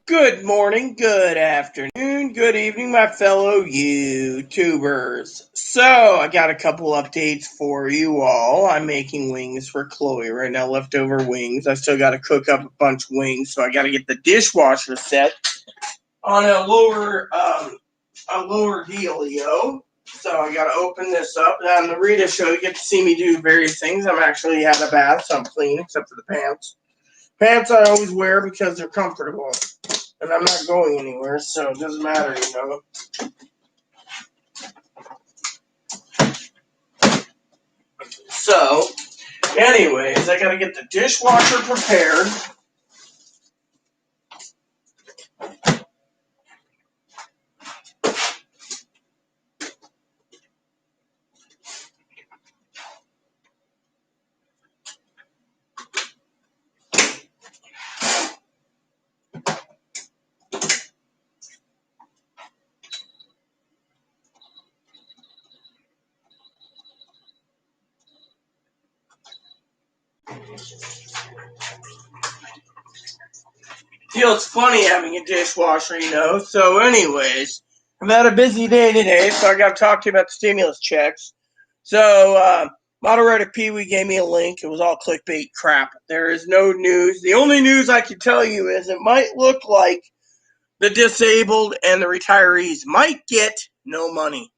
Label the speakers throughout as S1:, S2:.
S1: Good morning, good afternoon, good evening, my fellow YouTubers. So, I got a couple updates for you all. I'm making wings for Chloe right now, leftover wings. I still got to cook up a bunch of wings, so I got to get the dishwasher set on a lower dealio. So, I got to open this up. Now, in the Rita show, you get to see me do various things. I'm actually had a bath, so I'm clean, except for the pants. Pants I always wear because they're comfortable. And I'm not going anywhere, so it doesn't matter, So, anyways, I gotta get the dishwasher prepared. Feels funny having a dishwasher, So, anyways, I've had a busy day today, so I gotta talk to you about the stimulus checks. So, moderator Pee Wee gave me a link. It was all clickbait crap. There is no news. The only news I can tell you is it might look like the disabled and the retirees might get no money.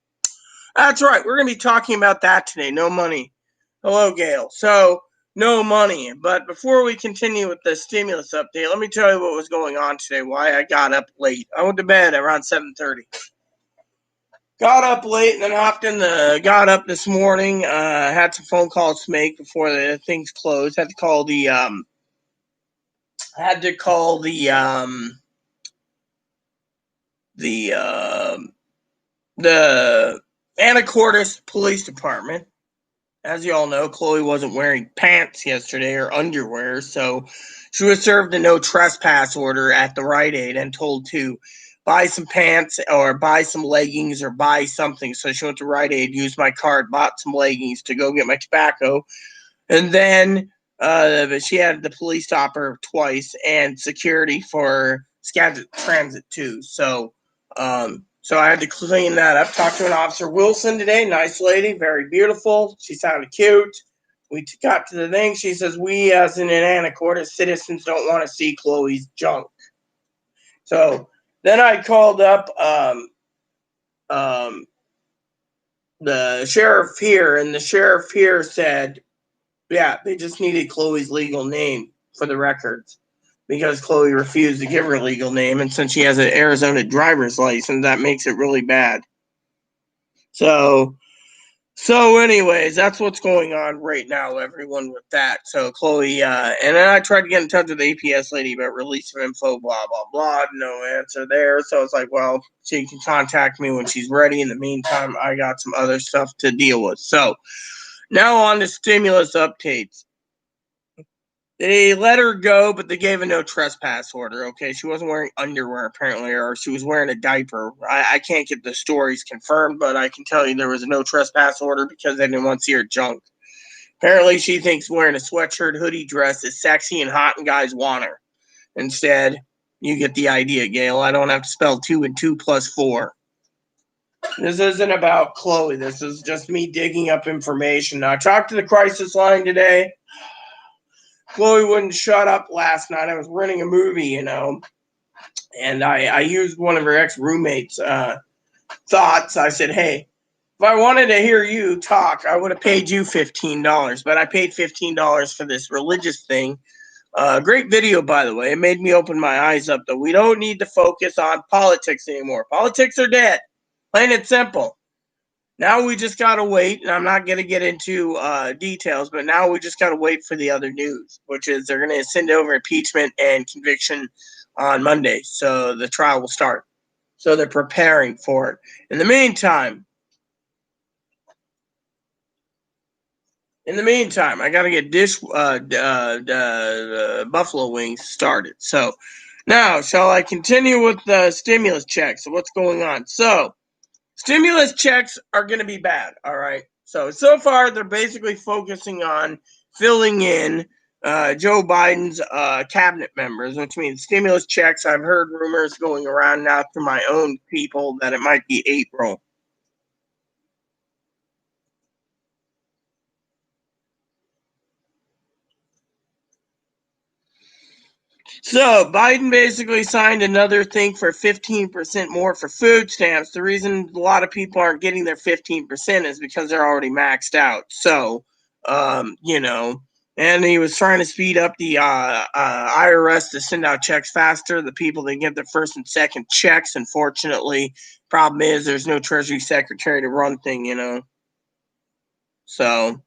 S1: That's right. We're going to be talking about that today. No money. Hello, Gail. So, no money. But before we continue with the stimulus update, let me tell you what was going on today, why I got up late. I went to bed around 7:30. Got up late and then got up this morning, had some phone calls to make before the things closed. Had to call the Anacortes Police Department. As you all know, Chloe wasn't wearing pants yesterday or underwear, so she was served a no trespass order at the Rite Aid and told to buy some pants or buy some leggings or buy something. So she went to Rite Aid, used my card, bought some leggings to go get my tobacco, and then she had the police stop her twice and security for Skagit Transit too. So I had to clean that up. Talked to an Officer Wilson today. Nice lady, very beautiful. She sounded cute. We got to the thing. She says, we as in Anacortes citizens don't want to see Chloe's junk. So then I called up the sheriff here, and the sheriff here said, yeah, they just needed Chloe's legal name for the records because Chloe refused to give her legal name. And since she has an Arizona driver's license, that makes it really bad. So anyways, that's what's going on right now, everyone, with that. So Chloe, and then I tried to get in touch with the APS lady about release of info, blah, blah, blah. No answer there. So it's like, well, she can contact me when she's ready. In the meantime, I got some other stuff to deal with. So now on to stimulus updates. They let her go, but they gave a no trespass order. Okay, she wasn't wearing underwear apparently, or she was wearing a diaper. I can't get the stories confirmed, but I can tell you there was a no trespass order because they didn't want to see her junk. Apparently, she thinks wearing a sweatshirt, hoodie dress is sexy and hot, and guys want her. Instead, you get the idea, Gail. I don't have to spell 2 and 2 plus 4. This isn't about Chloe. This is just me digging up information. Now, I talked to the crisis line today. Chloe wouldn't shut up last night. I was renting a movie, and I used one of her ex-roommates' thoughts. I said, hey, if I wanted to hear you talk, I would have paid you $15, but I paid $15 for this religious thing. Great video, by the way. It made me open my eyes up, though. We don't need to focus on politics anymore. Politics are dead. Plain and simple. Now we just got to wait, and I'm not going to get into details, but now we just got to wait for the other news, which is they're going to send over impeachment and conviction on Monday, so the trial will start. So they're preparing for it. In the meantime, I got to get buffalo wings started. So now, shall I continue with the stimulus checks? So what's going on? So stimulus checks are going to be bad, all right? So far, they're basically focusing on filling in Joe Biden's cabinet members, which means stimulus checks. I've heard rumors going around now to my own people that it might be April. So Biden basically signed another thing for 15% more for food stamps. The reason a lot of people aren't getting their 15% is because they're already maxed out. So, and he was trying to speed up the IRS to send out checks faster. The people that get their first and second checks, unfortunately, problem is there's no Treasury Secretary to run thing. So.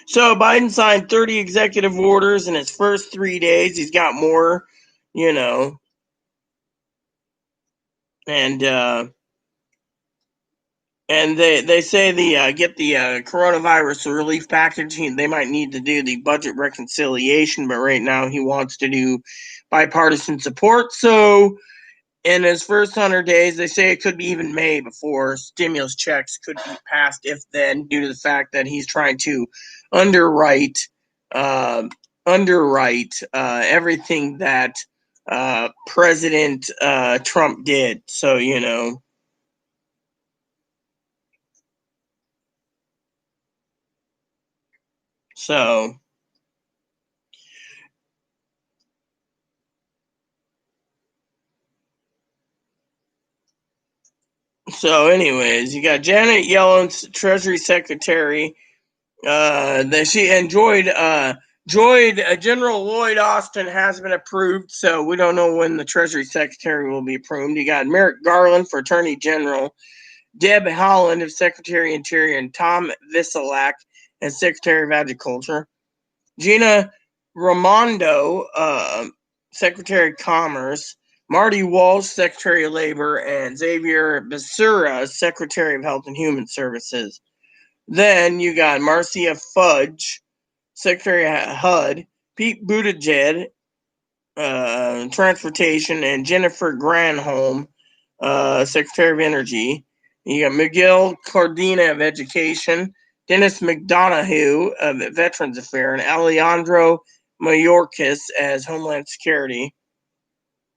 S1: So Biden signed 30 executive orders in his first 3 days. He's got more, you know, and they say the get the coronavirus relief package. They might need to do the budget reconciliation, but right now he wants to do bipartisan support. So in his first 100 days, they say it could be even May before stimulus checks could be passed, if then, due to the fact that he's trying to underwrite uh, everything that President Trump did. So anyways, you got Janet Yellen's Treasury Secretary. That she enjoyed. General Lloyd Austin has been approved, so we don't know when the Treasury Secretary will be approved. You got Merrick Garland for Attorney General, Deb Haaland as Secretary of Interior, and Tom Viselak as Secretary of Agriculture. Gina Raimondo, Secretary of Commerce. Marty Walsh, Secretary of Labor, and Xavier Becerra, Secretary of Health and Human Services. Then you got Marcia Fudge, Secretary of HUD, Pete Buttigieg, Transportation, and Jennifer Granholm, Secretary of Energy. You got Miguel Cardina of Education, Dennis McDonough of Veterans Affairs, and Alejandro Mayorkas as Homeland Security.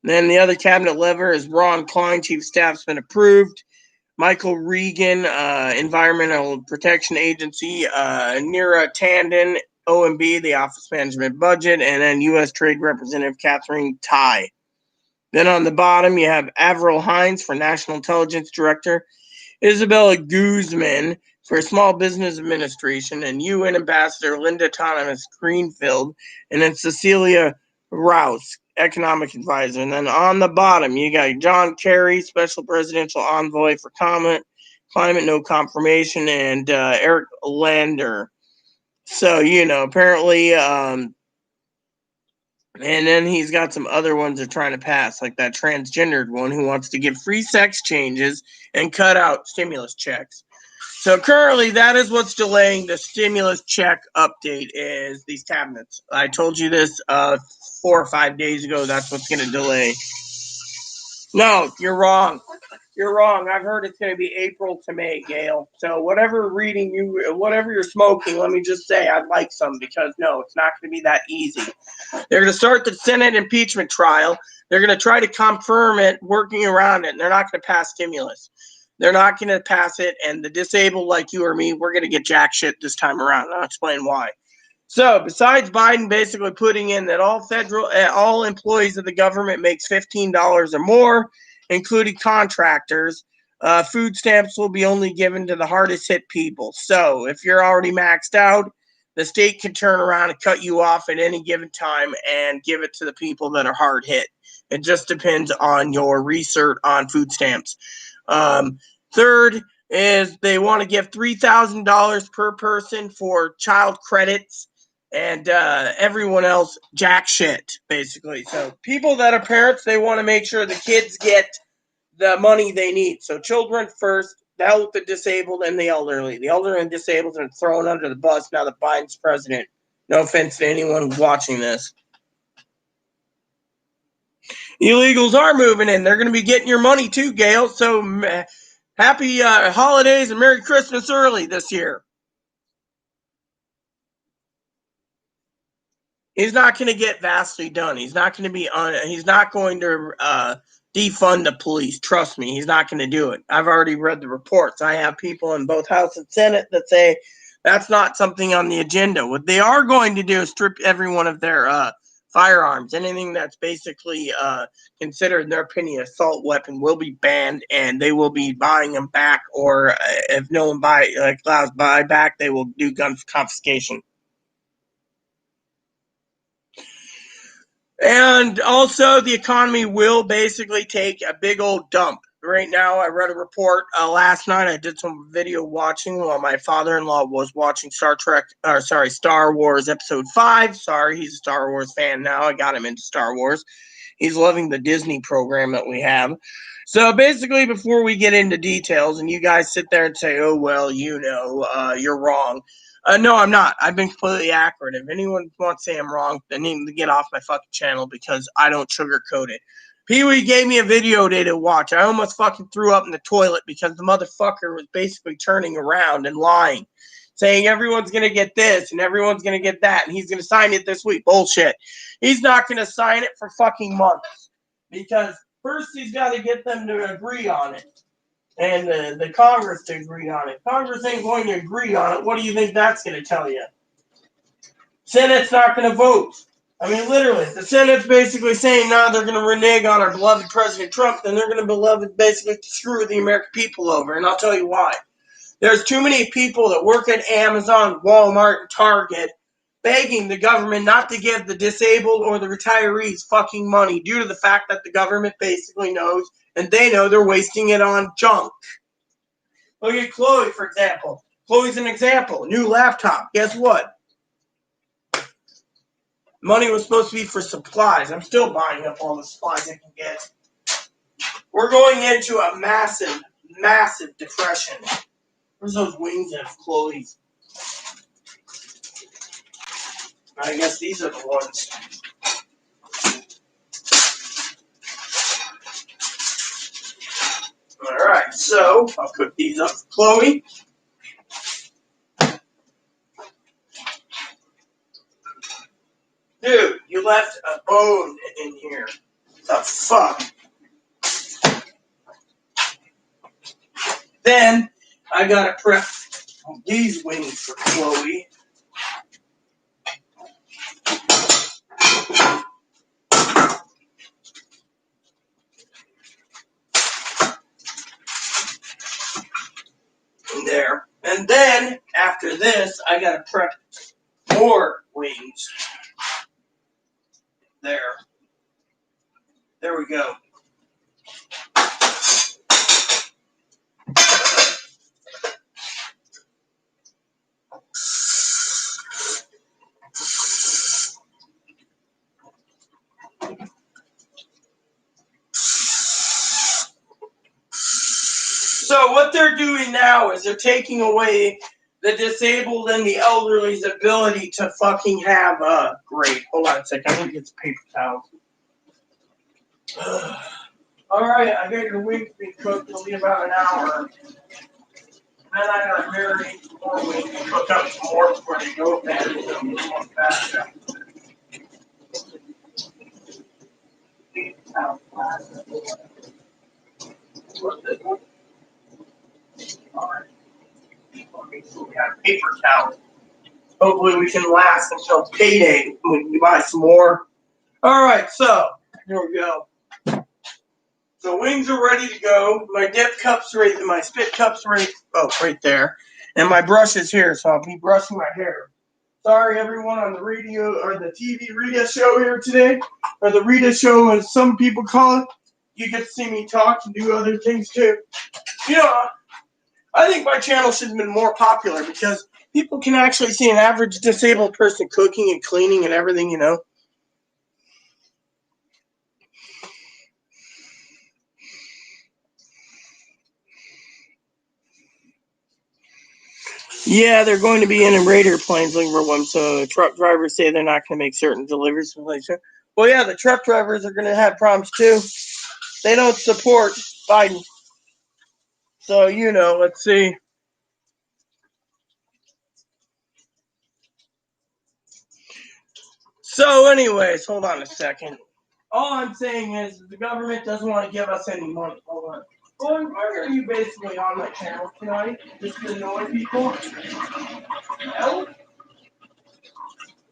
S1: Then the other cabinet lever is Ron Klein, Chief of Staff's been approved. Michael Regan, Environmental Protection Agency, Neera Tanden, OMB, the Office Management Budget, and then U.S. Trade Representative Catherine Tai. Then on the bottom, you have Avril Haines for National Intelligence Director, Isabella Guzman for Small Business Administration, and UN Ambassador Linda Thomas Greenfield, and then Cecilia Rouse, Economic Advisor. And then on the bottom, you got John Kerry, Special Presidential Envoy for Climate, No Confirmation, and Eric Lander. So, apparently, and then he's got some other ones they're trying to pass, like that transgendered one who wants to give free sex changes and cut out stimulus checks. So currently, that is what's delaying the stimulus check update is these cabinets. I told you this 4 or 5 days ago. That's what's going to delay. No, you're wrong. You're wrong. I've heard it's going to be April to May, Gail. So whatever you're smoking, let me just say I'd like some because no, it's not going to be that easy. They're going to start the Senate impeachment trial. They're going to try to confirm it, working around it, and they're not going to pass stimulus. They're not going to pass it, and the disabled like you or me, we're going to get jack shit this time around. I'll explain why. So, besides Biden basically putting in that all employees of the government makes $15 or more, including contractors, food stamps will be only given to the hardest hit people. So, if you're already maxed out, the state can turn around and cut you off at any given time and give it to the people that are hard hit. It just depends on your research on food stamps. Third is they want to give $3,000 per person for child credits, and everyone else jack shit, basically. So people that are parents, they want to make sure the kids get the money they need. So children first, now with the disabled and the elderly. The elderly and disabled are thrown under the bus now that Biden's president. No offense to anyone who's watching this. Illegals are moving in. They're going to be getting your money too, Gail. So happy holidays and Merry Christmas early this year. He's not going to get vastly done. He's not going to be he's not going to defund the police. Trust me, he's not going to do it. I've already read the reports. I have people in both House and Senate that say that's not something on the agenda. What they are going to do is strip everyone of their firearms. Anything that's basically considered, in their opinion, assault weapon will be banned, and they will be buying them back. Or if no one allows buy back, they will do gun confiscation. And also, the economy will basically take a big old dump. Right now, I read a report last night. I did some video watching while my father-in-law was watching Star Wars Episode 5. Sorry, he's a Star Wars fan now. I got him into Star Wars. He's loving the Disney program that we have. So basically, before we get into details, and you guys sit there and say, "Oh well, you're wrong." No, I'm not. I've been completely accurate. If anyone wants to say I'm wrong, they need to get off my fucking channel because I don't sugarcoat it. Pee-wee gave me a video today to watch. I almost fucking threw up in the toilet because the motherfucker was basically turning around and lying, saying everyone's going to get this and everyone's going to get that, and he's going to sign it this week. Bullshit. He's not going to sign it for fucking months because first he's got to get them to agree on it. And the Congress to agree on it. Congress ain't going to agree on it. What do you think that's going to tell you? Senate's not going to vote. I mean, literally, the Senate's basically saying, no, they're going to renege on our beloved President Trump, then they're going to basically screw the American people over. And I'll tell you why. There's too many people that work at Amazon, Walmart, and Target begging the government not to give the disabled or the retirees fucking money due to the fact that the government basically knows and they know they're wasting it on junk. Look at Chloe, for example. Chloe's an example. New laptop. Guess what? Money was supposed to be for supplies. I'm still buying up all the supplies I can get. We're going into a massive, massive depression. Where's those wings of Chloe's? I guess these are the ones. Alright, so I'll cook these up for Chloe. Dude, you left a bone in here. The fuck? Then I gotta prep these wings for Chloe. There. And then, after this, I gotta prep more wings. There. There we go. So what they're doing now is they're taking away the disabled and the elderly's ability to fucking have great. Hold on a second. I'm gonna get some paper towels. Alright, I got your wings being cooked. It'll be about an hour. Then I gotta marinate some more wings and cook up some more before they go bad. Alright. We have paper towels. Hopefully we can last until payday when we buy some more. Alright, so here we go. So wings are ready to go. My dip cup's ready, my spit cup's ready. Oh, right there. And my brush is here, so I'll be brushing my hair. Sorry, everyone on the radio or the TV Rita show here today, or the Rita show as some people call it. You get to see me talk and do other things too. You know, I think my channel should have been more popular because people can actually see an average disabled person cooking and cleaning and everything, you know. Yeah, they're going to be in Raider planes looking for one. So truck drivers say they're not going to make certain deliveries. Well, yeah, the truck drivers are going to have problems too. They don't support Biden. So, let's see. So, anyways, hold on a second. All I'm saying is the government doesn't want to give us any money. Hold on. Well, why are you basically on my channel tonight? Just to annoy people? Hell?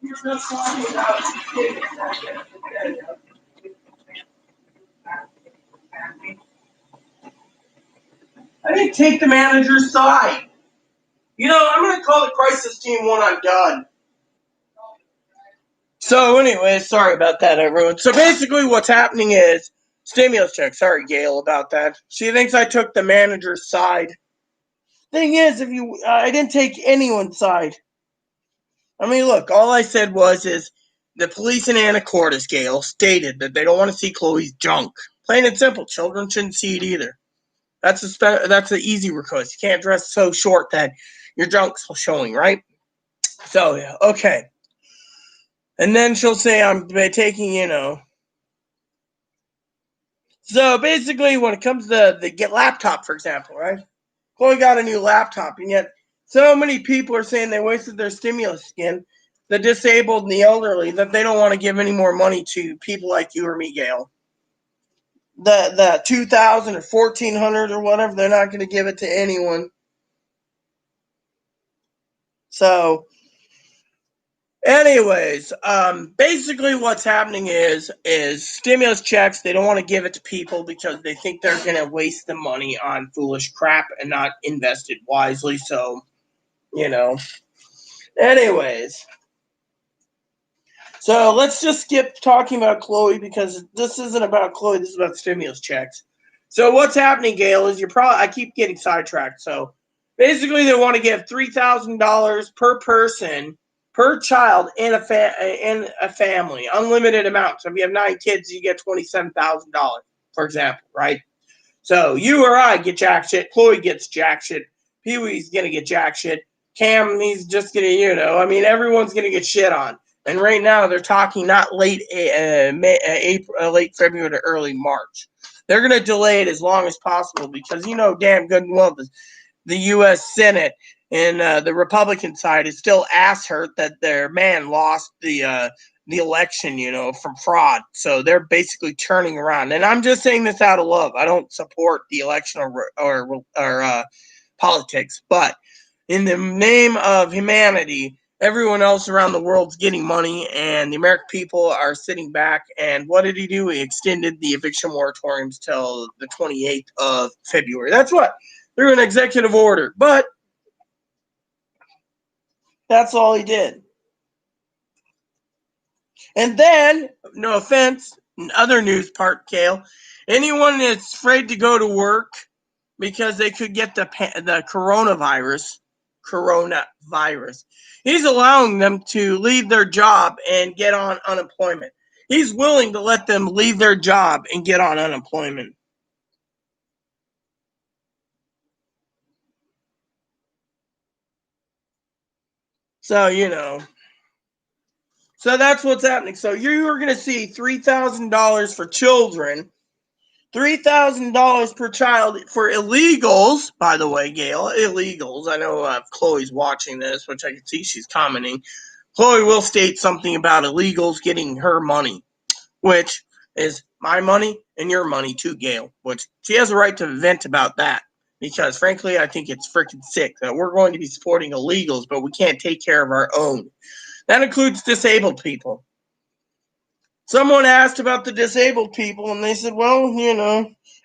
S1: You're just talking about kids. I didn't take the manager's side. I'm going to call the crisis team when I'm done. So, anyway, sorry about that, everyone. So, basically, what's happening is stimulus check. Sorry, Gail, about that. She thinks I took the manager's side. Thing is, I didn't take anyone's side. I mean, look, all I said is the police in Anacortes, Gail, stated that they don't want to see Chloe's junk. Plain and simple. Children shouldn't see it either. That's the easy request. You can't dress so short that your junk's showing, right? So, yeah, okay. And then she'll say I'm taking, So basically, when it comes to the laptop, for example, right? Chloe got a new laptop, and yet so many people are saying they wasted their stimulus skin, the disabled and the elderly, that they don't want to give any more money to people like you or me, Gail. The 2,000 or 1,400 or whatever, they're not going to give it to anyone. So, anyways, basically what's happening is stimulus checks. They don't want to give it to people because they think they're going to waste the money on foolish crap and not invest it wisely. So, anyways. So let's just skip talking about Chloe because this isn't about Chloe. This is about stimulus checks. So what's happening, Gail, is I keep getting sidetracked. So basically, they want to give $3,000 per person per child in a family, unlimited amount. So if you have 9 kids, you get $27,000, for example, right? So you or I get jack shit. Chloe gets jack shit. Pee Wee's gonna get jack shit. Cam, he's just gonna, everyone's gonna get shit on. And right now, they're talking not late April, late February to early March. They're gonna delay it as long as possible because damn good and well the U.S. Senate and the Republican side is still ass hurt that their man lost the election, from fraud. So they're basically turning around. And I'm just saying this out of love. I don't support the election or politics, but in the name of humanity, everyone else around the world's getting money, and the American people are sitting back. And what did he do? He extended the eviction moratoriums till the 28th of February. That's what through an executive order, but that's all he did. And then, no offense, other news part, Kale, anyone that's afraid to go to work because they could get the coronavirus, he's allowing them to leave their job and get on unemployment. He's willing to let them leave their job and get on unemployment. So, So that's what's happening. So you are going to see $3,000 for children, $3,000 per child for illegals. By the way, Gail, illegals. I know Chloe's watching this, which I can see she's commenting. Chloe will state something about illegals getting her money, which is my money and your money too, Gail. Which she has a right to vent about that. Because frankly, I think it's freaking sick that we're going to be supporting illegals, but we can't take care of our own. That includes disabled people. Someone asked about the disabled people, and they said, well,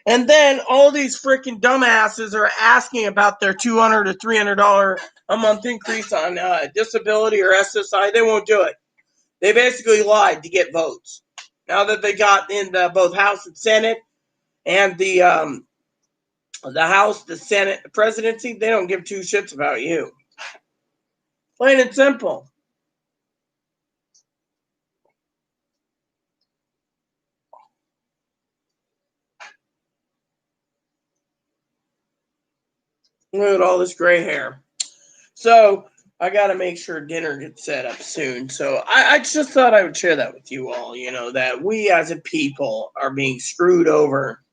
S1: And then all these freaking dumbasses are asking about their $200 to $300 a month increase on disability or SSI. They won't do it. They basically lied to get votes. Now that they got in both House and Senate and the House, the Senate, the presidency, they don't give two shits about you. Plain and simple. Look at all this gray hair. So I got to make sure dinner gets set up soon. So I just thought I would share that with you all, that we as a people are being screwed over.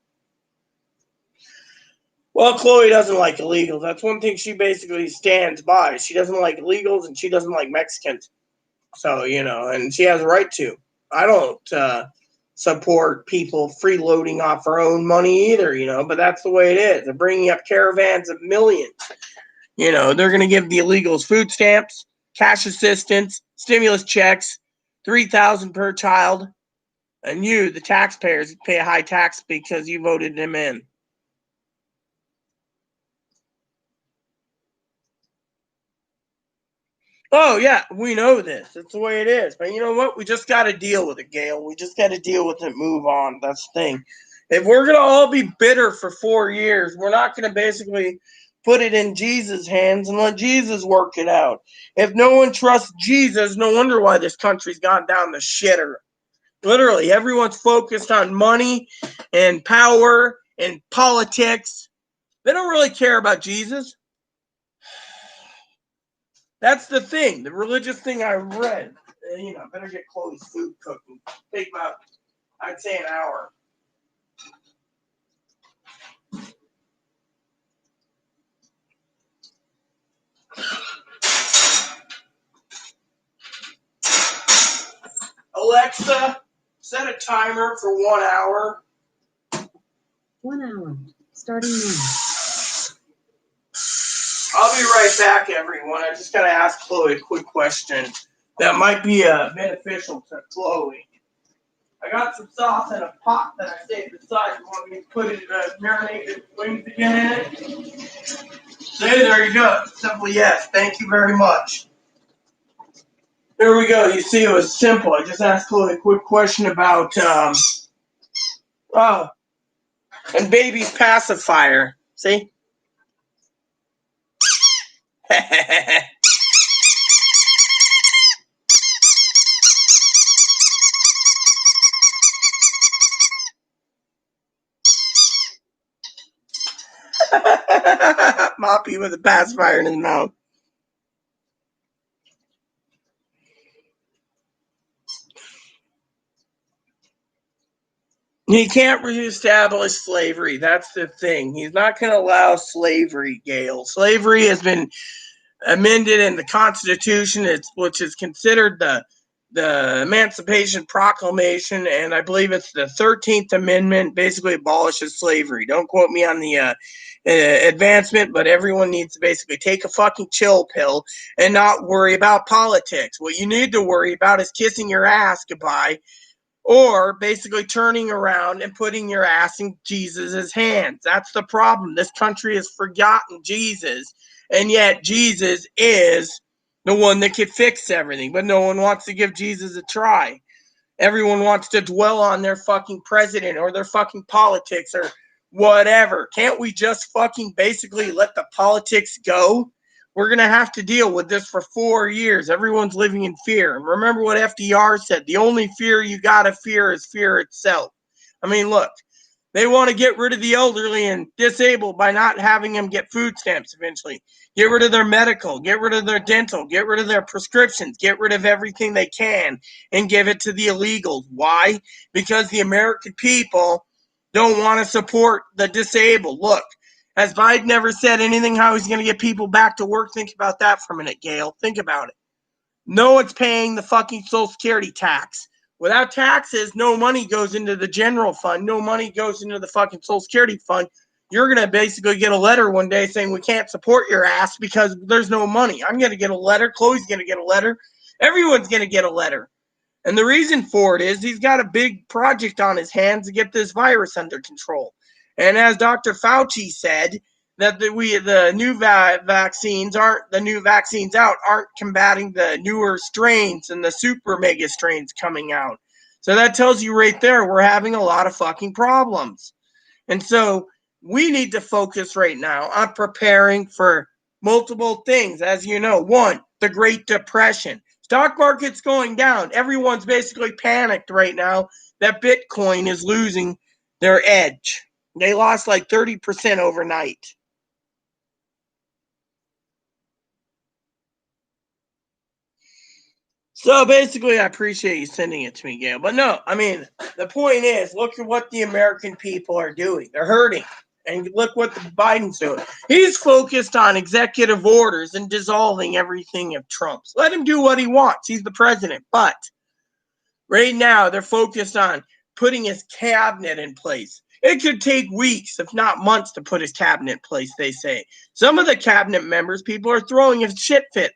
S1: Well, Chloe doesn't like illegals. That's one thing she basically stands by. She doesn't like illegals and she doesn't like Mexicans. So, and she has a right to. I don't support people freeloading off their own money either, but that's the way it is. They're bringing up caravans of millions. They're going to give the illegals food stamps, cash assistance, stimulus checks, $3,000 per child, and you, the taxpayers, pay a high tax because you voted them in. Oh, yeah, we know this. It's the way it is. But you know what? We just got to deal with it, Gail. We just got to deal with it, move on. That's the thing. If we're going to all be bitter for 4 years, we're not going to basically put it in Jesus' hands and let Jesus work it out. If no one trusts Jesus, no wonder why this country's gone down the shitter. Literally, everyone's focused on money and power and politics. They don't really care about Jesus. That's the thing. The religious thing I read. Better get Chloe's food cooking. Take about, I'd say, an hour. Alexa, set a timer for 1 hour.
S2: 1 hour, starting now.
S1: I'll be right back, everyone. I just got to ask Chloe a quick question that might be beneficial to Chloe. I got some sauce in a pot that I saved aside. You want me to put it, marinated wings again in it? Say, there you go. Simple yes. Thank you very much. There we go. You see, it was simple. I just asked Chloe a quick question about, and baby's pacifier. See? Moppy with a pacifier in his mouth. He can't reestablish slavery. That's the thing. He's not going to allow slavery, Gail. Slavery has been amended in the Constitution, which is considered the Emancipation Proclamation, and I believe it's the 13th Amendment, basically abolishes slavery. Don't quote me on the advancement, but everyone needs to basically take a fucking chill pill and not worry about politics. What you need to worry about is kissing your ass goodbye, or basically turning around and putting your ass in Jesus' hands. That's the problem. This country has forgotten Jesus, and yet Jesus is the one that can fix everything, but no one wants to give Jesus a try. Everyone wants to dwell on their fucking president or their fucking politics or whatever. Can't we just fucking basically let the politics go? We're going to have to deal with this for 4 years. Everyone's living in fear. And remember what FDR said, the only fear you got to fear is fear itself. I mean, look, they want to get rid of the elderly and disabled by not having them get food stamps eventually. Get rid of their medical, get rid of their dental, get rid of their prescriptions, get rid of everything they can and give it to the illegals. Why? Because the American people don't want to support the disabled. Look, has Biden ever said anything how he's going to get people back to work? Think about that for a minute, Gail. Think about it. No one's paying the fucking Social Security tax. Without taxes, no money goes into the general fund. No money goes into the fucking Social Security fund. You're going to basically get a letter one day saying we can't support your ass because there's no money. I'm going to get a letter. Chloe's going to get a letter. Everyone's going to get a letter. And the reason for it is he's got a big project on his hands to get this virus under control. And as Dr. Fauci said, that the new vaccines aren't combating the newer strains and the super mega strains coming out. So that tells you right there we're having a lot of fucking problems. And so we need to focus right now on preparing for multiple things. As you know, one, the Great Depression. Stock market's going down. Everyone's basically panicked right now that Bitcoin is losing their edge. They lost like 30% overnight. So basically, I appreciate you sending it to me, Gail. But no, I mean, the point is, look at what the American people are doing. They're hurting. And look what the Biden's doing. He's focused on executive orders and dissolving everything of Trump's. Let him do what he wants. He's the president. But right now, they're focused on putting his cabinet in place. It could take weeks, if not months, to put his cabinet in place, they say. Some of the cabinet members, people are throwing a shit fit.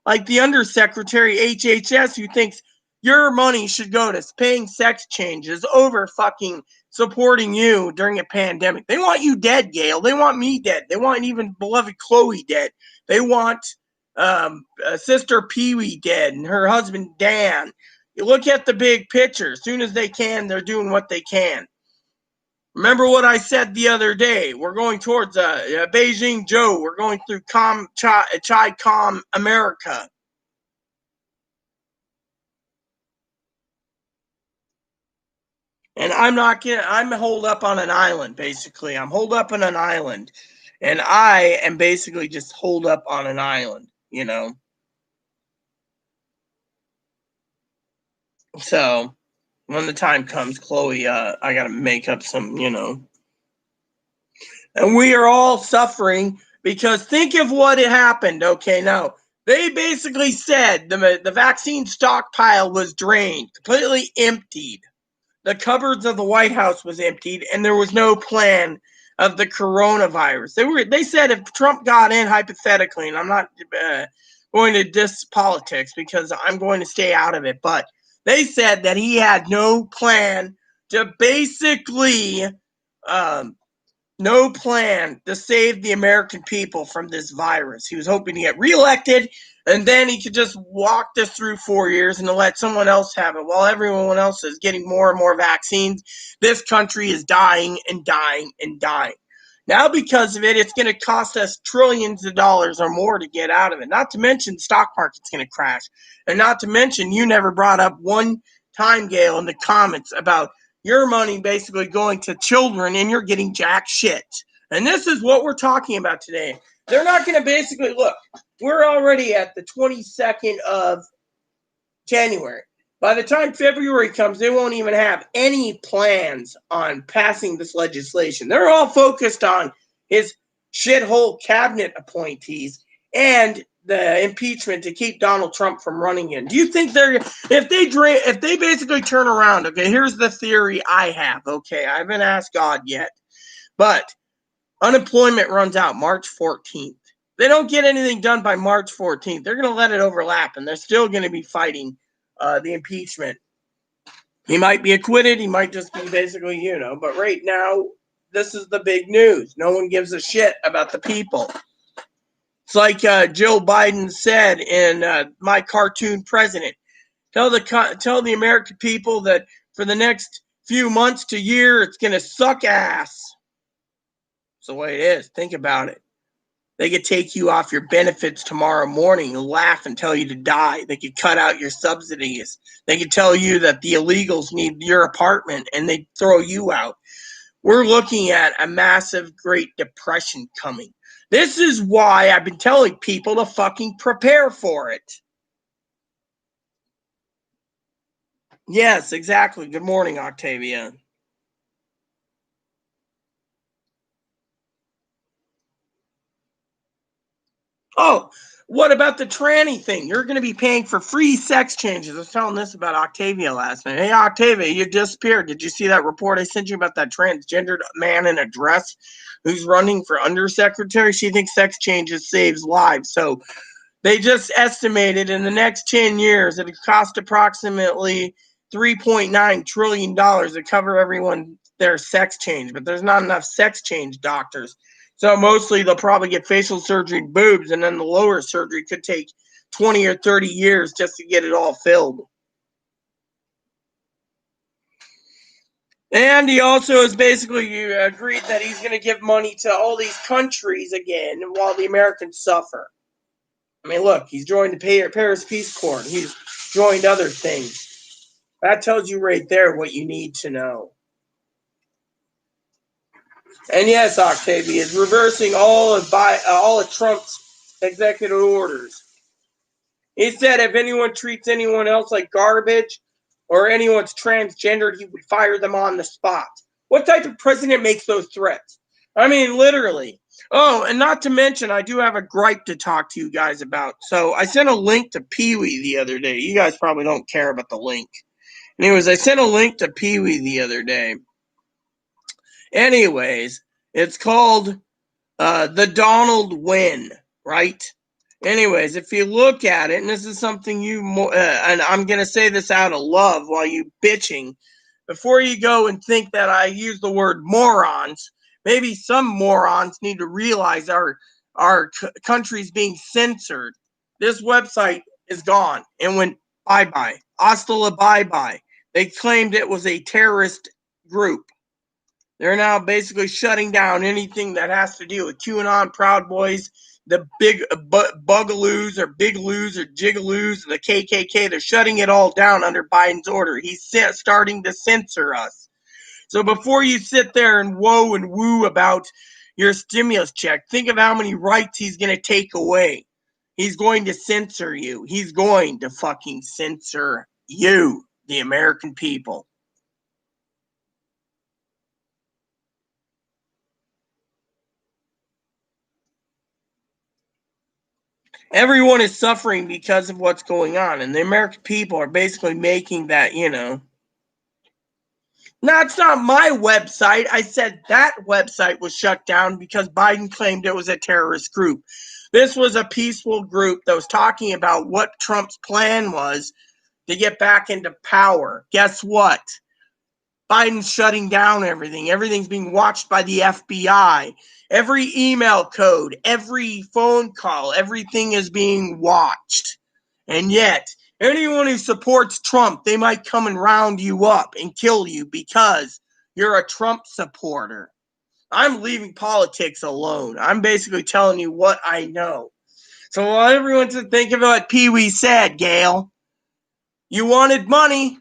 S1: Like the undersecretary HHS, who thinks your money should go to paying sex changes over fucking supporting you during a pandemic. They want you dead, Gail. They want me dead. They want even beloved Chloe dead. They want sister Pee Wee dead and her husband Dan. You look at the big picture. As soon as they can, they're doing what they can. Remember what I said the other day. We're going towards Beijing Joe. We're going through Chi-Com America. And I'm holed up on an island, basically. I'm holed up on an island. And I am basically just holed up on an island, you know. So when the time comes, Chloe, I gotta make up some, you know. And we are all suffering because think of what had happened. Okay, now they basically said the vaccine stockpile was drained, completely emptied. The cupboards of the White House was emptied, and there was no plan of the coronavirus. They said if Trump got in, hypothetically, and I'm not going to diss politics because I'm going to stay out of it, but they said that he had no plan to basically no plan to save the American people from this virus. He was hoping to get reelected, and then he could just walk this through 4 years and let someone else have it. While everyone else is getting more and more vaccines, this country is dying and dying and dying. Now, because of it, it's going to cost us trillions of dollars or more to get out of it. Not to mention the stock market's going to crash. And not to mention, you never brought up one time, Gail, in the comments about your money basically going to children and you're getting jack shit. And this is what we're talking about today. They're not going to basically, look, we're already at the 22nd of January. By the time February comes, they won't even have any plans on passing this legislation. They're all focused on his shithole cabinet appointees and the impeachment to keep Donald Trump from running in. Do you think if they basically turn around, okay, here's the theory I have, okay, I haven't asked God yet, but unemployment runs out March 14th. They don't get anything done by March 14th. They're going to let it overlap, and they're still going to be fighting the impeachment. He might be acquitted. He might just be basically, you know, but right now, this is the big news. No one gives a shit about the people. It's like Joe Biden said in My Cartoon President. Tell the American people that for the next few months to year, it's going to suck ass. It's the way it is. Think about it. They could take you off your benefits tomorrow morning and laugh and tell you to die. They could cut out your subsidies. They could tell you that the illegals need your apartment and they throw you out. We're looking at a massive Great Depression coming. This is why I've been telling people to fucking prepare for it. Yes, exactly. Good morning, Octavia. Oh, what about the tranny thing? You're going to be paying for free sex changes. I was telling this about Octavia last night. Hey, Octavia, you disappeared. Did you see that report I sent you about that transgendered man in a dress who's running for undersecretary? She thinks sex changes saves lives. So they just estimated in the next 10 years it would cost approximately $3.9 trillion to cover everyone their sex change. But there's not enough sex change doctors. So mostly they'll probably get facial surgery and boobs, and then the lower surgery could take 20 or 30 years just to get it all filled. And he also has basically agreed that he's going to give money to all these countries again while the Americans suffer. I mean, look, he's joined the Paris Peace Corps. He's joined other things. That tells you right there what you need to know. And yes, Octavia is reversing all of Trump's executive orders. He said if anyone treats anyone else like garbage or anyone's transgendered, he would fire them on the spot. What type of president makes those threats? I mean, literally. Oh, and not to mention, I do have a gripe to talk to you guys about. So I sent a link to Pee-wee the other day. You guys probably don't care about the link. Anyways, I sent a link to Pee-wee the other day. Anyways, it's called the Donald Win, right? Anyways, if you look at it, and this is something and I'm going to say this out of love while you bitching, before you go and think that I use the word morons, maybe some morons need to realize our country's being censored. This website is gone and went bye-bye. Hasta la bye-bye. They claimed it was a terrorist group. They're now basically shutting down anything that has to do with QAnon, Proud Boys, the big bugaloos or bigaloos or jigaloos, the KKK. They're shutting it all down under Biden's order. He's starting to censor us. So before you sit there and woe and woo about your stimulus check, think of how many rights he's going to take away. He's going to censor you. He's going to fucking censor you, the American people. Everyone is suffering because of what's going on, and the American people are basically making that, No, it's not my website. I said that website was shut down because Biden claimed it was a terrorist group. This was a peaceful group that was talking about what Trump's plan was to get back into power. Guess what? Biden's shutting down everything. Everything's being watched by the FBI. Every email code, every phone call, everything is being watched. And yet, anyone who supports Trump, they might come and round you up and kill you because you're a Trump supporter. I'm leaving politics alone. I'm basically telling you what I know. So while everyone's thinking of what Pee-wee said, Gail, you wanted money.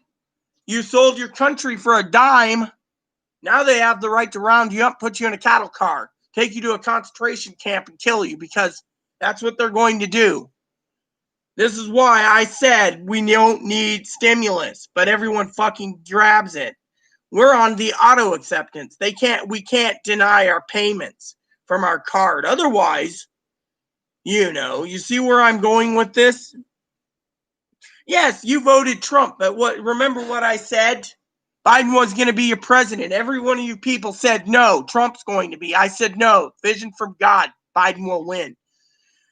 S1: You sold your country for a dime. Now they have the right to round you up, put you in a cattle car, take you to a concentration camp and kill you because that's what they're going to do. This is why I said we don't need stimulus, but everyone fucking grabs it. We're on the auto acceptance. We can't deny our payments from our card. Otherwise, you see where I'm going with this? Yes, you voted Trump, but remember what I said? Biden was going to be your president. Every one of you people said no, Trump's going to be. I said no, vision from God, Biden will win.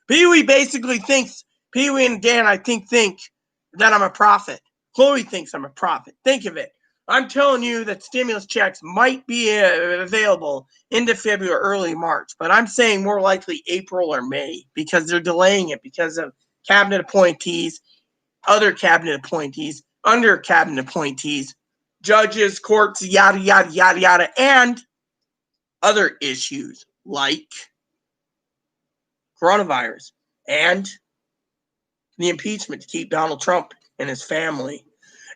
S1: Pee-wee basically thinks, Pee-wee and Dan, I think that I'm a prophet. Chloe thinks I'm a prophet. Think of it. I'm telling you that stimulus checks might be available into February or early March, but I'm saying more likely April or May because they're delaying it because of cabinet appointees, other cabinet appointees, under cabinet appointees, judges, courts, yada, yada, yada, yada, and other issues like coronavirus and the impeachment to keep Donald Trump and his family.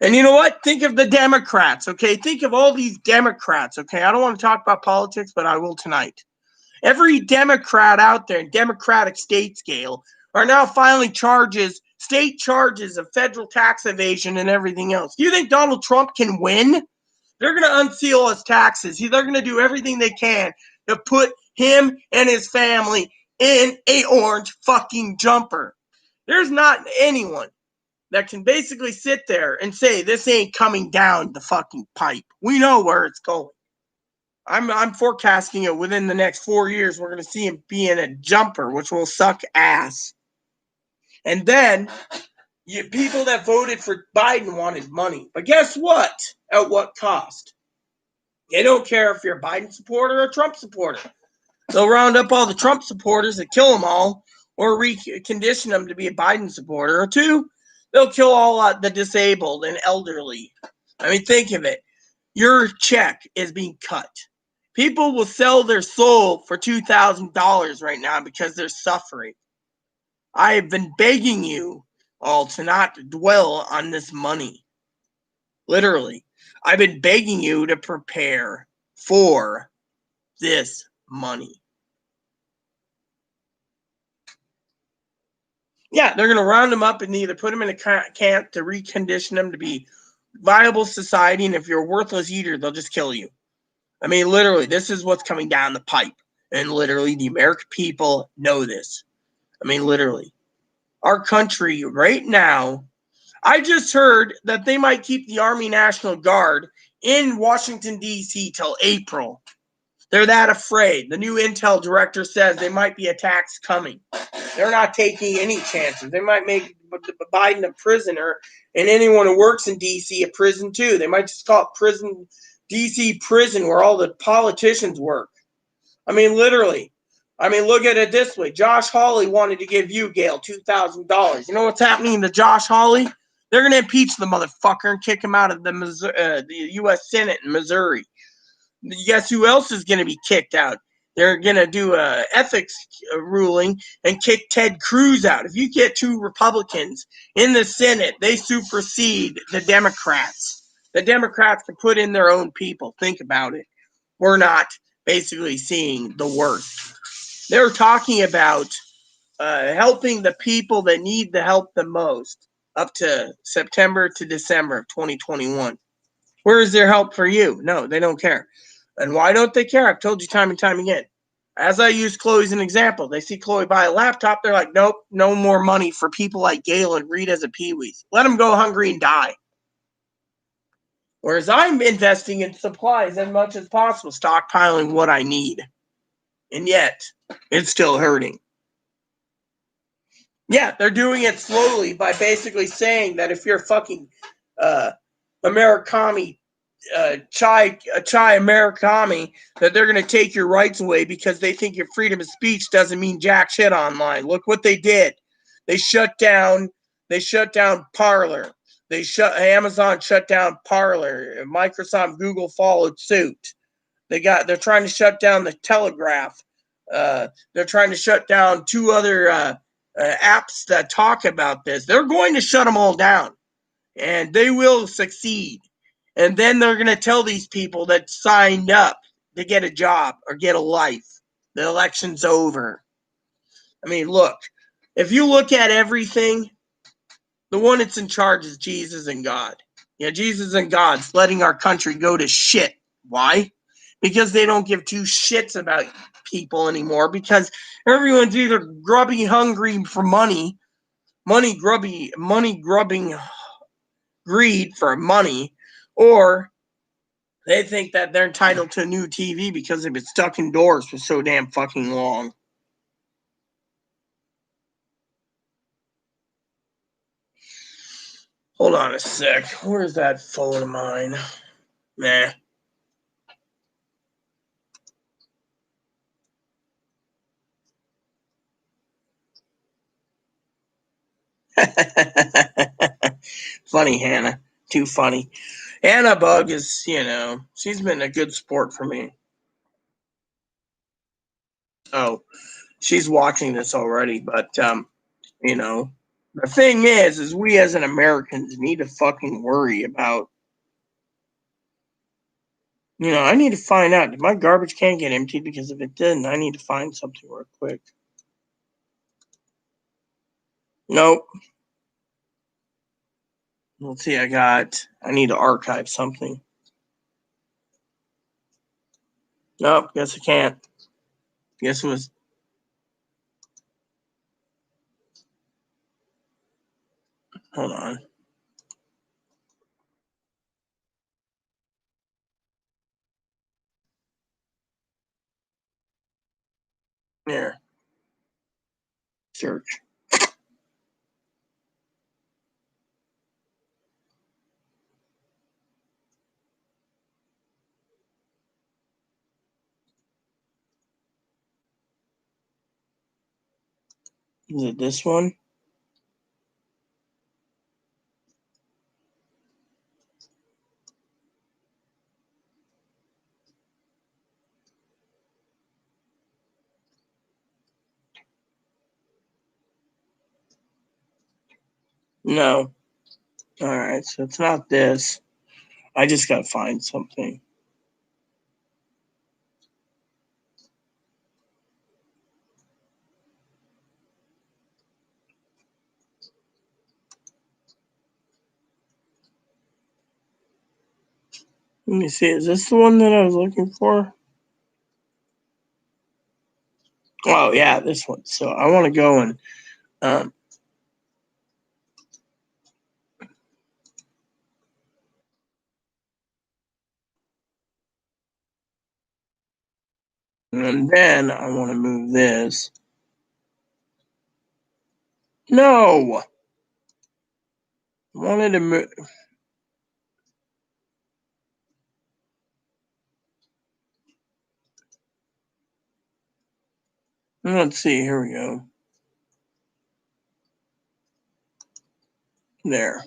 S1: And you know what? Think of the Democrats, okay? Think of all these Democrats, okay? I don't want to talk about politics, but I will tonight. Every Democrat out there in Democratic state scale are now filing state charges of federal tax evasion and everything else. Do you think Donald Trump can win? They're going to unseal his taxes. They're going to do everything they can to put him and his family in a orange fucking jumper. There's not anyone that can basically sit there and say this ain't coming down the fucking pipe. We know where it's going. I'm forecasting it within the next 4 years. We're going to see him be in a jumper, which will suck ass. And then people that voted for Biden wanted money. But guess what? At what cost? They don't care if you're a Biden supporter or a Trump supporter. They'll round up all the Trump supporters and kill them all, or recondition them to be a Biden supporter. Or two, they'll kill all the disabled and elderly. I mean, think of it. Your check is being cut. People will sell their soul for $2,000 right now because they're suffering. I have been begging you all to not dwell on this money. Literally. I've been begging you to prepare for this money. Yeah, they're going to round them up and either put them in a camp to recondition them to be viable society. And if you're a worthless eater, they'll just kill you. I mean, literally, this is what's coming down the pipe. And literally, the American people know this. I mean, literally. Our country right now, I just heard that they might keep the Army National Guard in Washington, D.C. till April. They're that afraid. The new intel director says there might be attacks coming. They're not taking any chances. They might make Biden a prisoner and anyone who works in D.C. a prison too. They might just call it prison, D.C. prison, where all the politicians work. I mean, literally. I mean, look at it this way. Josh Hawley wanted to give you, Gail, $2,000. You know what's happening to Josh Hawley? They're going to impeach the motherfucker and kick him out of the U.S. Senate in Missouri. Guess who else is going to be kicked out? They're going to do a ethics ruling and kick Ted Cruz out. If you get two Republicans in the Senate, they supersede the Democrats. The Democrats can put in their own people. Think about it. We're not basically seeing the worst. They're talking about helping the people that need the help the most up to September to December of 2021. Where is their help for you? No, they don't care. And why don't they care? I've told you time and time again. As I use Chloe as an example, they see Chloe buy a laptop. They're like, nope, no more money for people like Gail and Reed as a Pee-wees. Let them go hungry and die. Whereas I'm investing in supplies as much as possible, stockpiling what I need. And yet, it's still hurting. Yeah, they're doing it slowly by basically saying that if you're fucking Amerikami, Chai Amerikami, that they're going to take your rights away because they think your freedom of speech doesn't mean jack shit online. Look what they did. They shut down Parler. Amazon shut down Parler. Microsoft, Google followed suit. They're trying to shut down the Telegraph. They're trying to shut down two other apps that talk about this. They're going to shut them all down, and they will succeed. And then they're going to tell these people that signed up to get a job or get a life, the election's over. I mean, look, if you look at everything, the one that's in charge is Jesus and God. Yeah, Jesus and God's letting our country go to shit. Why? Because they don't give two shits about people anymore, because everyone's either grubby hungry for money grubbing greed for money, or they think that they're entitled to a new TV because they've been stuck indoors for so damn fucking long. Hold on a sec. Where's that phone of mine? Nah. Funny, Hannah. Too funny. Hannah Bug is, she's been a good sport for me. Oh, she's watching this already, but, the thing is we as an Americans need to fucking worry about, I need to find out, did my garbage can get emptied? Because if it didn't, I need to find something real quick. Nope. Let's see, I need to archive something. Nope, guess I can't. Guess it was. Hold on. Here. Search. Is it this one? No. Alright, so it's not this. I just gotta find something. Let me see. Is this the one that I was looking for? Oh, yeah, this one. So I want to go and then I want to move this. No! I wanted to move. Let's see. Here we go. There.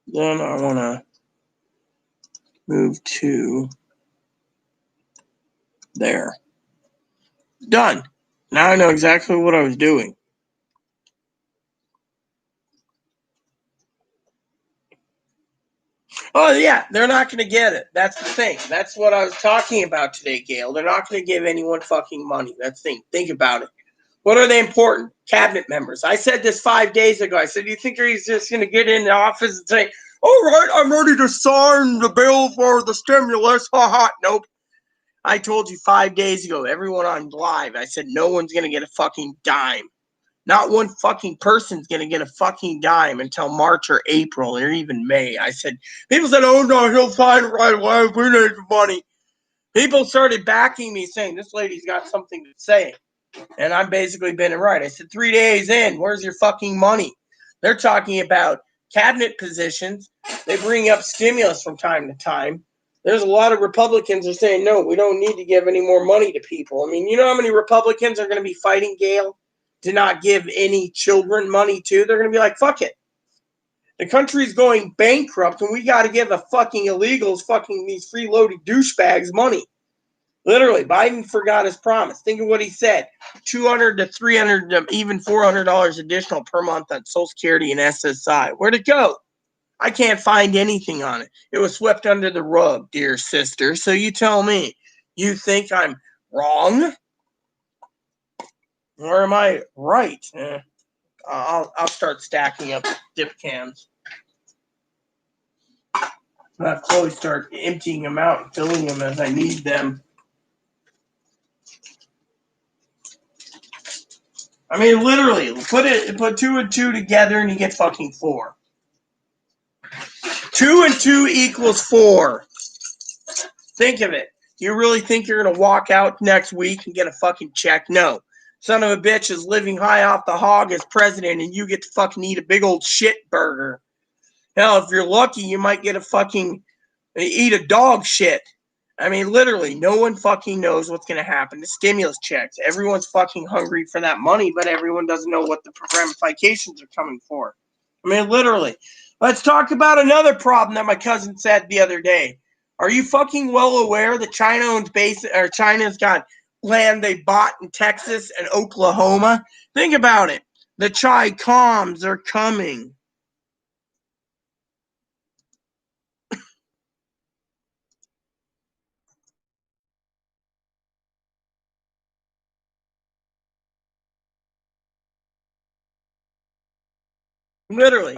S1: Then I want to move to there. Done. Now I know exactly what I was doing. Oh, yeah, they're not going to get it. That's the thing. That's what I was talking about today, Gail. They're not going to give anyone fucking money. That's the thing. Think about it. What are they important? Cabinet members. I said this 5 days ago. I said, you think he's just going to get in the office and say, all right, I'm ready to sign the bill for the stimulus. Ha ha. Nope. I told you 5 days ago, everyone on live, I said, no one's going to get a fucking dime. Not one fucking person's going to get a fucking dime until March or April or even May. I said, people said, oh no, he'll sign it right away. We need the money. People started backing me saying, this lady's got something to say. And I'm basically been right. I said, 3 days in, where's your fucking money? They're talking about cabinet positions. They bring up stimulus from time to time. There's a lot of Republicans are saying, no, we don't need to give any more money to people. I mean, you know how many Republicans are going to be fighting, Gail, to not give any children money to? They're going to be like, fuck it. The country's going bankrupt, and we got to give the fucking illegals, fucking these freeloaded douchebags money. Literally, Biden forgot his promise. Think of what he said: $200 to $300 to even $400 additional per month on Social Security and SSI. Where'd it go? I can't find anything on it. It was swept under the rug, dear sister. So you tell me, you think I'm wrong, or am I right? I'll start stacking up dip cans. I'll have Chloe start emptying them out and filling them as I need them. I mean, literally, put 2 and 2 together and you get fucking 4. 2 and 2 equals 4. Think of it. You really think you're going to walk out next week and get a fucking check? No. Son of a bitch is living high off the hog as president and you get to fucking eat a big old shit burger. Hell, if you're lucky, you might get eat a dog shit. I mean, literally, no one fucking knows what's going to happen to stimulus checks. Everyone's fucking hungry for that money, but everyone doesn't know what the ramifications are coming for. I mean, literally. Let's talk about another problem that my cousin said the other day. Are you fucking well aware that China's got land they bought in Texas and Oklahoma? Think about it. The Chi-Coms are coming. Literally,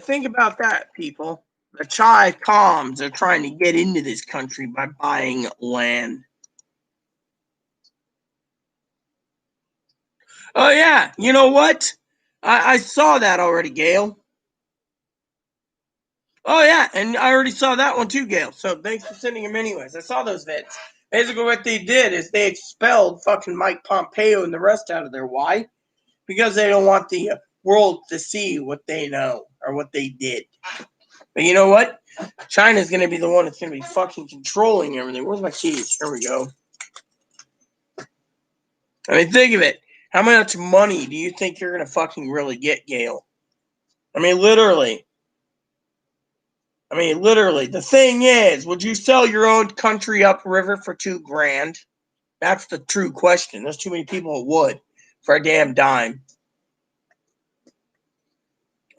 S1: think about that, people. The Chi-Coms are trying to get into this country by buying land. Oh, yeah. You know what? I saw that already, Gail. Oh, yeah. And I already saw that one too, Gail. So thanks for sending them anyways. I saw those vids. Basically, what they did is they expelled fucking Mike Pompeo and the rest out of there. Why? Because they don't want the world to see what they know or what they did. But you know what? China's going to be the one that's going to be fucking controlling everything. Where's my keys? Here we go. I mean, think of it. How much money do you think you're going to fucking really get, Gail? I mean, literally. The thing is, would you sell your own country upriver for $2,000? That's the true question. There's too many people who would for a damn dime.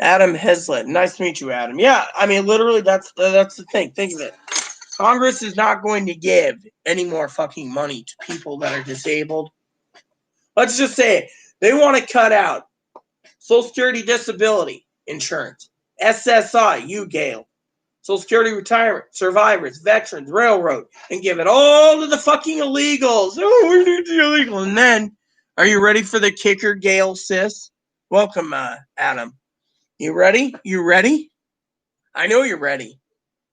S1: Adam Heslett. Nice to meet you, Adam. Yeah, I mean, literally, that's the thing. Think of it. Congress is not going to give any more fucking money to people that are disabled. Let's just say they want to cut out Social Security Disability Insurance, SSI, you Gail, Social Security Retirement, Survivors, Veterans, Railroad, and give it all to the fucking illegals. Oh, we need the illegal. And then, are you ready for the kicker, Gail, sis? Welcome, Adam. You ready? You ready? I know you're ready.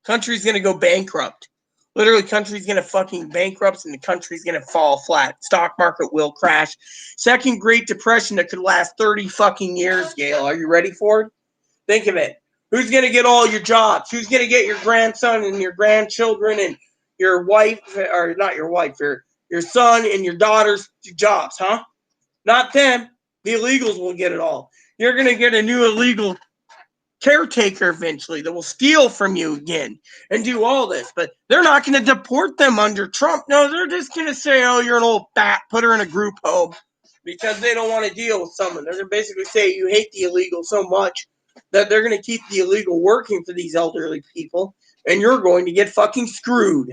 S1: Country's going to go bankrupt. Literally, country's going to fucking bankrupt and the country's going to fall flat. Stock market will crash. Second Great Depression that could last 30 fucking years, Gail. Are you ready for it? Think of it. Who's going to get all your jobs? Who's going to get your grandson and your grandchildren and your wife, or not your wife, your son and your daughter's jobs, huh? Not them. The illegals will get it all. You're going to get a new illegal caretaker eventually that will steal from you again and do all this, but they're not going to deport them under Trump. No, they're just going to say, oh, you're an old bat, put her in a group home, because they don't want to deal with someone. They're going to basically say you hate the illegal so much that they're going to keep the illegal working for these elderly people, and you're going to get fucking screwed.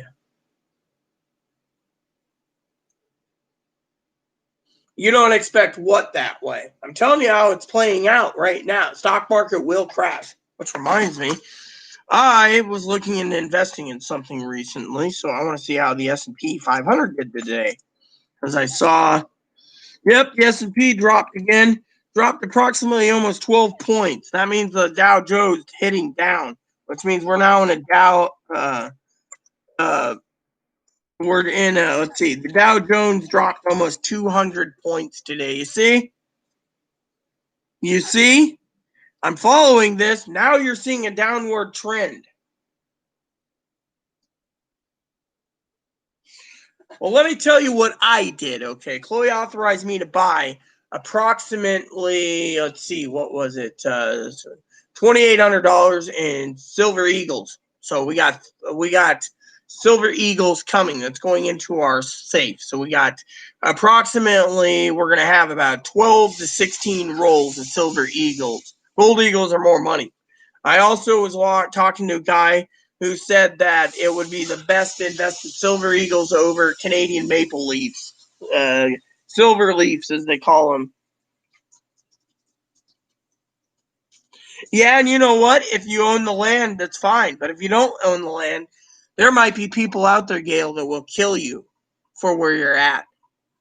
S1: You don't expect what that way. I'm telling you how it's playing out right now. Stock market will crash. Which reminds me, I was looking into investing in something recently, so I want to see how the S&P 500 did today. Because I saw, the S&P dropped again, dropped approximately almost 12 points. That means the Dow Jones hitting down, which means we're now in a Dow, we're in a, let's see, the Dow Jones dropped almost 200 points today. You see? You see? I'm following this. Now you're seeing a downward trend. Well, let me tell you what I did, okay? Chloe authorized me to buy approximately, let's see, what was it? $2,800 in Silver Eagles. So we got Silver Eagles coming. That's going into our safe. So we got approximately, we're going to have about 12 to 16 rolls of Silver Eagles. Gold Eagles are more money. I also was talking to a guy who said that it would be the best to invest in Silver Eagles over Canadian Maple Leafs. Silver Leafs, as they call them. Yeah, and you know what? If you own the land, that's fine. But if you don't own the land, there might be people out there, Gail, that will kill you for where you're at.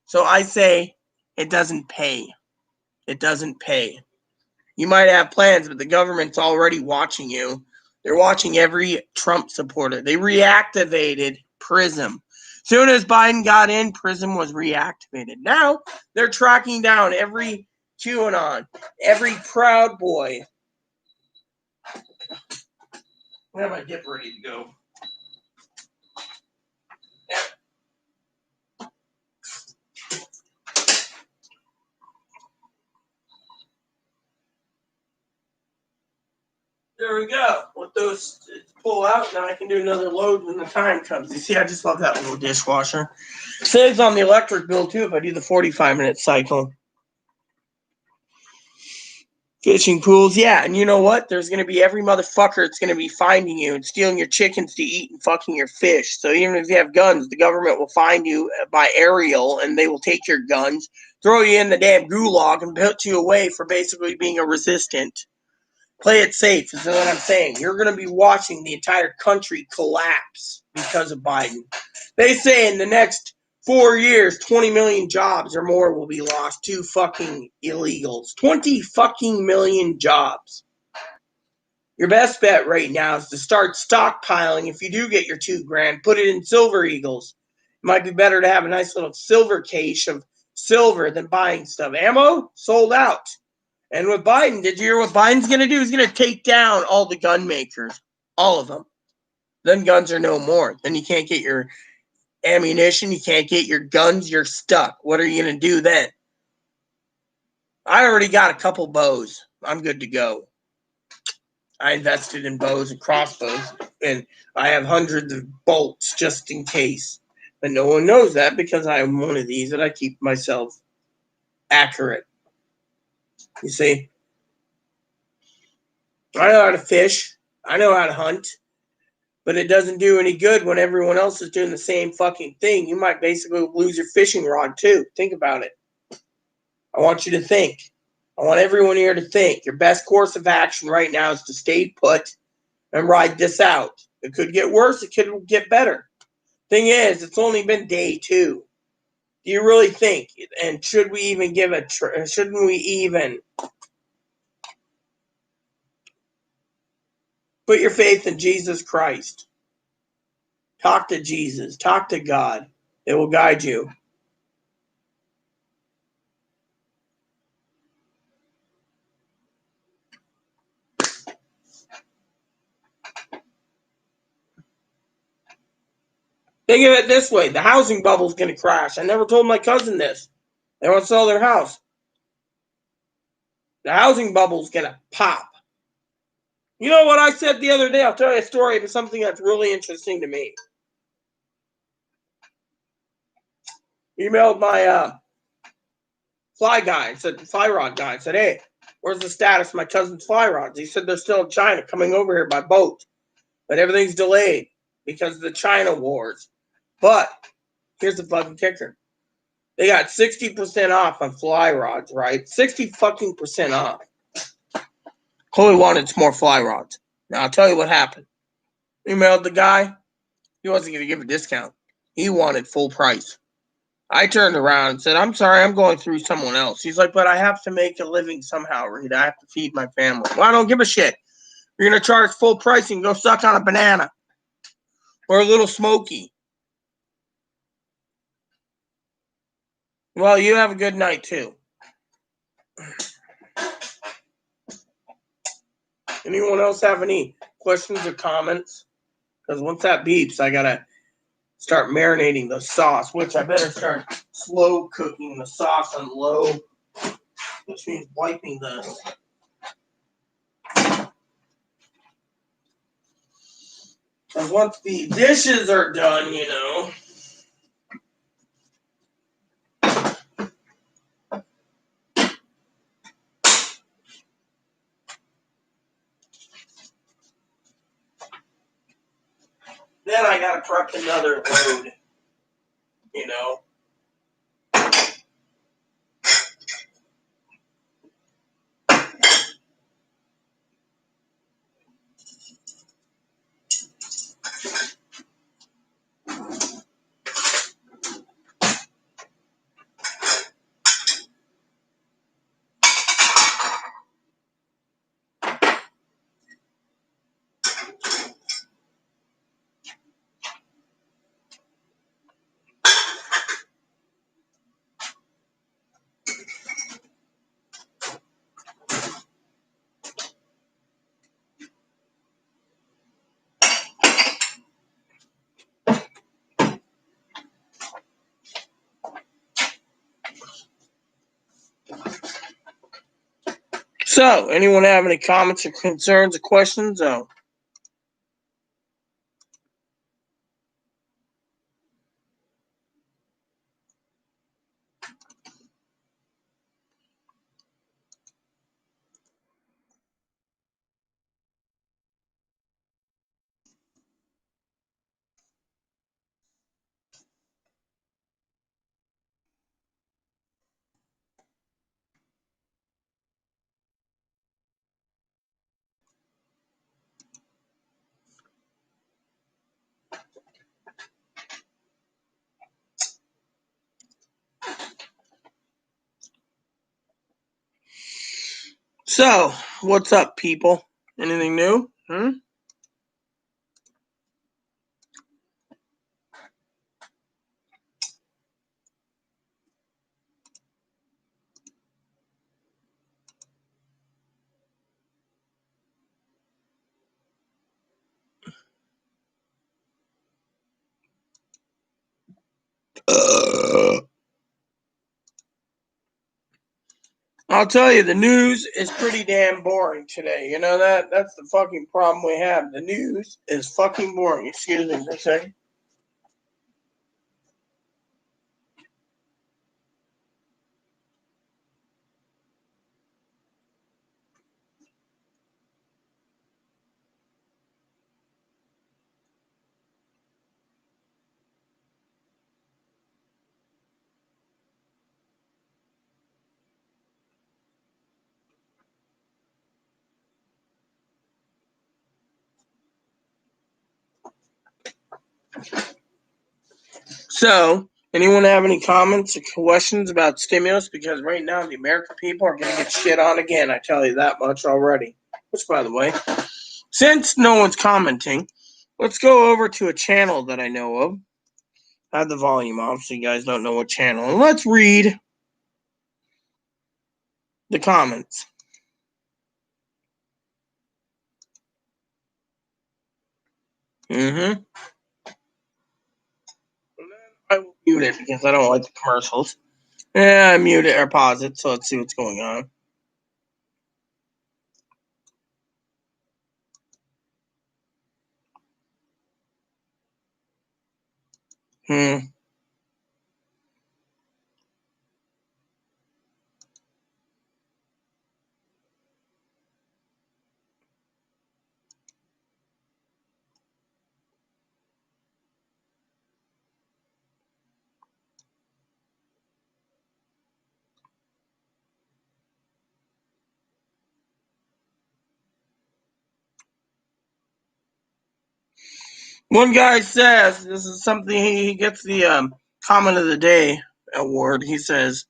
S1: So I say it doesn't pay. It doesn't pay. You might have plans, but the government's already watching you. They're watching every Trump supporter. They reactivated PRISM. Soon as Biden got in, PRISM was reactivated. Now they're tracking down every QAnon, every Proud Boy. Where am I getting ready to go? There we go. Let those pull out, and I can do another load when the time comes. You see, I just love that little dishwasher. Saves on the electric bill, too, if I do the 45-minute cycle. Fishing pools, yeah, and you know what? There's going to be every motherfucker that's going to be finding you and stealing your chickens to eat and fucking your fish. So even if you have guns, the government will find you by aerial, and they will take your guns, throw you in the damn gulag, and put you away for basically being a resistant. Play it safe is what I'm saying. You're going to be watching the entire country collapse because of Biden. They say in the next 4 years, 20 million jobs or more will be lost to fucking illegals. 20 fucking million jobs. Your best bet right now is to start stockpiling. If you do get your $2,000, put it in Silver Eagles. It might be better to have a nice little silver cache of silver than buying stuff. Ammo sold out. And with Biden, did you hear what Biden's going to do? He's going to take down all the gun makers. All of them. Then guns are no more. Then you can't get your ammunition. You can't get your guns. You're stuck. What are you going to do then? I already got a couple bows. I'm good to go. I invested in bows and crossbows. And I have hundreds of bolts just in case. But no one knows that because I am one of these that I keep myself accurate. You see? I know how to fish. I know how to hunt. But it doesn't do any good when everyone else is doing the same fucking thing. You might basically lose your fishing rod too. Think about it. I want you to think. I want everyone here to think your best course of action right now is to stay put and ride this out. It could get worse. It could get better. Thing is, it's only been day 2. Do you really think? And should we even give shouldn't we even put your faith in Jesus Christ? Talk to Jesus. Talk to God. It will guide you. Think of it this way. The housing bubble is going to crash. I never told my cousin this. They want to sell their house. The housing bubble is going to pop. You know what I said the other day? I'll tell you a story of something that's really interesting to me. Emailed my fly rod guy. Said, hey, where's the status of my cousin's fly rods? He said they're still in China, coming over here by boat. But everything's delayed because of the China wars. But here's the fucking kicker. They got 60% off on fly rods, right? 60 fucking percent off. Chloe wanted some more fly rods. Now, I'll tell you what happened. Emailed the guy. He wasn't going to give a discount. He wanted full price. I turned around and said, I'm sorry, I'm going through someone else. He's like, but I have to make a living somehow, Rita. I have to feed my family. Well, I don't give a shit. You're going to charge full price and go suck on a banana or a little smoky. Well, you have a good night, too. Anyone else have any questions or comments? Because once that beeps, I got to start marinating the sauce, which I better start slow cooking the sauce on low, which means wiping the... And once the dishes are done, you know... Then I gotta prep another load, you know. So, anyone have any comments or concerns or questions? So, what's up, people? Anything new? I'll tell you, the news is pretty damn boring today. You know that? That's the fucking problem we have. The news is fucking boring. Excuse me for a second. So, anyone have any comments or questions about stimulus? Because right now the American people are going to get shit on again. I tell you that much already. Which, by the way, since no one's commenting, let's go over to a channel that I know of. I have the volume off so you guys don't know what channel. And let's read the comments. I will mute it because I don't like the commercials. Yeah, I mute it or pause it, so let's see what's going on. One guy says, this is something, he gets the comment of the day award. He says,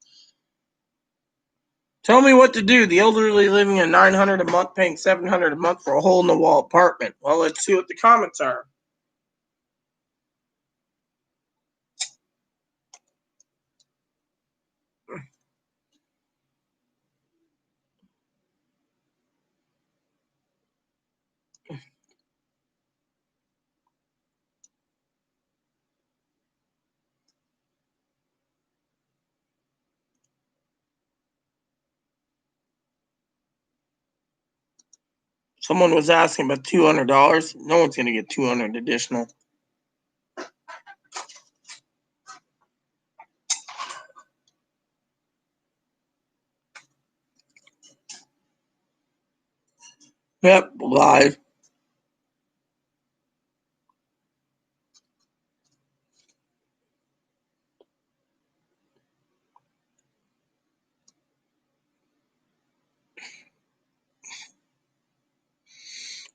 S1: tell me what to do. The elderly living at $900 a month, paying $700 a month for a hole-in-the-wall apartment. Well, let's see what the comments are. Someone was asking about $200. No one's going to get $200 additional. Yep, live.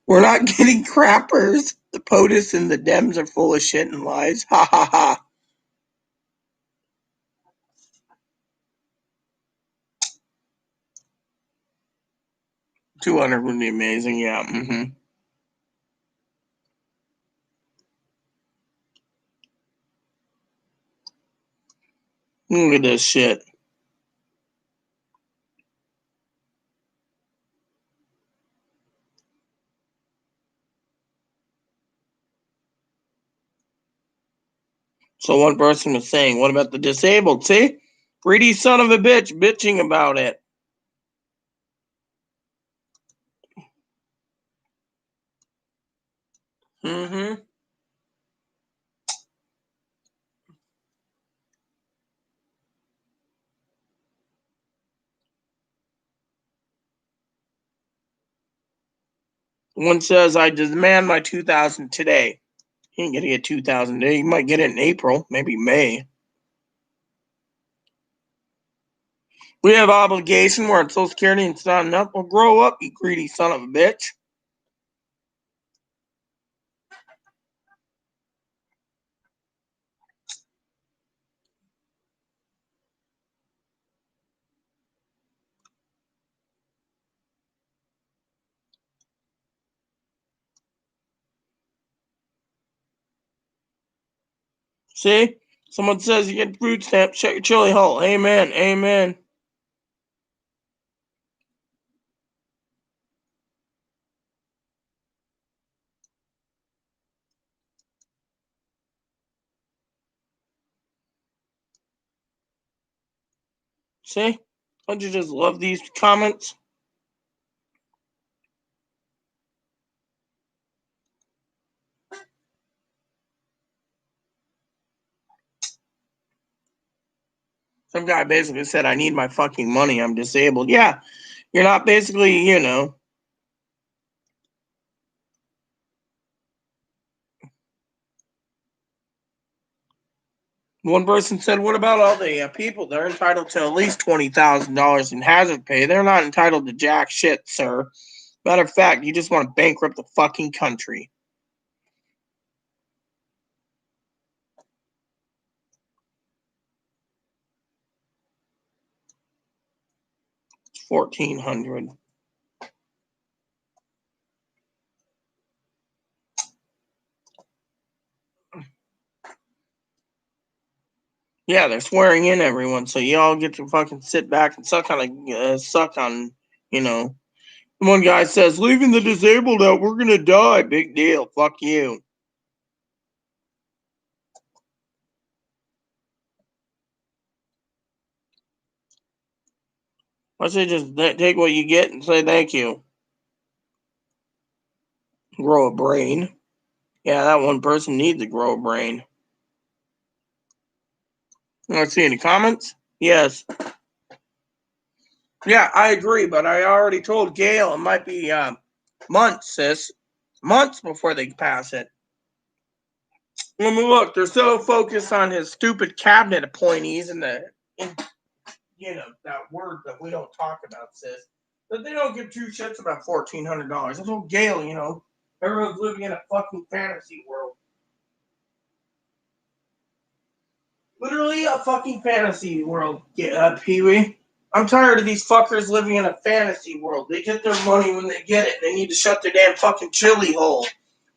S1: We're not getting crappers. The POTUS and the Dems are full of shit and lies. Ha ha ha. 200 would be amazing, yeah. Look at this shit. So one person was saying, what about the disabled? See? Greedy son of a bitch bitching about it. One says, I demand my 2,000 today. He ain't gonna get 2,000 today. He might get it in April, maybe May. We have obligation. We're on Social Security and it's not enough. Well, grow up, you greedy son of a bitch. See? Someone says you get food stamps, check your chili hole. Amen. Amen. See? Don't you just love these comments? Some guy basically said, I need my fucking money. I'm disabled. Yeah, you're not basically, One person said, what about all the people? They're entitled to at least $20,000 in hazard pay. They're not entitled to jack shit, sir. Matter of fact, you just want to bankrupt the fucking country. $1,400. Yeah, they're swearing in everyone, so y'all get to fucking sit back and suck on, you know. One guy says, leaving the disabled out, we're gonna die. Big deal. Fuck you. I say just take what you get and say thank you. Grow a brain. Yeah, that one person needs to grow a brain. Let's see any comments. Yes. Yeah, I agree, but I already told Gail it might be months, sis. Months before they pass it. I mean, look, they're so focused on his stupid cabinet appointees and that word that we don't talk about, sis, that they don't give two shits about $1,400. I told Gail, everyone's living in a fucking fantasy world. Literally a fucking fantasy world, Pee-wee. I'm tired of these fuckers living in a fantasy world. They get their money when they get it. They need to shut their damn fucking chili hole.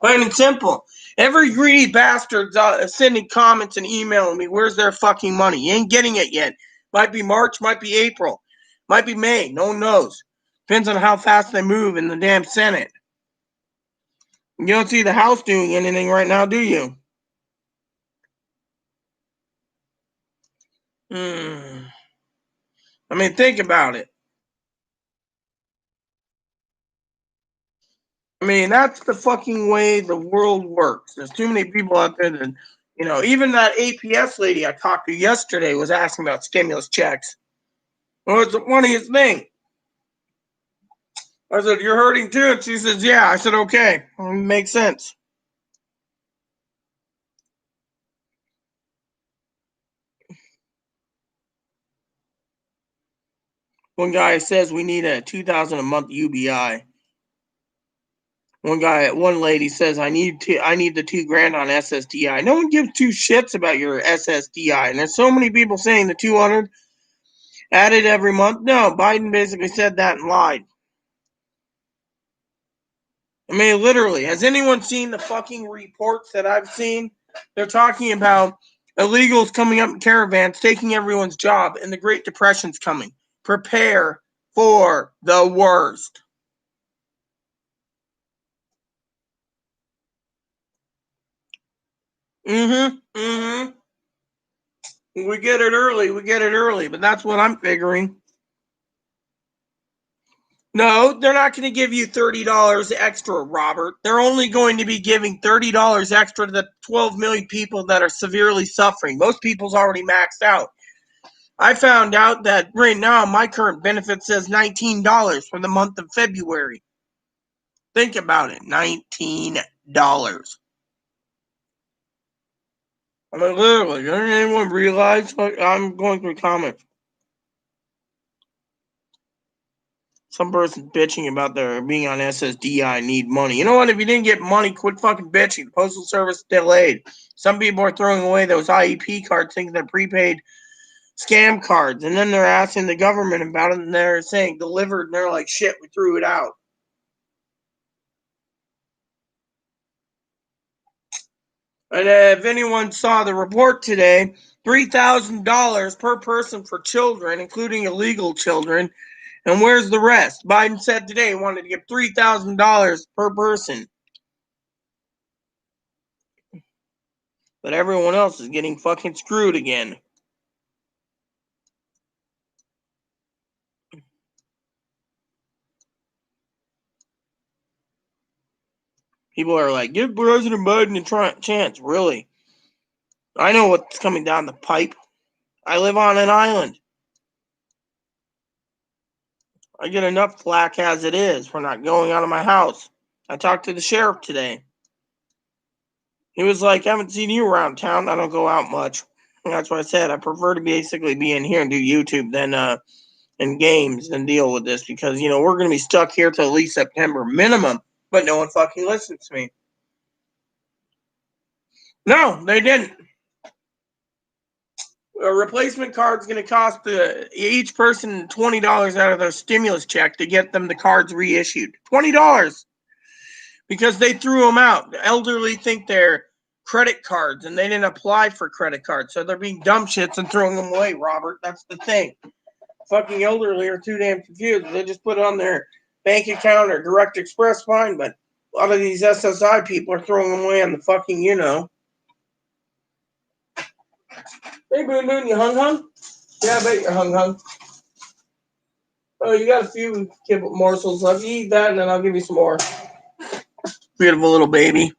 S1: Plain and simple. Every greedy bastard's sending comments and emailing me, where's their fucking money? You ain't getting it yet. Might be March, might be April, might be May. No one knows. Depends on how fast they move in the damn Senate. You don't see the House doing anything right now, do you? I mean, think about it. I mean, that's the fucking way the world works. There's too many people out there that, even that APS lady I talked to yesterday was asking about stimulus checks. Well, it's the funniest thing. I said, you're hurting too? And she says, yeah. I said, okay. Makes sense. One guy says we need a $2,000 a month UBI. One lady says I need the $2,000 on SSDI. No one gives two shits about your SSDI, and there's so many people saying the 200 added every month. No, Biden basically said that and lied. I mean, literally, has anyone seen the fucking reports that I've seen? They're talking about illegals coming up in caravans, taking everyone's job, and the Great Depression's coming. Prepare for the worst. We get it early, but that's what I'm figuring. No, they're not going to give you $30 extra, Robert. They're only going to be giving $30 extra to the 12 million people that are severely suffering. Most people's already maxed out. I found out that right now my current benefit says $19 for the month of February. Think about it, $19. I mean, literally, doesn't anyone realize? I'm going through comments. Some person bitching about their being on SSDI need money. You know what? If you didn't get money, quit fucking bitching. The Postal Service delayed. Some people are throwing away those IEP cards thinking they're prepaid scam cards. And then they're asking the government about it and they're saying delivered. And they're like, shit, we threw it out. And if anyone saw the report today, $3,000 per person for children, including illegal children. And where's the rest? Biden said today he wanted to give $3,000 per person. But everyone else is getting fucking screwed again. People are like, give President Biden a chance. Really? I know what's coming down the pipe. I live on an island. I get enough flack as it is for not going out of my house. I talked to the sheriff today. He was like, I haven't seen you around town. I don't go out much. And that's what I said. I prefer to basically be in here and do YouTube than in games and deal with this because, we're going to be stuck here till at least September minimum. But no one fucking listens to me. No, they didn't. a replacement card's going to cost each person $20 out of their stimulus check to get them the cards reissued. $20 because they threw them out. The elderly think they're credit cards and they didn't apply for credit cards, so they're being dumb shits and throwing them away, Robert. That's the thing. Fucking elderly are too damn confused. They just put it on their bank account or Direct Express, fine, but a lot of these SSI people are throwing them away on the fucking, you know. Hey, Boon Boon, you hung? Yeah, I bet you're hung. Oh, you got a few kibble morsels left. You eat that, and then I'll give you some more. Beautiful little baby.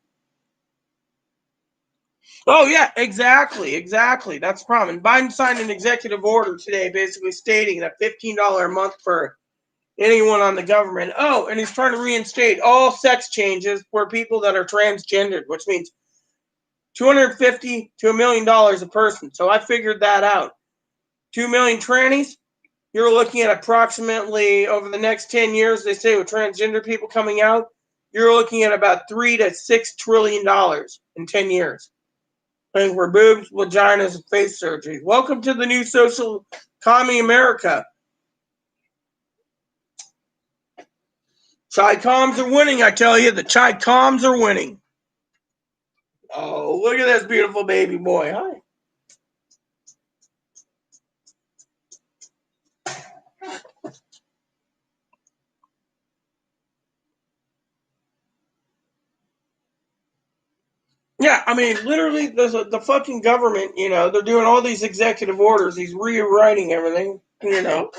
S1: Oh, yeah, exactly. That's the problem. And Biden signed an executive order today basically stating that $15 a month for anyone on the government. Oh, and he's trying to reinstate all sex changes for people that are transgendered, which means $250 to $1 million a person. So I figured that out. 2 million trannies, you're looking at approximately, over the next 10 years, they say with transgender people coming out, you're looking at about $3 to $6 trillion in 10 years. Paying for boobs, vaginas, and face surgery. Welcome to the new social economy America. Chi-coms are winning, I tell you. The Chi-coms are winning. Oh, look at this beautiful baby boy. Hi. Yeah, I mean, literally, the fucking government, you know, they're doing all these executive orders. He's rewriting everything, you know.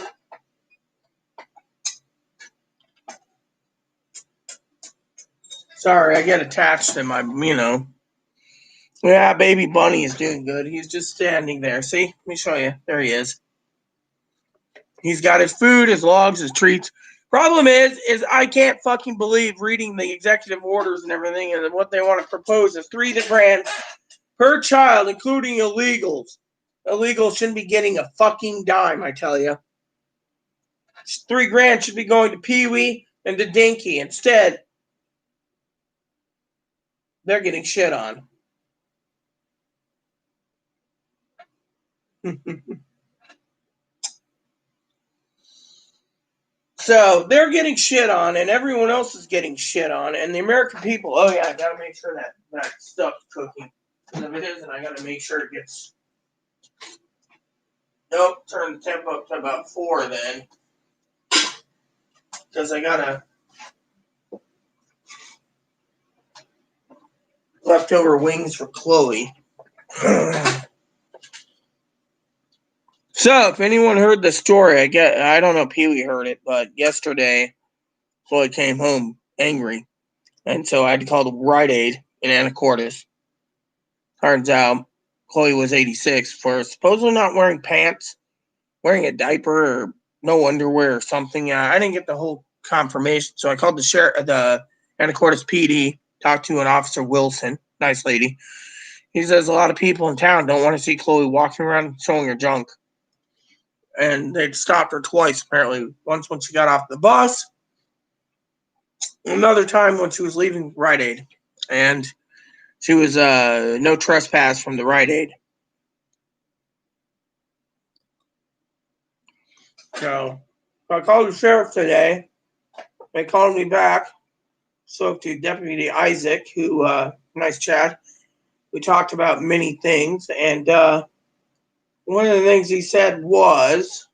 S1: Sorry, I get attached to my, you know. Yeah, baby bunny is doing good. He's just standing there. See? Let me show you. There he is. He's got his food, his logs, his treats. Problem is I can't fucking believe reading the executive orders and everything, and what they want to propose is $3,000 per child, including illegals. Illegals shouldn't be getting a fucking dime, I tell you. $3,000 should be going to Pee-wee and to Dinky. Instead, they're getting shit on. So they're getting shit on, and everyone else is getting shit on, and the American people, oh yeah, I gotta make sure that stuff's cooking. Because if it isn't, I gotta make sure it gets. Nope, turn the temp up to about 4 then. Because I gotta. Leftover wings for Chloe. So, if anyone heard the story, I don't know if Pee-wee heard it, but yesterday, Chloe came home angry. And so I had to call the Rite Aid in Anacortes. Turns out, Chloe was 86 for supposedly not wearing pants, wearing a diaper, or no underwear or something. I didn't get the whole confirmation, so I called the Anacortes PD, talked to an Officer Wilson, nice lady. He says a lot of people in town don't want to see Chloe walking around showing her junk. And they'd stopped her twice, apparently. Once when she got off the bus, another time when she was leaving Rite Aid. And she was no trespass from the Rite Aid. So I called the sheriff today. They called me back. Spoke to Deputy Isaac, who, nice chat. We talked about many things. And one of the things he said was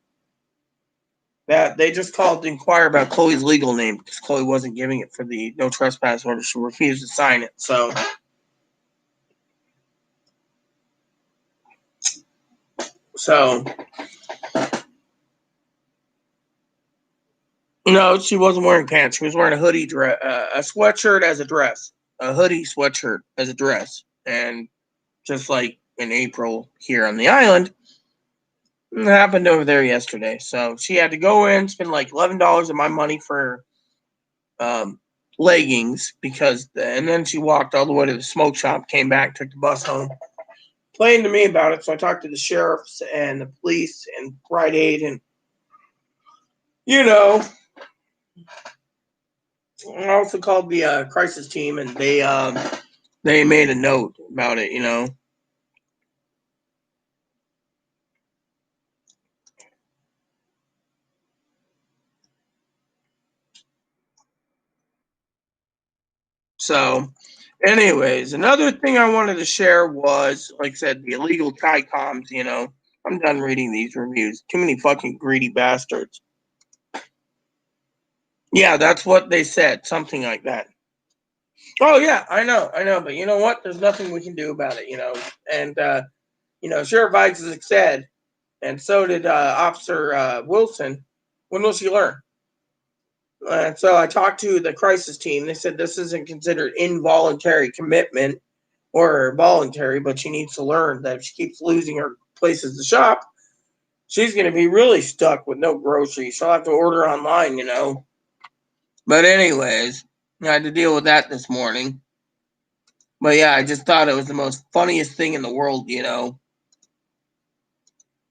S1: that they just called to inquire about Chloe's legal name because Chloe wasn't giving it for the no trespass order. She refused to sign it. So, no, she wasn't wearing pants. She was wearing a hoodie, a sweatshirt as a dress, a hoodie sweatshirt as a dress. And just like in April here on the island, it happened over there yesterday. So she had to go in, spend like $11 of my money for leggings and then she walked all the way to the smoke shop, came back, took the bus home, complained to me about it. So I talked to the sheriffs and the police and Rite Aid, and you know, I also called the crisis team, and they made a note about it. You know, So, anyways, another thing I wanted to share was, like I said, the illegal Tricoms. I'm done reading these reviews. Too many fucking greedy bastards. Yeah, that's what they said. Something like that. Oh yeah, I know, but you know what? There's nothing we can do about it, And Sheriff Isaac said, and so did Officer Wilson. When will she learn? And so I talked to the crisis team. They said this isn't considered involuntary commitment or voluntary, but she needs to learn that if she keeps losing her places to shop, she's going to be really stuck with no groceries. She'll have to order online, But anyways, I had to deal with that this morning. But yeah, I just thought it was the most funniest thing in the world,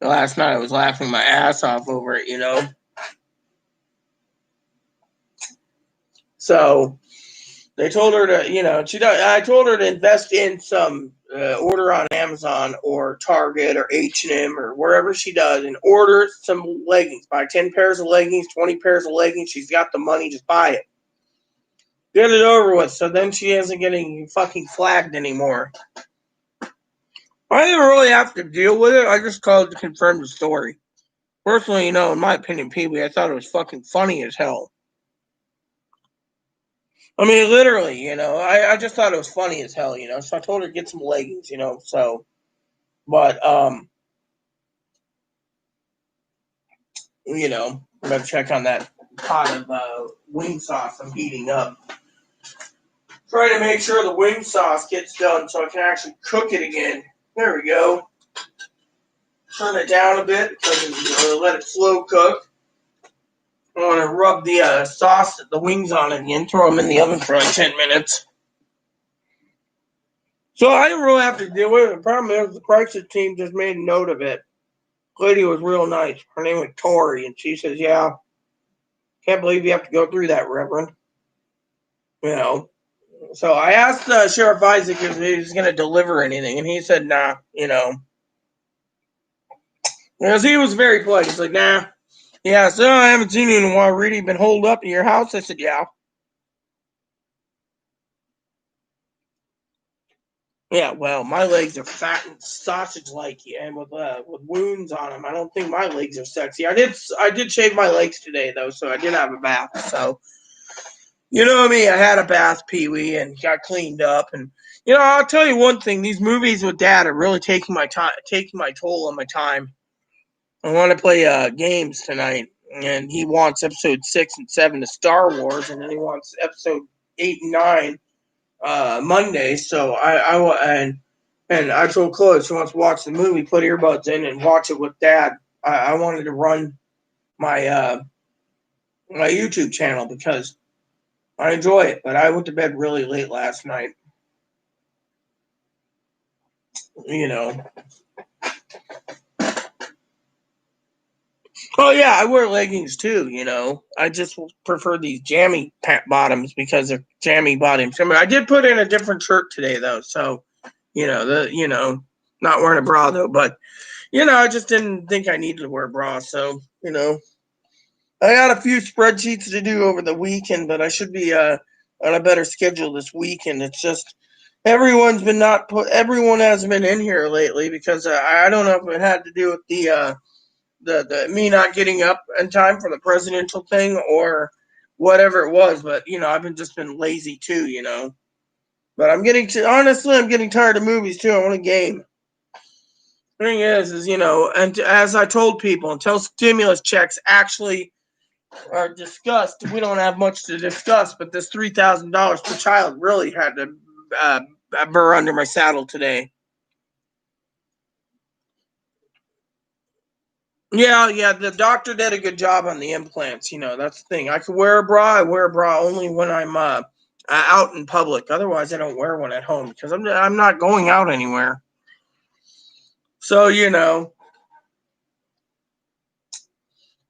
S1: Last night I was laughing my ass off over it, So they told her to, I told her to invest in some order on Amazon or Target or H&M or wherever she does and order some leggings. Buy 10 pairs of leggings, 20 pairs of leggings. She's got the money, just buy it. Get it over with, so then she isn't getting fucking flagged anymore. I didn't really have to deal with it. I just called to confirm the story. Personally, in my opinion, Pee-wee, I thought it was fucking funny as hell. I mean, literally, I just thought it was funny as hell, So I told her to get some leggings, but I'm gonna check on that pot of wing sauce I'm heating up. Trying to make sure the wing sauce gets done so I can actually cook it again. There we go. Turn it down a bit because let it slow cook. I want to rub the sauce, the wings on it again. Throw them in the oven for like 10 minutes. So I didn't really have to deal with it. The problem is the crisis team just made a note of it. The lady was real nice. Her name was Tori, and she says, "Yeah, can't believe you have to go through that, Reverend." So I asked Sheriff Isaac if he was going to deliver anything, and he said, "Nah," Because he was very polite. He's like, "Nah." Yeah, so I haven't seen you in a while. Really been holed up in your house? I said, "Yeah." Yeah, well, my legs are fat and sausage-like, and with wounds on them. I don't think my legs are sexy. I did shave my legs today though, so I did have a bath. So you know me, I had a bath, Pee-wee, and got cleaned up. And I'll tell you one thing: these movies with Dad are really taking my toll on my time. I want to play games tonight, and he wants episode 6 and 7 of Star Wars, and then he wants episode 8 and 9 Monday. So and I told Chloe she wants to watch the movie, put earbuds in, and watch it with Dad. I wanted to run my my YouTube channel because I enjoy it, but I went to bed really late last night. Oh yeah, I wear leggings too. I just prefer these jammy bottoms because they're jammy bottoms. I mean, I did put in a different shirt today though, so not wearing a bra though. But I just didn't think I needed to wear a bra, so I got a few spreadsheets to do over the weekend, but I should be on a better schedule this weekend. It's just everyone hasn't been in here lately because I don't know if it had to do with the me not getting up in time for the presidential thing or whatever it was, but I've just been lazy too. But I'm getting tired of movies too. I want a game. Thing is and as I told people, until stimulus checks actually are discussed, we don't have much to discuss. But this $3,000 per child really had to burr under my saddle today. Yeah, the doctor did a good job on the implants. That's the thing. I can wear a bra. I wear a bra only when I'm out in public. Otherwise, I don't wear one at home because I'm not going out anywhere. So you know.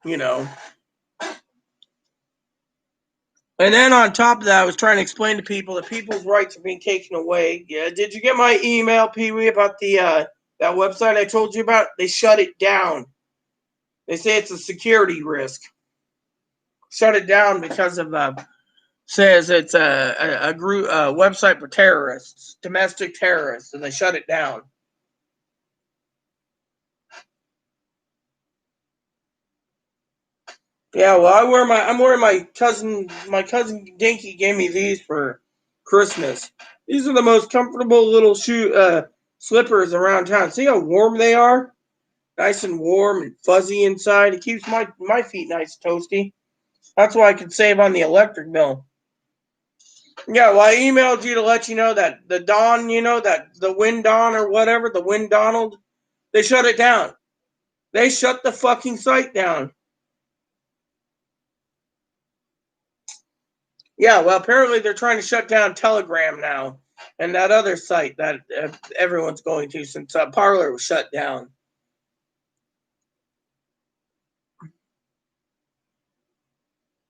S1: And then on top of that, I was trying to explain to people that people's rights are being taken away. Yeah, did you get my email, Pee-wee, about the that website I told you about? They shut it down. They say it's a security risk. Shut it down because of says it's a group website for terrorists, domestic terrorists, and they shut it down. Yeah, well, I'm wearing my cousin Dinky gave me these for Christmas. These are the most comfortable little slippers around town. See how warm they are? Nice and warm and fuzzy inside. It keeps my feet nice and toasty. That's why I could save on the electric bill. Yeah, well, I emailed you to let you know that the Dawn, that the Wind Dawn or whatever, the Wind Donald, they shut it down. They shut the fucking site down. Yeah, well, apparently they're trying to shut down Telegram now and that other site that everyone's going to since Parler was shut down.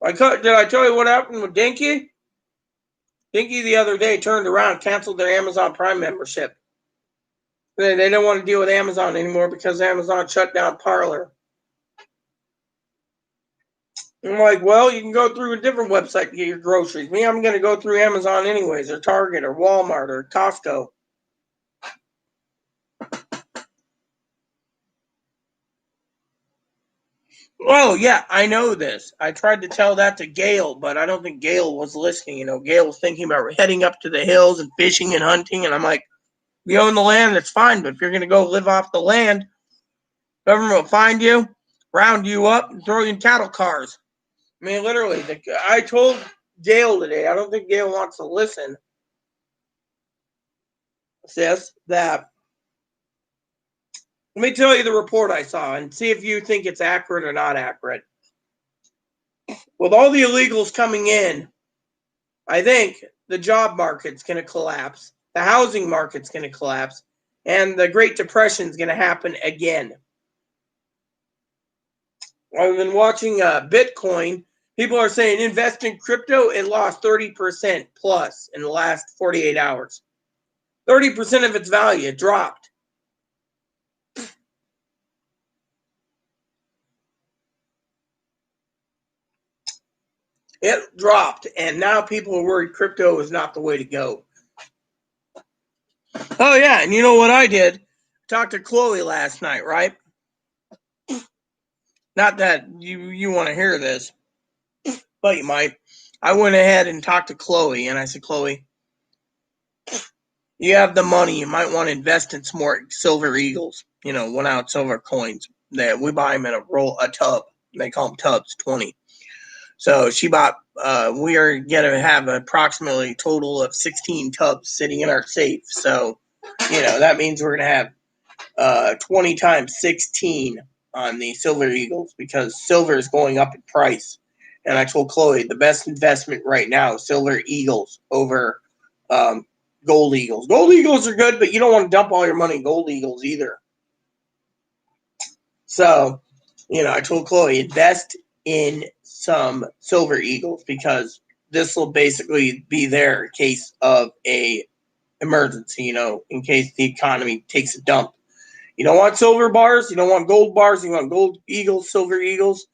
S1: Did I tell you what happened with Dinky? Dinky the other day turned around, canceled their Amazon Prime membership. They don't want to deal with Amazon anymore because Amazon shut down Parler. I'm like, well, you can go through a different website to get your groceries. Me, I'm going to go through Amazon anyways, or Target, or Walmart, or Costco. Oh, yeah, I know this. I tried to tell that to Gail, but I don't think Gail was listening. Gail was thinking about heading up to the hills and fishing and hunting, and I'm like, you own the land, that's fine, but if you're going to go live off the land, government will find you, round you up, and throw you in cattle cars. I mean, literally, I told Gail today, I don't think Gail wants to listen, sis, that let me tell you the report I saw and see if you think it's accurate or not accurate. With all the illegals coming in, I think the job market's going to collapse, the housing market's going to collapse, and the Great Depression is going to happen again. I've been watching Bitcoin. People are saying invest in crypto. It lost 30% plus in the last 48 hours. 30% of its value. It dropped. It dropped, and now people are worried crypto is not the way to go. Oh, yeah, and you know what I did? Talked to Chloe last night, right? Not that you want to hear this, but you might. I went ahead and talked to Chloe, and I said, Chloe, you have the money. You might want to invest in some more Silver Eagles, 1 ounce silver coins. That we buy them in a tub. They call them tubs, 20. So she bought, we are going to have approximately a total of 16 tubs sitting in our safe. So, that means we're going to have 20 times 16 on the Silver Eagles because silver is going up in price. And I told Chloe the best investment right now is Silver Eagles over Gold Eagles. Gold Eagles are good, but you don't want to dump all your money in Gold Eagles either. So, I told Chloe, invest in some Silver Eagles because this will basically be there in case of a emergency, in case the economy takes a dump. You don't want silver bars, you don't want gold bars, you want Gold Eagles, Silver Eagles.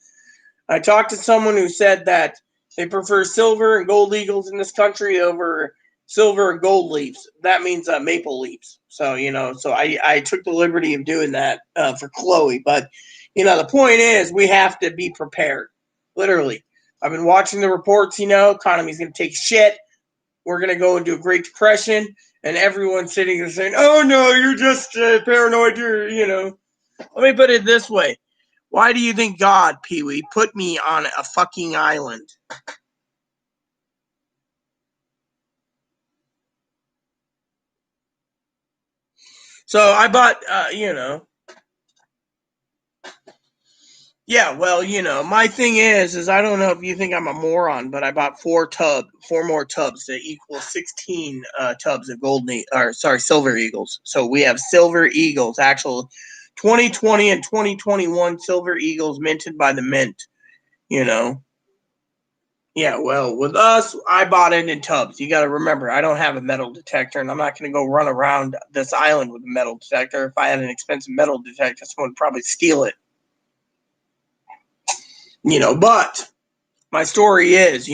S1: I talked to someone who said that they prefer silver and Gold Eagles in this country over silver and gold leaves. That means maple leaves. So, so I took the liberty of doing that for Chloe. But, the point is we have to be prepared. Literally. I've been watching the reports, economy's going to take shit. We're going to go into a Great Depression. And everyone's sitting there saying, oh, no, you're just paranoid. Let me put it this way. Why do you think God, Pee-wee, put me on a fucking island? So I bought, yeah, well, my thing is I don't know if you think I'm a moron, but I bought four more tubs that equal 16 tubs of Silver Eagles. So we have Silver Eagles, actual 2020 and 2021 Silver Eagles minted by the Mint, Yeah, well, with us, I bought it in tubs. You got to remember, I don't have a metal detector, and I'm not going to go run around this island with a metal detector. If I had an expensive metal detector, someone would probably steal it. But my story is,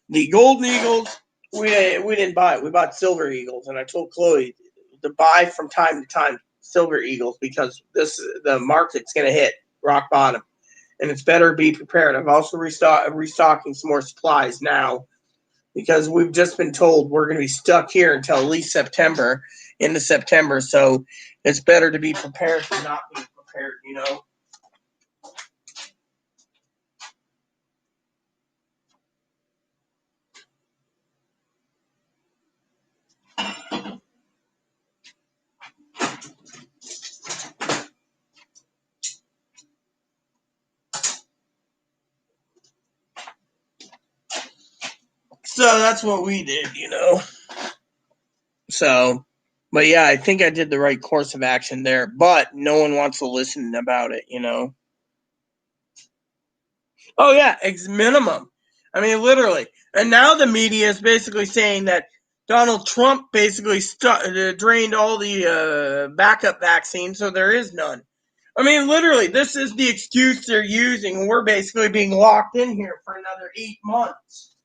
S1: The golden eagles, we didn't buy it. We bought silver eagles, and I told Chloe to buy from time to time silver eagles because the market's going to hit rock bottom, and it's better to be prepared. I've also restocking some more supplies now because we've just been told we're going to be stuck here until at least September, into September. So it's better to be prepared than not be prepared, you know. So that's what we did, you know. So, but yeah, I think I did the right course of action there, but no one wants to listen about it, you know. Oh yeah, it's minimum. I mean, literally. And now the media is basically saying that Donald Trump basically drained all the backup vaccines, so there is none. I mean, literally, this is the excuse they're using. We're basically being locked in here for another 8 months.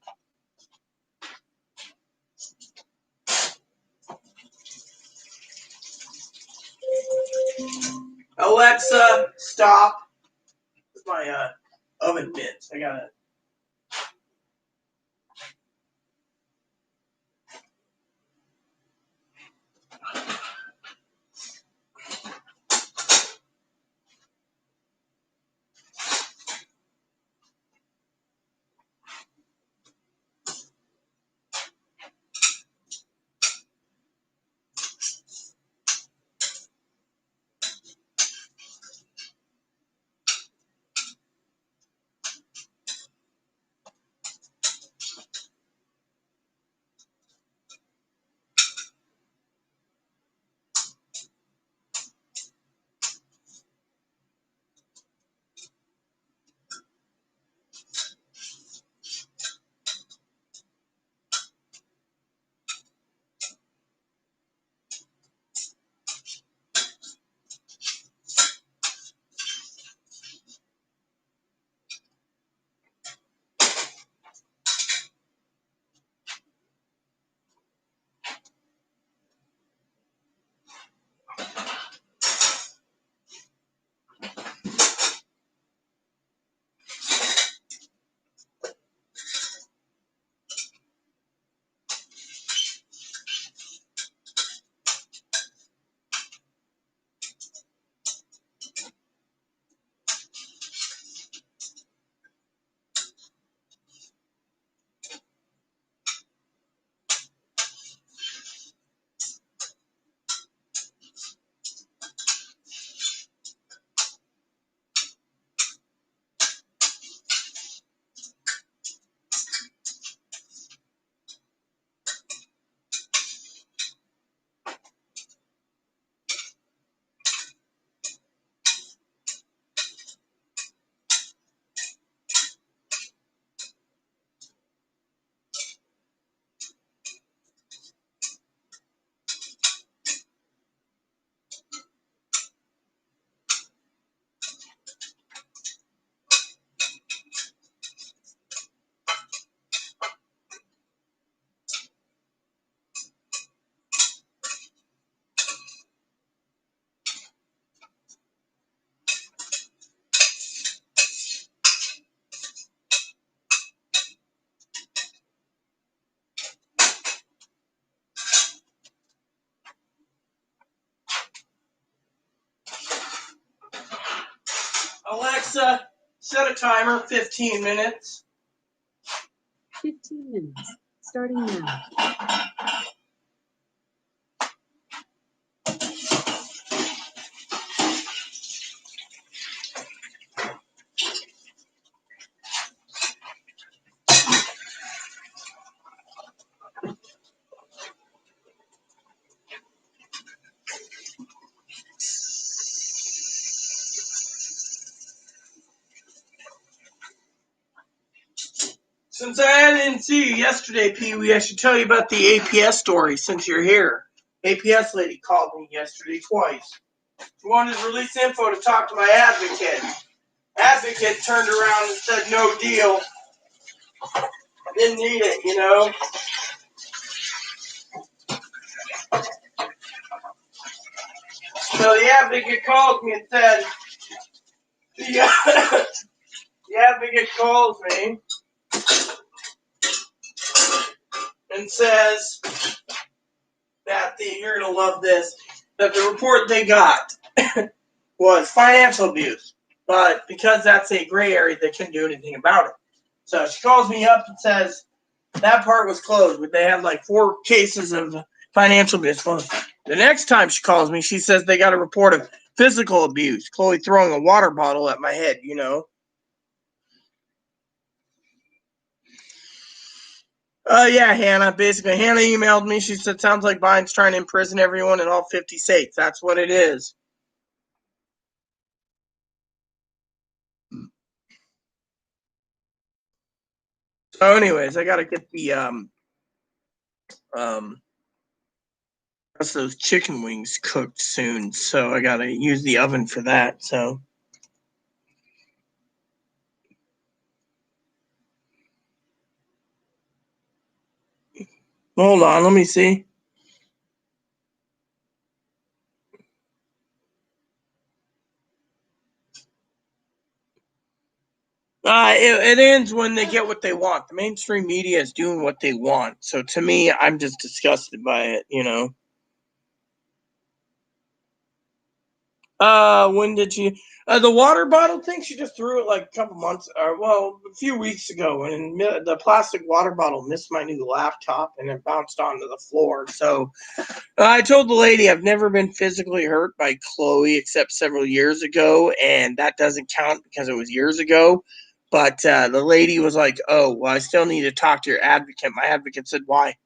S1: Alexa, stop. It's my oven mitts. I gotta. Alexa, set a timer, 15 minutes.
S2: 15 minutes. Starting now.
S1: Since I didn't see you yesterday, Pee Wee, I should tell you about the APS story since you're here. APS lady called me yesterday twice. She wanted to release info to talk to my advocate. Advocate turned around and said no deal. Didn't need it, you know. So the advocate called me and said, the advocate calls me and says that you're gonna love this, that the report they got was financial abuse, but because that's a gray area, they couldn't do anything about it. So she calls me up and says that part was closed, but they had like 4 cases of financial abuse. Well, the next time she calls me, she says they got a report of physical abuse. Chloe throwing a water bottle at my head, you know. Yeah, Hannah. Basically, Hannah emailed me. She said, sounds like Biden's trying to imprison everyone in all 50 states. That's what it is. So anyways, I got to get the rest of those chicken wings cooked soon. So I got to use the oven for that. So. Hold on, let me see. It ends when they get what they want. The mainstream media is doing what they want. So to me, I'm just disgusted by it, you know. When did she? The water bottle thing, she just threw it like a couple months, or well, a few weeks ago, and the plastic water bottle missed my new laptop and it bounced onto the floor. So I told the lady I've never been physically hurt by Chloe except several years ago, and that doesn't count because it was years ago. But the lady was like, "Oh, well, I still need to talk to your advocate." My advocate said, "Why?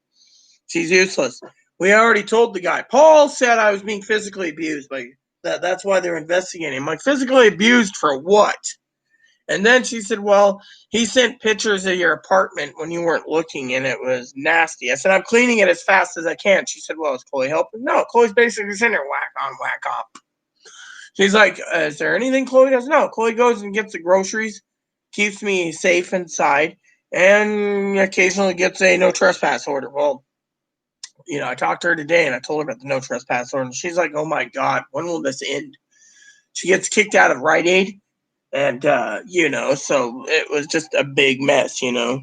S1: She's useless. We already told the guy. Paul said I was being physically abused, but that's why they're investigating." I'm like, physically abused for what? And then she said, well, he sent pictures of your apartment when you weren't looking, and it was nasty. I said, I'm cleaning it as fast as I can. She said, well, is Chloe helping? No, Chloe's basically sitting there, whack on, whack off. She's like, is there anything Chloe does? No, Chloe goes and gets the groceries, keeps me safe inside, and occasionally gets a no trespass order. Well, you know, I talked to her today and I told her about the no trespass order. And she's like, oh my God, when will this end? She gets kicked out of Rite Aid. And, you know, so it was just a big mess, you know.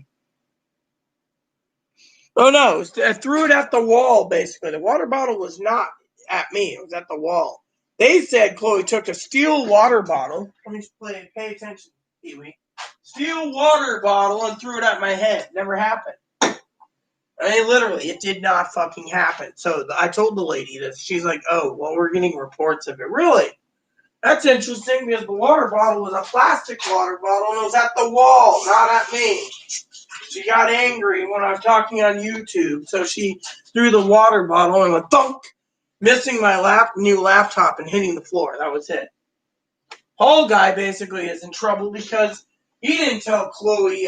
S1: Oh, no, I threw it at the wall, basically. The water bottle was not at me. It was at the wall. They said Chloe took a steel water bottle. Let me pay attention, Pee-wee. Steel water bottle and threw it at my head. Never happened. I mean, literally, it did not fucking happen. So I told the lady this. She's like, oh, well, we're getting reports of it. Really? That's interesting because the water bottle was a plastic water bottle and it was at the wall, not at me. She got angry when I was talking on YouTube, so she threw the water bottle and went thunk, missing my new laptop and hitting the floor. That was it. Paul guy basically is in trouble because he didn't tell Chloe.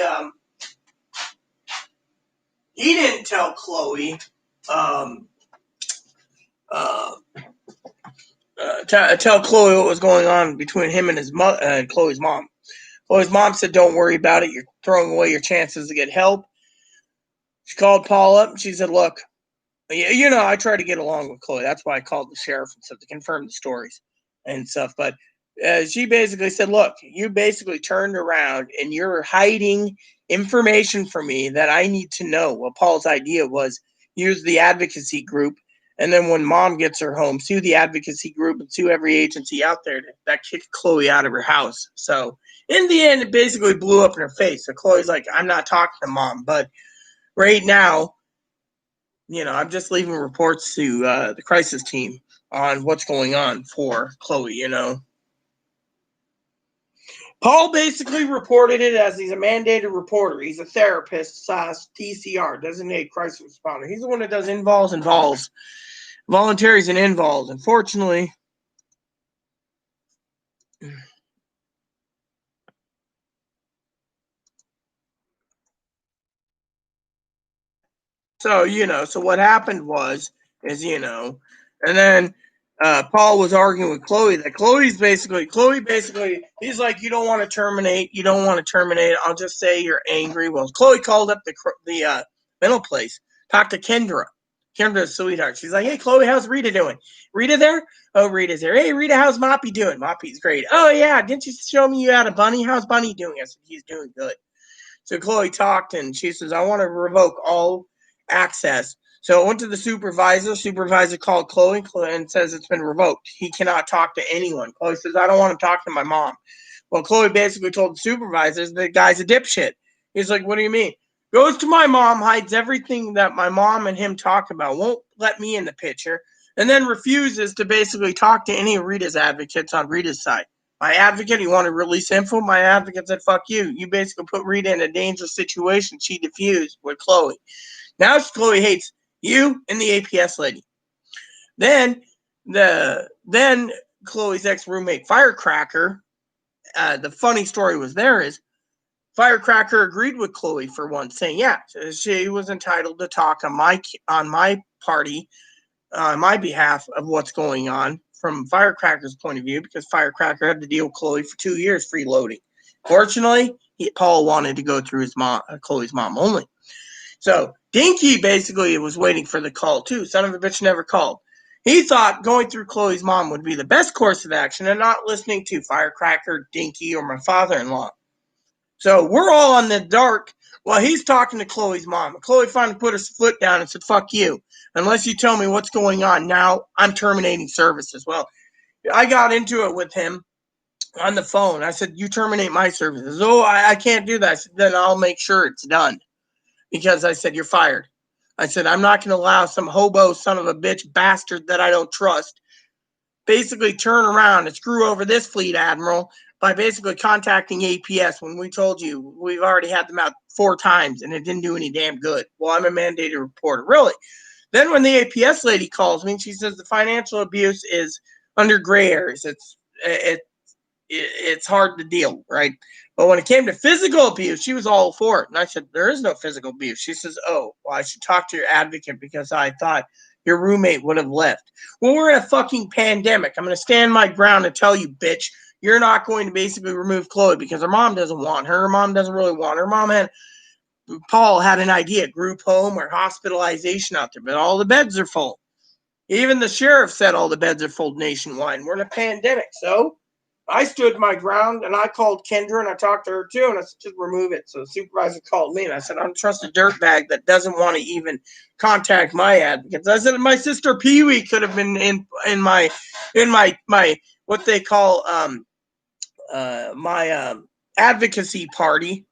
S1: He didn't tell Chloe. Tell Chloe what was going on between him and his mother and Chloe's mom. Chloe's mom said, "Don't worry about it. You're throwing away your chances to get help." She called Paul up and she said, "Look, you know, I try to get along with Chloe. That's why I called the sheriff and stuff to confirm the stories and stuff." But she basically said, look, you basically turned around and you're hiding information from me that I need to know. Well, Paul's idea was use the advocacy group. And then when mom gets her home, sue the advocacy group and sue every agency out there that kicked Chloe out of her house. So in the end, it basically blew up in her face. So Chloe's like, I'm not talking to mom. But right now, you know, I'm just leaving reports to the crisis team on what's going on for Chloe, you know. Paul basically reported it as he's a mandated reporter. He's a therapist, DCR, designated crisis responder. He's the one that does involves, voluntaries and involves. Unfortunately, so, you know, so what happened is, you know, and then Paul was arguing with Chloe that Chloe basically, he's like, you don't want to terminate. I'll just say you're angry. Well, Chloe called up the mental place, talked to Kendra. Kendra's a sweetheart. She's like, hey, Chloe, how's Rita doing? Rita there? Oh, Rita's there. Hey, Rita, how's Moppy doing? Moppy's great. Oh, yeah, didn't you show me you had a bunny? How's Bunny doing? I said, he's doing good. So Chloe talked, and she says, I want to revoke all access. So it went to the supervisor. Supervisor called Chloe and says it's been revoked. He cannot talk to anyone. Chloe says, I don't want to talk to my mom. Well, Chloe basically told the supervisors the guy's a dipshit. He's like, what do you mean? Goes to my mom, hides everything that my mom and him talk about, won't let me in the picture, and then refuses to basically talk to any of Rita's advocates on Rita's side. My advocate, you want to release info? My advocate said, fuck you. You basically put Rita in a dangerous situation. She diffused with Chloe. Now Chloe hates you and the APS lady. Then Chloe's ex-roommate, Firecracker, the funny story was there is Firecracker agreed with Chloe for once, saying, yeah, she was entitled to talk on my party, on my behalf of what's going on from Firecracker's point of view, because Firecracker had to deal with Chloe for 2 years freeloading. Fortunately, Paul wanted to go through his mom, Chloe's mom only. So Dinky basically was waiting for the call too. Son of a bitch never called. He thought going through Chloe's mom would be the best course of action and not listening to Firecracker, Dinky, or my father-in-law. So we're all on the dark while he's talking to Chloe's mom. Chloe finally put her foot down and said, fuck you. Unless you tell me what's going on now, I'm terminating services. Well, I got into it with him on the phone. I said, you terminate my services. Oh, I can't do that. I said, then I'll make sure it's done. Because I said, you're fired. I said, I'm not going to allow some hobo son of a bitch bastard that I don't trust basically turn around and screw over this fleet admiral by basically contacting APS when we told you we've already had them out 4 times and it didn't do any damn good. Well, I'm a mandated reporter. Really? Then when the APS lady calls me, she says the financial abuse is under gray areas. It's hard to deal, right? But when it came to physical abuse, she was all for it. And I said, there is no physical abuse. She says, oh, well, I should talk to your advocate because I thought your roommate would have left. Well, we're in a fucking pandemic. I'm going to stand my ground and tell you, bitch, you're not going to basically remove Chloe because her mom doesn't want her. Her mom doesn't really want her. Paul had an idea, group home or hospitalization out there, but all the beds are full. Even the sheriff said all the beds are full nationwide. We're in a pandemic. So I stood my ground and I called Kendra and I talked to her too. And I said, just remove it. So the supervisor called me and I said, I don't trust a dirtbag that doesn't want to even contact my advocates. I said, my sister Pee Wee could have been in my what they call my advocacy party.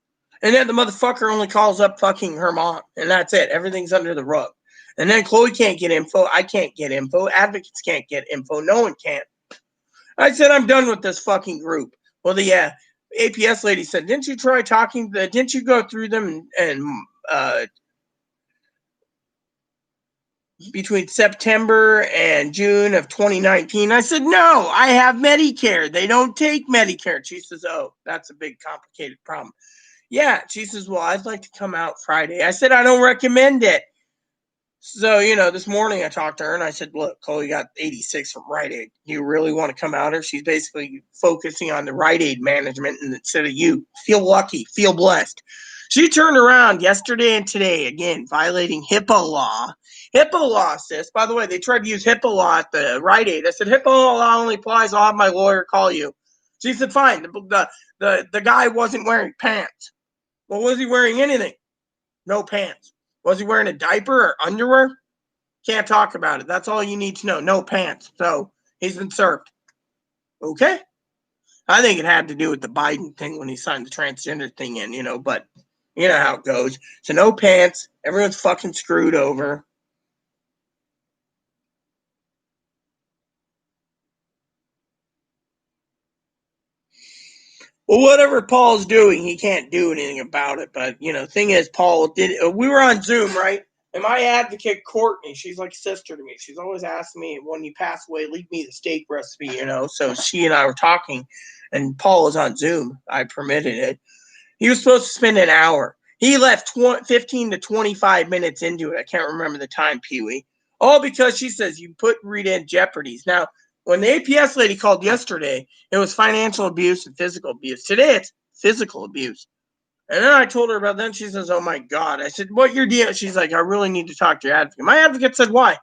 S1: And then the motherfucker only calls up fucking her mom. And that's it. Everything's under the rug. And then Chloe can't get info. I can't get info. Advocates can't get info. No one can. I said, I'm done with this fucking group. Well, the APS lady said, didn't you try talking? Didn't you go through them and between September and June of 2019? I said, no, I have Medicare. They don't take Medicare. She says, oh, that's a big complicated problem. Yeah. She says, well, I'd like to come out Friday. I said, I don't recommend it. So, this morning I talked to her and I said, look, Chloe got 86 from Rite Aid. Do you really want to come out here? She's basically focusing on the Rite Aid management instead of you. Feel lucky. Feel blessed. She turned around yesterday and today, again, violating HIPAA law. HIPAA law, sis. By the way, they tried to use HIPAA law at the Rite Aid. I said, HIPAA law only applies. I'll have my lawyer call you. She said, fine. The guy wasn't wearing pants. Well, was he wearing anything? No pants. Was he wearing a diaper or underwear? Can't talk about it. That's all you need to know. No pants. So he's been served. Okay. I think it had to do with the Biden thing when he signed the transgender thing in, but you know how it goes. So no pants. Everyone's fucking screwed over. Well, whatever Paul's doing, he can't do anything about it. But, thing is, Paul we were on Zoom, right? And my advocate, Courtney, she's like a sister to me. She's always asked me, when you pass away, leave me the steak recipe, So she and I were talking, and Paul was on Zoom. I permitted it. He was supposed to spend an hour. He left 15 to 25 minutes into it. I can't remember the time, Pee Wee. All because she says you put Rita in jeopardy. Now, when the APS lady called yesterday, it was financial abuse and physical abuse. Today, it's physical abuse. And then I told her about that. And she says, oh, my God. I said, what your deal? She's like, I really need to talk to your advocate. My advocate said, why?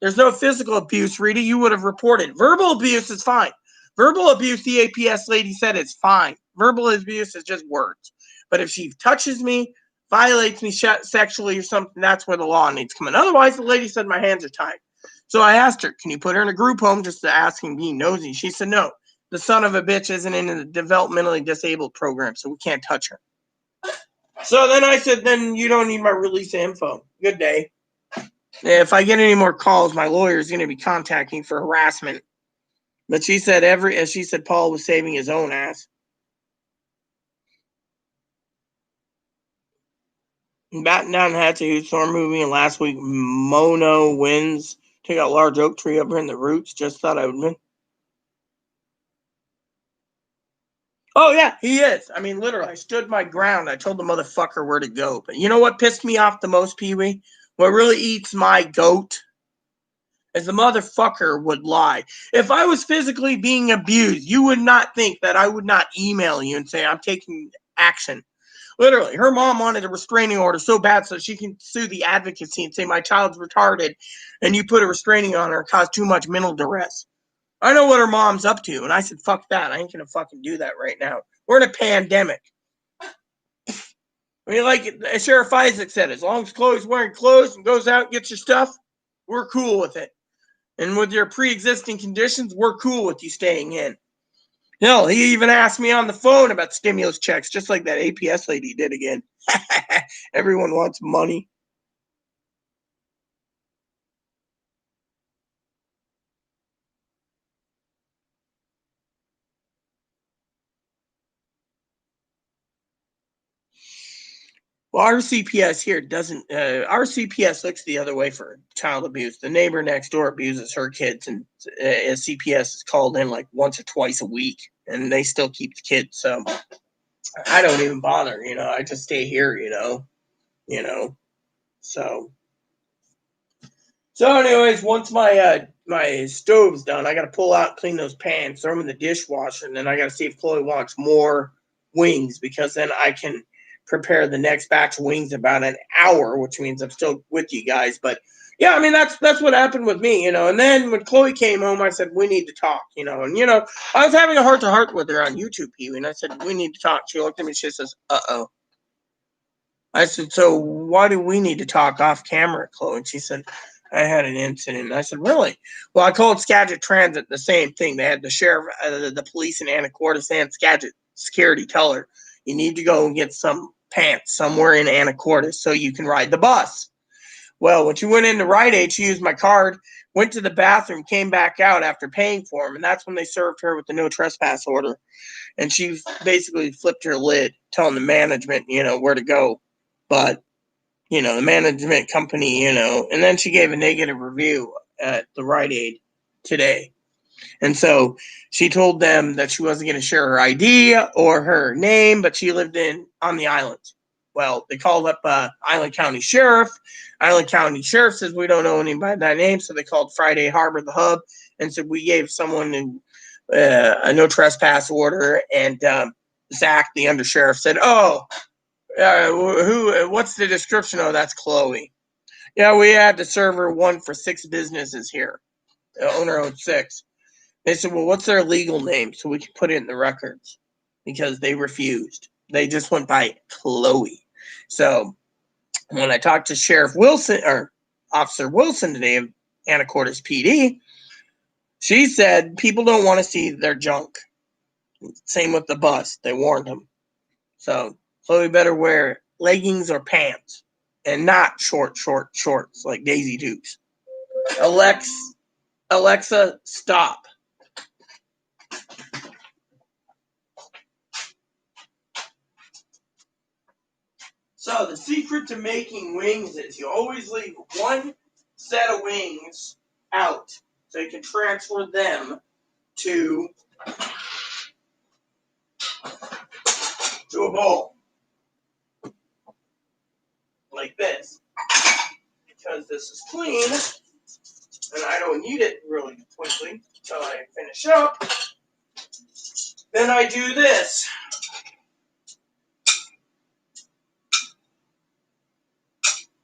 S1: There's no physical abuse, Rita. You would have reported. Verbal abuse is fine. Verbal abuse, the APS lady said, it's fine. Verbal abuse is just words. But if she touches me, violates me sexually or something, that's where the law needs to come in. Otherwise, the lady said my hands are tied. So I asked her, can you put her in a group home, just to asking, being nosy? She said, no. The son of a bitch isn't in the developmentally disabled program, so we can't touch her. So then I said, then you don't need my release info. Good day. If I get any more calls, my lawyer is going to be contacting for harassment. But she said Paul was saving his own ass. Batten down had to storm moving, and last week Mono winds take out large oak tree up in the roots. Just thought I would win. Oh yeah, he is. I mean, literally, I stood my ground. I told the motherfucker where to go. But you know what pissed me off the most, Pee Wee? What really eats my goat is the motherfucker would lie. If I was physically being abused, you would not think that I would not email you and say I'm taking action. Literally, her mom wanted a restraining order so bad so she can sue the advocacy and say my child's retarded and you put a restraining on her and caused too much mental duress. I know what her mom's up to, and I said, fuck that. I ain't gonna fucking do that right now. We're in a pandemic. I mean, like Sheriff Isaac said, as long as Chloe's wearing clothes and goes out and gets your stuff, we're cool with it. And with your pre-existing conditions, we're cool with you staying in. Hell, he even asked me on the phone about stimulus checks, just like that APS lady did again. Everyone wants money. Well, our CPS here doesn't. Our CPS looks the other way for child abuse. The neighbor next door abuses her kids, and CPS is called in like once or twice a week, and they still keep the kids. So I don't even bother. I just stay here. So anyways, once my stove's done, I got to pull out, clean those pans, throw them in the dishwasher, and then I got to see if Chloe wants more wings, because then I can prepare the next batch of wings in about an hour, which means I'm still with you guys. But yeah, I mean that's what happened with me, And then when Chloe came home, I said we need to talk, And I was having a heart-to-heart with her on YouTube, and I said we need to talk. She looked at me, she says, "Uh-oh." I said, "So why do we need to talk off camera, Chloe?" And she said, I had an incident. And I said, really? Well, I called Skagit Transit, the same thing. They had the sheriff, the police in Anacortes and Skagit security tell her, you need to go and get some pants somewhere in Anacortes so you can ride the bus. Well, when she went into Rite Aid, she used my card, went to the bathroom, came back out after paying for them. And that's when they served her with the no trespass order. And she basically flipped her lid, telling the management, where to go. But the management company, and then she gave a negative review at the Rite Aid today. And so she told them that she wasn't going to share her ID or her name, but she lived on the island. Well, they called up Island County Sheriff. Island County Sheriff says we don't know anybody by that name, so they called Friday Harbor, the hub, and said we gave someone a no trespass order. And Zach, the undersheriff, said, "Oh, what's the description? Oh, that's Chloe. Yeah, we had to serve her one for 6 businesses here. The owner owned 6. They said, well, what's their legal name so we can put it in the records? Because they refused. They just went by Chloe. So when I talked to Sheriff Wilson, or Officer Wilson today of Anacortes PD, she said people don't want to see their junk. Same with the bus. They warned them. So Chloe better wear leggings or pants and not shorts like Daisy Dukes. Alexa, stop. So the secret to making wings is you always leave one set of wings out so you can transfer them to a bowl like this. Because this is clean, and I don't need it really quickly until I finish up. Then I do this.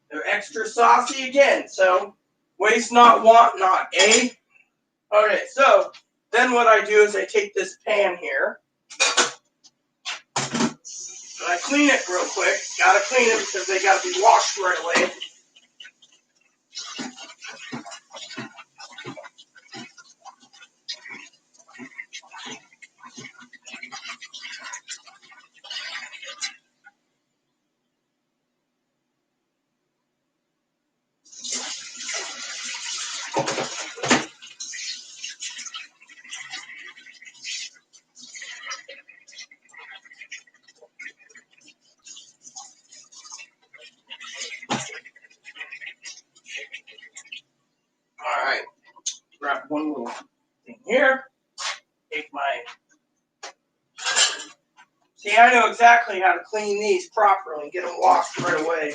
S1: They're extra saucy again, so waste not, want not, eh? Okay, so then what I do is I take this pan here, and I clean it real quick. Gotta clean it because they gotta be washed right away. Alright, grab one little thing here. Take my... See, I know exactly how to clean these properly and get them washed right away.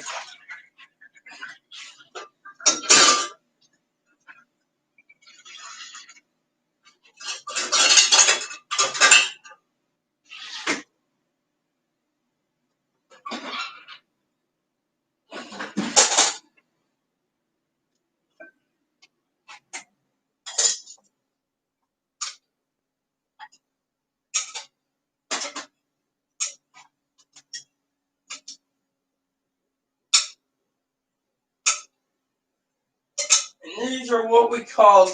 S1: And these are what we call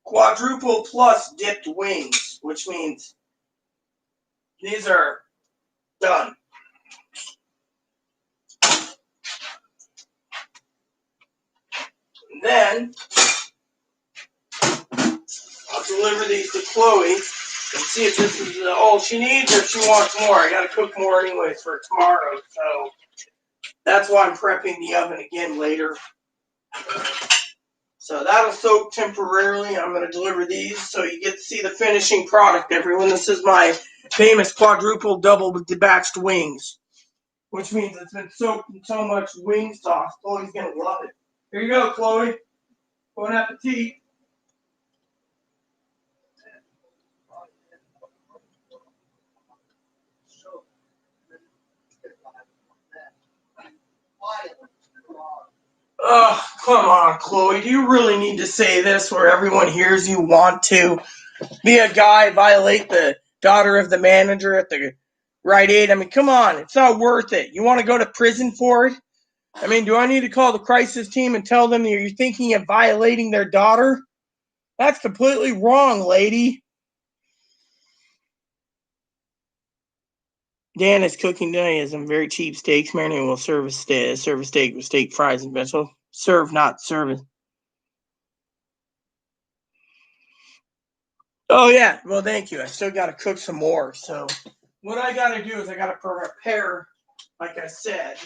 S1: quadruple plus dipped wings, which means these are done. And then I'll deliver these to Chloe and see if this is all she needs or if she wants more. I gotta cook more anyways for tomorrow, so that's why I'm prepping the oven again later. So that'll soak temporarily. I'm going to deliver these so you get to see the finishing product, everyone. This is my famous quadruple double batched wings, which means it's been soaked in so much wing sauce. Chloe's going to love it. Here you go, Chloe. Bon appetit. Oh, come on, Chloe. Do you really need to say this where everyone hears you want to be a guy, violate the daughter of the manager at the Rite Aid? I mean, come on. It's not worth it. You want to go to prison for it? I mean, do I need to call the crisis team and tell them that you're thinking of violating their daughter? That's completely wrong, lady. Dan is cooking today as some very cheap steaks. Marion will serve a steak with steak fries and vegetables. Serve, not service. Oh, yeah. Well, thank you. I still got to cook some more. So what I got to do is I got to prepare, like I said.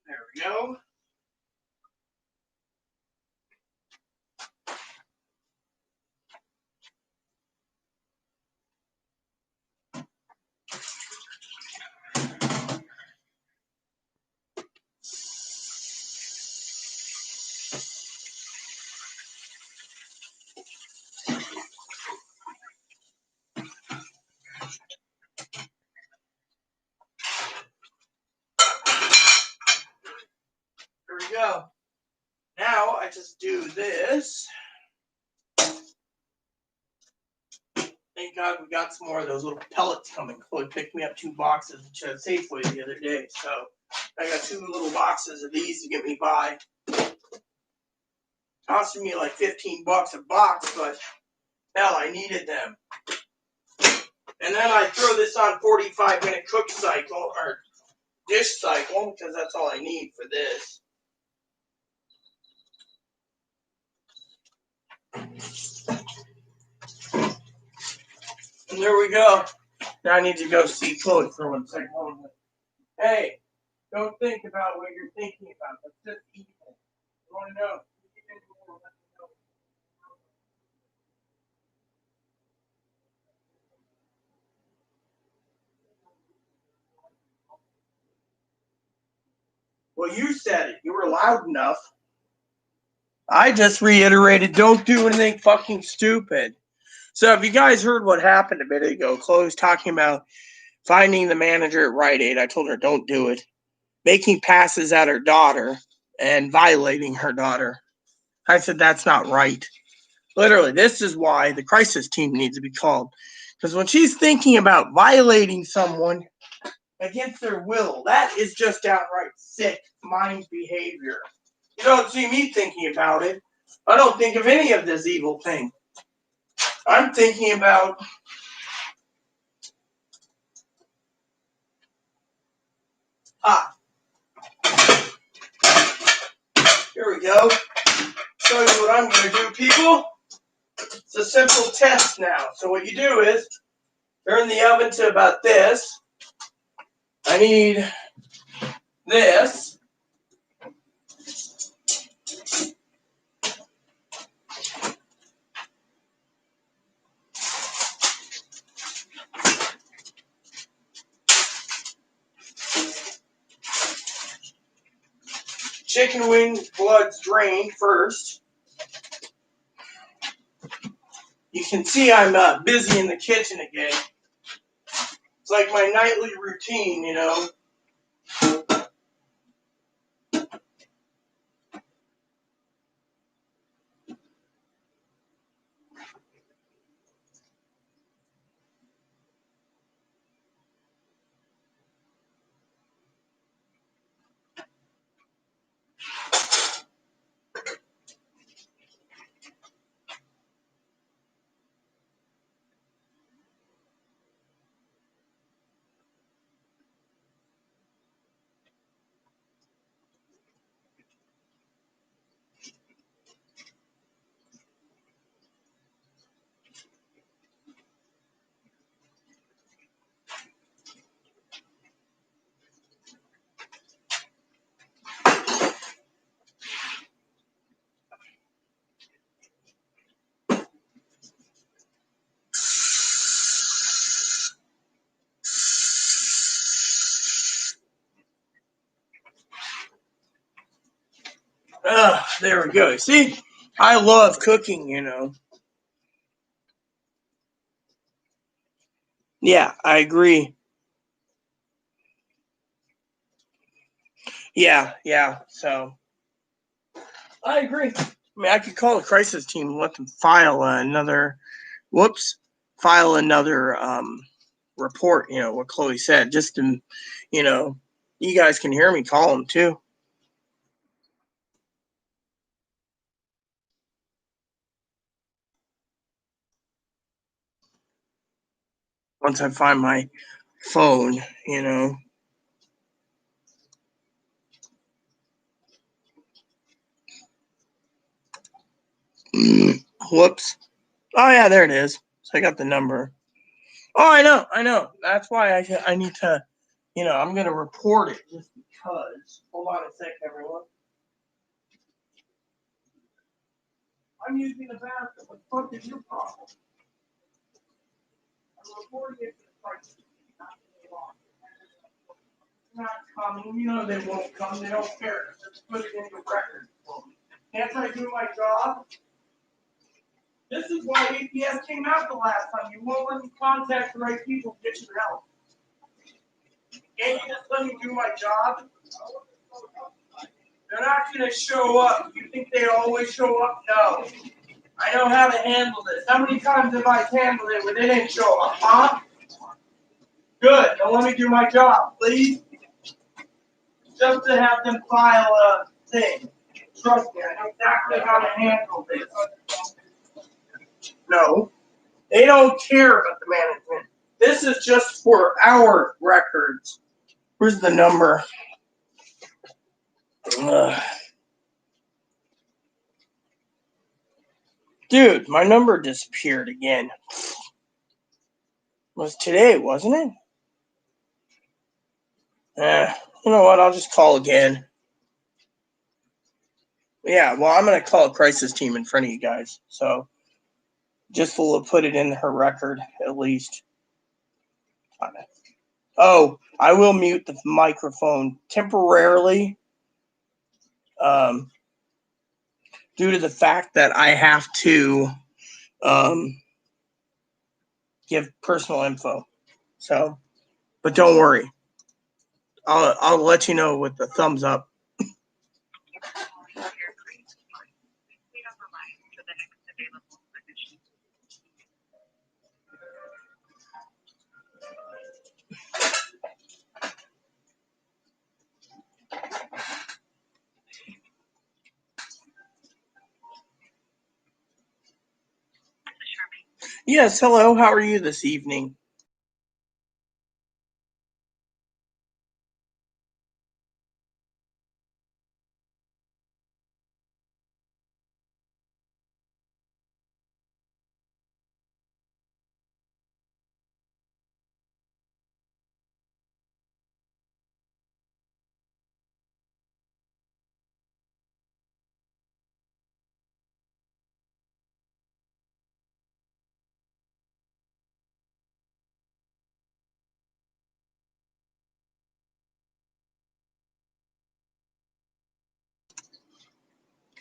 S1: There we go. There we go. Now I just do this. Thank God we got some more of those little pellets coming. Chloe picked me up 2 boxes at Safeway the other day. So I got 2 little boxes of these to get me by. Costing me like $15 a box, but hell, I needed them. And then I throw this on 45-minute cook cycle or dish cycle because that's all I need for this. And There we go. Now I need to go see Chloe for 1 second. Hey, don't think about what you're thinking about. That's just evil. You want to know? Well, you said it. You were loud enough. I just reiterated, don't do anything fucking stupid. So if you guys heard what happened a minute ago, Chloe's talking about finding the manager at Rite Aid. I told her, don't do it. Making passes at her daughter and violating her daughter. I said, that's not right. Literally, this is why the crisis team needs to be called. Because when she's thinking about violating someone against their will, that is just outright sick mind behavior. You don't see me thinking about it. I don't think of any of this evil thing. I'm thinking about here we go. Show you what I'm going to do, people. It's a simple test now. So what you do is turn the oven to about this. I need this. Chicken wings, blood's drained first. You can see I'm busy in the kitchen again. It's like my nightly routine, you know. There we go. See, I love cooking, you know. Yeah, I agree. Yeah. So I agree. I mean, I could call the crisis team and let them file another. File another report. You know what Chloe said. Just to, you know, you guys can hear me call them too. Once I find my phone, you know. Whoops. Oh yeah, there it is. So I got the number. Oh, I know. That's why I need to, you know, I'm gonna report it just because. Hold on a sec, everyone. I'm using the bathroom. What the fuck is your problem? I'm reporting it to the crisis team, not to the law. It's not coming. You know they won't come. They don't care. Just put it in the record. Can't I do my job? This is why APS came out the last time. You won't let me contact the right people to get your help. Can't you just let me do my job? They're not going to show up. You think they always show up? No. I know how to handle this. How many times have I handled it where they didn't show up, huh? Good. Don't let me do my job, please. Just to have them file a thing. Trust me, I know exactly how to handle this. No. They don't care about the management. This is just for our records. Where's the number? Ugh. Dude, my number disappeared again. was today, wasn't it? You know what? I'll just call again. Yeah, well, I'm going to call a crisis team in front of you guys. So just to put it in her record, at least. Oh, I will mute the microphone temporarily due to the fact that I have to give personal info. So, but don't worry. I'll let you know with the thumbs up. Yes, hello. How are you this evening?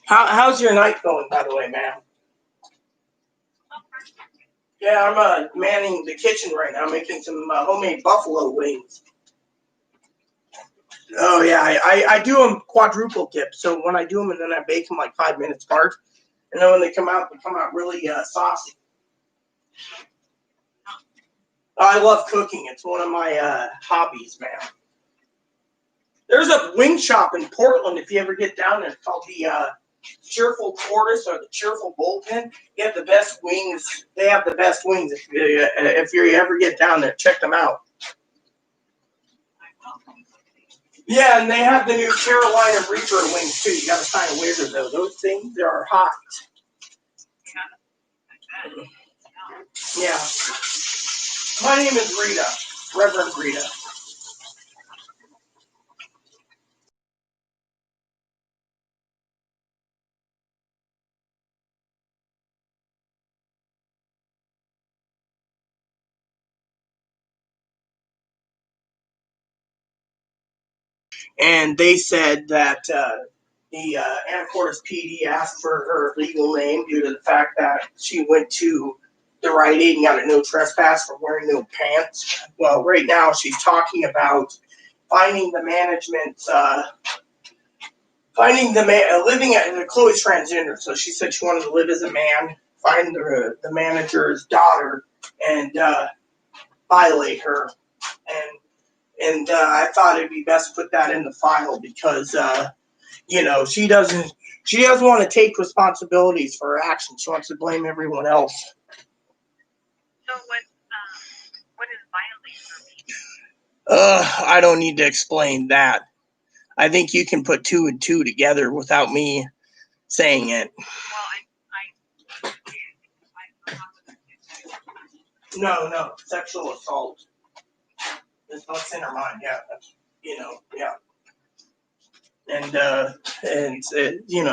S1: How's your night going, by the way, ma'am? Yeah, I'm manning the kitchen right now, making some homemade buffalo wings. Oh yeah, I do them quadruple dip. So when I do them and then I bake them like 5 minutes apart, and then when they come out really saucy. I love cooking. It's one of my hobbies, man. There's a wing shop in Portland. If you ever get down there, it's called the Cheerful Tortoise or the Cheerful Bullpen. They have the best wings. They have the best wings. If you ever get down there, check them out. Yeah, and they have the new Carolina Reaper wings too. You gotta sign a waiver though. Those things are hot. Yeah. My name is Rita, Reverend Rita. And they said that the Anacortes PD asked for her legal name due to the fact that she went to the Rite Aid and got a no trespass for wearing no pants. Well, right now she's talking about finding the management, living at Chloe's transgender. So she said she wanted to live as a man, find the manager's daughter, and violate her. And I thought it'd be best to put that in the file because she doesn't want to take responsibilities for her actions. She wants to blame everyone else.
S3: So what is violate for me?
S1: I don't need to explain that. I think you can put 2 and 2 together without me saying it.
S3: Well,
S1: No, sexual assault. That's what's in her mind. Yeah, yeah. And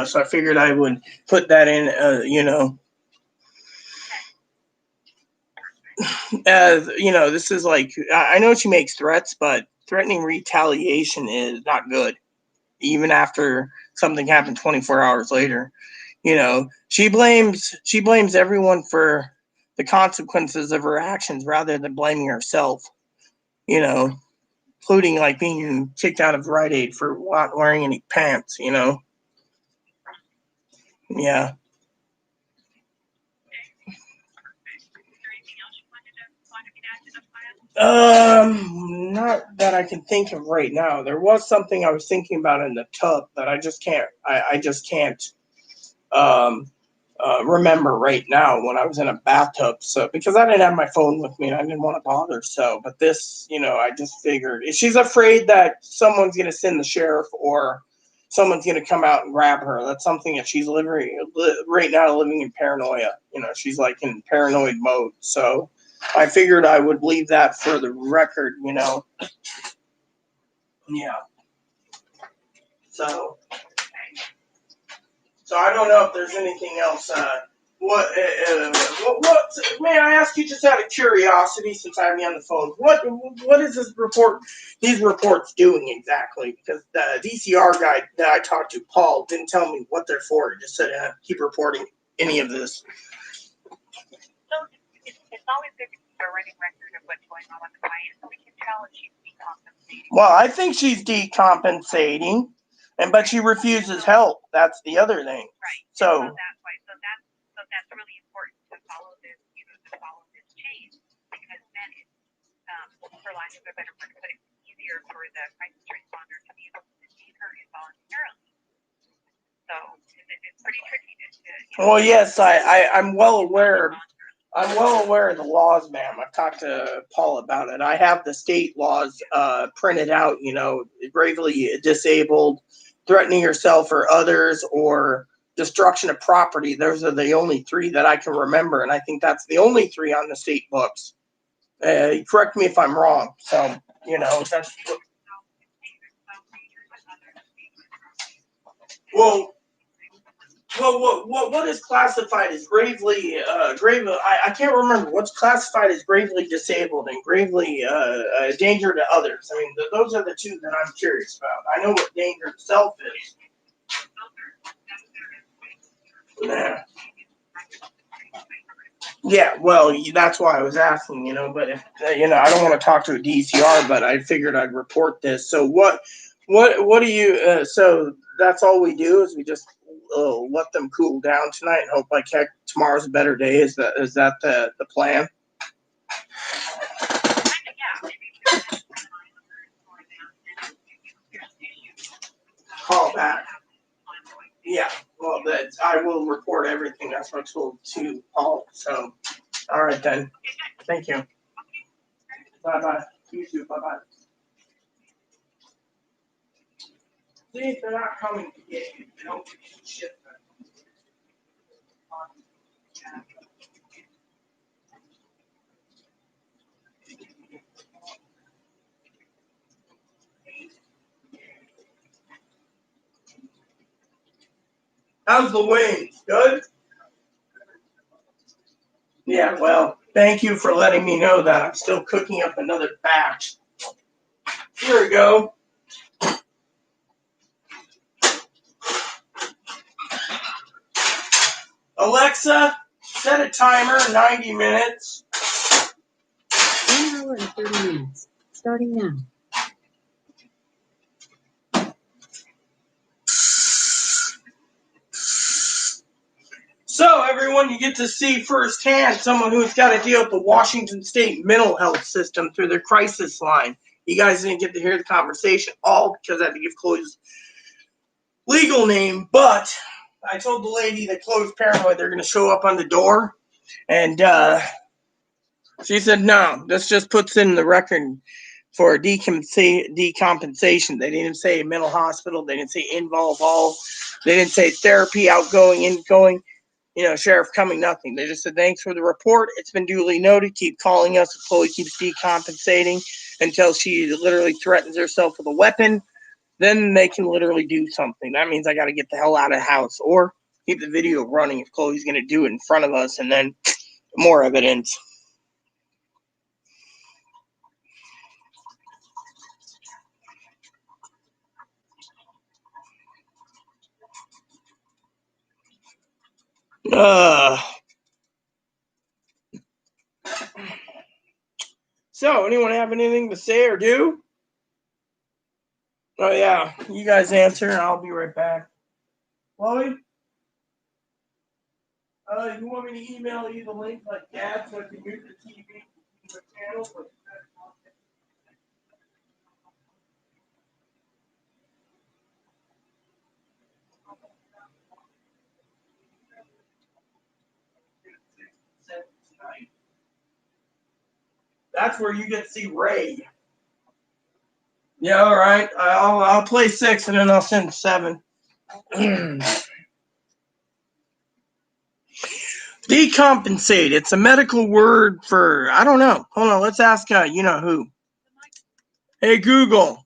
S1: so I figured I would put that in. This is like I know she makes threats, but threatening retaliation is not good. Even after something happened 24 hours later, she blames everyone for the consequences of her actions rather than blaming herself. Including like being kicked out of Rite Aid for not wearing any pants. Yeah. Not that I can think of right now. There was something I was thinking about in the tub, but I just can't. I just can't remember right now when I was in a bathtub. So because I didn't have my phone with me and I didn't want to bother. So, but this, I just figured she's afraid that someone's gonna send the sheriff or someone's gonna come out and grab her. That's something that she's right now living in paranoia. She's like in paranoid mode. So. I figured I would leave that for the record, Yeah. So I don't know if there's anything else. What may I ask you, just out of curiosity, since I have you on the phone, what is this report? These reports doing exactly? Because the DCR guy that I talked to, Paul, didn't tell me what they're for. He just said keep reporting any of this.
S3: So it's always good to keep a running record of what's going on with the client, so we can tell if she's decompensating.
S1: Well, I think she's decompensating, but she refuses help. That's the other thing.
S3: Right.
S1: So
S3: that's why. So that's really important to follow this, to follow this chain, because then it's, for lack of a better word, but it's easier for the crisis responder to be able to detain her involuntarily. So it's pretty tricky to
S1: well, yes, I'm well aware. I'm well aware of the laws, ma'am. I've talked to Paul about it. I have the state laws printed out, gravely disabled, threatening yourself or others, or destruction of property. Those are the only three that I can remember, and I think that's the only three on the state books. Correct me if I'm wrong. So, that's... Well, what is classified as gravely, I can't remember what's classified as gravely disabled and gravely a danger to others. I mean, those are the two that I'm curious about. I know what danger to self is. Yeah, well, that's why I was asking, but if, I don't want to talk to a DCR, but I figured I'd report this. So what do you, so that's all we do is we just let them cool down tonight and hope like heck tomorrow's a better day. Is that the plan? Call back. Yeah, well, I will report everything. That's what I told to Paul. So, all right then. Thank you. Bye bye. You too. Bye bye. See, if they're not coming to get you, they don't give you shit. How's the wings? Good? Yeah, well, thank you for letting me know that. I'm still cooking up another batch. Here we go. Alexa, set a timer, 90 minutes.
S2: 1 hour and 30 minutes. Starting now.
S1: So, everyone, you get to see firsthand someone who's got to deal with the Washington State mental health system through their crisis line. You guys didn't get to hear the conversation, all because I had to give Chloe's legal name, but I told the lady that Chloe's paranoid they're going to show up on the door, and she said, no, this just puts in the record for decompensation. They didn't say mental hospital. They didn't say involve all. They didn't say therapy, outgoing, ingoing. Sheriff coming, nothing. They just said, thanks for the report. It's been duly noted. Keep calling us if Chloe keeps decompensating until she literally threatens herself with a weapon. Then they can literally do something. That means I got to get the hell out of the house or keep the video running if Chloe's going to do it in front of us, and then more evidence. So, anyone have anything to say or do? Oh, yeah. You guys answer, and I'll be right back. Chloe? You want me to email you the link like Dad so I can mute the TV the channel? That's where you get to see Ray. Yeah, all right. I'll play 6 and then I'll send 7. Decompensate. It's a medical word for, I don't know. Hold on, let's ask you know who. Hey Google,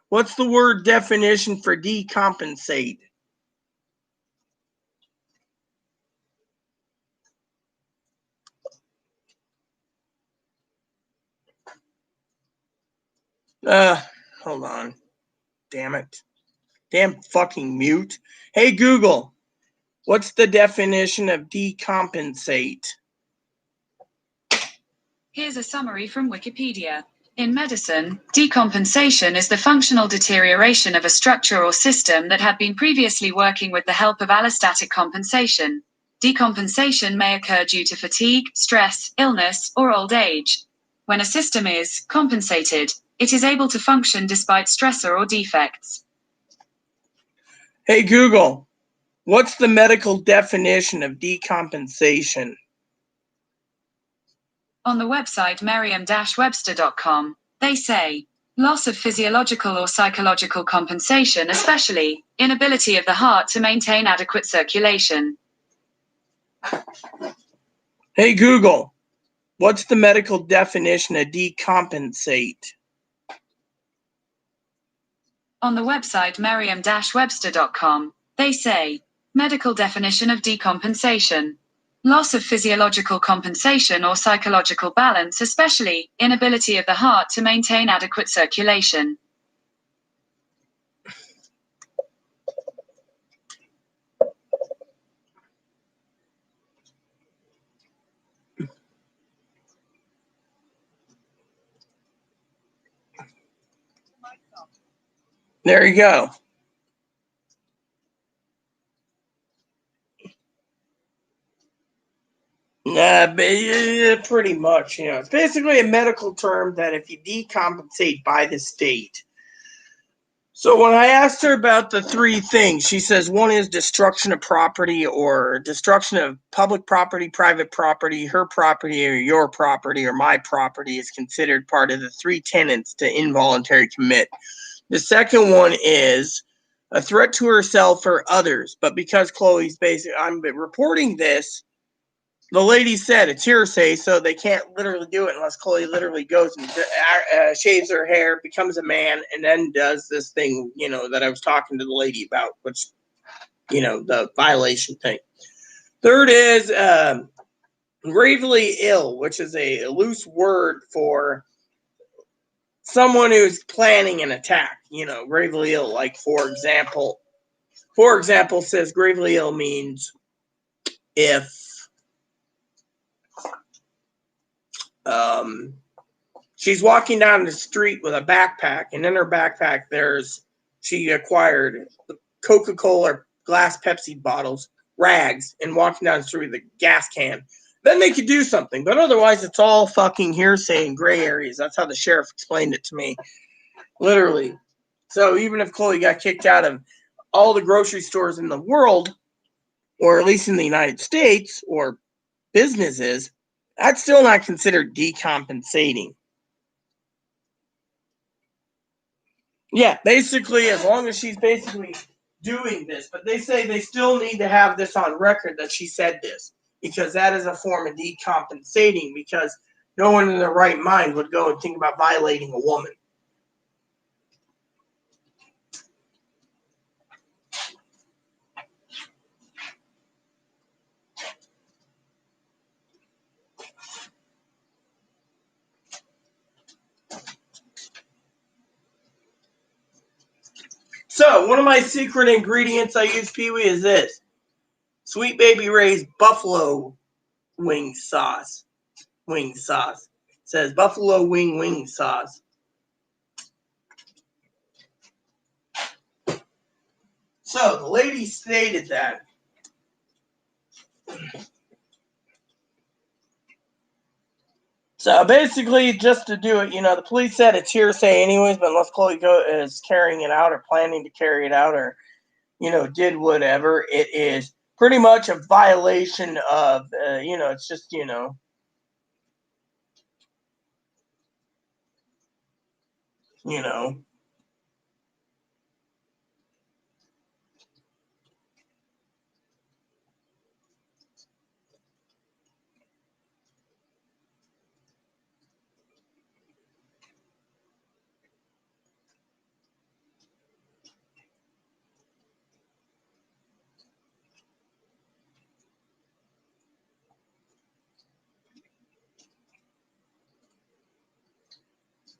S1: what's the word definition for decompensate? Hold on. Damn it. Damn fucking mute. Hey Google, what's the definition of decompensate?
S4: Here's a summary from Wikipedia. In medicine, decompensation is the functional deterioration of a structure or system that had been previously working with the help of allostatic compensation. Decompensation may occur due to fatigue, stress, illness, or old age. When a system is compensated, it is able to function despite stressor or defects.
S1: Hey Google, what's the medical definition of decompensation?
S4: On the website merriam-webster.com, they say, loss of physiological or psychological compensation, especially inability of the heart to maintain adequate circulation.
S1: Hey Google, what's the medical definition of decompensate?
S4: On the website merriam-webster.com, they say, medical definition of decompensation. Loss of physiological compensation or psychological balance, especially inability of the heart to maintain adequate circulation.
S1: There you go. Pretty much, you know, it's basically a medical term that if you decompensate by the state. So when I asked her about the three things, she says one is destruction of property or destruction of public property, private property, her property or your property or my property is considered part of the three tenets to involuntary commit. The second one is a threat to herself or others. But because Chloe's basically, I'm reporting this, the lady said it's hearsay, so they can't literally do it unless Chloe literally goes and shaves her hair, becomes a man, and then does this thing, you know, that I was talking to the lady about, which, you know, the violation thing. Third is gravely ill, which is a loose word for someone who's planning an attack, you know, gravely ill. Like, for example, says gravely ill means if she's walking down the street with a backpack, and in her backpack she acquired Coca-Cola glass Pepsi bottles, rags, and walking down the street with a gas can. Then they could do something, but otherwise it's all fucking hearsay and gray areas. That's how the sheriff explained it to me, literally. So even if Chloe got kicked out of all the grocery stores in the world, or at least in the United States, or businesses, that's still not considered decompensating. Yeah, basically, as long as she's basically doing this, but they say they still need to have this on record that she said this, because that is a form of decompensating, because no one in their right mind would go and think about violating a woman. So, one of my secret ingredients I use, Pee-wee, is this. Sweet Baby Ray's buffalo wing sauce. Wing sauce. It says buffalo wing sauce. So, the lady stated that. So basically, just to do it, you know, the police said it's hearsay anyways, but unless Chloe is carrying it out or planning to carry it out or, you know, did whatever, it is pretty much a violation of, you know, it's just, you know. You know.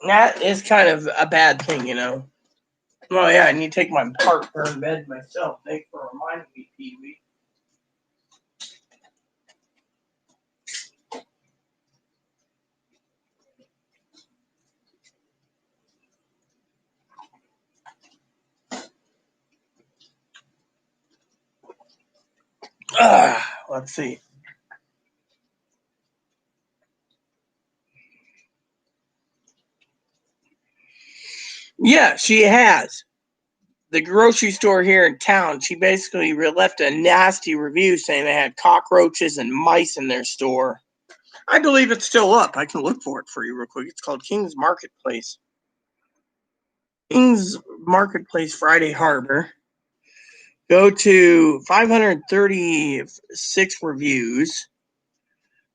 S1: That is kind of a bad thing, you know. Oh yeah, I need to take my heartburn med myself. Thanks for reminding me, Pee Wee. Let's see. Yeah, she has. The grocery store here in town, she basically left a nasty review saying they had cockroaches and mice in their store. I believe it's still up. I can look for it for you real quick. It's called King's Marketplace. King's Marketplace Friday Harbor. Go to 536 reviews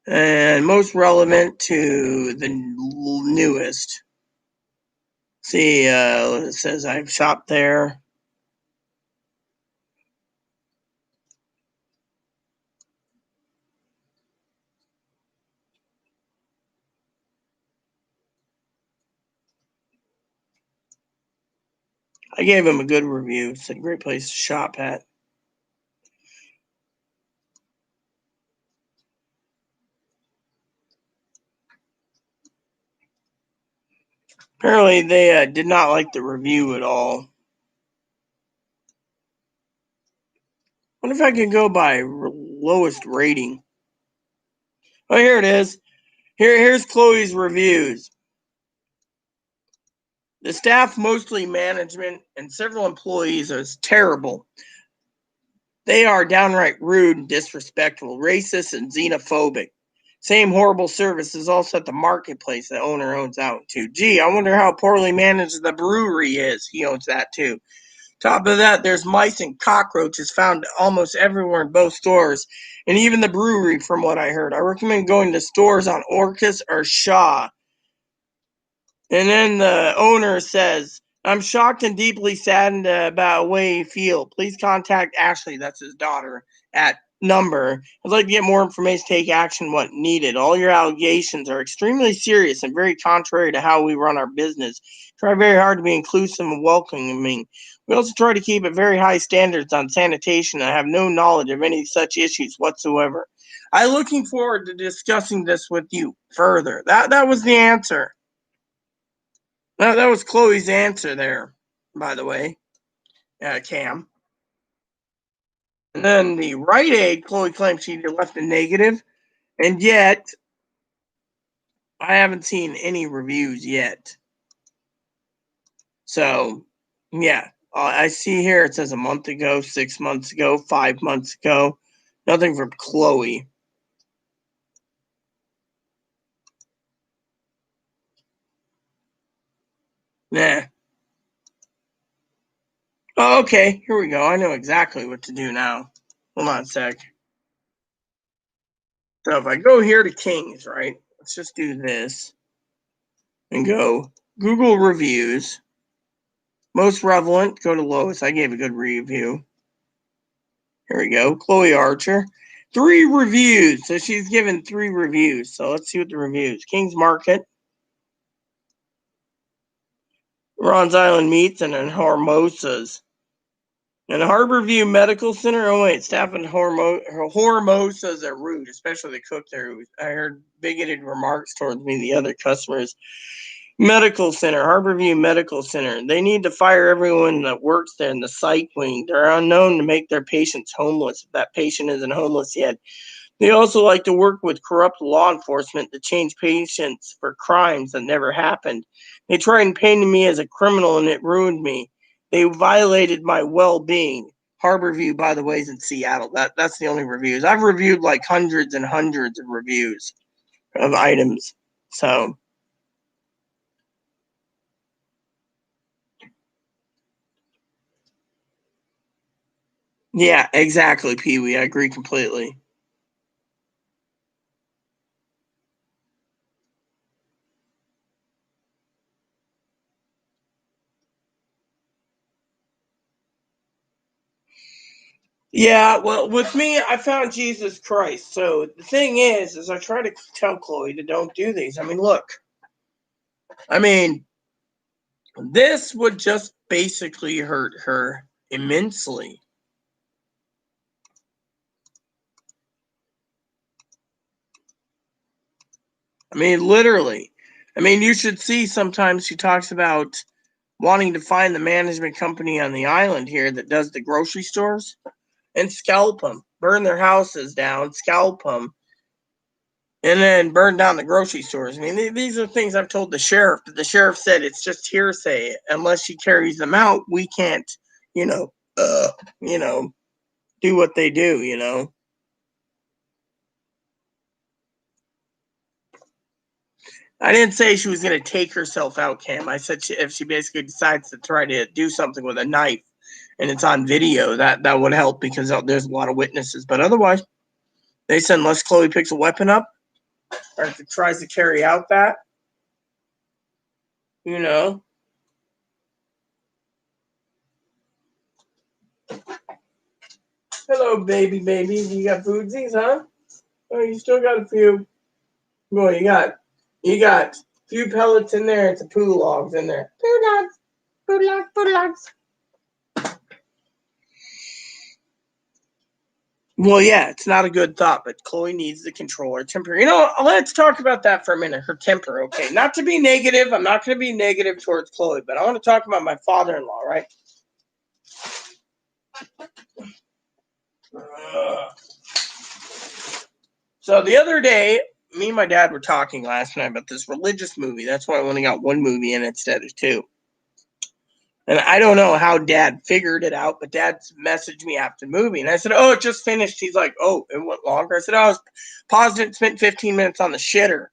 S1: and most relevant to the newest. See, it says I've shopped there. I gave him a good review. It's a great place to shop at. Apparently, they did not like the review at all. What if I could go by lowest rating? Oh, here it is. Here's Chloe's reviews. The staff, mostly management, and several employees are terrible. They are downright rude and disrespectful, racist and xenophobic. Same horrible service is also at the marketplace the owner owns out to. Gee, I wonder how poorly managed the brewery is. He owns that too. Top of that, there's mice and cockroaches found almost everywhere in both stores, and even the brewery, from what I heard. I recommend going to stores on Orcas or Shaw. And then the owner says, I'm shocked and deeply saddened about the way you feel. Please contact Ashley, that's his daughter, at number. I'd like to get more information, take action when needed. All your allegations are extremely serious and very contrary to how we run our business. Try very hard to be inclusive and welcoming. We also try to keep at very high standards on sanitation. I have no knowledge of any such issues whatsoever. I'm looking forward to discussing this with you further. That was the answer. That was Chloe's answer there, by the way, Cam. And then the Rite Aid, Chloe claims she left a negative, and yet I haven't seen any reviews yet. So, yeah, I see here it says a month ago, 6 months ago, 5 months ago. Nothing from Chloe. Nah. Oh, okay, here we go. I know exactly what to do now. Hold on a sec. So if I go here to King's, right? Let's just do this and go Google reviews. Most relevant, go to lowest. I gave a good review. Here we go. Chloe Archer. 3 reviews. So she's given 3 reviews. So let's see what the reviews. King's Market. Ron's Island Meats and then Hormosas. And Harborview Medical Center. Oh wait, staff in Hormosas are rude, especially the cook there. I heard bigoted remarks towards me, the other customers. Medical Center, Harborview Medical Center. They need to fire everyone that works there in the psych wing. They're unknown to make their patients homeless if that patient isn't homeless yet. They also like to work with corrupt law enforcement to change patients for crimes that never happened. They tried and painted me as a criminal and it ruined me. They violated my well-being. Harborview, by the way, is in Seattle. That's the only reviews. I've reviewed like hundreds and hundreds of reviews of items. So yeah, exactly, Pee Wee. I agree completely. Yeah, well, with me, I found Jesus Christ. So the thing is I try to tell Chloe to don't do these. I mean, look, I mean, this would just basically hurt her immensely. I mean, literally. I mean, you should see sometimes she talks about wanting to find the management company on the island here that does the grocery stores and scalp them, burn their houses down, scalp them, and then burn down the grocery stores. I mean, these are things I've told the sheriff, but the sheriff said it's just hearsay. Unless she carries them out, we can't, you know, you know, do what they do, you know. I didn't say she was going to take herself out, Cam. I said if she basically decides to try to do something with a knife and it's on video, that would help because there's a lot of witnesses. But otherwise, they said unless Chloe picks a weapon up or if it tries to carry out that, you know. Hello, baby. You got foodsies, huh? Oh, you still got a few. Boy, you got a few pellets in there and some poo logs in there. Poo logs. Well, yeah, it's not a good thought, but Chloe needs to control her temper. You know, let's talk about that for a minute. Her temper, okay? Not to be negative. I'm not going to be negative towards Chloe, but I want to talk about my father-in-law, right? So the other day, me and my dad were talking last night about this religious movie. That's why I only got one movie in instead of two. And I don't know how Dad figured it out, but Dad messaged me after the movie. And I said, oh, it just finished. He's like, oh, it went longer. I said, I was paused it, spent 15 minutes on the shitter.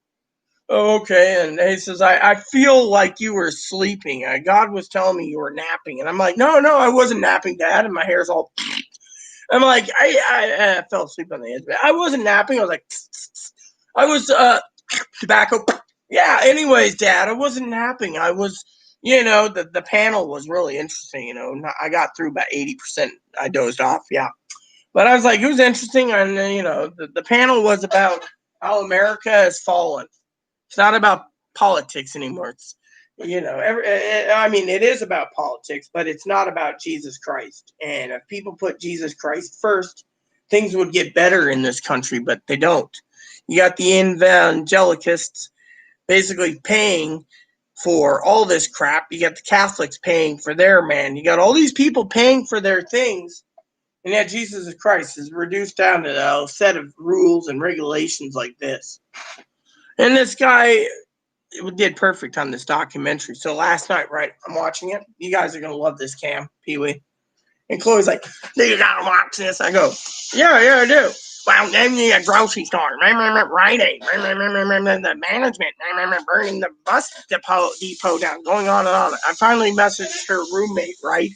S1: Oh, okay. And he says, I feel like you were sleeping. God was telling me you were napping. And I'm like, no, I wasn't napping, Dad. And my hair's all... I'm like, I fell asleep on the edge. I wasn't napping. I was like, I was tobacco. Yeah, anyways, Dad, I wasn't napping. I was, the panel was really interesting. I got through about 80%. I dozed off, yeah. But I was like, it was interesting. And, the panel was about how America has fallen. It's not about politics anymore. It's, it is about politics, but it's not about Jesus Christ. And if people put Jesus Christ first, things would get better in this country, but they don't. You got the evangelicals basically paying for all this crap. You got the Catholics paying for their man. You got all these people paying for their things. And yet Jesus Christ is reduced down to a set of rules and regulations like this. And this guy did perfect on this documentary. So last night, right, I'm watching it. You guys are going to love this, Cam, Pee-wee. And Chloe's like, do you got to watch this? I go, yeah, I do. Well, then you a grocery store, Rite Aid, the management, burning the bus depot down, going on and on. I finally messaged her roommate, right?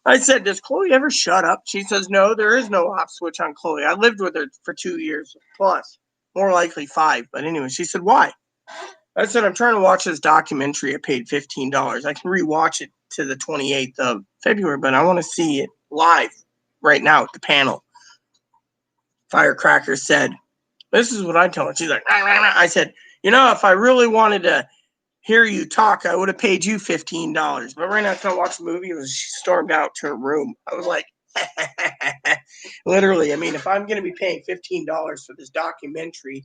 S1: I said, does Chloe ever shut up? She says, no, there is no off switch on Chloe. I lived with her for 2 years plus, more likely 5. But anyway, she said, why? I said, I'm trying to watch this documentary. I paid $15. I can rewatch it to the 28th of February, but I want to see it live right now at the panel. Firecracker said, this is what I told her. She's like, I said, if I really wanted to hear you talk, I would have paid you $15. But right now, I can't watch the movie. She stormed out to her room. I was like, literally, if I'm going to be paying $15 for this documentary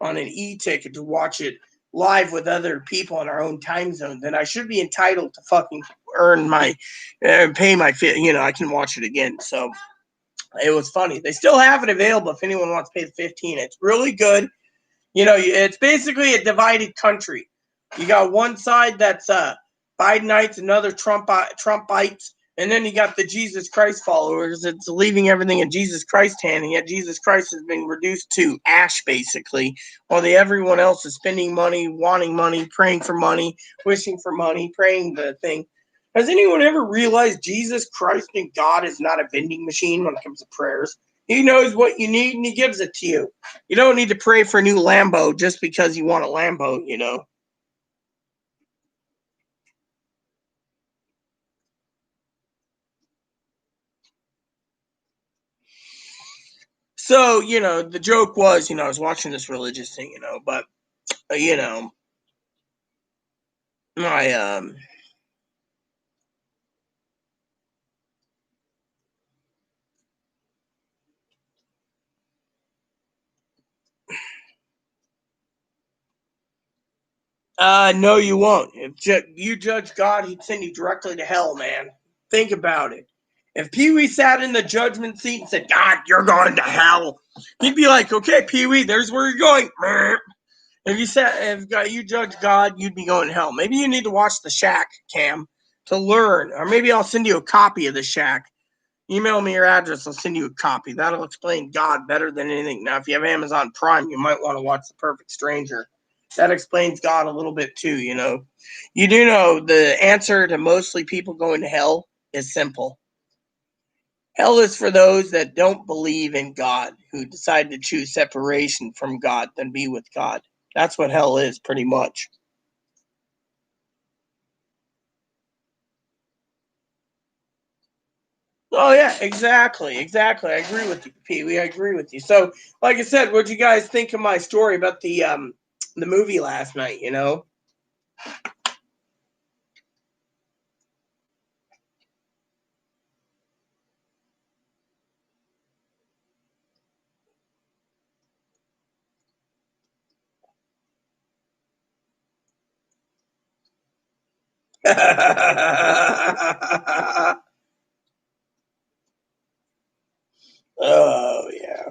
S1: on an e-ticket to watch it live with other people in our own time zone, then I should be entitled to fucking earn my, pay my, I can watch it again. So it was funny. They still have it available if anyone wants to pay the $15. It's really good. It's basically a divided country. You got one side that's Bidenites, another Trumpites, and then you got the Jesus Christ followers. It's leaving everything in Jesus Christ's hand, and yet Jesus Christ has been reduced to ash, basically, while everyone else is spending money, wanting money, praying for money, wishing for money, praying the thing. Has anyone ever realized Jesus Christ and God is not a vending machine when it comes to prayers? He knows what you need, and he gives it to you. You don't need to pray for a new Lambo just because you want a Lambo, So, the joke was, I was watching this religious thing, but, my no, you won't. If you judge God, he'd send you directly to hell, man. Think about it. If Pee Wee sat in the judgment seat and said, God, you're going to hell, he'd be like, okay, Pee Wee, there's where you're going. If you judge God, you'd be going to hell. Maybe you need to watch The Shack, Cam, to learn. Or maybe I'll send you a copy of The Shack. Email me your address. I'll send you a copy. That'll explain God better than anything. Now, if you have Amazon Prime, you might want to watch The Perfect Stranger. That explains God a little bit too, you know. You do know the answer to mostly people going to hell is simple. Hell is for those that don't believe in God, who decide to choose separation from God than be with God. That's what hell is, pretty much. Oh yeah, exactly. I agree with you, Pee Wee. I agree with you. So, like I said, what'd you guys think of my story about the movie last night? You know. Oh yeah.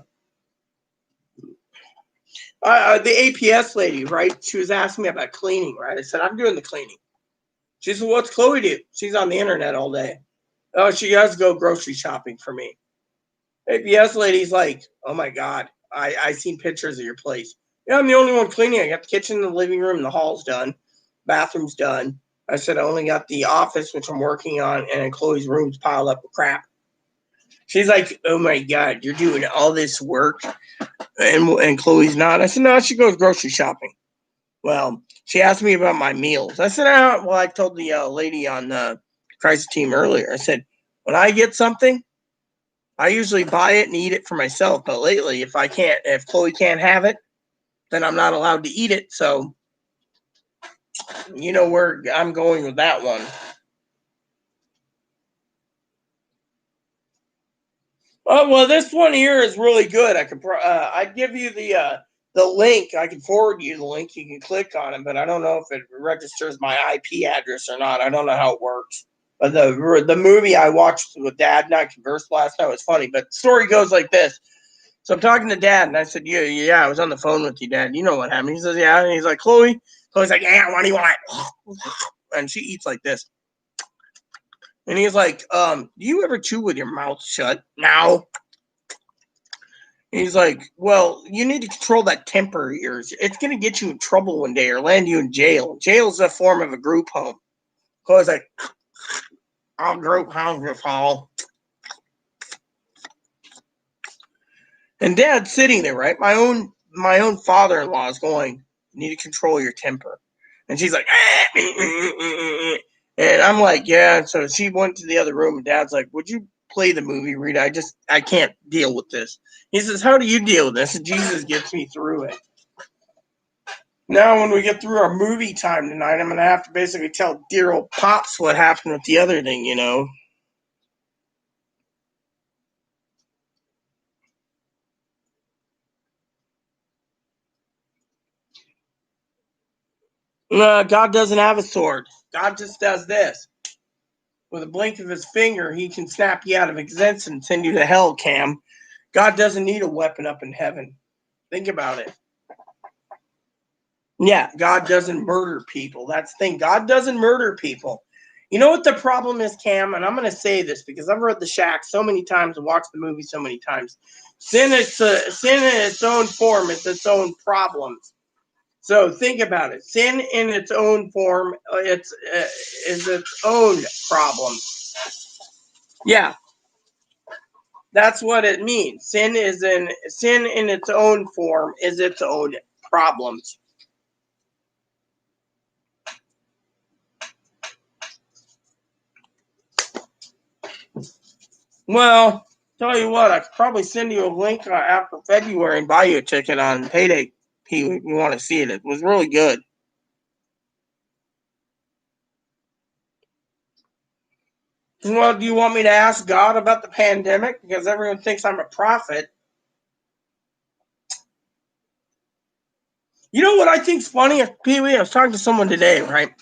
S1: The APS lady, right? She was asking me about cleaning, right? I said I'm doing the cleaning. She said, "What's Chloe do?" She's on the internet all day. Oh, she has to go grocery shopping for me. APS lady's like, "Oh my god, I seen pictures of your place. Yeah, I'm the only one cleaning. I got the kitchen, the living room, the hall's done, bathroom's done." I said I only got the office, which I'm working on, and Chloe's room's piled up with crap. She's like, "Oh my god, you're doing all this work, and Chloe's not." I said, "No, she goes grocery shopping." Well, she asked me about my meals. I said, well, I told the lady on the crisis team earlier. I said, when I get something, I usually buy it and eat it for myself. But lately, if Chloe can't have it, then I'm not allowed to eat it. So, you know where I'm going with that one. Oh well, this one here is really good. I'd give you the link. I can forward you the link. You can click on it, but I don't know if it registers my IP address or not. I don't know how it works. But the movie I watched with Dad and I conversed last night was funny. But the story goes like this. So I'm talking to Dad, and I said, yeah, I was on the phone with you, Dad. You know what happened? He says, yeah. And he's like, Chloe. Chloe's like, yeah, what do you want? And she eats like this. And he's like, do you ever chew with your mouth shut? No. He's like, well, you need to control that temper of yours. It's going to get you in trouble one day or land you in jail. Jail's a form of a group home. So I was like, I'll group home this all. And Dad's sitting there, right? My own father-in-law is going, you need to control your temper. And she's like, and I'm like, yeah. So she went to the other room, and Dad's like, would you play the movie, Rita? I can't deal with this. He says, how do you deal with this? And Jesus gets me through it. Now, when we get through our movie time tonight, I'm going to have to basically tell dear old Pops what happened with the other thing, you know. God doesn't have a sword. God just does this. With a blink of his finger, he can snap you out of existence and send you to hell, Cam. God doesn't need a weapon up in heaven. Think about it. Yeah, God doesn't murder people. That's the thing. God doesn't murder people. You know what the problem is, Cam? And I'm going to say this because I've read The Shack so many times and watched the movie so many times. Sin in its own form, it's its own problems. So think about it. Sin in its own form, is its own problem. Yeah, that's what it means. Sin in its own form is its own problems. Well, tell you what, I could probably send you a link after February and buy you a ticket on Payday. You want to see it? It was really good. Well, do you want me to ask God about the pandemic? Because everyone thinks I'm a prophet. You know what I think's funny? Pee-wee, I was talking to someone today, right?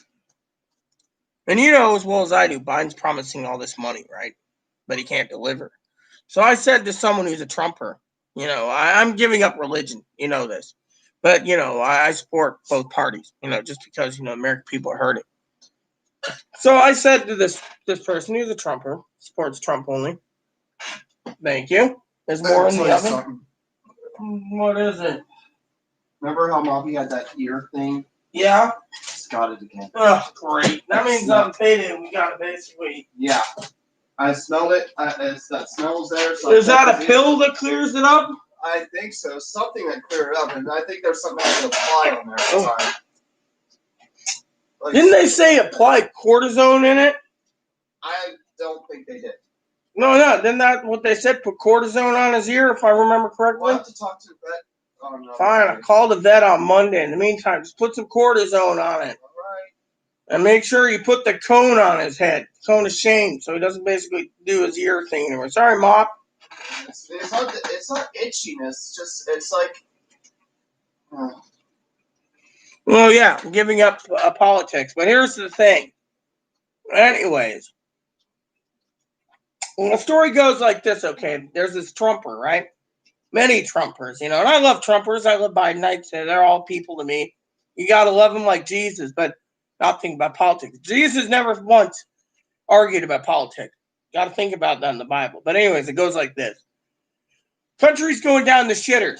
S1: And you know as well as I do, Biden's promising all this money, right? But he can't deliver. So I said to someone who's a Trumper, I'm giving up religion. You know this. But, I support both parties, just because, American people are hurting. So I said to this person who's a Trumper, supports Trump only. Thank you. There's more in the oven.
S5: Something.
S1: What is it?
S5: Remember how Moppy had that ear thing?
S1: Yeah?
S5: It's got it again.
S1: Oh, great. That means on payday we got it basically.
S5: Yeah. I smelled it. That smells there. So
S1: Is that a pill that clears it up?
S5: I think so. Something that cleared it up. And I think there's something I can apply on there.
S1: Oh.
S5: Sorry. Like,
S1: Didn't they say apply cortisone in it?
S5: I don't think they did.
S1: No. Isn't that what they said? Put cortisone on his ear, if I remember correctly?
S5: We'll have to talk to the vet. Oh, no.
S1: Fine, I'll call the vet on Monday. In the meantime, just put some cortisone on it.
S5: All right.
S1: And make sure you put the cone on his head. Cone of shame, so he doesn't basically do his ear thing anymore. Sorry, Mop.
S5: It's not itchiness. It's like.
S1: Well, yeah, I'm giving up politics. But here's the thing. Anyways. Well, the story goes like this, okay? There's this Trumper, right? Many Trumpers, and I love Trumpers. I love Bidenites. They're all people to me. You got to love them like Jesus, but not think about politics. Jesus never once argued about politics. Got to think about that in the Bible. But anyways, it goes like this. Country's going down the shitter.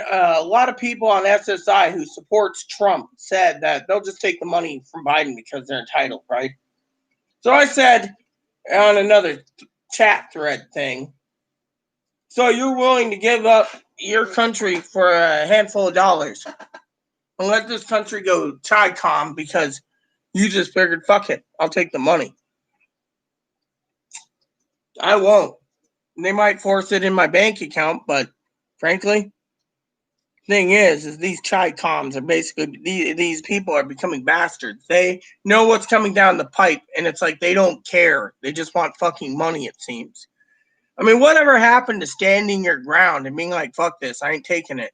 S1: A lot of people on SSI who supports Trump said that they'll just take the money from Biden because they're entitled, right? So I said on another chat thread thing, so you're willing to give up your country for a handful of dollars and let this country go Chi-Com because you just figured, fuck it, I'll take the money. I won't. They might force it in my bank account, but frankly, thing is these Chi-Coms are basically, these people are becoming bastards. They know what's coming down the pipe, and it's like they don't care. They just want fucking money, it seems. I mean, whatever happened to standing your ground and being like, fuck this, I ain't taking it,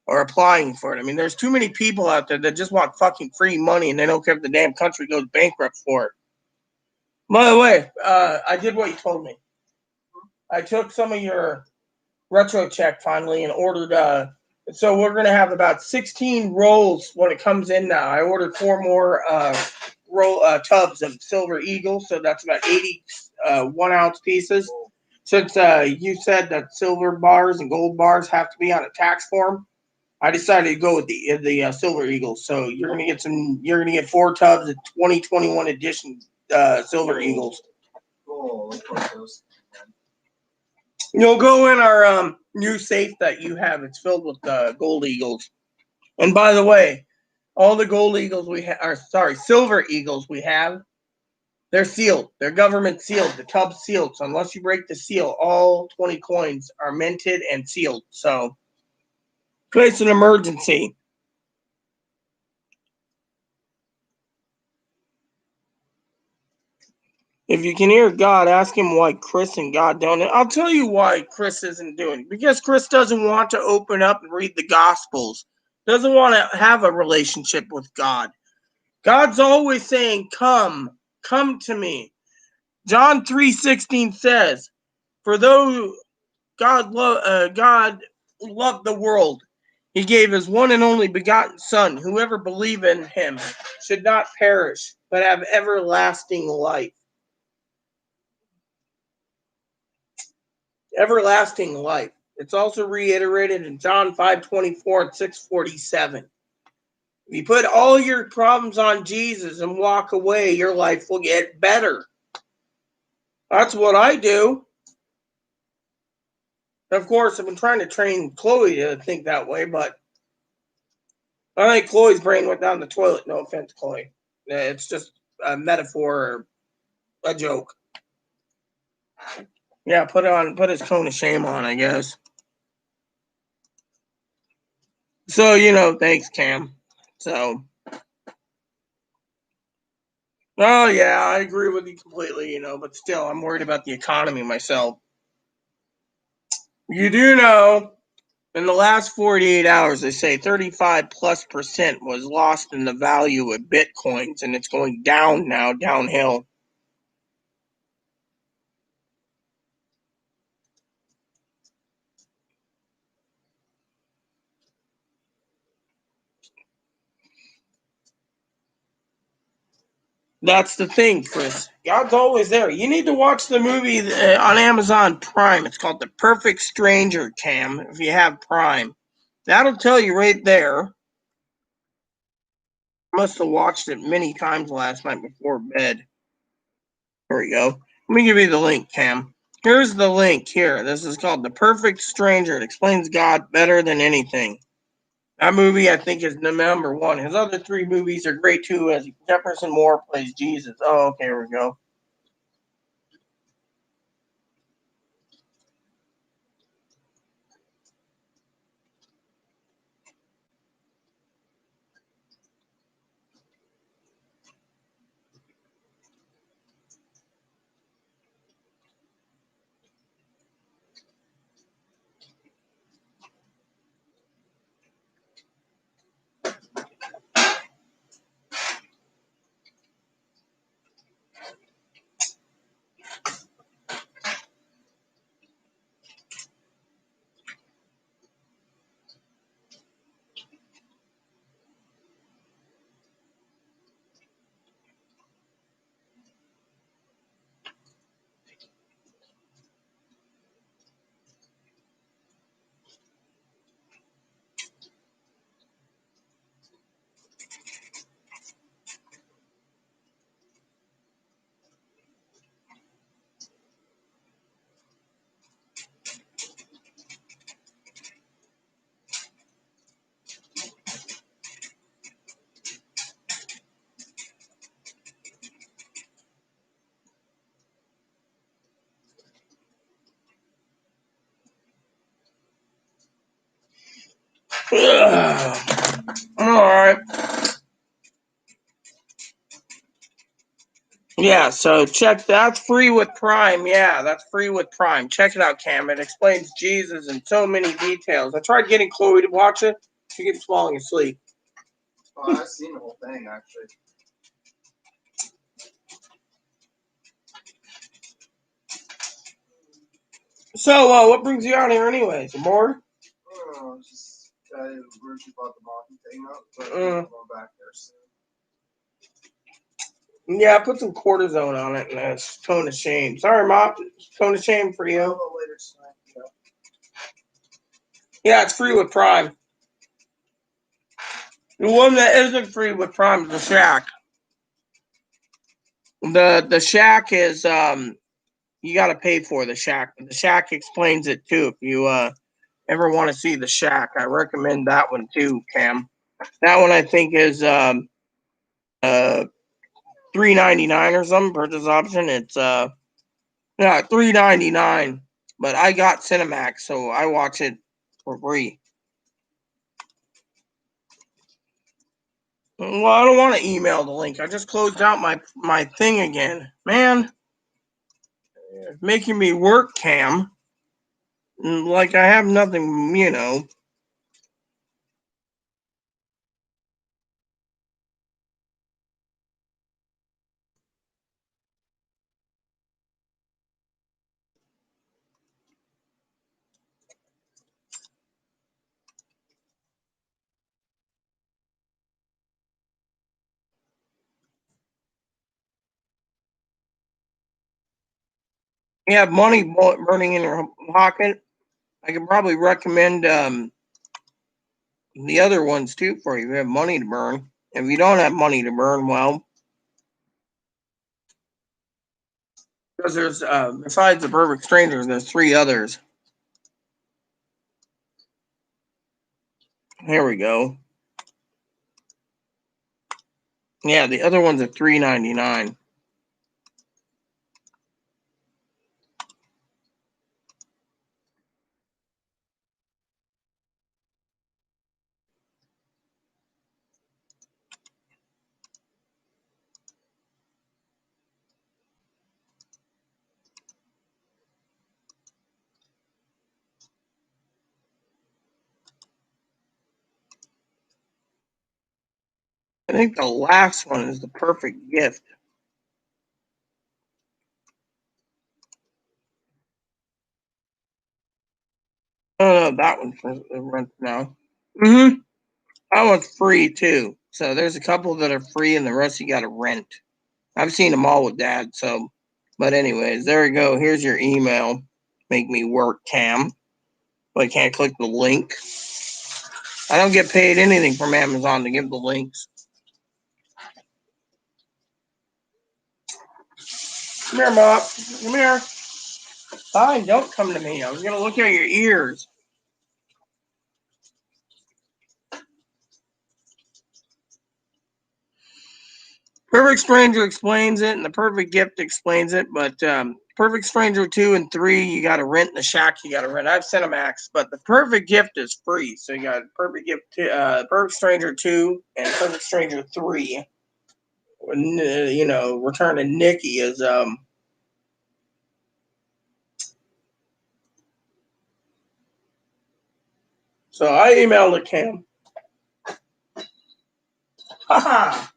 S1: or applying for it? I mean, there's too many people out there that just want fucking free money and they don't care if the damn country goes bankrupt for it. By the way, I did what you told me. I took some of your retro check finally and ordered, so we're going to have about 16 rolls when it comes in now. I ordered 4 more tubs of Silver Eagle, so that's about 80 1-ounce pieces. Since you said that silver bars and gold bars have to be on a tax form, I decided to go with the Silver Eagles. So you're gonna get 4 tubs of 2021 edition Silver Eagles.
S5: Oh, look at those.
S1: You'll go in our new safe that you have. It's filled with gold eagles. And by the way, all the gold eagles Silver Eagles we have, they're sealed. They're government sealed. The tub's sealed. So unless you break the seal, all 20 coins are minted and sealed. So, in case of an emergency. If you can hear God, ask him why Chris and God don't. I'll tell you why Chris isn't doing it. Because Chris doesn't want to open up and read the Gospels. Doesn't want to have a relationship with God. God's always saying, come to me. John 3:16 says, for though God loved the world, he gave his one and only begotten Son. Whoever believes in him should not perish, but have everlasting life. Everlasting life. It's also reiterated in John 5:24 and 6:47. If you put all your problems on Jesus and walk away, your life will get better. That's what I do. Of course, I've been trying to train Chloe to think that way, but I think Chloe's brain went down the toilet. No offense, Chloe. It's just a metaphor or a joke. Yeah, put his cone of shame on, I guess. So, thanks, Cam. So, Oh yeah, I agree with you completely, but still I'm worried about the economy myself. You do know in the last 48 hours they say 35+% was lost in the value of bitcoins, and it's going down now, downhill. That's the thing, Chris. God's always there. You need to watch the movie on Amazon Prime. It's called The Perfect Stranger, Cam, if you have Prime. That'll tell you right there. I must have watched it many times last night before bed. Here we go. Let me give you the link, Cam. Here's the link here. This is called The Perfect Stranger. It explains God better than anything. That movie, I think, is the number one. His other three movies are great too, as Jefferson Moore plays Jesus. Oh, okay, here we go. All right. Yeah, so check that's free with Prime. Yeah, that's free with Prime. Check it out, Cam. It explains Jesus in so many details. I tried getting Chloe to watch it. She keeps falling asleep.
S5: Oh, I've seen the whole thing actually.
S1: So, what brings you out here anyways? More?
S5: Oh, just where she bought the monkey thing up, but
S1: Mm.
S5: I'm going back there soon.
S1: Yeah, put some cortisone on it, and it's tone of shame. Sorry, Mop. Tone of shame for
S5: A
S1: you.
S5: little later tonight.
S1: Yeah, it's free with Prime. The one that isn't free with Prime is the Shack. The Shack is you got to pay for the Shack. The Shack explains it too. If you ever want to see the Shack, I recommend that one too, Cam. That one I think is $3.99 or something purchase option. It's yeah, $3.99. But I got Cinemax, so I watch it for free. Well, I don't want to email the link. I just closed out my thing again. Man, it's making me work, Cam. Like I have nothing. You have money burning in your pocket. I can probably recommend the other ones too for you. You have money to burn. If you don't have money to burn, well, because there's besides the Perfect Strangers, there's three others. Here we go. Yeah, the other ones are $3.99. I think the last one is the perfect gift. Oh, no, that one's for rent now. Mm-hmm. That one's free too. So there's a couple that are free and the rest you got to rent. I've seen them all with Dad. So, but anyways, there we go. Here's your email. Make me work, Cam. But I can't click the link. I don't get paid anything from Amazon to give the links. Come here, Mop. Come here. Fine, don't come to me. I was gonna look at your ears. Perfect Stranger explains it, and the Perfect Gift explains it. But Perfect Stranger 2 and 3, you got to rent. In the Shack, you got to rent. I have Cinemax, but the Perfect Gift is free. So you got Perfect Gift, Perfect Stranger 2 and Perfect Stranger 3. You know, Return to Nikki is So I emailed it, Cam. Haha.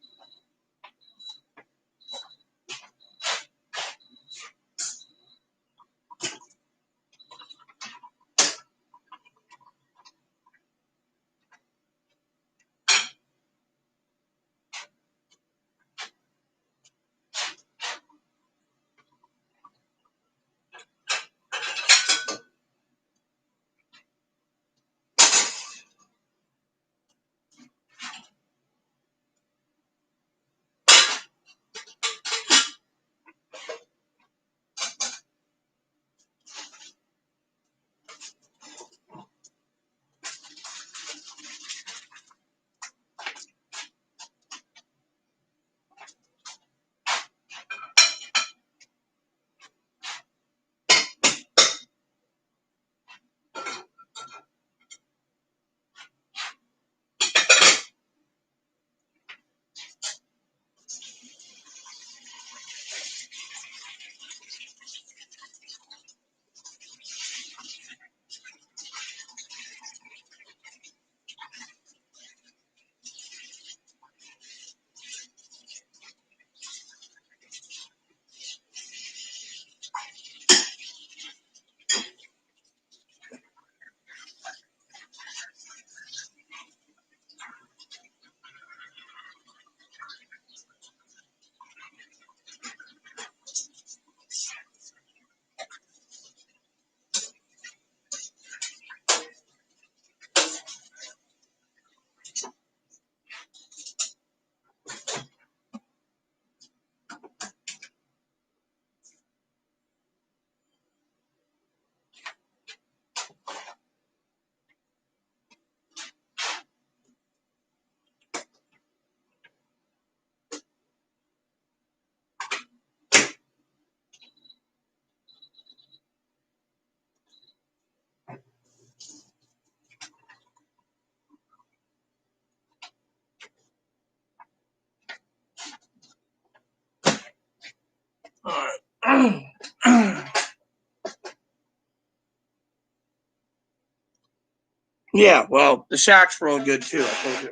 S1: Yeah, well, the Shack's real good too. I told you.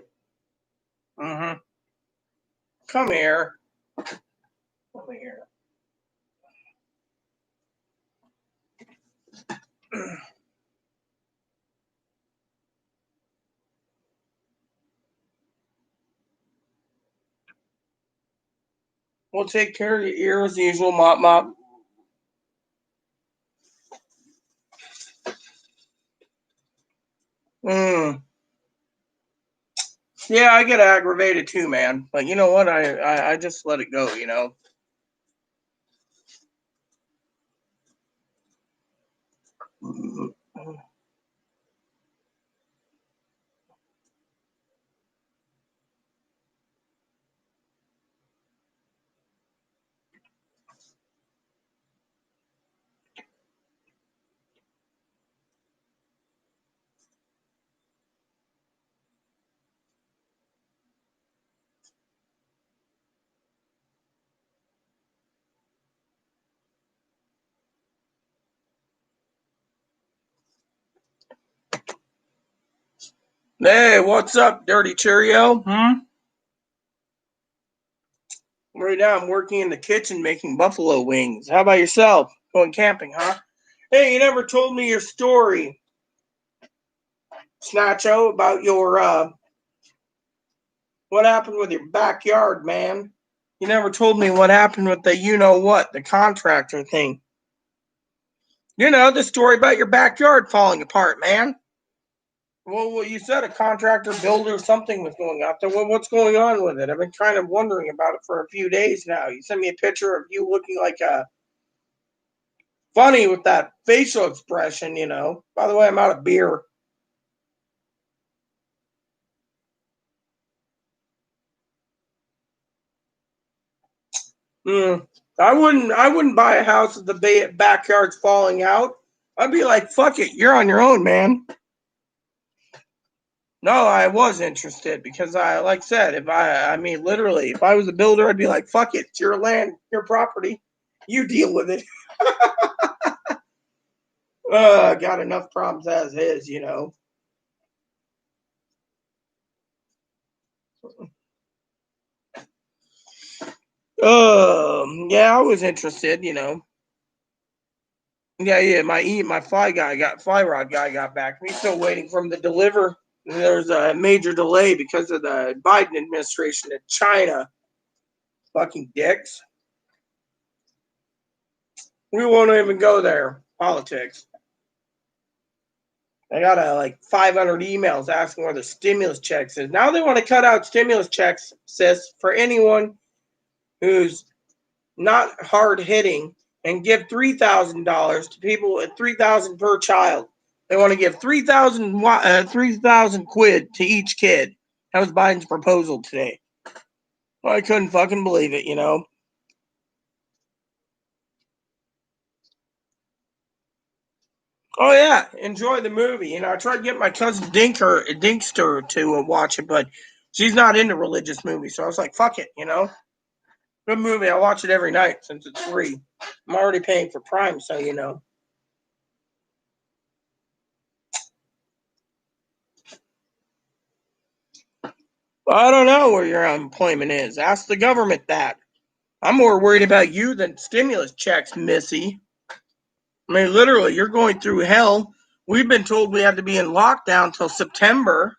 S1: Mm-hmm. Come here. Come here. We'll take care of your ear as usual, Mop Mop. Mm. Yeah, I get aggravated too, man. But you know what? I just let it go, you know. Hey, what's up, Dirty Cheerio? Hmm? Right now, I'm working in the kitchen making buffalo wings. How about yourself? Going camping, huh? Hey, you never told me your story, Snatcho, about your, what happened with your backyard, man. You never told me what happened with the you-know-what, the contractor thing. You know, the story about your backyard falling apart, man. Well, you said a contractor, builder, something was going out there. Well, what's going on with it? I've been kind of wondering about it for a few days now. You sent me a picture of you looking like funny with that facial expression, you know. By the way, I'm out of beer. I wouldn't buy a house if the backyard's falling out. I'd be like, fuck it, you're on your own, man. No, I was interested because like I said, I mean, literally, if I was a builder, I'd be like, fuck it, it's your land, your property. You deal with it. Got enough problems as is, you know. Yeah, I was interested, you know. Yeah, my fly rod guy got back. He's still waiting for him to deliver. There's a major delay because of the Biden administration in China. Fucking dicks. We won't even go there. Politics. I got like 500 emails asking where the stimulus checks is. Now they want to cut out stimulus checks, sis, for anyone who's not hard hitting and give $3,000 to people at $3,000 per child. They want to give 3,000 quid to each kid. That was Biden's proposal today. Well, I couldn't fucking believe it, you know. Oh yeah, enjoy the movie. You know, I tried to get my cousin Dinkster to watch it, but she's not into religious movies. So I was like, fuck it, you know. Good movie. I watch it every night since it's free. I'm already paying for Prime, so you know. I don't know where your unemployment is. Ask the government that. I'm more worried about you than stimulus checks, Missy. I mean, literally, you're going through hell. We've been told we have to be in lockdown till September.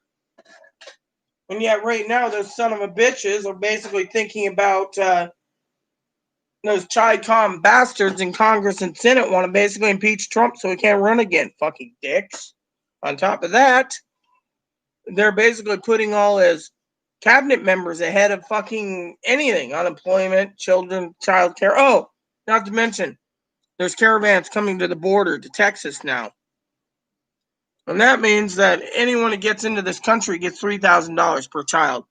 S1: And yet right now, those son of a bitches are basically thinking about those Chi-Com bastards in Congress and Senate want to basically impeach Trump so he can't run again. Fucking dicks. On top of that, they're basically putting all his cabinet members ahead of fucking anything. Unemployment, children, child care. Oh, not to mention, there's caravans coming to the border to Texas now. And that means that anyone who gets into this country gets $3,000 per child.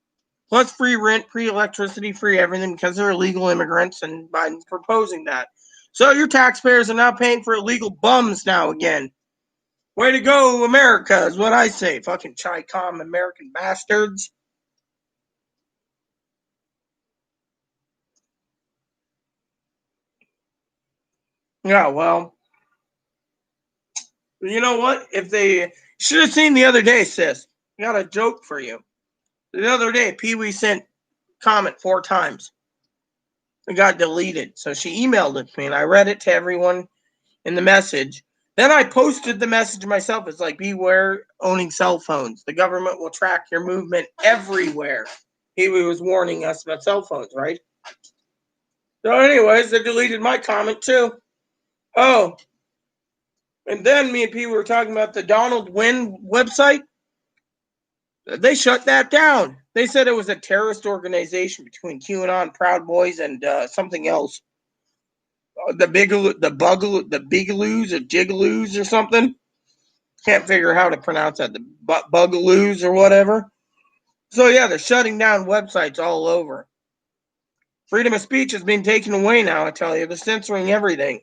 S1: Plus free rent, free electricity, free everything because they're illegal immigrants and Biden's proposing that. So your taxpayers are now paying for illegal bums now again. Way to go, America, is what I say. Fucking Chi-Com American bastards. Yeah, well, you know what? If they should have seen the other day, sis. I got a joke for you. The other day, Pee Wee sent comment 4 times. It got deleted. So she emailed it to me, and I read it to everyone in the message. Then I posted the message myself. It's like, beware owning cell phones. The government will track your movement everywhere. He was warning us about cell phones, right? So anyways, they deleted my comment too. Oh, and then me and Pete were talking about the Donald Wynn website. They shut that down. They said it was a terrorist organization between QAnon, Proud Boys, and something else. The Bigaloos or Jigaloos or something. Can't figure how to pronounce that. The Bugaloos or whatever. So yeah, they're shutting down websites all over. Freedom of speech has been taken away now, I tell you. They're censoring everything.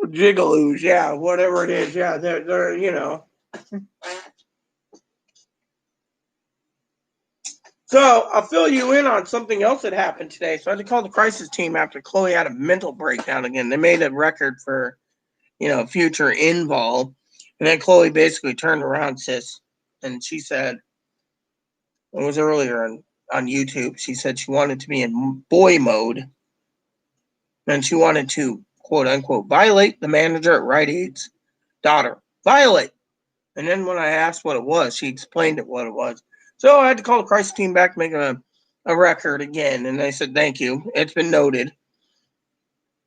S1: Jigaloos, yeah, whatever it is, yeah, they're you know. So I'll fill you in on something else that happened today. So I had to call the crisis team after Chloe had a mental breakdown again. They made a record for, you know, future invol. And then Chloe basically turned around, sis, and she said, it was earlier on YouTube, she said she wanted to be in boy mode. And she wanted to, quote unquote, violate the manager at Rite Aid's daughter. Violate. And then when I asked what it was, she explained what it was. So I had to call the crisis team back, make a record again. And they said, thank you. It's been noted.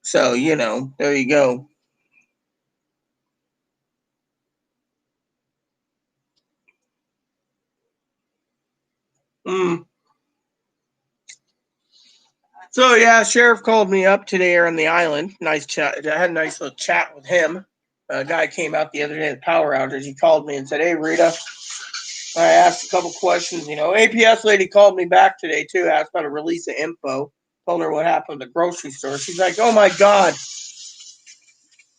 S1: So, there you go. So, yeah, sheriff called me up today on the island. Nice chat. I had a nice little chat with him. A guy came out the other day at the power outage. He called me and said, hey, Rita. I asked a couple questions. APS lady called me back today, too. Asked about a release of info. Told her what happened at the grocery store. She's like, oh, my God.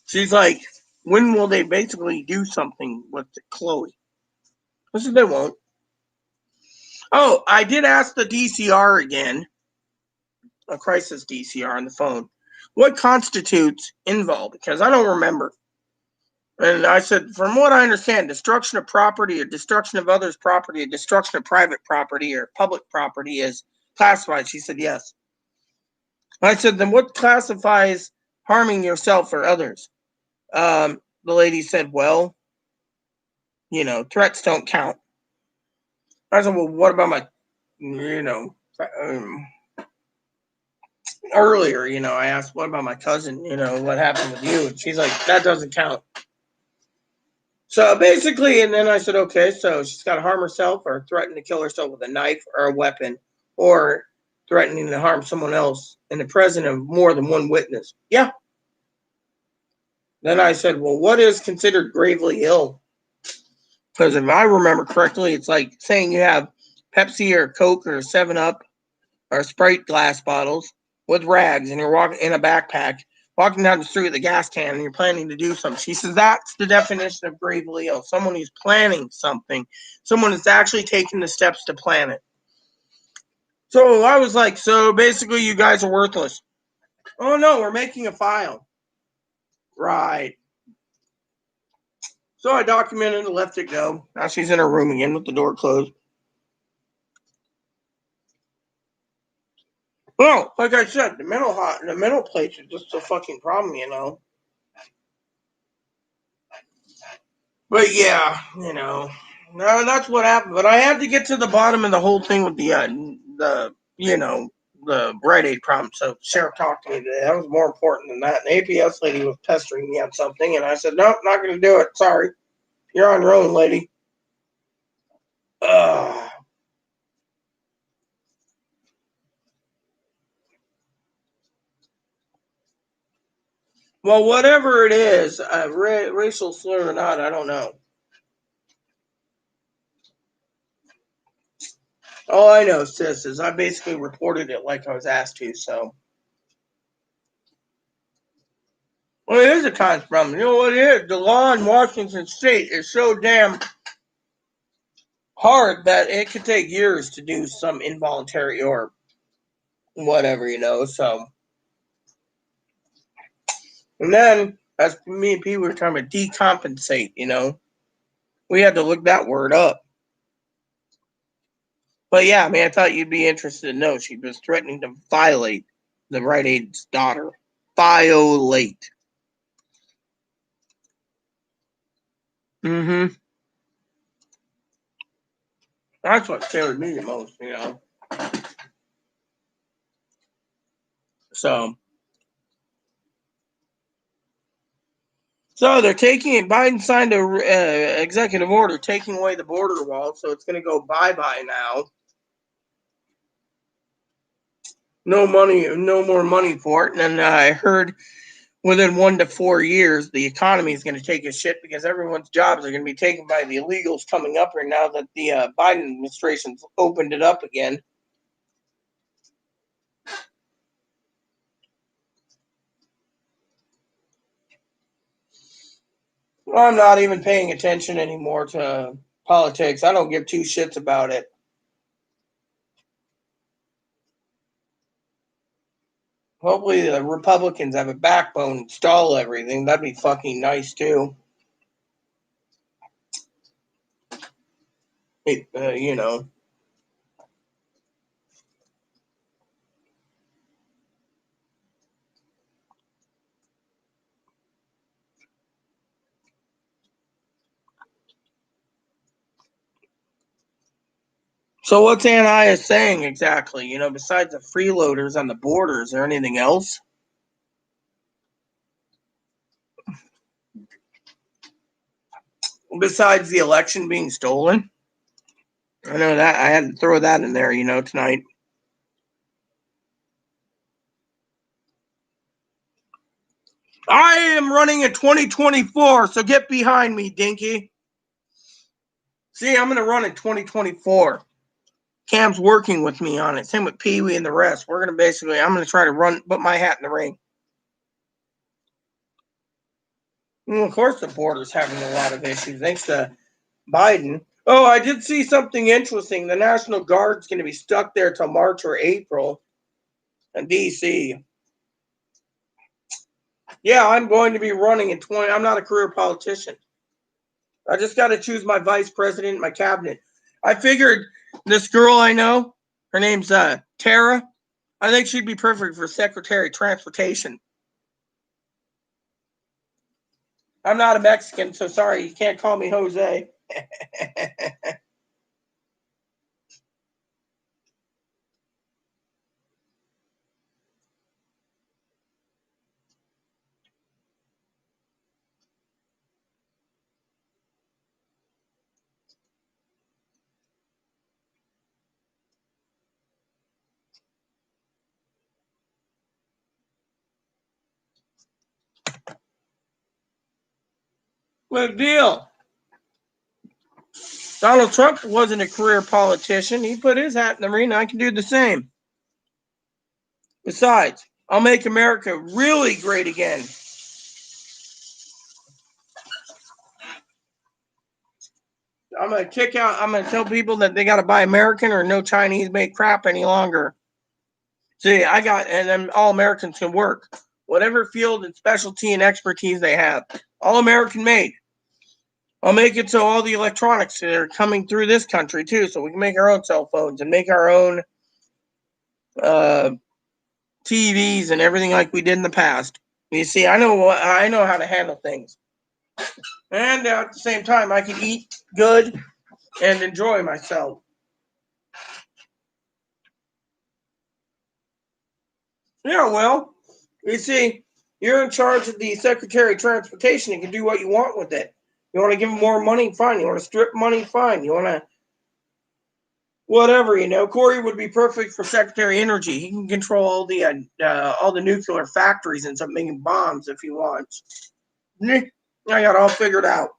S1: She's like, when will they basically do something with Chloe? I said, they won't. Oh, I did ask the DCR again, a crisis DCR on the phone, what constitutes involved? Because I don't remember. And I said, from what I understand, destruction of property or destruction of others' property or destruction of private property or public property is classified. She said, yes. I said, then what classifies harming yourself or others? The lady said, well, threats don't count. I said, well, what about my, earlier, I asked, what about my cousin? What happened with you? And she's like, that doesn't count. So basically, and then I said, okay, so she's got to harm herself or threaten to kill herself with a knife or a weapon or threatening to harm someone else in the presence of more than one witness. Yeah. Then I said, well, what is considered gravely ill? Because if I remember correctly, it's like saying you have Pepsi or Coke or 7-Up or Sprite glass bottles with rags and you're walking in a backpack, walking down the street with a gas can and you're planning to do something. She says that's the definition of gravely ill. Someone who's planning something, someone that's actually taking the steps to plan it. So I was like, so basically you guys are worthless. Oh no, we're making a file. Right. So I documented and let it go. Now she's in her room again with the door closed. Well, like I said, the mental place is just a fucking problem, But yeah, no, that's what happened. But I had to get to the bottom of the whole thing with the Rite Aid problem. So Sheriff talked to me today. That was more important than that. And the APS lady was pestering me on something, and I said, nope, not going to do it. Sorry, you're on your own, lady. Well, whatever it is, racial slur or not, I don't know. All I know, sis, is I basically reported it like I was asked to, so. Well, it is a constant problem. You know what it is? The law in Washington State is so damn hard that it could take years to do some involuntary or whatever, so. And then, as me and Pete were talking about decompensate, we had to look that word up. But yeah, I thought you'd be interested to know she was threatening to violate the Rite Aid's daughter. Violate. Mm-hmm. That's what scared me the most, So they're Biden signed a executive order taking away the border wall, so it's going to go bye-bye now. No money, no more money for it. And then I heard within 1 to 4 years, the economy is going to take a shit because everyone's jobs are going to be taken by the illegals coming up here now that the Biden administration's opened it up again. Well, I'm not even paying attention anymore to politics. I don't give two shits about it. Hopefully the Republicans have a backbone and stall everything. That'd be fucking nice too. You know. So what's Anaya saying exactly? You know, besides the freeloaders on the border, is there anything else? Besides the election being stolen? I know that I had to throw that in there, you know, tonight. I am running in 2024, so get behind me, Dinky. See, I'm going to run in 2024. Cam's working with me on it. Same with Pee Wee and the rest. We're going to I'm going to try to put my hat in the ring. Well, of course, the border's having a lot of issues, thanks to Biden. Oh, I did see something interesting. The National Guard's going to be stuck there till March or April in D.C. Yeah, I'm going to be running in 20. I'm not a career politician. I just got to choose my vice president, my cabinet. I figured this girl I know, her name's Tara. I think she'd be perfect for Secretary of Transportation. I'm not a Mexican, so sorry, you can't call me Jose. What deal? Donald Trump wasn't a career politician. He put his hat in the ring. I can do the same. Besides, I'll make America really great again. I'm going to tell people that they got to buy American or no Chinese made crap any longer. See, and then all Americans can work. Whatever field and specialty and expertise they have, all American made. I'll make it so all the electronics that are coming through this country too, so we can make our own cell phones and make our own TVs and everything like we did in the past. You see, I know how to handle things, and at the same time, I can eat good and enjoy myself. Yeah, well, you see, you're in charge of the Secretary of Transportation. You can do what you want with it. You want to give them more money, fine. You want to strip money, fine. You want to whatever, you know. Corey would be perfect for Secretary of Energy. He can control all the nuclear factories and start making bombs if he wants. I got it all figured out.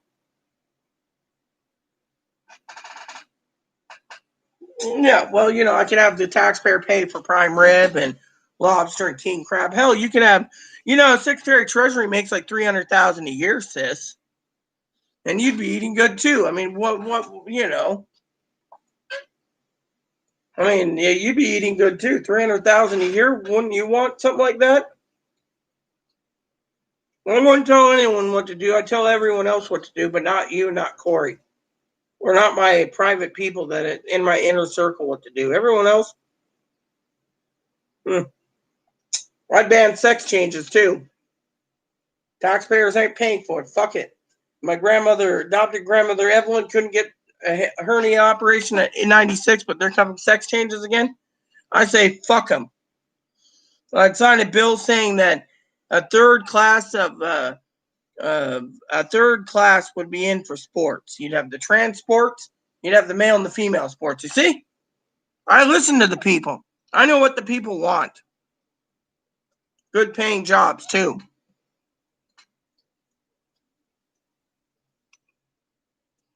S1: Yeah, well, you know, I can have the taxpayer pay for prime rib and lobster and king crab. Hell, you can have, you know, Secretary of Treasury makes like $300,000 a year, sis, and you'd be eating good too. I mean, you know. I mean, yeah, you'd be eating good too. $300,000 a year, wouldn't you want something like that? I wouldn't tell anyone what to do. I tell everyone else what to do, but not you, not Corey. We're not my private people that in my inner circle what to do. Everyone else, I ban sex changes too. Taxpayers ain't paying for it. Fuck it. My adopted grandmother Evelyn, couldn't get a hernia operation in '96, but they're coming sex changes again. I say fuck them. I'd sign a bill saying that a third class would be in for sports. You'd have the trans sports, you'd have the male and the female sports. You see? I listen to the people. I know what the people want. Good paying jobs too.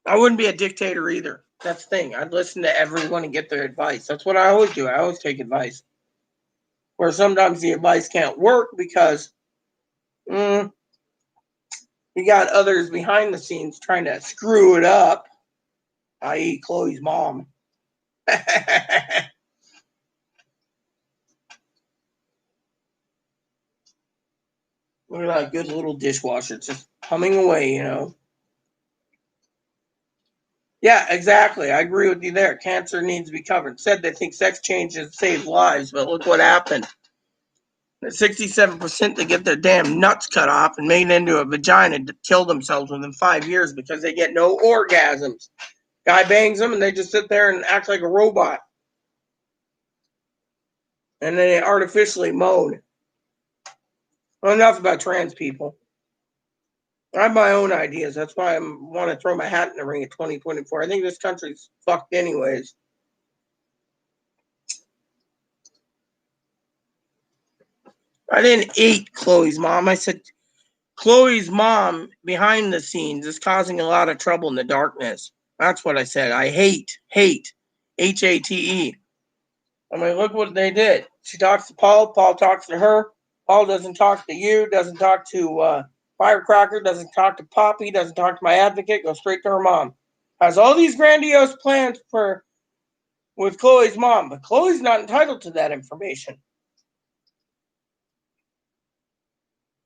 S1: I wouldn't be a dictator either. That's the thing. I'd listen to everyone and get their advice. That's what I always do. I always take advice. Where sometimes the advice can't work because you got others behind the scenes trying to screw it up, i.e. Chloe's mom. Look at that good little dishwasher just humming away, you know. Yeah, exactly. I agree with you there. Cancer needs to be covered. Said they think sex changes save lives, but look what happened. 67% that get their damn nuts cut off and made into a vagina to kill themselves within 5 years because they get no orgasms. Guy bangs them and they just sit there and act like a robot. And then they artificially moan. Well, enough about trans people. I have my own ideas. That's why I want to throw my hat in the ring at 2024. I think this country's fucked anyways. I didn't hate Chloe's mom. I said Chloe's mom behind the scenes is causing a lot of trouble in the darkness. That's what I said. I hate, H-A-T-E. I mean, look what they did. She talks to Paul. Paul talks to her. Paul doesn't talk to you. Doesn't talk to Firecracker. Doesn't talk to Poppy. Doesn't talk to my advocate. Goes straight to her mom. Has all these grandiose plans with Chloe's mom, but Chloe's not entitled to that information.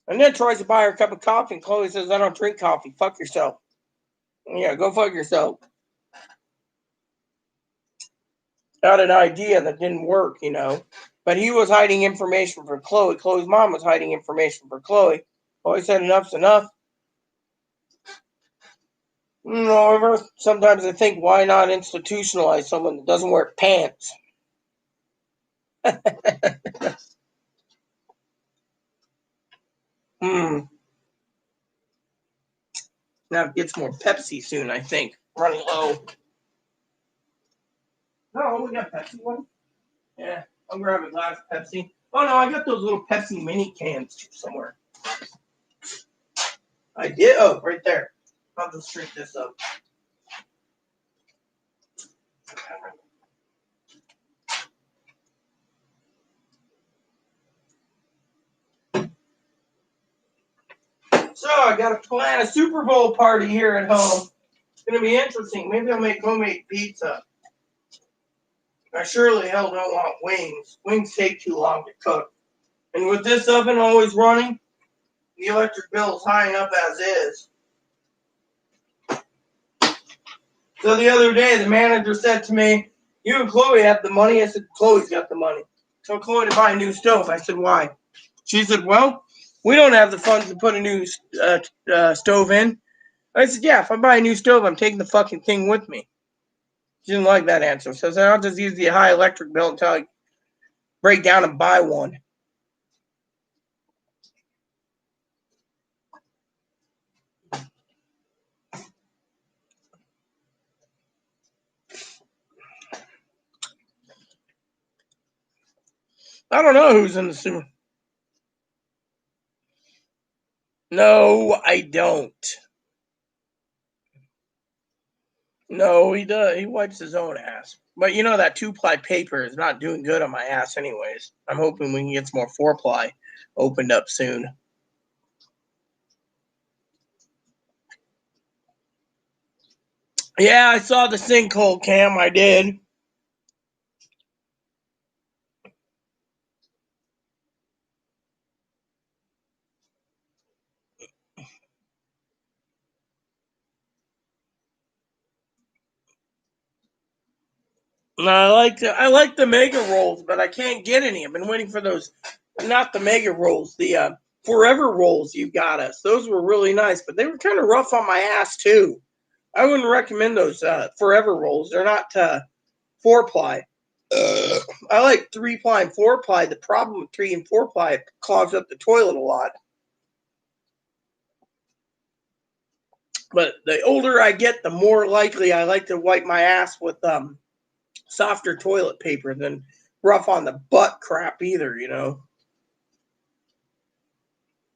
S1: And then tries to buy her a cup of coffee, and Chloe says, I don't drink coffee. Fuck yourself. Yeah, go fuck yourself. Got an idea that didn't work, you know. But he was hiding information from Chloe. Chloe's mom was hiding information from Chloe. Chloe said enough's enough. However, sometimes I think, why not institutionalize someone that doesn't wear pants? Now it gets more Pepsi soon, I think. Running low. No, we got Pepsi one. Yeah, I'll grab a glass of Pepsi. Oh no, I got those little Pepsi mini cans somewhere. I did. Oh, right there. I'll just drink this up. So I got to plan a Super Bowl party here at home. It's gonna be interesting. Maybe I'll make homemade pizza. I surely hell don't want wings. Wings take too long to cook. And with this oven always running, the electric bill is high enough as is. So the other day, the manager said to me, you and Chloe have the money. I said, Chloe's got the money. So Chloe to buy a new stove. I said, why? She said, well, we don't have the funds to put a new stove in. I said, yeah, if I buy a new stove, I'm taking the fucking thing with me. She didn't like that answer. So I said, I'll just use the high electric bill until I break down and buy one. I don't know who's in the Super. No, I don't. No, he does. He wipes his own ass. But you know that 2-ply paper is not doing good on my ass anyways. I'm hoping we can get some more 4-ply opened up soon. Yeah, I saw the sinkhole cam. I did. I like the mega rolls, but I can't get any. I've been waiting for those, not the mega rolls, the forever rolls you got us. Those were really nice, but they were kind of rough on my ass too. I wouldn't recommend those forever rolls. They're not 4-ply. I like 3-ply and 4-ply. The problem with 3 and 4-ply, it clogs up the toilet a lot. But the older I get, the more likely I like to wipe my ass with softer toilet paper than rough on the butt crap either, you know.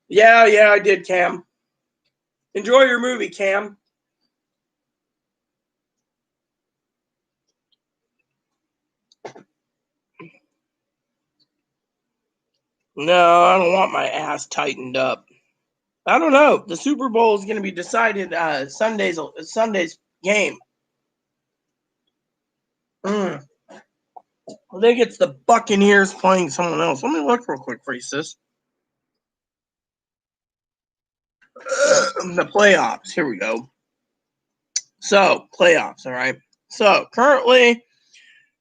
S1: Yeah, I did, Cam. Enjoy your movie, Cam. No, I don't want my ass tightened up. I don't know. The Super Bowl is going to be decided Sunday's game. I think it's the Buccaneers playing someone else. Let me look real quick for you, sis. The playoffs. Here we go. So, playoffs, all right? So, currently,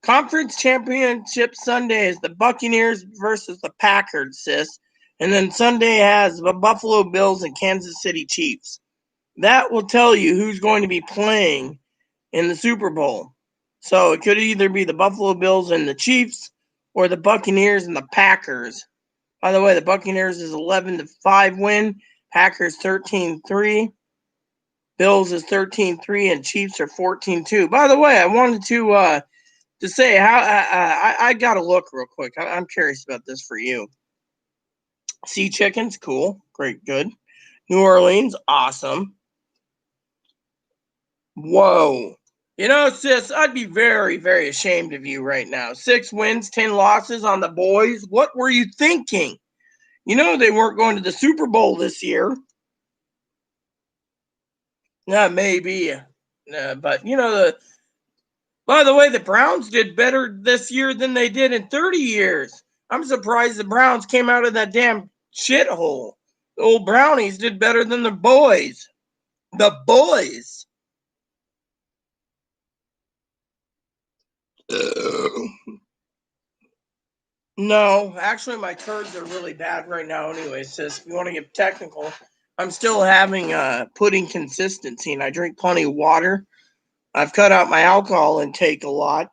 S1: conference championship Sunday is the Buccaneers versus the Packers, sis. And then Sunday has the Buffalo Bills and Kansas City Chiefs. That will tell you who's going to be playing in the Super Bowl. So, it could either be the Buffalo Bills and the Chiefs or the Buccaneers and the Packers. By the way, the Buccaneers is 11-5 win, Packers 13-3. Bills is 13-3 and Chiefs are 14-2. By the way, I wanted to say how I got to look real quick. I'm curious about this for you. Sea Chickens, cool, great, good. New Orleans, awesome. Whoa. You know, sis, I'd be very, very ashamed of you right now. 6 wins, 10 losses on the boys. What were you thinking? You know they weren't going to the Super Bowl this year. Maybe. But, you know, by the way, the Browns did better this year than they did in 30 years. I'm surprised the Browns came out of that damn shithole. The old Brownies did better than the boys. The boys. No, actually, my turds are really bad right now anyway, sis. If you want to get technical, I'm still having pudding consistency, and I drink plenty of water. I've cut out my alcohol intake a lot.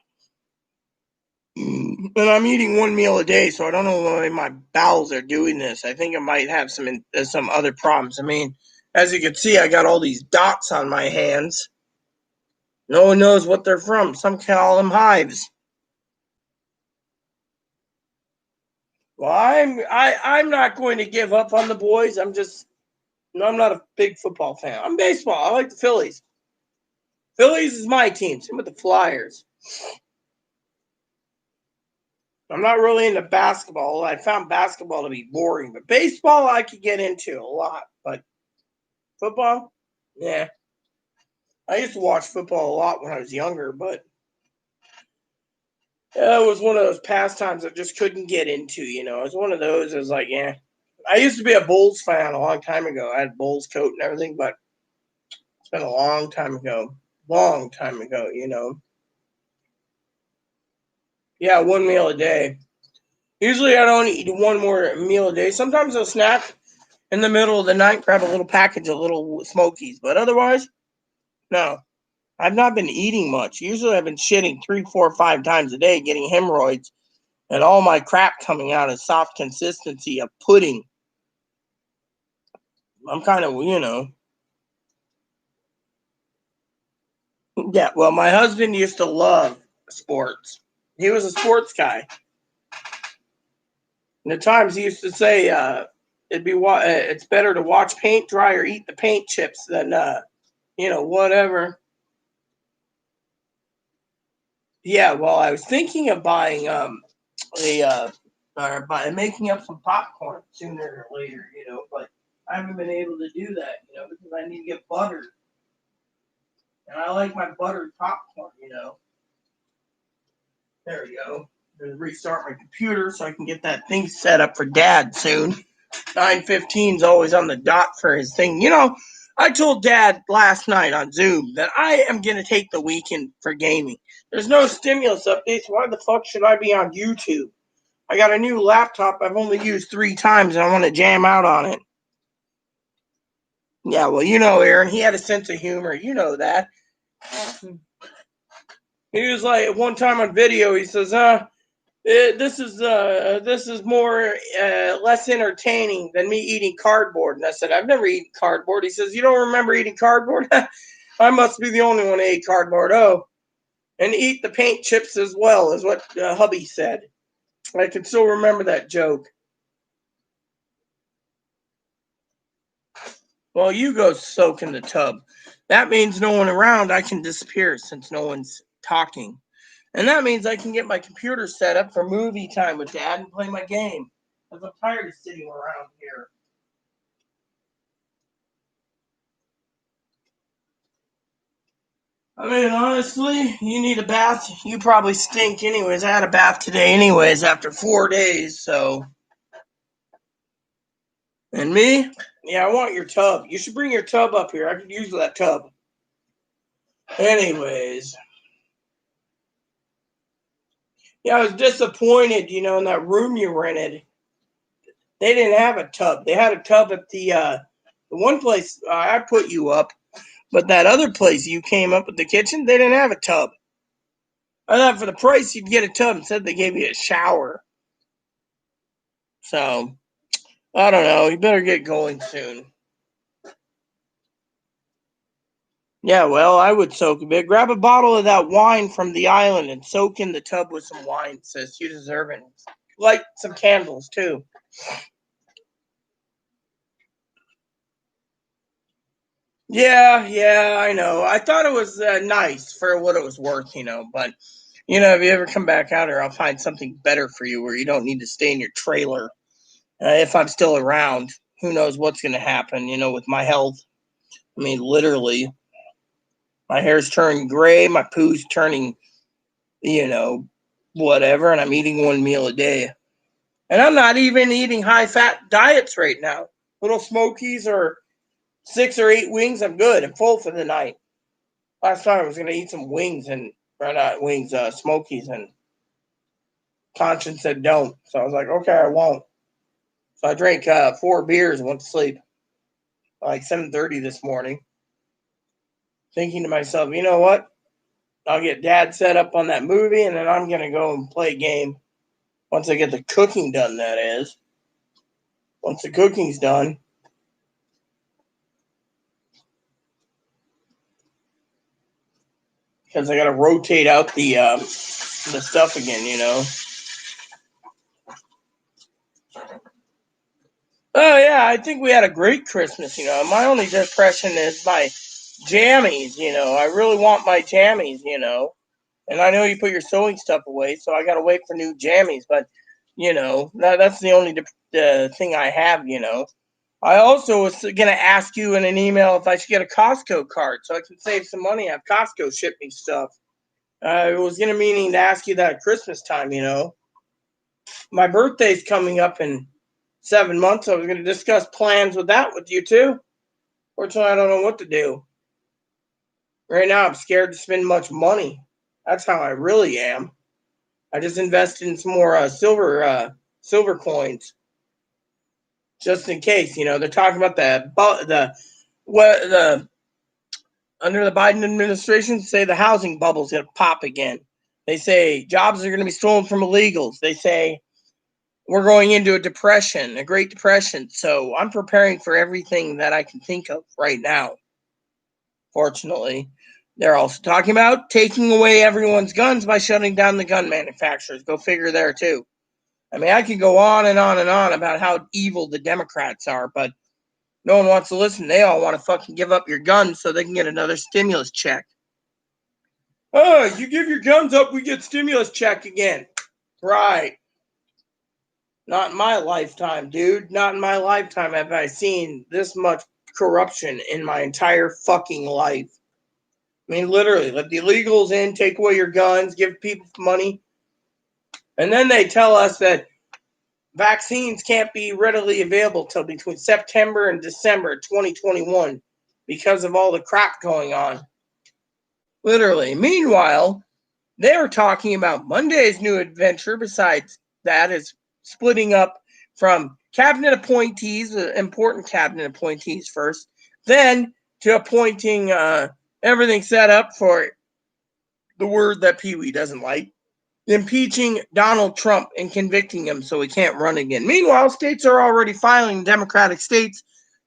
S1: And I'm eating one meal a day, so I don't know why my bowels are doing this. I think I might have some other problems. I mean, as you can see, I got all these dots on my hands. No one knows what they're from. Some call them hives. Well, I'm not going to give up on the boys. I'm not a big football fan. I'm baseball. I like the Phillies. Phillies is my team. Same with the Flyers. I'm not really into basketball. I found basketball to be boring, but baseball I could get into a lot. But football, yeah. I used to watch football a lot when I was younger, but it was one of those pastimes I just couldn't get into. You know, it was one of those. It was like, yeah. I used to be a Bulls fan a long time ago. I had a Bulls coat and everything, but it's been a long time ago. Long time ago, you know. Yeah, one meal a day. Usually I don't eat one more meal a day. Sometimes I'll snack in the middle of the night, grab a little package of little Smokies. But otherwise, no. I've not been eating much. Usually I've been shitting 3, 4, 5 times a day, getting hemorrhoids, and all my crap coming out is soft consistency of pudding. I'm kind of, you know. Yeah, well, my husband used to love sports. He was a sports guy. And at times he used to say, it's better to watch paint dry or eat the paint chips than, whatever. Yeah, well, I was thinking of buying making up some popcorn sooner or later, you know, but I haven't been able to do that, you know, because I need to get butter. And I like my buttered popcorn, you know. There we go. I'm gonna restart my computer so I can get that thing set up for Dad soon. 9:15 is always on the dot for his thing. You know, I told Dad last night on Zoom that I am going to take the weekend for gaming. There's no stimulus updates. Why the fuck should I be on YouTube? I got a new laptop I've only used 3 times and I want to jam out on it. Yeah, well, you know, Aaron, he had a sense of humor. You know that. He was like, one time on video, he says, this is more less entertaining than me eating cardboard. And I said, I've never eaten cardboard. He says, you don't remember eating cardboard? I must be the only one who ate cardboard. Oh, and eat the paint chips as well, is what hubby said. I can still remember that joke. Well, you go soak in the tub. That means no one around. I can disappear since no one's talking. And that means I can get my computer set up for movie time with Dad and play my game. Because I'm tired of sitting around here. I mean, honestly, you need a bath. You probably stink anyways. I had a bath today anyways after 4 days, so. And me? Yeah, I want your tub. You should bring your tub up here. I could use that tub. Anyways. Yeah, I was disappointed, in that room you rented. They didn't have a tub. They had a tub at the one place I put you up, but that other place you came up with the kitchen, they didn't have a tub. I thought for the price you'd get a tub. Instead, they gave you a shower. So, I don't know. You better get going soon. Yeah, well, I would soak a bit. Grab a bottle of that wine from the island and soak in the tub with some wine, sis. You deserve it. Light some candles, too. Yeah, I know. I thought it was nice for what it was worth, but, if you ever come back out here, I'll find something better for you where you don't need to stay in your trailer. If I'm still around, who knows what's going to happen, with my health. I mean, literally, my hair's turning gray, my poo's turning, whatever, and I'm eating one meal a day. And I'm not even eating high fat diets right now. Little Smokies or 6 or 8 wings, I'm good. I'm full for the night. Last time I was going to eat some wings or not wings, Smokies, and conscience said don't. So I was like, okay, I won't. So I drank 4 beers and went to sleep like 7:30 this morning. Thinking to myself, you know what? I'll get dad set up on that movie and then I'm going to go and play a game. Once I get the cooking done, that is. Once the cooking's done. Because I got to rotate out the stuff again, Oh, yeah, I think we had a great Christmas, My only depression is my jammies, I really want my jammies, And I know you put your sewing stuff away, so I got to wait for new jammies. But, that's the only thing I have, I also was going to ask you in an email if I should get a Costco card so I can save some money. Have Costco ship me stuff. I was going to meaning to ask you that at Christmas time, My birthday's coming up in 7 months. I was going to discuss plans with that with you too. Fortunately, I don't know what to do. Right now, I'm scared to spend much money. That's how I really am. I just invested in some more silver coins, just in case. They're talking about the under the Biden administration, say the housing bubble's going to pop again. They say jobs are going to be stolen from illegals. They say we're going into a depression, a Great Depression. So I'm preparing for everything that I can think of right now. Fortunately, they're also talking about taking away everyone's guns by shutting down the gun manufacturers. Go figure there too. I mean, I could go on and on and on about how evil the Democrats are, but no one wants to listen. They all want to fucking give up your guns so they can get another stimulus check. Oh, you give your guns up, we get stimulus check again. Right. Not in my lifetime, dude. Not in my lifetime have I seen this much corruption in my entire fucking life. I mean, literally, let the illegals in, take away your guns, give people money. And then they tell us that vaccines can't be readily available till between September and December 2021 because of all the crap going on. Literally. Meanwhile, they were talking about Monday's new adventure. Besides that, is splitting up from cabinet appointees, important cabinet appointees first, then to appointing everything set up for the word that Pee Wee doesn't like, impeaching Donald Trump and convicting him so he can't run again. Meanwhile, states are already filing Democratic states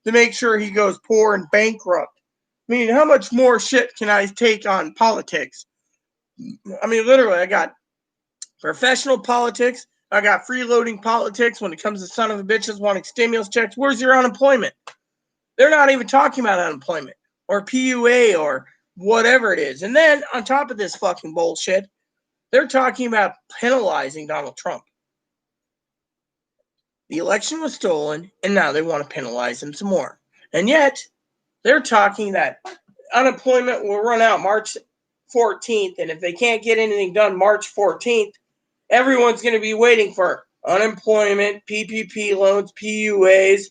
S1: to make sure he goes poor and bankrupt. I mean, how much more shit can I take on politics? I mean, literally, I got professional politics. I got freeloading politics when it comes to son of a bitches wanting stimulus checks. Where's your unemployment? They're not even talking about unemployment or PUA or whatever it is. And then on top of this fucking bullshit, they're talking about penalizing Donald Trump. The election was stolen, and now they want to penalize him some more. And yet, they're talking that unemployment will run out March 14th, and if they can't get anything done March 14th, everyone's going to be waiting for unemployment, PPP loans, PUAs,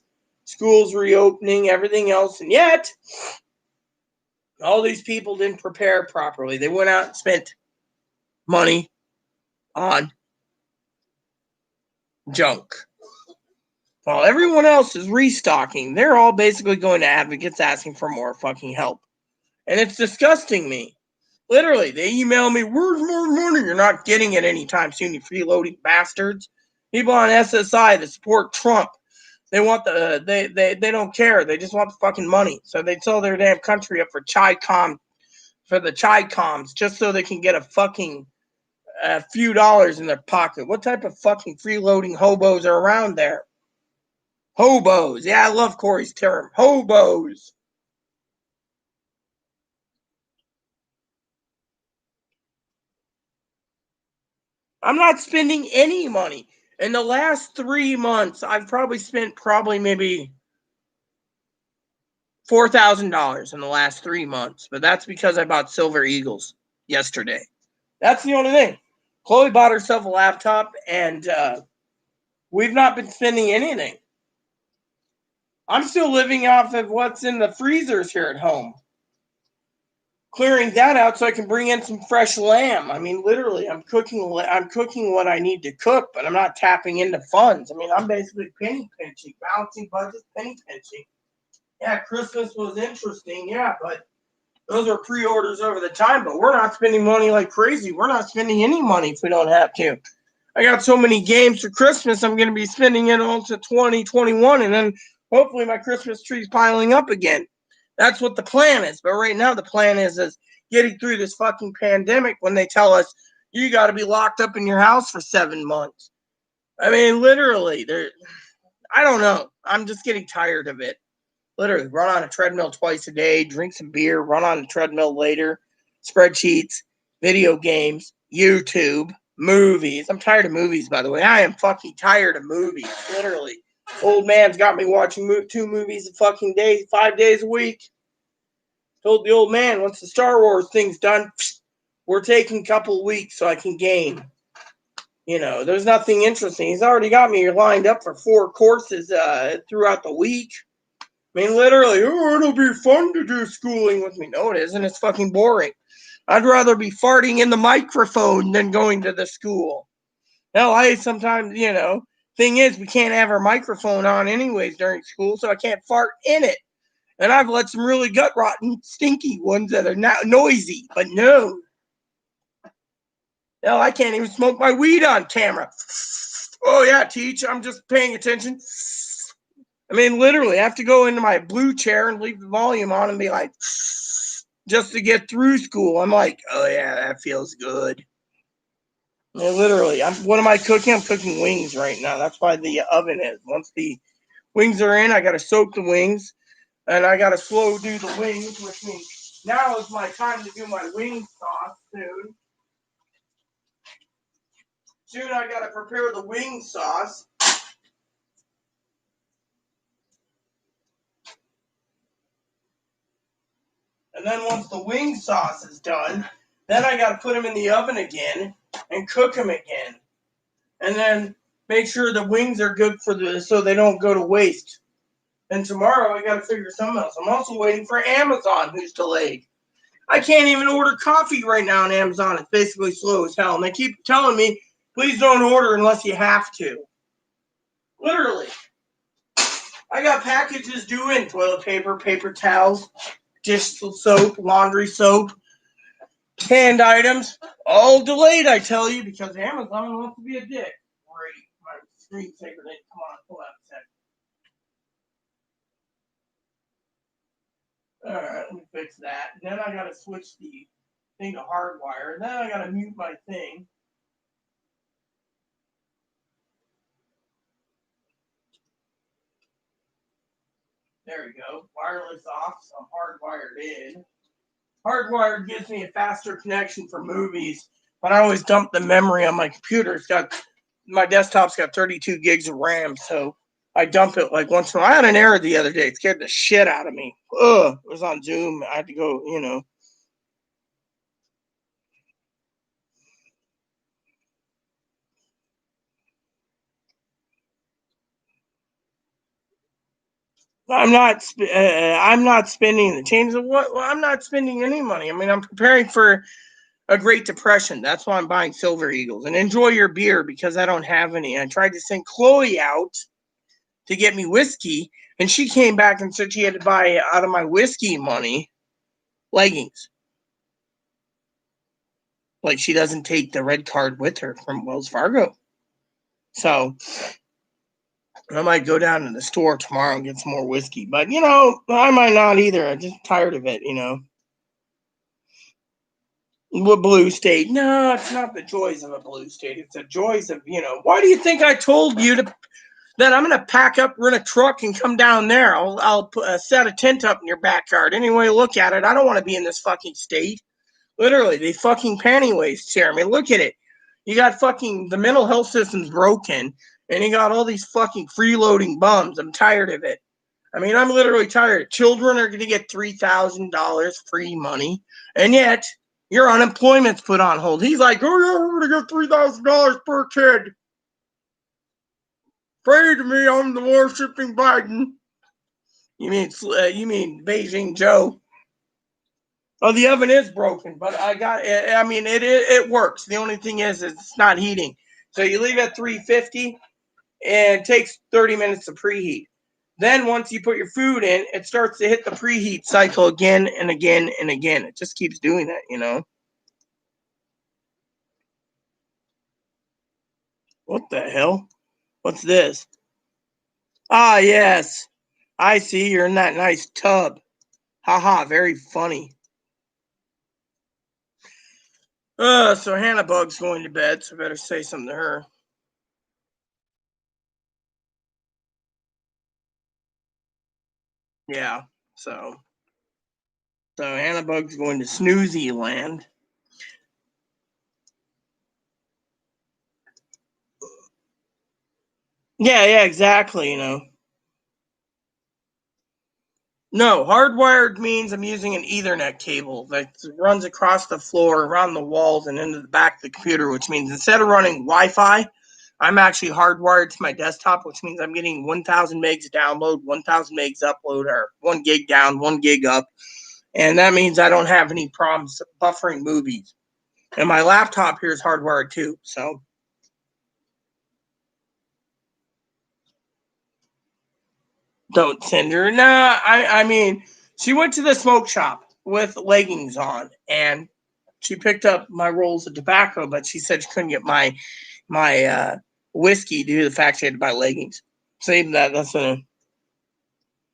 S1: schools reopening, everything else. And yet, All these people didn't prepare properly. They went out and spent money on junk. While everyone else is restocking, they're all basically going to advocates asking for more fucking help. And it's disgusting me. Literally, they email me, where's more money? You're not getting it anytime soon, you freeloading bastards. People on SSI that support Trump, they want they don't care. They just want the fucking money. So they sell their damn country up for the Chi-Coms, just so they can get a fucking few dollars in their pocket. What type of fucking freeloading hobos are around there? Hobos. Yeah, I love Corey's term. Hobos. I'm not spending any money. In the last 3 months, I've probably spent maybe $4,000 in the last 3 months. But that's because I bought Silver Eagles yesterday. That's the only thing. Chloe bought herself a laptop, and we've not been spending anything. I'm still living off of what's in the freezers here at home. Clearing that out so I can bring in some fresh lamb. I mean, literally, I'm cooking what I need to cook, but I'm not tapping into funds. I mean, I'm basically penny pinching, balancing budgets, penny pinching. Yeah, Christmas was interesting, yeah, but those are pre-orders over the time, but we're not spending money like crazy. We're not spending any money if we don't have to. I got so many games for Christmas, I'm going to be spending it all to 2021, and then hopefully my Christmas tree's piling up again. That's what the plan is. But right now, the plan is getting through this fucking pandemic when they tell us you got to be locked up in your house for 7 months. I mean, literally, I don't know. I'm just getting tired of it. Literally, run on a treadmill twice a day, drink some beer, run on a treadmill later, spreadsheets, video games, YouTube, movies. I'm tired of movies, by the way. I am fucking tired of movies, literally. Old man's got me watching 2 movies a fucking day, 5 days a week. Told the old man, once the Star Wars thing's done, we're taking a couple of weeks so I can game. You know, there's nothing interesting. He's already got me lined up for 4 courses throughout the week. I mean, literally, it'll be fun to do schooling with me. No, it isn't. It's fucking boring. I'd rather be farting in the microphone than going to the school. Hell, I sometimes, thing is, we can't have our microphone on anyways during school, so I can't fart in it. And I've let some really gut-rotten, stinky ones that are not noisy, but no. Hell, I can't even smoke my weed on camera. Oh, yeah, teach, I'm just paying attention. I mean, literally, I have to go into my blue chair and leave the volume on and be like, just to get through school. I'm like, oh, yeah, that feels good. I mean, literally, what am I cooking? I'm cooking wings right now. That's why the oven is. Once the wings are in, I got to soak the wings. And I got to slow do the wings, which means now is my time to do my wing sauce soon. Soon I got to prepare the wing sauce. And then once the wing sauce is done, then I got to put them in the oven again and cook them again. And then make sure the wings are good so they don't go to waste. And tomorrow I got to figure something else. I'm also waiting for Amazon, who's delayed. I can't even order coffee right now on Amazon. It's basically slow as hell. And they keep telling me, please don't order unless you have to. Literally. I got packages due in toilet paper, paper towels, dish soap, laundry soap, canned items. All delayed, I tell you, because Amazon wants to be a dick. Great. My screensaver didn't come on. Hold on a second. Alright, let me fix that. Then I gotta switch the thing to hardwire. And then I gotta mute my thing. There we go. Wireless off, so I'm hardwired in. Hardwired gives me a faster connection for movies, but I always dump the memory on my computer. My desktop's got 32 gigs of RAM, so I dump it like once in a while. I had an error the other day. It scared the shit out of me. Ugh, it was on Zoom. I had to go, I'm not spending the change of what? Well, I'm not spending any money. I mean, I'm preparing for a Great Depression. That's why I'm buying Silver Eagles. And enjoy your beer because I don't have any. I tried to send Chloe out to get me whiskey, and she came back and said she had to buy out of my whiskey money leggings. Like she doesn't take the red card with her from Wells Fargo. So I might go down to the store tomorrow and get some more whiskey. But, I might not either. I'm just tired of it, What blue state? No, it's not the joys of a blue state. It's the joys of, why do you think I told you that I'm going to pack up, rent a truck, and come down there? I'll put set a tent up in your backyard. Anyway, look at it. I don't want to be in this fucking state. Literally, they fucking panty waste here. I mean, look at it. You got fucking, the mental health system's broken, and you got all these fucking freeloading bums. I'm tired of it. I mean, I'm literally tired. Children are going to get $3,000 free money, and yet your unemployment's put on hold. He's like, oh, yeah, we're going to get $3,000 per kid. Pray to me, I'm the worshipping Biden. You mean Beijing Joe? Oh, the oven is broken, but it works. The only thing is it's not heating. So you leave at 350, and it takes 30 minutes to preheat. Then once you put your food in, it starts to hit the preheat cycle again and again and again. It just keeps doing that, What the hell? What's this? Ah, yes. I see you're in that nice tub. Haha, very funny. So Hannah Bug's going to bed, so I better say something to her. Yeah, so Hannah Bug's going to Snoozy Land. Yeah, exactly, No, hardwired means I'm using an Ethernet cable that runs across the floor, around the walls, and into the back of the computer, which means instead of running Wi-Fi, I'm actually hardwired to my desktop, which means I'm getting 1,000 megs download, 1,000 megs upload, or 1 gig down, 1 gig up. And that means I don't have any problems buffering movies. And my laptop here is hardwired too, so. Don't send her. Nah, I mean, she went to the smoke shop with leggings on, and she picked up my rolls of tobacco, but she said she couldn't get my whiskey due to the fact she had to buy leggings. Save that. That's a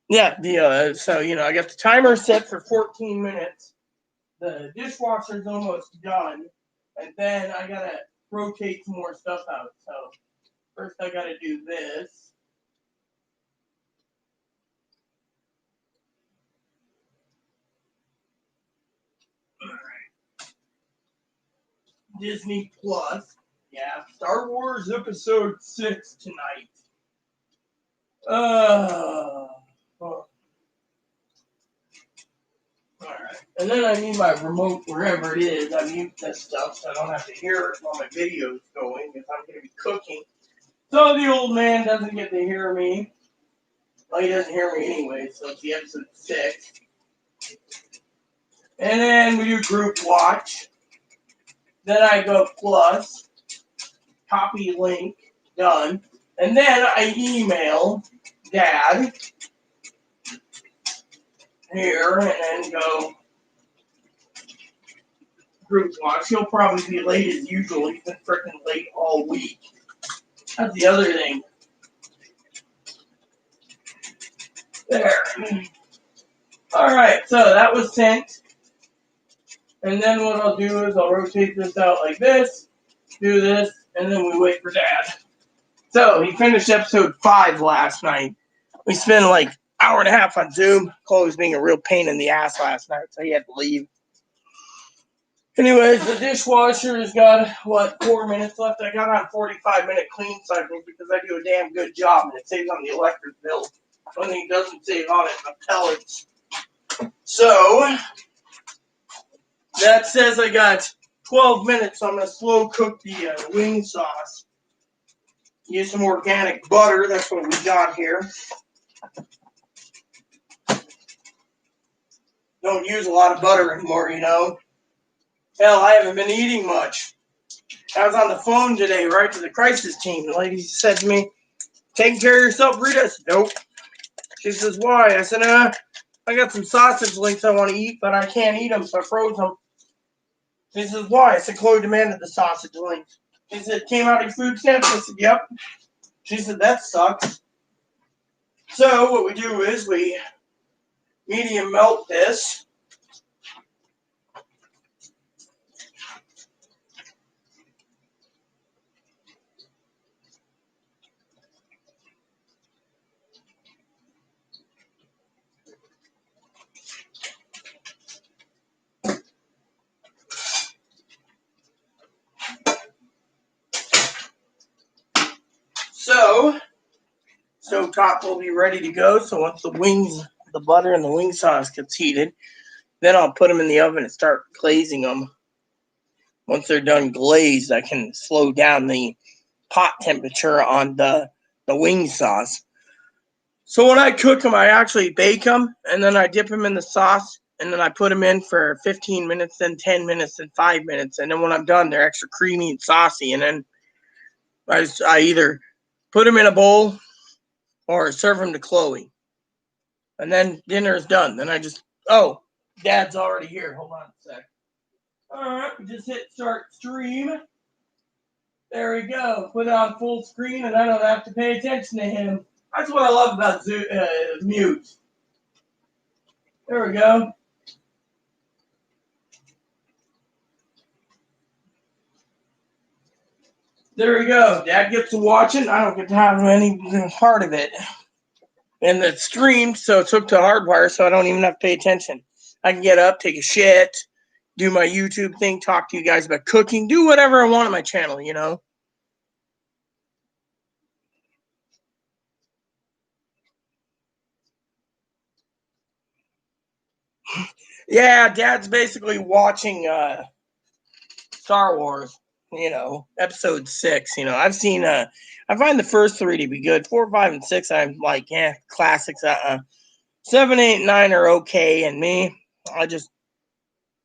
S1: yeah. So I got the timer set for 14 minutes. The dishwasher's almost done, and then I gotta rotate some more stuff out. So first I gotta do this. Disney Plus. Yeah, Star Wars Episode 6 tonight. All right. And then I need my remote wherever it is. I mute this stuff so I don't have to hear it while my video's going if I'm going to be cooking. So the old man doesn't get to hear me. Well, he doesn't hear me anyway, so it's the episode 6. And then we do group watch. Then I go plus, copy link, done. And then I email Dad here and then go group watch. He'll probably be late as usual. He's been freaking late all week. That's the other thing. There. Alright, so that was sent. And then what I'll do is I'll rotate this out like this, do this, and then we wait for Dad. So he finished episode 5 last night. We spent like an hour and a half on Zoom. Chloe was being a real pain in the ass last night, so he had to leave. Anyways, the dishwasher has got, 4 minutes left. I got on 45-minute clean cycles because I do a damn good job, and it saves on the electric bill. One thing it doesn't save on it, the pellets. So, that says I got 12 minutes, so I'm going to slow cook the wing sauce. Use some organic butter, that's what we got here. don't use a lot of butter anymore, you know. Hell, I haven't been eating much. I was on the phone today, right, to the crisis team. The lady said to me, taking care of yourself, Rita? I said, nope. She says, why? I said, I got some sausage links I want to eat, but I can't eat them, so I froze them. She says, why? I said, Chloe demanded the sausage links. She said, came out of your food stamps? I said, yep. She said, that sucks. So what we do is we medium melt this. So, stovetop will be ready to go. So once the wings, the butter and the wing sauce gets heated, then I'll put them in the oven and start glazing them. Once they're done glazed, I can slow down the pot temperature on the wing sauce. So when I cook them, I actually bake them, and then I dip them in the sauce, and then I put them in for 15 minutes, then 10 minutes, then 5 minutes. And then when I'm done, they're extra creamy and saucy. And then I either put them in a bowl or serve them to Chloe. And then dinner is done. Then I just, oh, Dad's already here. Hold on a sec. All right, just hit start stream. There we go. Put it on full screen, and I don't have to pay attention to him. That's what I love about mute. There we go. There we go. Dad gets to watch it. I don't get to have any part of it. And it's streamed, so it's hooked to hardwire, so I don't even have to pay attention. I can get up, take a shit, do my YouTube thing, talk to you guys about cooking, do whatever I want on my channel, you know. Yeah, Dad's basically watching Star Wars, you know, episode 6. You know, I've seen I find the first 3 to be good. 4, 5, and 6, I'm like, classics. 7, 8, and 9 are okay, and me, I just,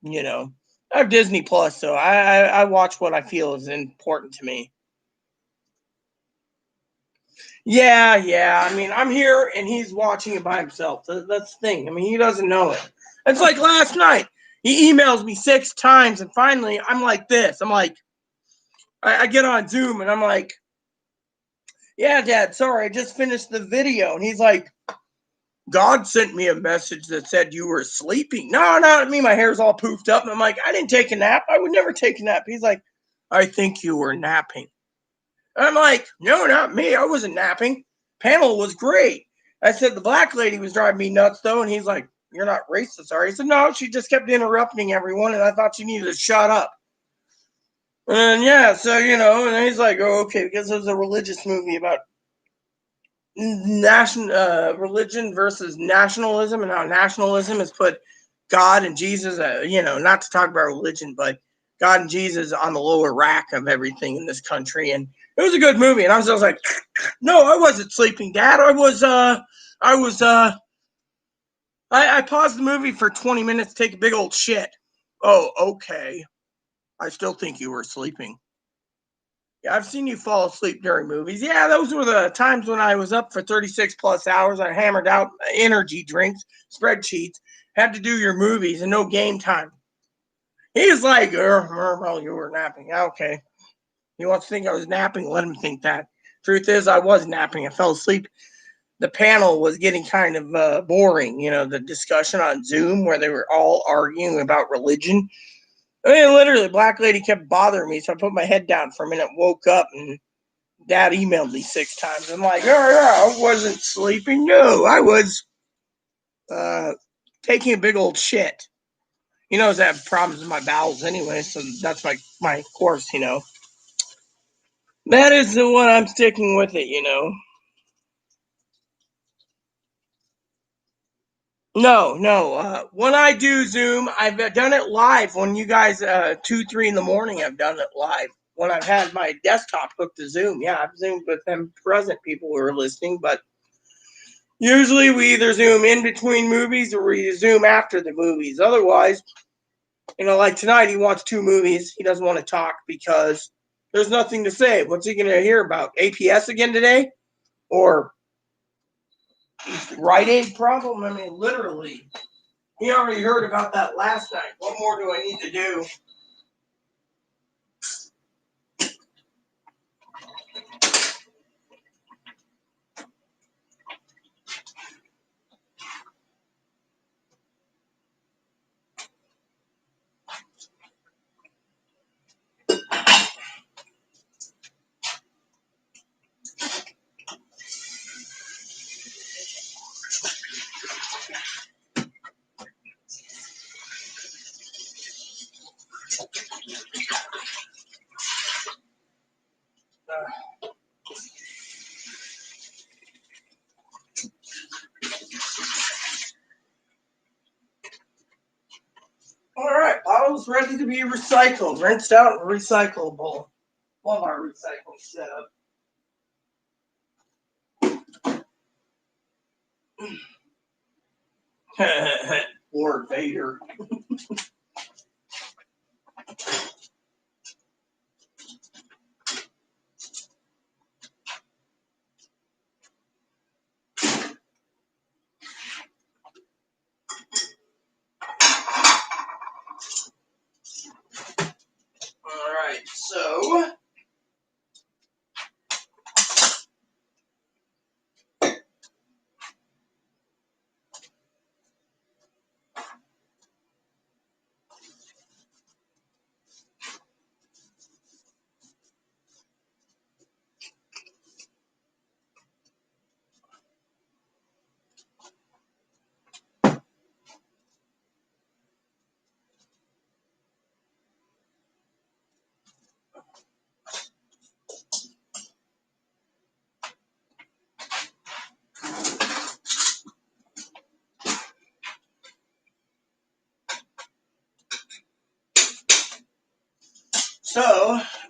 S1: you know, I have Disney Plus, so I watch what I feel is important to me. Yeah. I mean, I'm here and he's watching it by himself. That's the thing. I mean, he doesn't know it. It's like last night. He emails me 6 times, and finally, I'm like this. I'm like, I get on Zoom, and I'm like, yeah, Dad, sorry, I just finished the video. And he's like, God sent me a message that said you were sleeping. No, not me. My hair's all poofed up. And I'm like, I didn't take a nap. I would never take a nap. He's like, I think you were napping. And I'm like, no, not me. I wasn't napping. Panel was great. I said, the black lady was driving me nuts, though. And he's like, you're not racist, are you? I said, no, she just kept interrupting everyone, and I thought she needed to shut up. And yeah, so, you know, and he's like, oh, okay, because it was a religious movie about religion versus nationalism, and how nationalism has put God and Jesus, you know, not to talk about religion, but God and Jesus on the lower rack of everything in this country. And it was a good movie. And I was like, no, I wasn't sleeping, Dad. I paused the movie for 20 minutes to take a big old shit. Oh, okay. I still think you were sleeping. Yeah, I've seen you fall asleep during movies. Yeah, those were the times when I was up for 36 plus hours. I hammered out energy drinks, spreadsheets, had to do your movies, and no game time. He's like, well, you were napping. Okay. He wants to think I was napping. Let him think that. Truth is, I was napping. I fell asleep. The panel was getting kind of boring, you know, the discussion on Zoom where they were all arguing about religion. I mean, literally, black lady kept bothering me, so I put my head down for a minute, woke up, and Dad emailed me 6 times. I'm like, oh, yeah, I wasn't sleeping. No, I was taking a big old shit. He knows I have problems with my bowels anyway, so that's my course, you know. That is the one I'm sticking with it, you know. No. When I do Zoom, I've done it live. When you guys, 2, 3 in the morning, I've done it live. When I've had my desktop hooked to Zoom, yeah, I've Zoomed with them present people who are listening. But Usually we either zoom in between movies or we zoom after the movies. Otherwise, like tonight, he wants 2 movies. He doesn't want to talk because there's nothing to say. What's he going to hear about? APS again today? Or Rite Aid problem? I mean, literally. He already heard about that last night. What more do I need to do? All right, bottles ready to be recycled, rinsed out, and recyclable. Love our recycling setup. Lord Vader. All right, so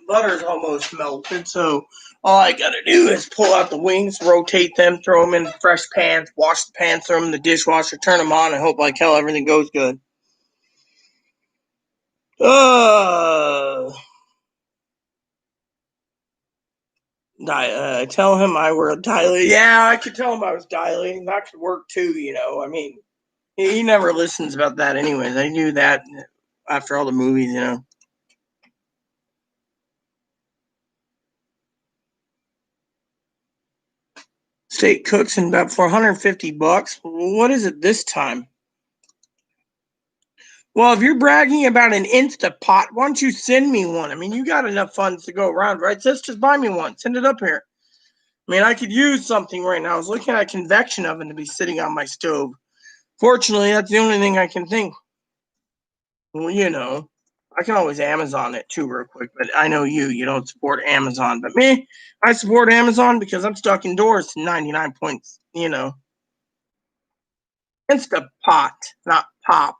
S1: butter's almost melted, so all I gotta do is pull out the wings, rotate them, throw them in fresh pans, wash the pans, throw them in the dishwasher, turn them on, and hope like hell everything goes good. Tell him I were dilating. Yeah, I could tell him I was dilating. That could work too, I mean, he never listens about that anyways. I knew that after all the movies. Steak cooks in about $450. What is it this time? Well, if you're bragging about an Instapot, why don't you send me one? I mean, you got enough funds to go around, right? Just buy me one. Send it up here. I mean, I could use something right now. I was looking at a convection oven to be sitting on my stove. Fortunately, that's the only thing I can think. Well, I can always Amazon it too real quick, but I know you don't support Amazon. But me, I support Amazon because I'm stuck indoors to 99 points, Instapot, not pop.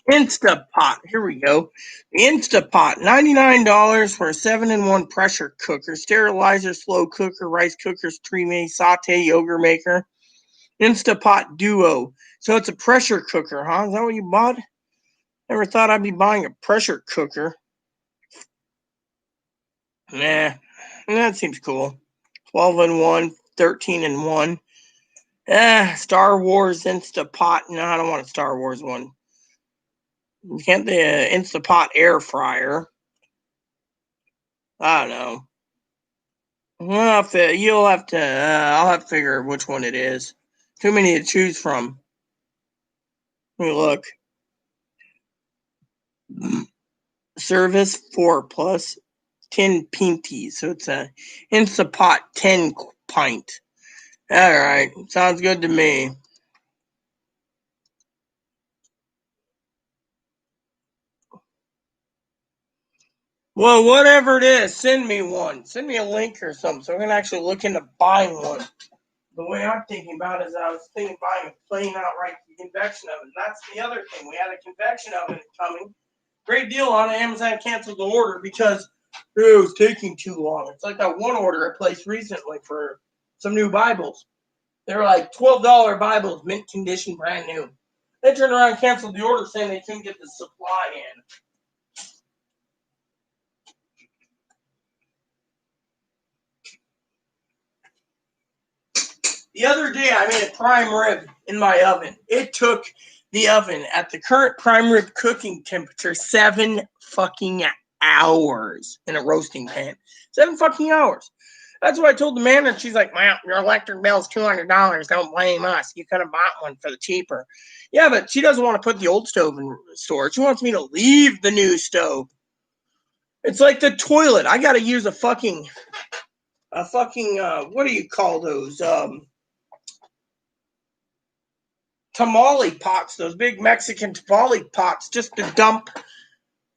S1: Instapot. Here we go. The Instapot. $99 for a 7-in-1 pressure cooker, sterilizer, slow cooker, rice cookers, treme, saute, yogurt maker. Instapot Duo. So it's a pressure cooker, huh? Is that what you bought? Never thought I'd be buying a pressure cooker. Nah, that seems cool. 12-in-1, 13-in-1. Star Wars Instapot. No, I don't want a Star Wars one. Can't the Instapot air fryer? I don't know. You'll have to. I'll have to figure which one it is. Too many to choose from. Let me look. Service 4 plus 10 pinty. So it's a Instapot 10 pint. All right, sounds good to me. Well, whatever it is, send me one. Send me a link or something so I can actually look into buying one. The way I'm thinking about it is I was thinking of buying a plain outright convection oven. That's the other thing. We had a convection oven coming. Great deal on it. Amazon canceled the order because it was taking too long. It's like that one order I placed recently for some new Bibles. They're like $12 Bibles, mint condition, brand new. They turned around and canceled the order saying they couldn't get the supply in. The other day, I made a prime rib in my oven. It took the oven at the current prime rib cooking temperature 7 fucking hours in a roasting pan. 7 fucking hours. That's what I told the manager. She's like, "Well, your electric bill's $200. Don't blame us. You could have bought one for the cheaper." Yeah, but she doesn't want to put the old stove in storage. She wants me to leave the new stove. It's like the toilet. I got to use a fucking, what do you call those? Tamale pots, those big Mexican tamale pots, just to dump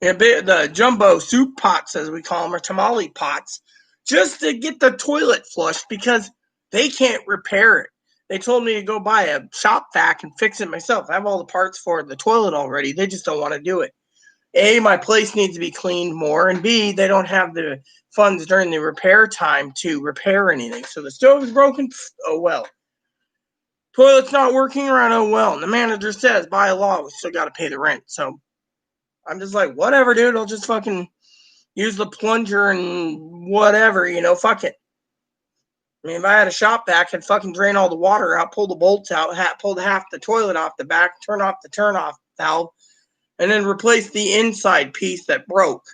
S1: the jumbo soup pots, as we call them, or tamale pots, just to get the toilet flushed because they can't repair it. They told me to go buy a shop vac and fix it myself. I have all the parts for the toilet already. They just don't want to do it. A, my place needs to be cleaned more, and B, they don't have the funds during the repair time to repair anything. So the stove is broken. Oh well. Toilet's not working around. Oh well. And the manager says by law we still got to pay the rent. So I'm just like, whatever, dude. I'll just fucking use the plunger and whatever, fuck it. I mean, if I had a shop vac, I'd fucking drain all the water out, pull the bolts out, pull half the toilet off the back, turn off the turn-off valve, and then replace the inside piece that broke.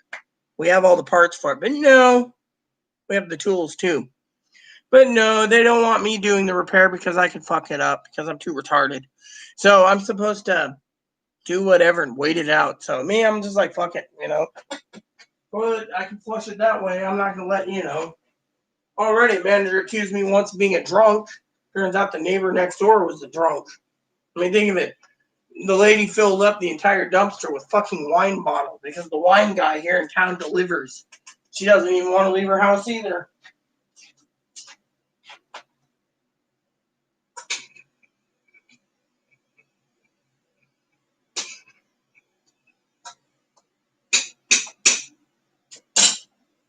S1: We have all the parts for it. But no, we have the tools too. But no, they don't want me doing the repair because I can fuck it up because I'm too retarded. So I'm supposed to do whatever and wait it out. So me, I'm just like, fuck it, Well, I can flush it that way. I'm not going to let, Already, a manager accused me once of being a drunk. Turns out the neighbor next door was a drunk. I mean, think of it. The lady filled up the entire dumpster with fucking wine bottles because the wine guy here in town delivers. She doesn't even want to leave her house either.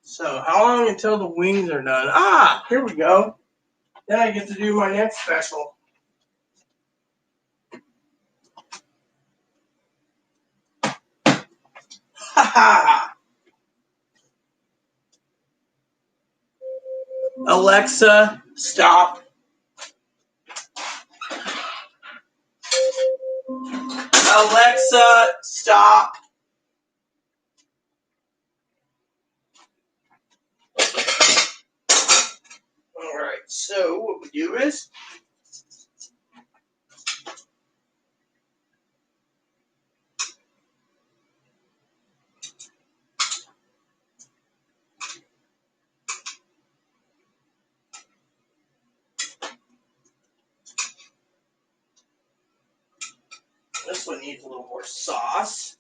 S1: So, how long until the wings are done? Ah, here we go. Then I get to do my next special. Ha ha! Alexa, stop. Alexa, stop. Alright, so what we do is this one needs a little more sauce.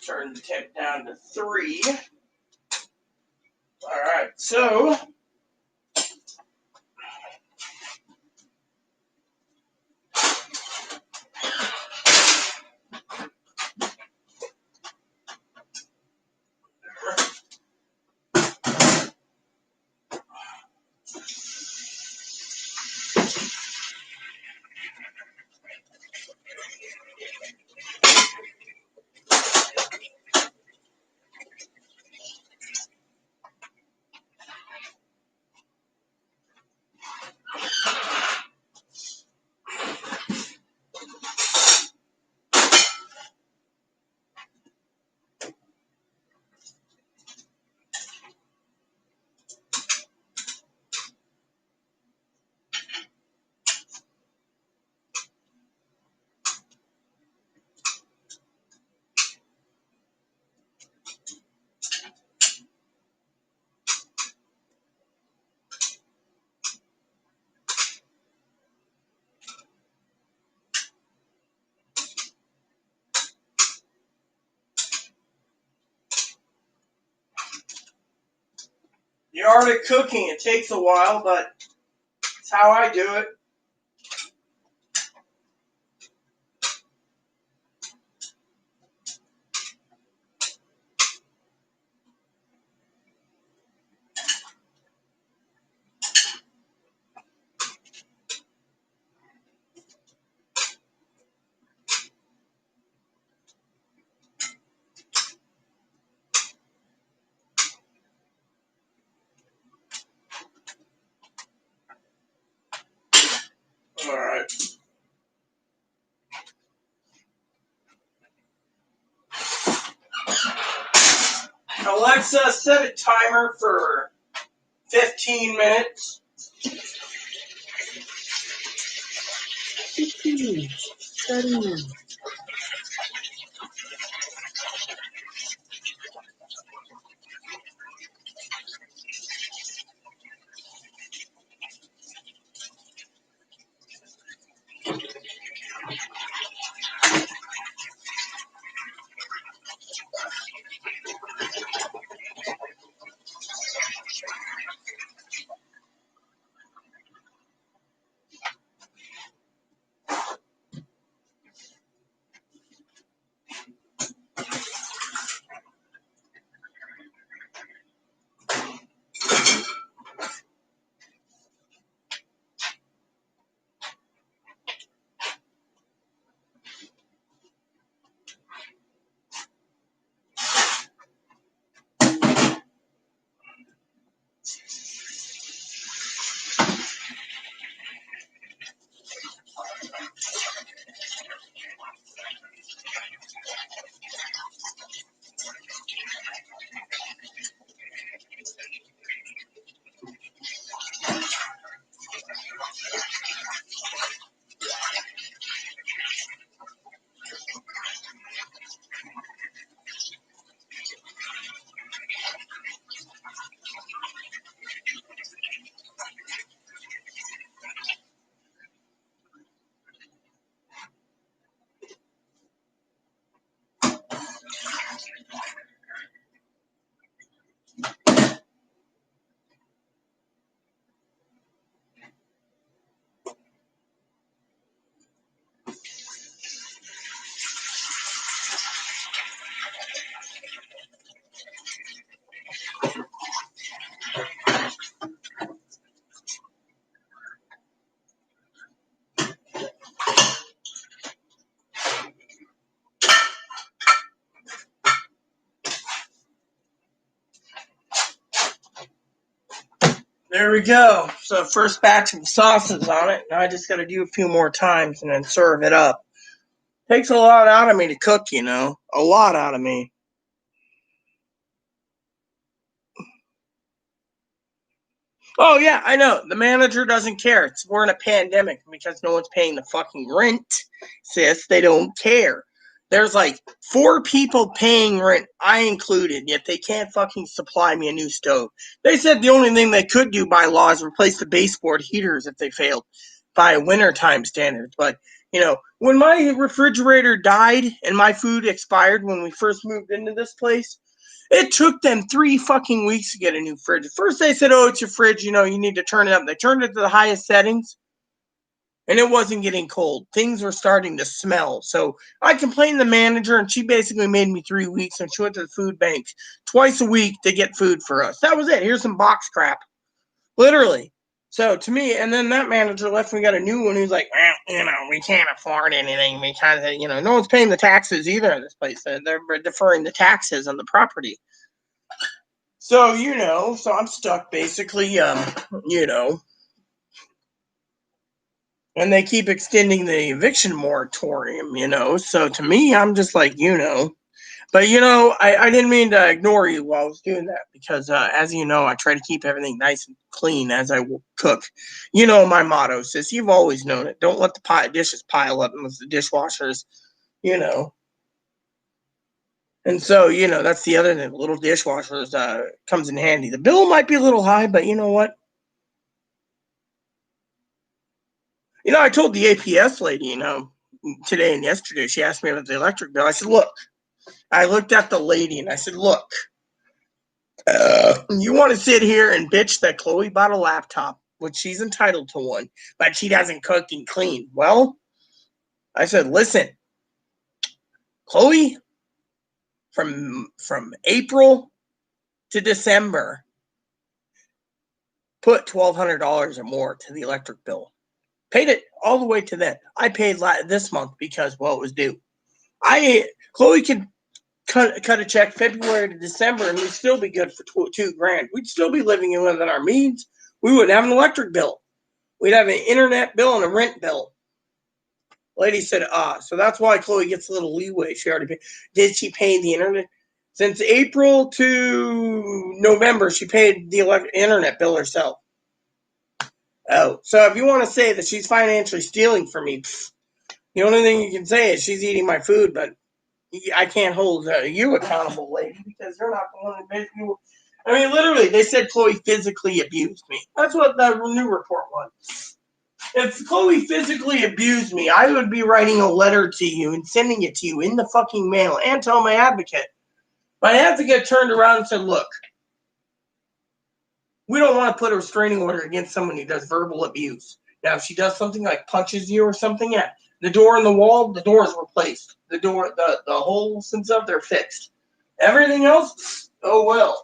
S1: Turn the temp down to 3. Alright, so The art of cooking, it takes a while, but it's how I do it. All right. Alexa, set a timer for 15 minutes.
S2: 15 minutes. Starting now.
S1: There we go. So first batch of sauces on it. Now I just got to do a few more times and then serve it up. Takes a lot out of me to cook, you know. A lot out of me. Oh, yeah, I know. The manager doesn't care. We're in a pandemic because no one's paying the fucking rent, sis. They don't care. There's like 4 people paying rent, I included, yet they can't fucking supply me a new stove. They said the only thing they could do by law is replace the baseboard heaters if they failed by wintertime standards. But, you know, when my refrigerator died and my food expired when we first moved into this place, it took them 3 fucking weeks to get a new fridge. First they said, oh, it's your fridge, you know, you need to turn it up. They turned it to the highest settings, and it wasn't getting cold. Things were starting to smell. So I complained to the manager, and she basically made me 3 weeks, and she went to the food banks twice a week to get food for us. That was it. Here's some box crap. Literally. So to me, and then that manager left, and we got a new one who's like, well, you know, we can't afford anything because, you know, no one's paying the taxes either in this place. They're deferring the taxes on the property. So, you know, so I'm stuck basically, you know, and they keep extending the eviction moratorium, you know. So to me, I'm just like, you know, but you know, I didn't mean to ignore you while I was doing that because, as you know, I try to keep everything nice and clean as I cook. You know, my motto, sis, you've always known it. Don't let the dishes pile up unless the dishwasher's, you know. And so, you know, that's the other thing. Little dishwashers comes in handy. The bill might be a little high, but you know what? You know, I told the APS lady, you know, today and yesterday, she asked me about the electric bill. I said, look, I looked at the lady and I said, look, You want to sit here and bitch that Chloe bought a laptop, which she's entitled to one, but she doesn't cook and clean. Well, I said, listen, Chloe, from April to December, put $1,200 or more to the electric bill. Paid it all the way to then. I paid this month because, well, it was due. Chloe could cut a check February to December and we'd still be good for $2,000. We'd still be living within our means. We wouldn't have an electric bill. We'd have an internet bill and a rent bill. Lady said, so that's why Chloe gets a little leeway. She already paid. Did she pay the internet? Since April to November, she paid the internet bill herself. Oh, so if you want to say that she's financially stealing from me, the only thing you can say is she's eating my food, but I can't hold you accountable, lady, because you're not the one who made you. I mean, literally, they said Chloe physically abused me. That's what the new report was. If Chloe physically abused me, I would be writing a letter to you and sending it to you in the fucking mail and tell my advocate. My advocate turned around and said, look, we don't want to put a restraining order against someone who does verbal abuse. Now, if she does something like punches you or something, yeah, the door in the wall, the door is replaced. The door, the holes and stuff, they're fixed. Everything else, oh well.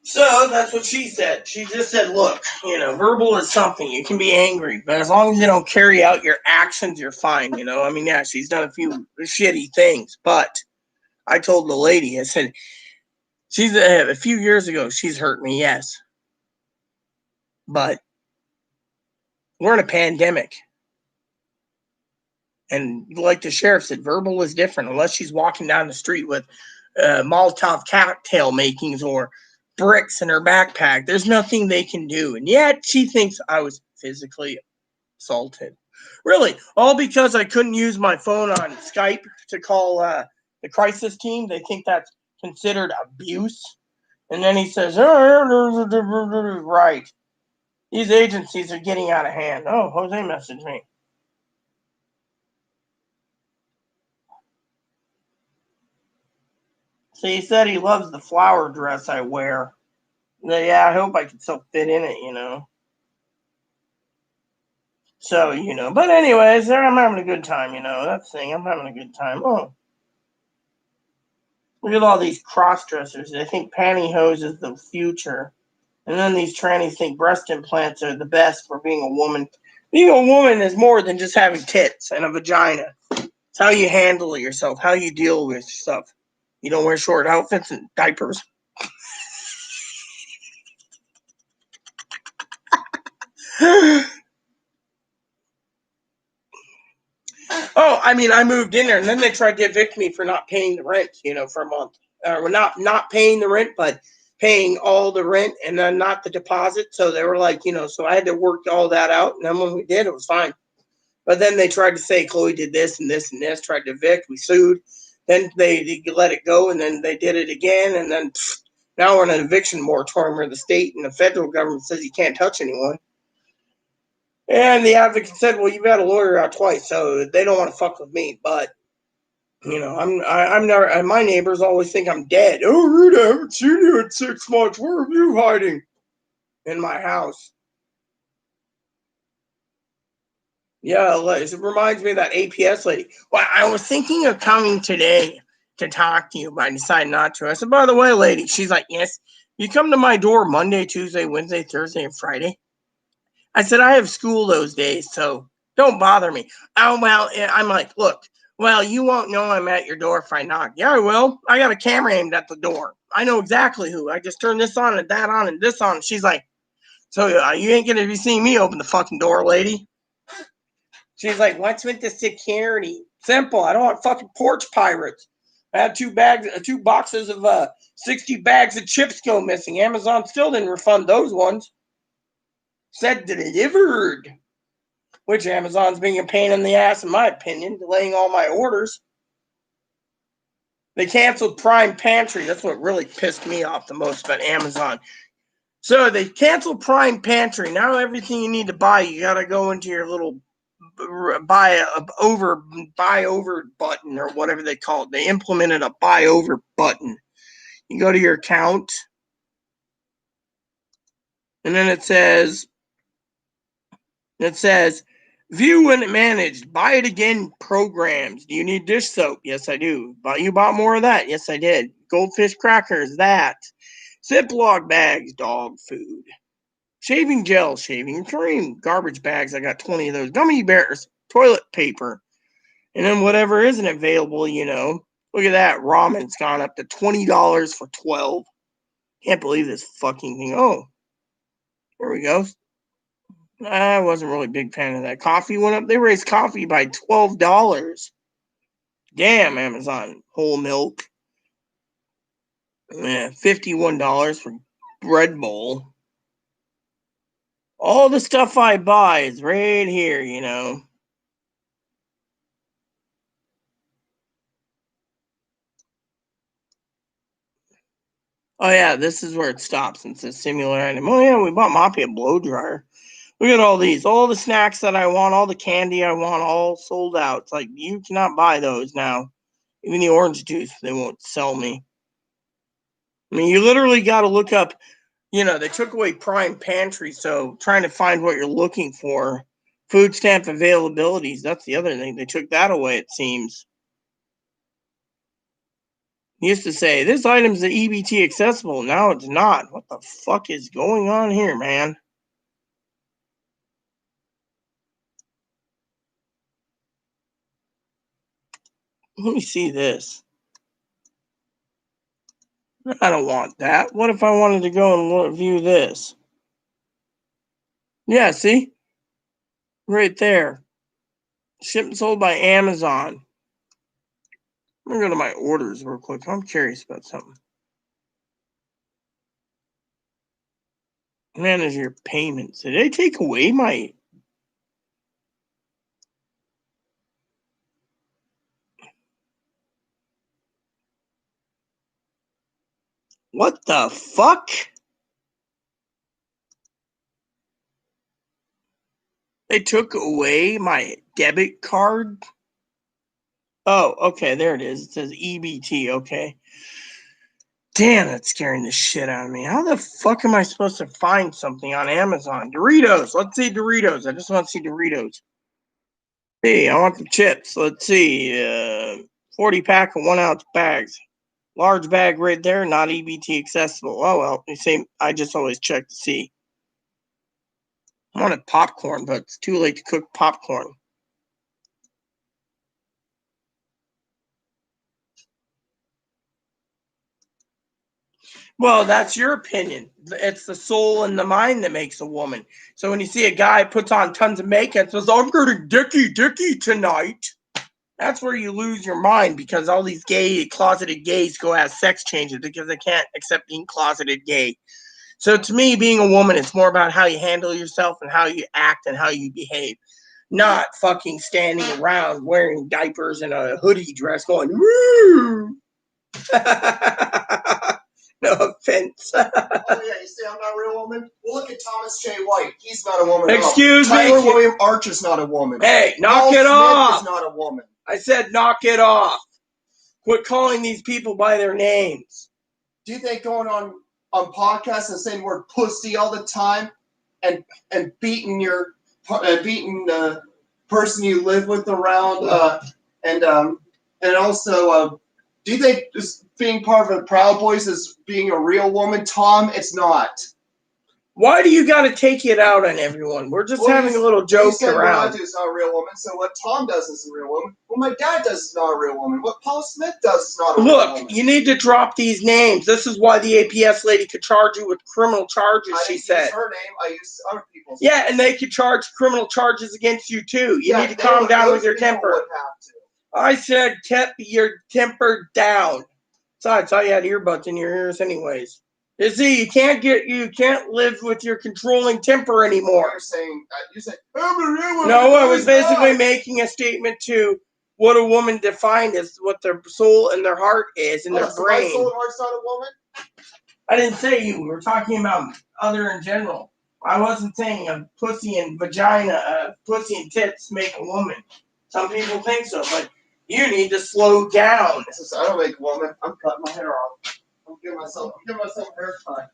S1: So that's what she said. She just said, look, verbal is something. You can be angry, but as long as you don't carry out your actions, you're fine. I mean, yeah, she's done a few shitty things, but I told the lady, I said, she's a few years ago, she's hurt me, yes. But we're in a pandemic. And like the sheriff said, verbal is different unless she's walking down the street with Molotov cocktail makings or bricks in her backpack. There's nothing they can do. And yet she thinks I was physically assaulted. Really, all because I couldn't use my phone on Skype to call the crisis team. They think that's considered abuse. And then he says, right. These agencies are getting out of hand. Oh, Jose messaged me. So he said he loves the flower dress I wear. Yeah, I hope I can still fit in it, So, but anyways, I'm having a good time, That's the thing, I'm having a good time. Oh. Look at all these cross-dressers. They think pantyhose is the future. And then these trannies think breast implants are the best for being a woman. Being a woman is more than just having tits and a vagina. It's how you handle yourself, how you deal with stuff. You don't wear short outfits and diapers. Oh, I mean, I moved in there, and then they tried to evict me for not paying the rent, for a month. We're not paying the rent, but paying all the rent and then not the deposit. So they were like, so I had to work all that out. And then when we did, it was fine. But then they tried to say Chloe did this and this and this, tried to evict. We sued. Then they let it go, and then they did it again. And then now we're in an eviction moratorium where the state and the federal government says you can't touch anyone. And the advocate said, well, you've had a lawyer out twice, so they don't want to fuck with me. But, I'm never, and my neighbors always think I'm dead. Oh, Rita, I haven't seen you in 6 months. Where are you hiding? In my house. Yeah, it reminds me of that APS lady. Well, I was thinking of coming today to talk to you, but I decided not to. I said, by the way, lady, she's like, yes, you come to my door Monday, Tuesday, Wednesday, Thursday, and Friday. I said, I have school those days, so don't bother me. Oh, well, I'm like, look, well, you won't know I'm at your door if I knock. Yeah, I will. I got a camera aimed at the door. I know exactly who. I just turn this on and that on and this on. She's like, so you ain't going to be seeing me open the fucking door, lady. She's like, what's with the security? Simple. I don't want fucking porch pirates. I had 2 boxes of 60 bags of chips go missing. Amazon still didn't refund those ones. Said delivered. Which Amazon's being a pain in the ass, in my opinion, delaying all my orders. They canceled Prime Pantry. That's what really pissed me off the most about Amazon. So they canceled Prime Pantry. Now everything you need to buy, you gotta go into your little buy over button or whatever they call it. They implemented a buy over button. You go to your account, and then it says view when managed, buy it again programs. Do you need dish soap? Yes, I do. But you bought more of that? Yes, I did. Goldfish crackers, that. Ziploc bags, dog food. Shaving gel, shaving cream, garbage bags. I got 20 of those. Gummy bears, toilet paper. And then whatever isn't available, Look at that. Ramen's gone up to $20 for 12. Can't believe this fucking thing. Oh, there we go. I wasn't really a big fan of that. Coffee went up. They raised coffee by $12. Damn, Amazon. Whole milk. Yeah, $51 for bread bowl. All the stuff I buy is right here, Oh, yeah, this is where it stops and says similar item. Oh, yeah, we bought Moppy a blow dryer. Look at all these. All the snacks that I want, all the candy I want, all sold out. It's like, you cannot buy those now. Even the orange juice, they won't sell me. I mean, you literally got to look up, they took away Prime Pantry, so trying to find what you're looking for. Food stamp availabilities, that's the other thing. They took that away, it seems. Used to say, this item's EBT accessible. Now it's not. What the fuck is going on here, man? Let me see this. I don't want that. What if I wanted to go and view this? Yeah, see? Right there. Shipped and sold by Amazon. I'm going to go to my orders real quick. I'm curious about something. Manage your payments. Did they take away my... What the fuck? They took away my debit card? Oh, okay, there it is. It says EBT, okay. Damn, that's scaring the shit out of me. How the fuck am I supposed to find something on Amazon? Doritos. Let's see Doritos. I just want to see Doritos. Hey, I want the chips. Let's see. 40 pack of 1 ounce bags. Large bag right there, not EBT accessible. Oh, well, you see, I just always check to see. I wanted popcorn, but it's too late to cook popcorn. Well, that's your opinion. It's the soul and the mind that makes a woman. So when you see a guy puts on tons of makeup and says, I'm getting dicky tonight, that's where you lose your mind, because all these closeted gays go have sex changes because they can't accept being closeted gay. So to me, being a woman, it's more about how you handle yourself and how you act and how you behave. Not fucking standing around wearing diapers and a hoodie dress going, woo! No offense.
S5: Oh yeah, you say I'm not a real woman? Well, look at Thomas J. White. He's not a woman.
S1: Excuse me.
S5: Tyler William Arch is not a woman.
S1: Hey, knock
S5: Paul
S1: it
S5: Smith
S1: off.
S5: is not a woman.
S1: I said knock it off. Quit calling these people by their names.
S5: Do you think going on podcasts and saying the word pussy all the time and beating the person you live with around and also do you think just being part of the Proud Boys is being a real woman, Tom? It's not.
S1: Why do you got to take it out on everyone? We're just having a little joke around.
S5: What I do is not a real woman, so what Tom does is a real woman. What my dad does is not a real woman. What Paul Smith does is not a real woman.
S1: Look, you need to drop these names. This is why the APS lady could charge you with criminal charges, she said.
S5: I didn't use her name, I used other people's names.
S1: Yeah, and they could charge criminal charges against you too. You need to calm down with your temper. I said keep your temper down. Besides, I had earbuds in your ears anyways. You see, you can't live with your controlling temper anymore.
S5: You're saying, I'm a real woman.
S1: No, I was basically making a statement to what a woman defined as what their soul and their heart is and their brain.
S5: My soul and heart's not a woman?
S1: I didn't say you. We were talking about other in general. I wasn't saying a pussy and vagina, pussy and tits make a woman. Some people think so, but you need to slow down.
S5: I don't make a woman. I'm cutting my hair off. I'm giving myself a haircut.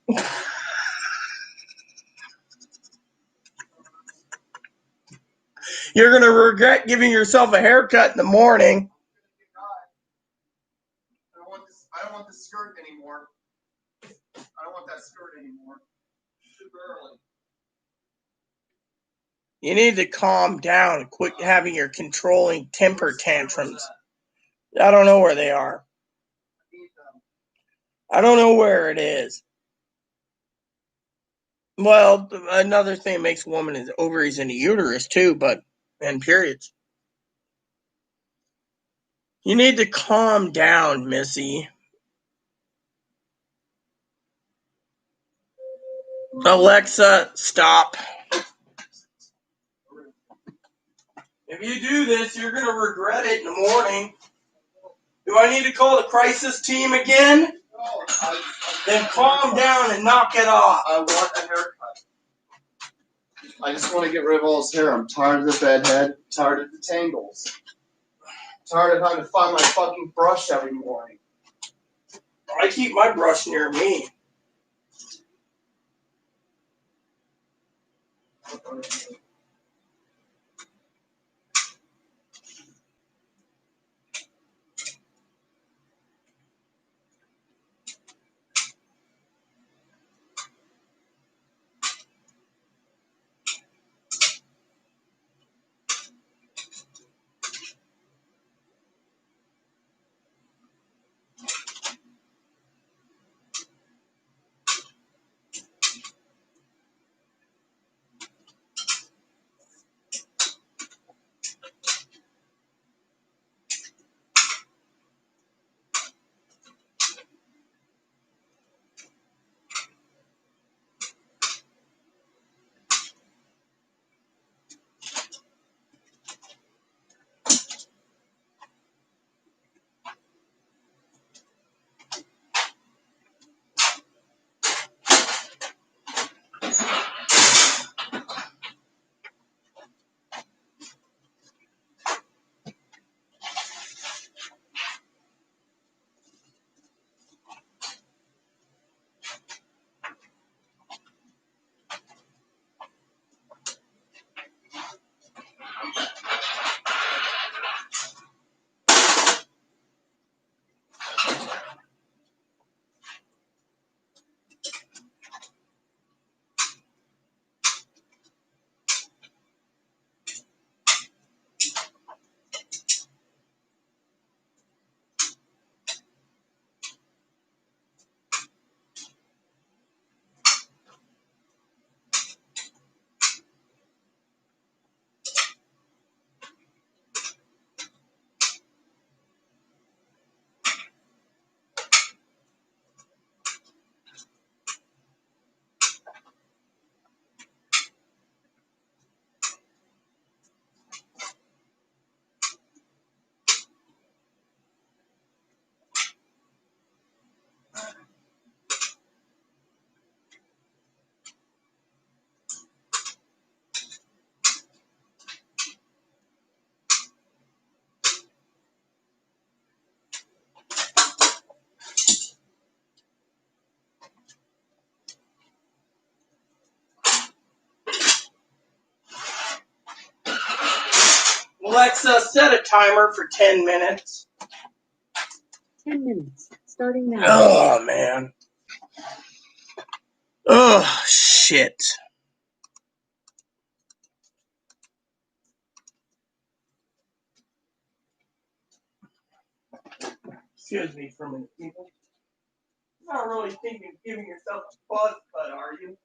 S1: You're gonna regret giving yourself a haircut in the morning.
S5: I don't want this skirt anymore. I don't want that skirt anymore. Super early.
S1: You need to calm down and quit having your controlling temper tantrums. I don't know where they are. I don't know where it is. Well, another thing that makes a woman is ovaries and a uterus too, and periods. You need to calm down, Missy. Alexa, stop. If you do this, you're going to regret it in the morning. Do I need to call the crisis team again?
S5: No,
S1: Then calm down and knock it off.
S5: I want a haircut. I just want to get rid of all this hair. I'm tired of the bedhead. Tired of the tangles. Tired of having to find my fucking brush every morning.
S1: I keep my brush near me. Alexa, set a timer for 10 minutes.
S2: 10 minutes, starting now.
S1: Oh, man. Oh, shit. Excuse me for a minute, people. You're not really thinking of giving yourself a buzz cut, are you?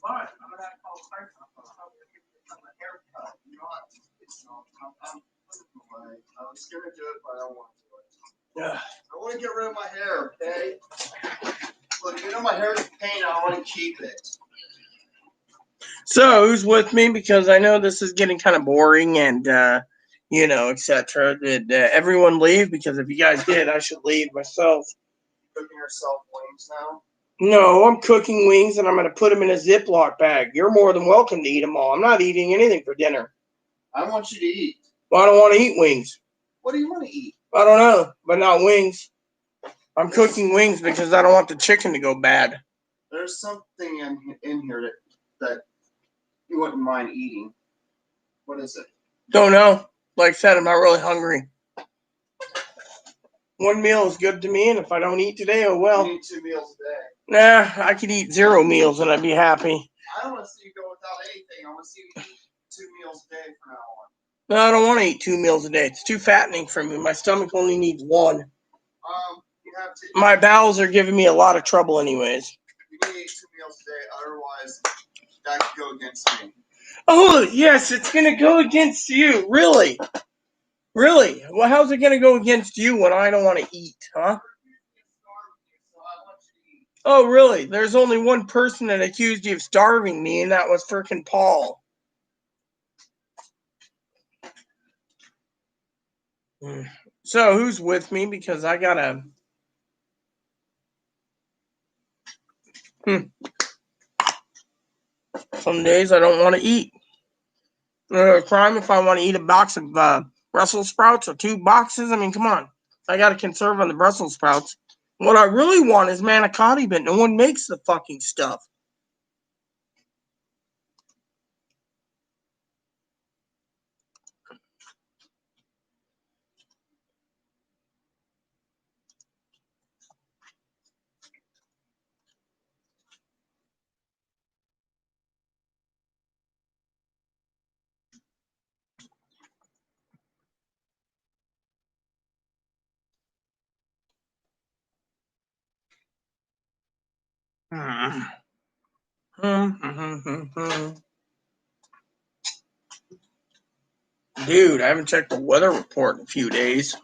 S1: Fine, I'm gonna have to call Clark. I'm gonna give yourself a haircut.
S5: You know, I'm putting it away. I was gonna do it, but I don't want to do it.
S1: Yeah.
S5: I want to get rid of my hair, okay? Look, you know my hair is pain. I want to keep it.
S1: So, who's with me? Because I know this is getting kind of boring and, etc. Did everyone leave? Because if you guys did, I should leave myself.
S5: yourself wings now?
S1: No, I'm cooking wings and I'm going to put them in a Ziploc bag. You're more than welcome to eat them all. I'm not eating anything for dinner.
S5: I want you to eat.
S1: Well, I don't want to eat wings.
S5: What do you want to eat?
S1: I don't know, but not wings. I'm cooking wings because I don't want the chicken to go bad.
S5: There's something in here that you wouldn't mind eating. What is it?
S1: Don't know. Like I said, I'm not really hungry. One meal is good to me, and if I don't eat today, oh
S5: You
S1: well.
S5: need 2 meals a day.
S1: Nah, I could eat 0 meals and I'd be happy.
S5: I don't want to see you go without anything. I want to see you eat 2 meals a day from now on.
S1: No, I don't want to eat 2 meals a day. It's too fattening for me. My stomach only needs one.
S5: You have to.
S1: My bowels are giving me a lot of trouble anyways.
S5: You need to eat 2 meals a day, otherwise that could go against me.
S1: Oh, yes, it's going to go against you. Really? Really? Well, how's it going to go against you when I don't want to eat, huh? Oh, really? There's only one person that accused you of starving me, and that was frickin' Paul. So, who's with me? Because I gotta... Some days I don't want to eat. Crime if I want to eat a box of Brussels sprouts or 2 boxes. I mean, come on. I got to conserve on the Brussels sprouts. What I really want is manicotti, but no one makes the fucking stuff. Dude, I haven't checked the weather report in a few days.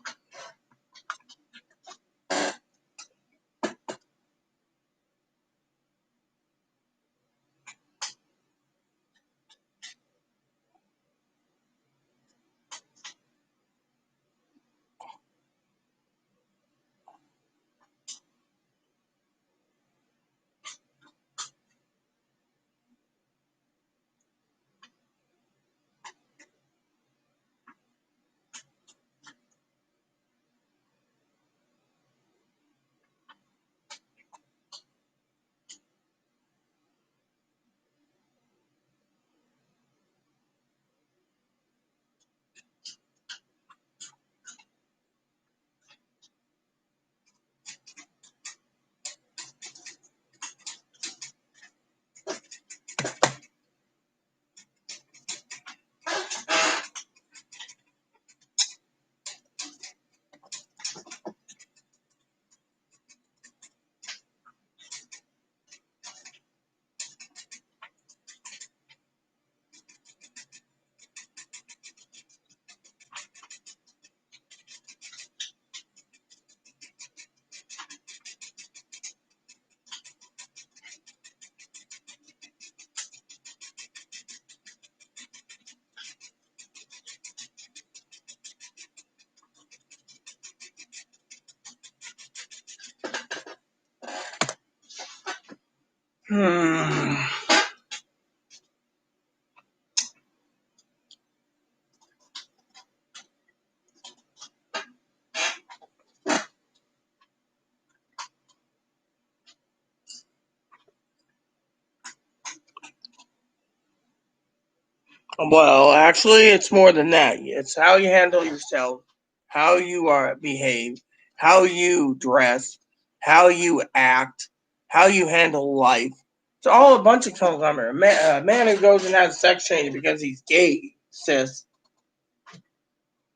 S1: Well, actually, it's more than that. It's how you handle yourself, how you behave, how you dress, how you act, how you handle life. It's all a bunch of conglomerate. A man who goes and has sex change because he's gay, sis,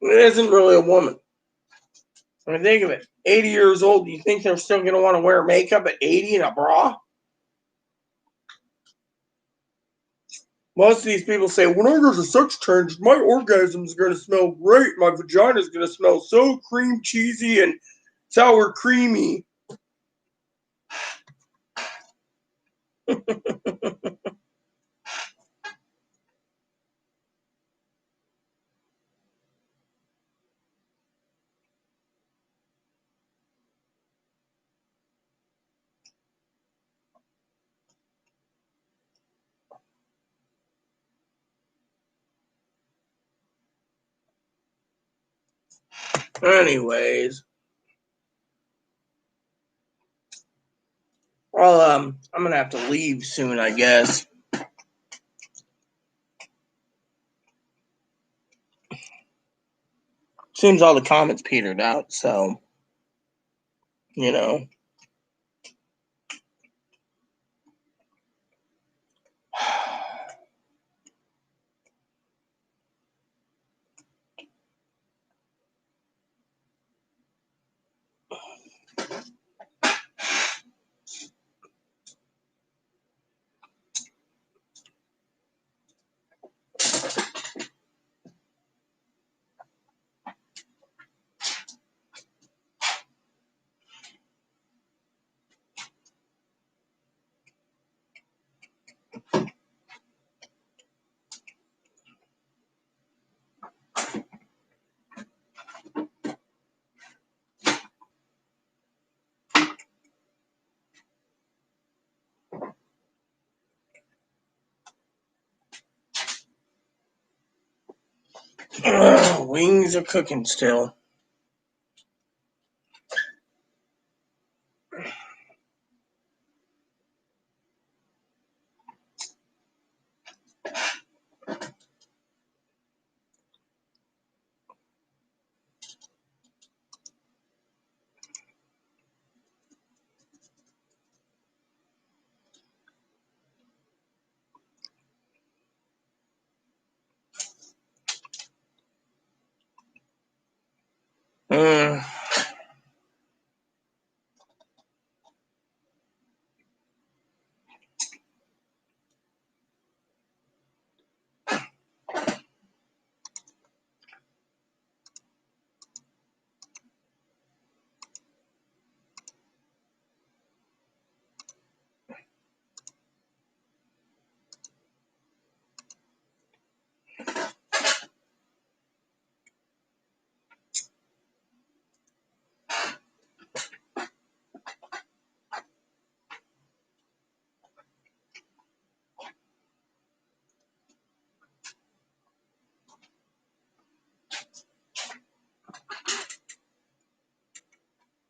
S1: it isn't really a woman. I mean, think of it. 80 years old, do you think they're still going to want to wear makeup at 80 and a bra? Most of these people say, when I go to sex change, my orgasm is going to smell great. My vagina is going to smell so cream cheesy and sour creamy. Anyways. Well, I'm gonna have to leave soon, I guess. Seems all the comments petered out, so, you know. Wings are cooking still. Mm.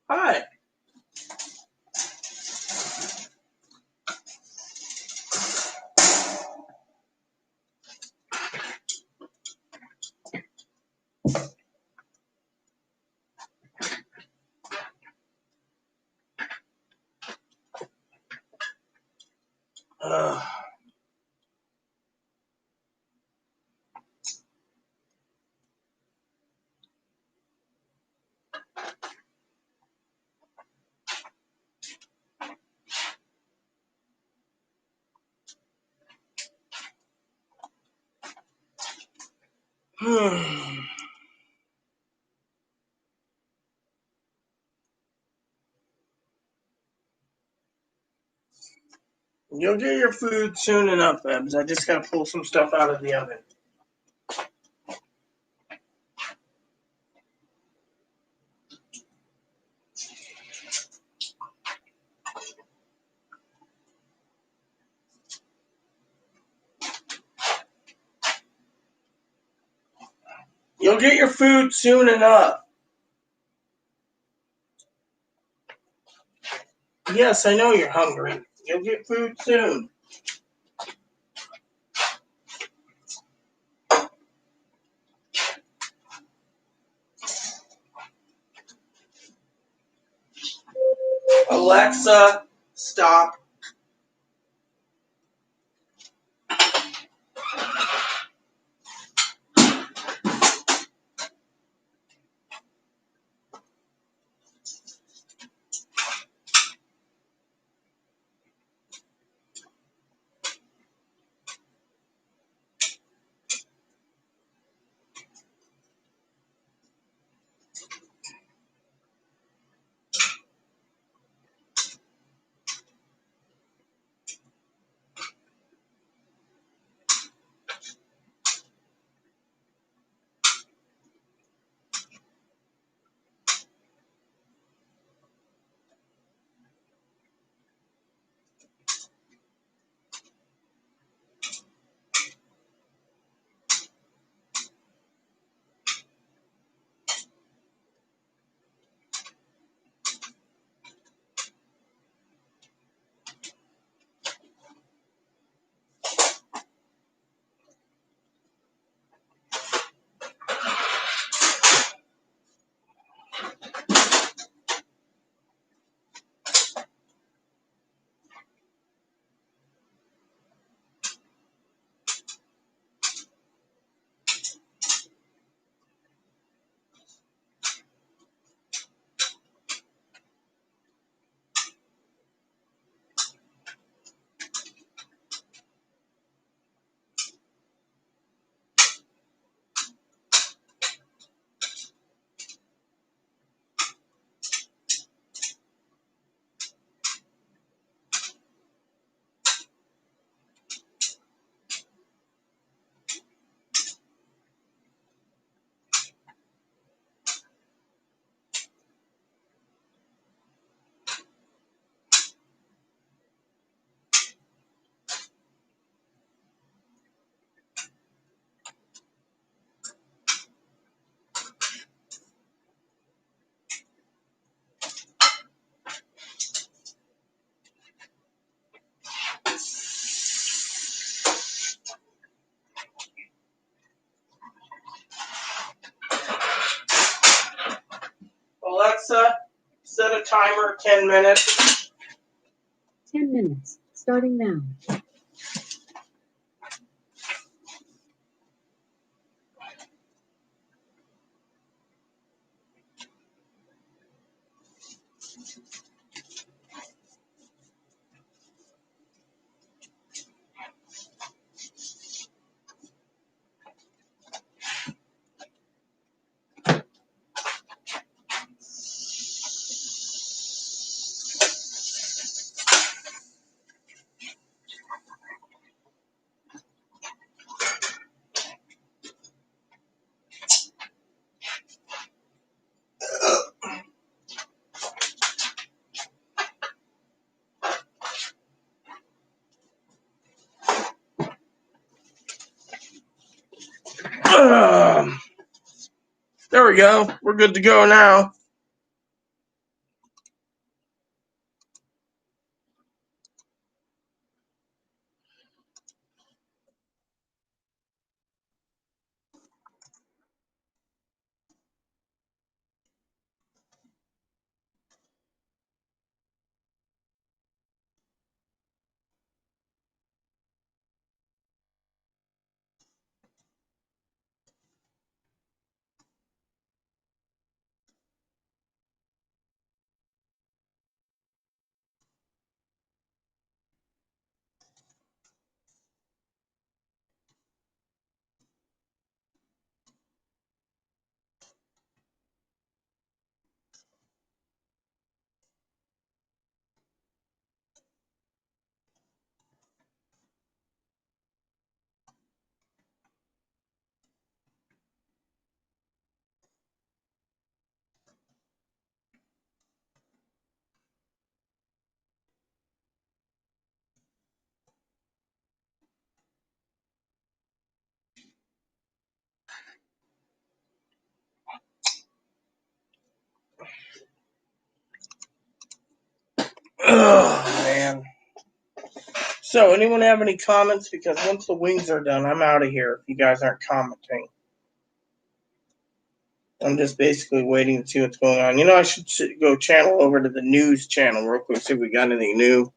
S1: Hi. Uh, You'll get your food soon enough, Ebs. I just gotta pull some stuff out of the oven. You'll get your food soon enough. Yes, I know you're hungry. You'll get food soon. Alexa, stop. Alexa, set a timer 10 minutes.
S2: 10 minutes, starting now.
S1: There we go. We're good to go now. Oh, man. So, anyone have any comments? Because once the wings are done, I'm out of here if you guys aren't commenting. I'm just basically waiting to see what's going on. You know, I should go channel over to the news channel real quick, see if we got anything new.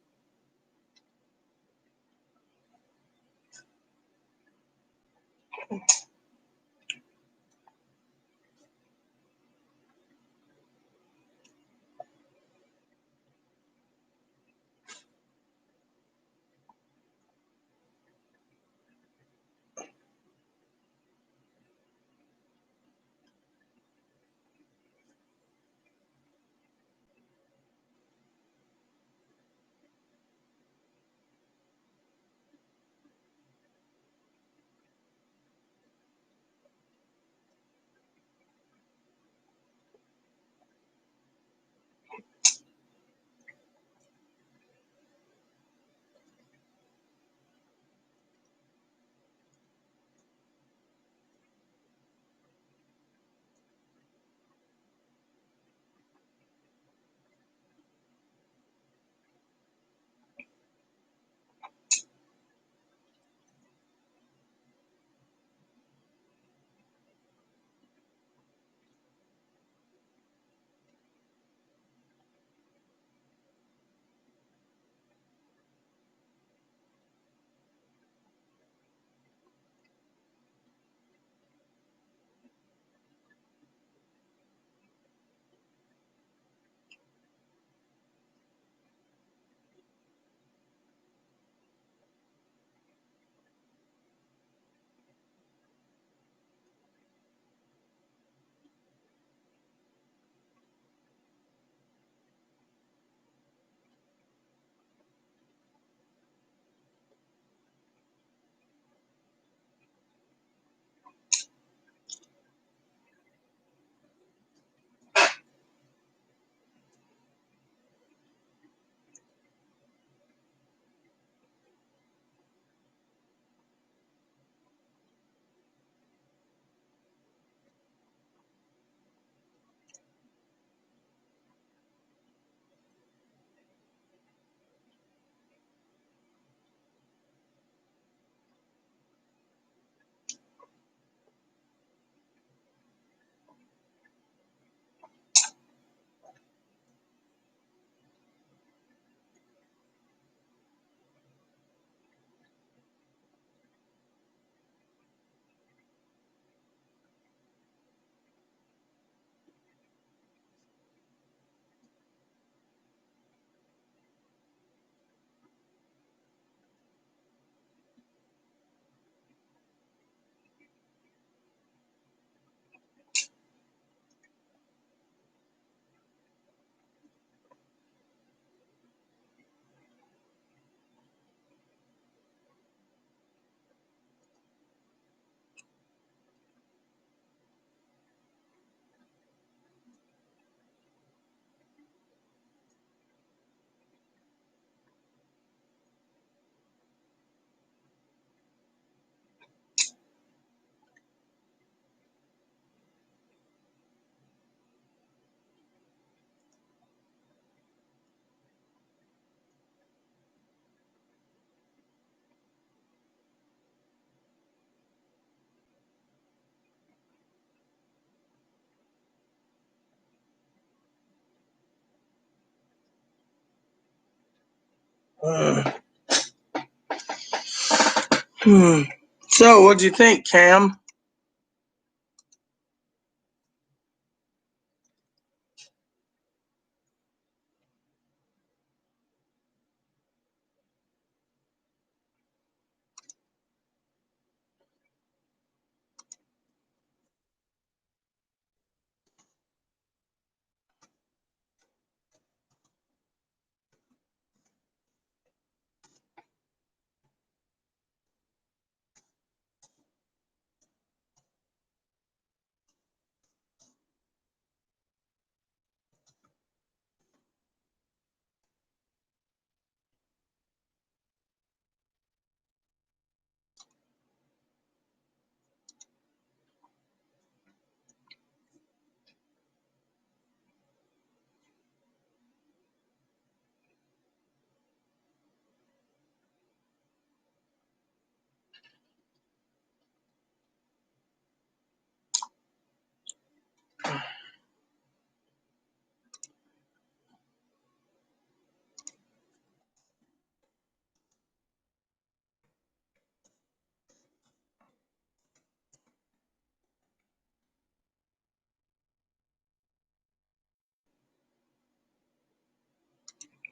S1: So, what'd you think, Cam?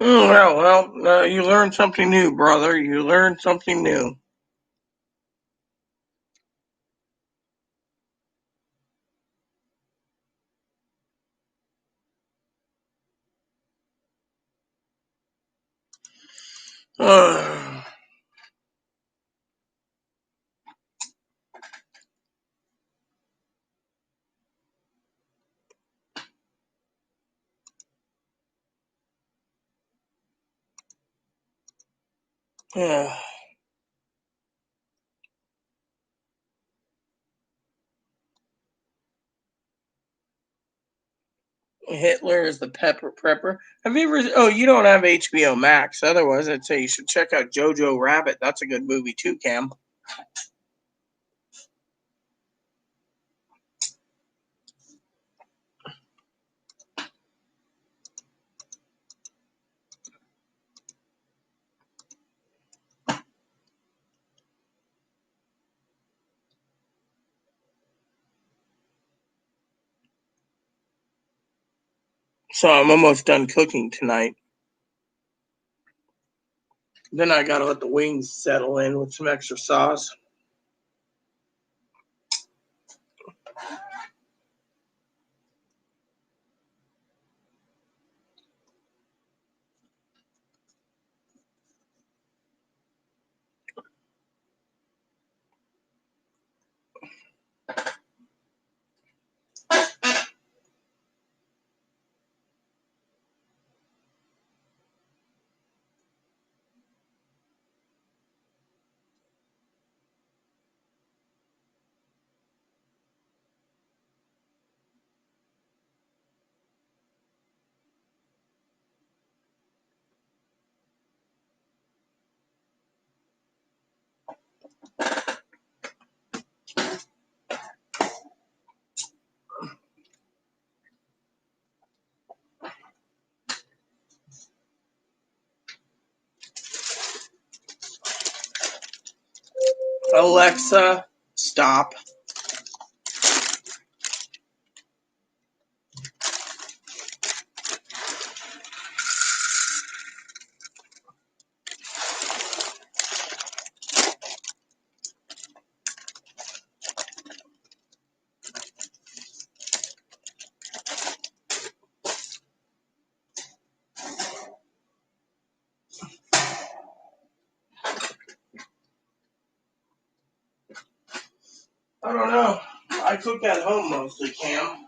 S1: Well, you learned something new, brother. You learned something new. Hitler is the pepper prepper. Have you ever? Oh, you don't have HBO Max. Otherwise, I'd say you should check out Jojo Rabbit. That's a good movie too, Cam. So I'm almost done cooking tonight. Then I gotta let the wings settle in with some extra sauce. Alexa, stop. I don't know. I cook at home mostly, Cam.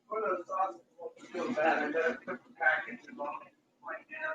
S1: One of those sauces won't feel bad. I better put the package on it right now.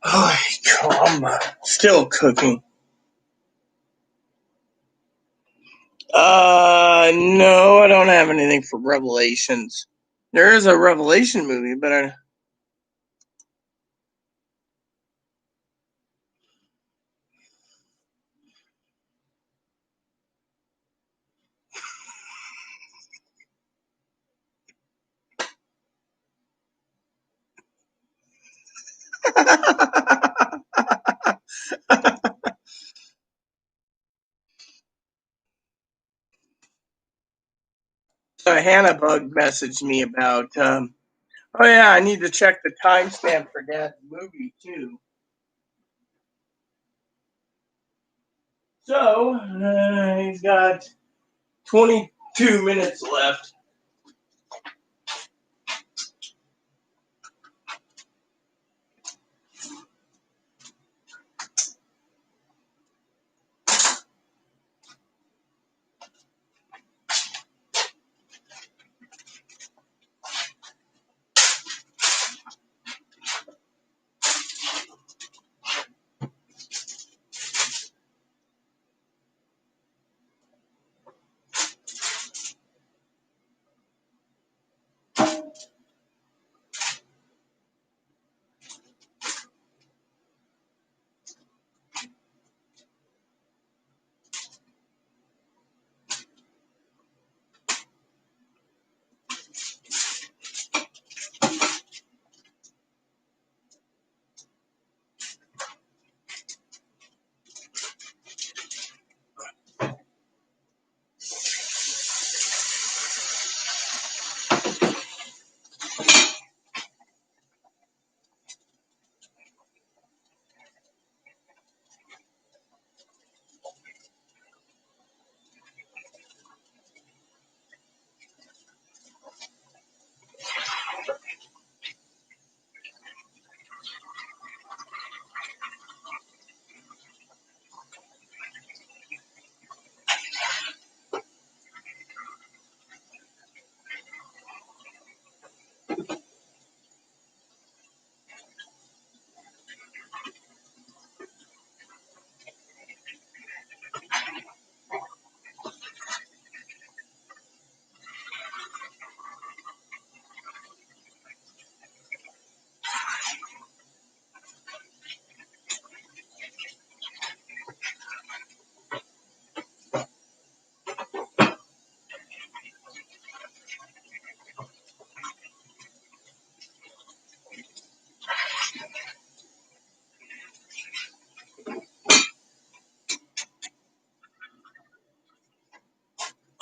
S1: Oh, I'm still cooking. No, I don't have anything for Revelations. There is a Revelation movie, but I. So Hannah Bug messaged me about. Oh yeah, I need to check the timestamp for Dad's movie too. So he's got 22 minutes left.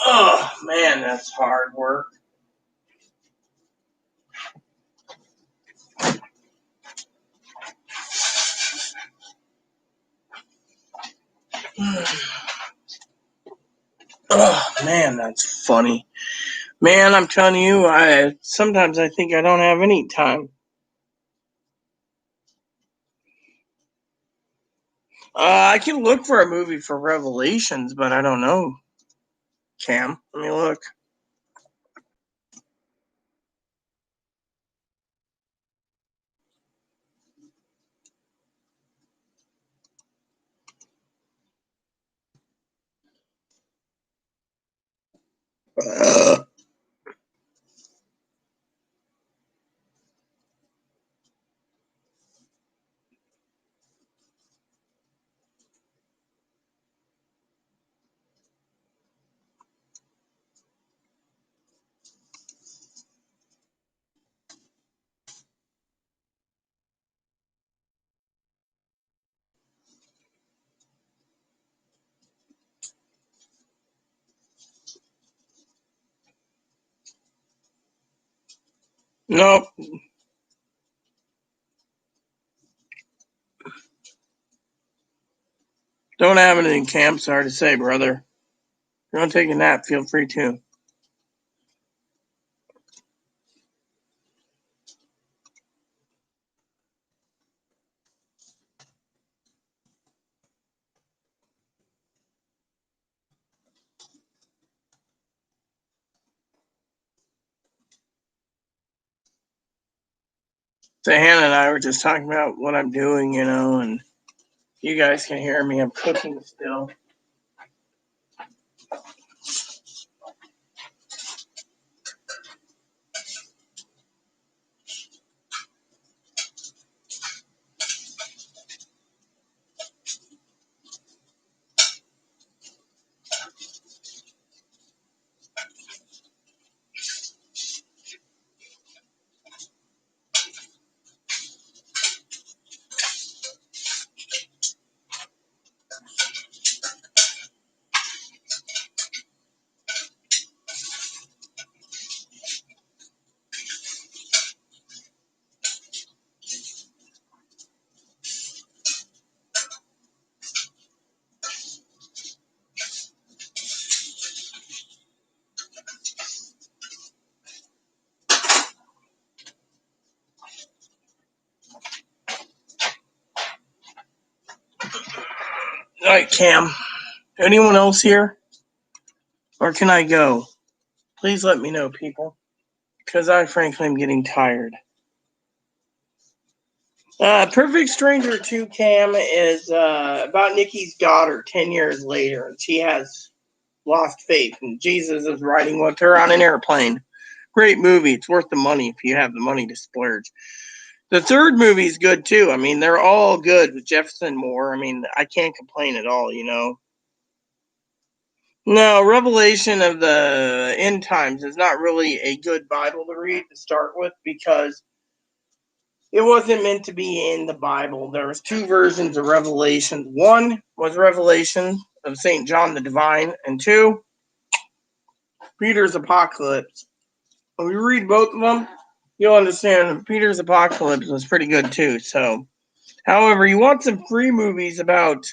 S1: Oh man, that's hard work. Oh man, that's funny. Man, I'm telling you, sometimes I think I don't have any time. I can look for a movie for Revelations, but I don't know. Cam, let me look. Nope. Don't have anything, Cam. Sorry to say, brother. If you want to take a nap, feel free to. So Hannah and I were just talking about what I'm doing, and you guys can hear me. I'm cooking still. All right, Cam. Anyone else here? Or can I go? Please let me know, people. Because I frankly am getting tired. Perfect Stranger 2, Cam, is about Nikki's daughter 10 years later, and she has lost faith, and Jesus is riding with her on an airplane. Great movie. It's worth the money if you have the money to splurge. The third movie is good, too. I mean, they're all good with Jefferson Moore. I mean, I can't complain at all, No, Revelation of the End Times is not really a good Bible to read to start with because it wasn't meant to be in the Bible. There was two versions of Revelation. One was Revelation of St. John the Divine, and two, Peter's Apocalypse. When we read both of them, you'll understand Peter's Apocalypse was pretty good too. So, however, you want some free movies about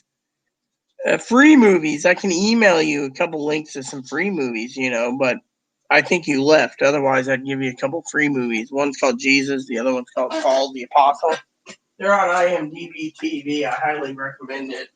S1: free movies? I can email you a couple links to some free movies, but I think you left. Otherwise, I'd give you a couple free movies. One's called Jesus, the other one's called Paul the Apostle. They're on IMDb TV. I highly recommend it.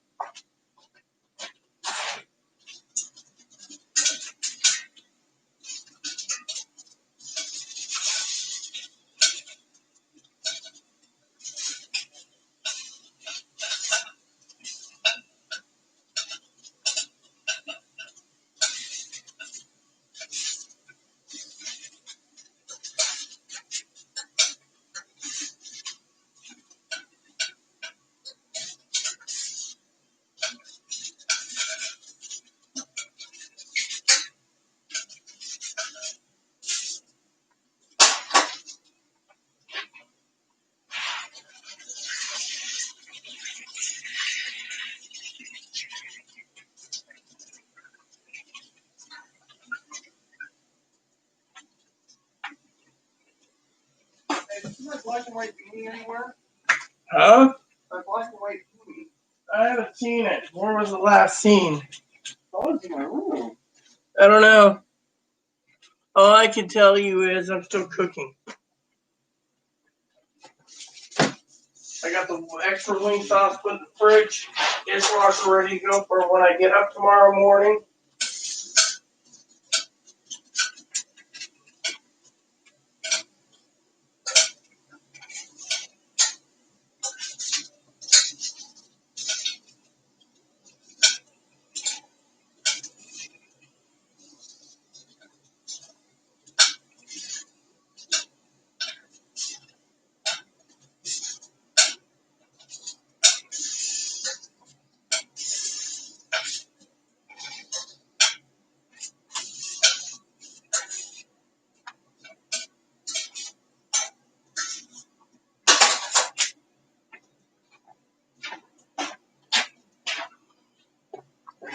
S5: Hey, did you have black and white beanie anywhere?
S1: Huh?
S5: That black and white beanie.
S1: I haven't seen it. Where was the last scene?
S5: Oh, it's in my room.
S1: I don't know. All I can tell you is I'm still cooking. I got the extra wing sauce put in the fridge. Dishwasher ready to go for when I get up tomorrow morning.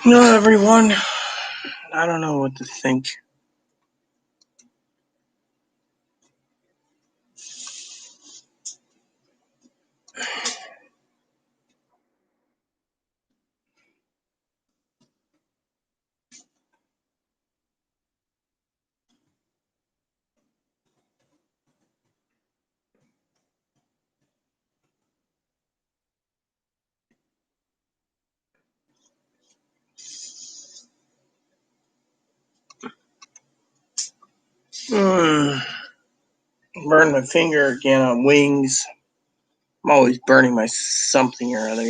S1: No, everyone. I don't know what to think. Mm, Burned my finger again on wings. I'm always burning my something or other.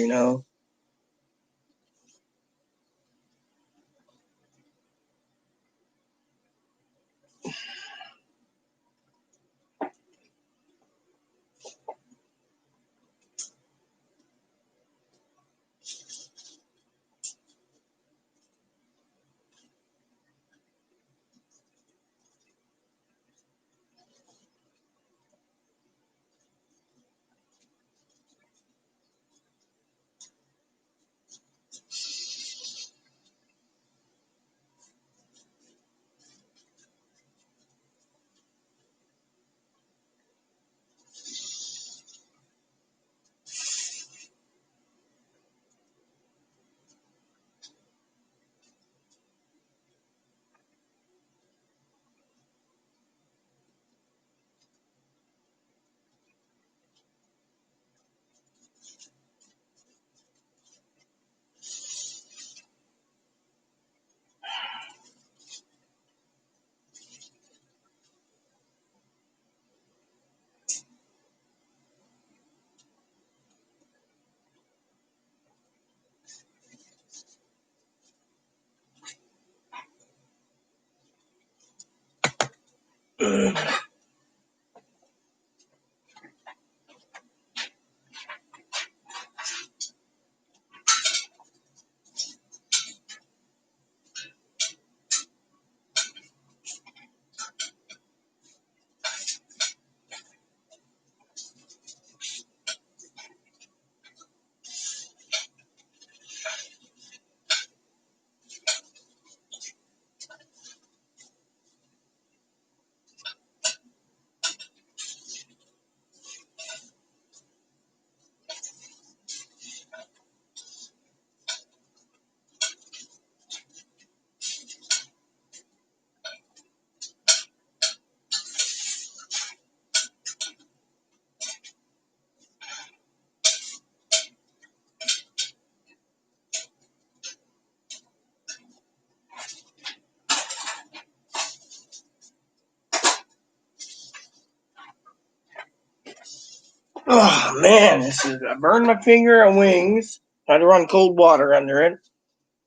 S1: Oh man, I burned my finger on wings. Had to run cold water under it.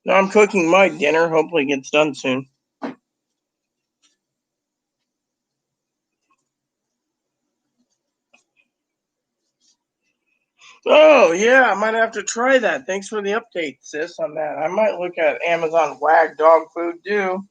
S1: Now I'm cooking my dinner. Hopefully it gets done soon. Oh yeah, I might have to try that. Thanks for the update, sis, on that. I might look at Amazon Wag dog food too.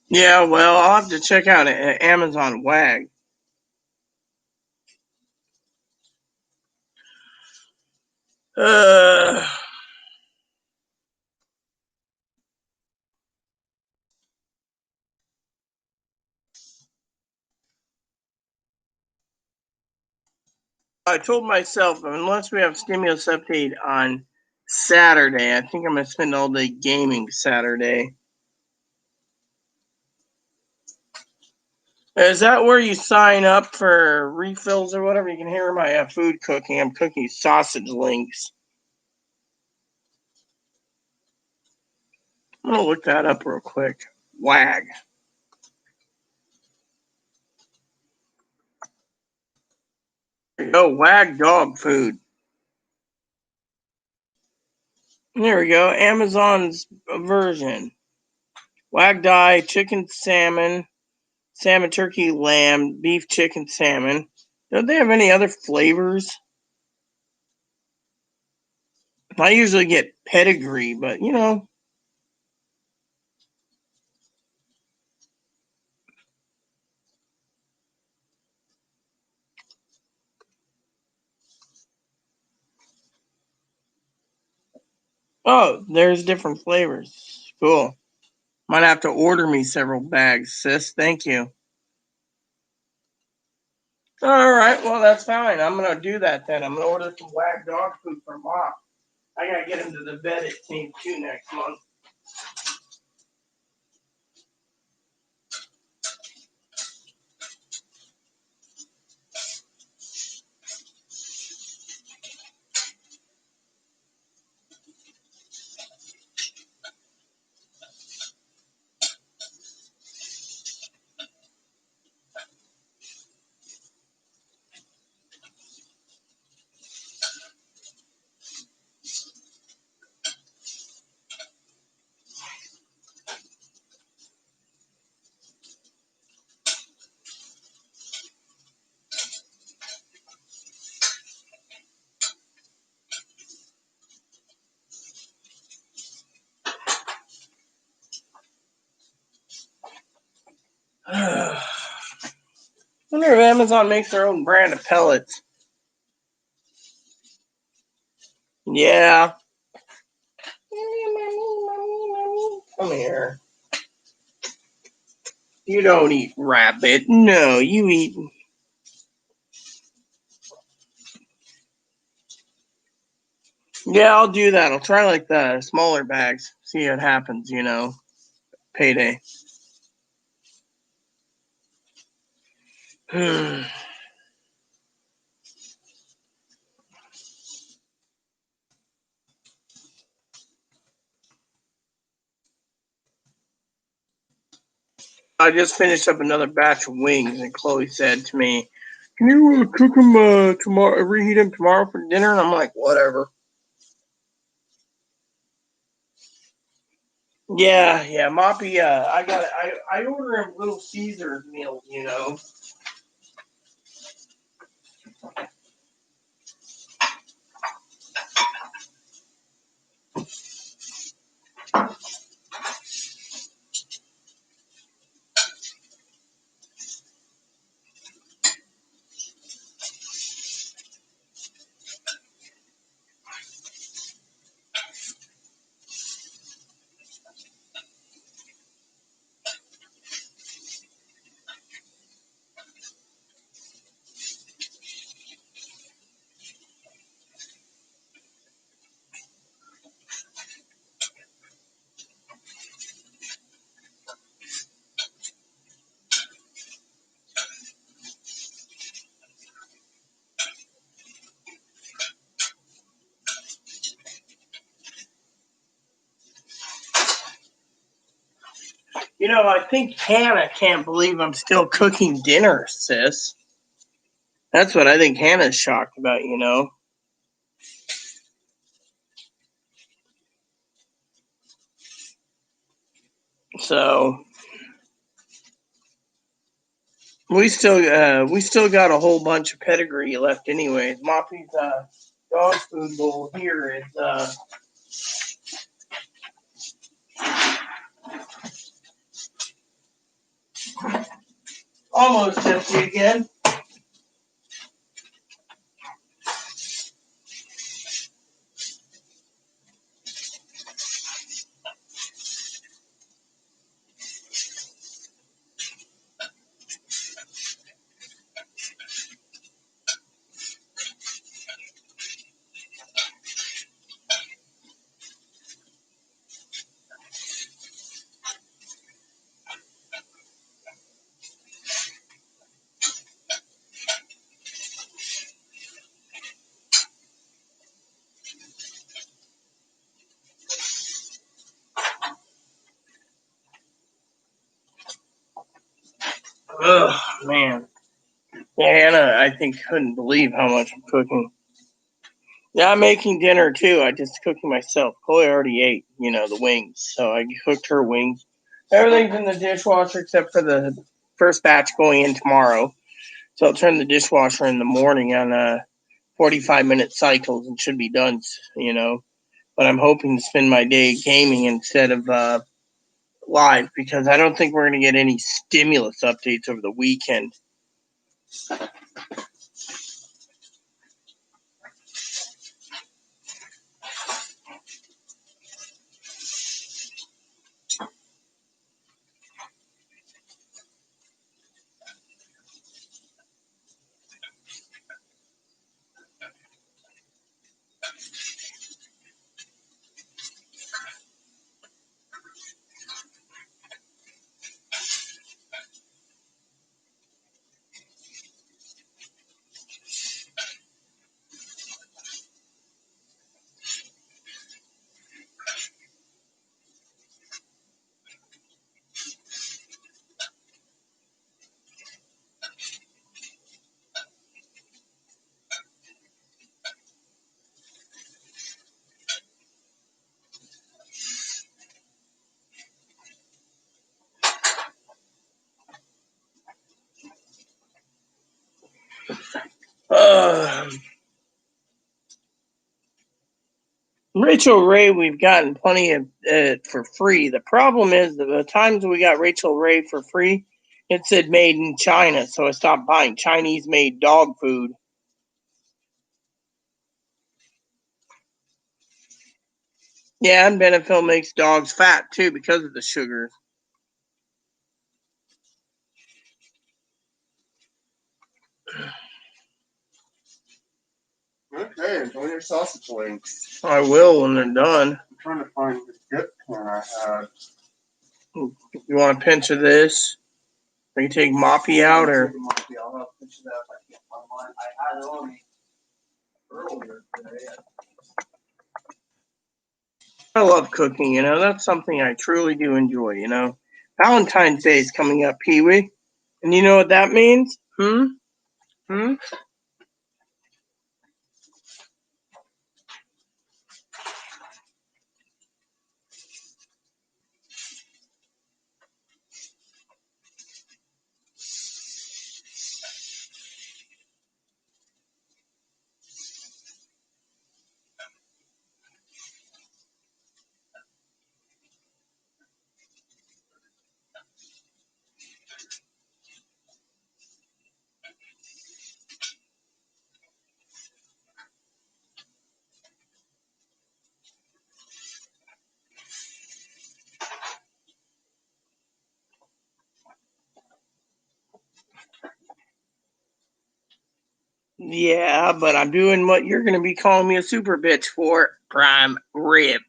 S1: Yeah, well, I'll have to check out Amazon Wag. Uh, I told myself unless we have stimulus update on Saturday, I think I'm gonna spend all day gaming Saturday. Is that where you sign up for refills or whatever? You can hear my food cooking. I'm cooking sausage links. I'm gonna look that up real quick. Wag. Oh, Wag dog food. There we go. Amazon's version. Wag Dai chicken salmon, salmon turkey lamb, beef chicken salmon. Don't they have any other flavors? I usually get pedigree, but you know. Oh, there's different flavors. Cool. Might have to order me several bags, sis. Thank you. All right, well that's fine. I'm gonna do that then. I'm gonna order some Wag dog food for Mom. I gotta get him to the vet at St. 2 next month. I wonder if Amazon makes their own brand of pellets. Yeah. Come here. You don't eat rabbit. No, you eat. Yeah, I'll do that. I'll try like the smaller bags. See what happens, you know. Payday. I just finished up another batch of wings, and Chloe said to me, "Can you cook them tomorrow? Reheat them tomorrow for dinner?" And I'm like, "Whatever." Yeah, Moppy. I order him Little Caesars meals, you know. You know, I think Hannah can't believe I'm still cooking dinner, sis. That's what I think Hannah's shocked about, you know. So we still got a whole bunch of pedigree left anyways. Moppy's dog food bowl here is almost empty again. Ugh, man. Hannah, I think, couldn't believe how much I'm cooking. Yeah, I'm making dinner too. I just cooking myself. Chloe already ate, you know, the wings. So I cooked her wings. Everything's in the dishwasher except for the first batch going in tomorrow. So I'll turn the dishwasher in the morning on 45-minute cycles and should be done, you know. But I'm hoping to spend my day gaming instead of live because I don't think we're going to get any stimulus updates over the weekend. Rachel Ray, we've gotten plenty of for free. The problem is the times we got Rachel Ray for free, it said made in China, so I stopped buying Chinese-made dog food. Yeah, and Benefil makes dogs fat too because of the sugar.
S5: Okay, enjoy your sausage links.
S1: I will when they're done.
S5: I'm trying to find the good pan I had.
S1: You want a pinch of this? Or you take Moppy out, or
S5: I'll have to finish that if I can't find mine. I had it on me earlier today.
S1: I love cooking. You know, that's something I truly do enjoy. You know, Valentine's Day is coming up, Pee Wee, and you know what that means? Hmm. Yeah, but I'm doing what you're going to be calling me a super bitch for, prime rib.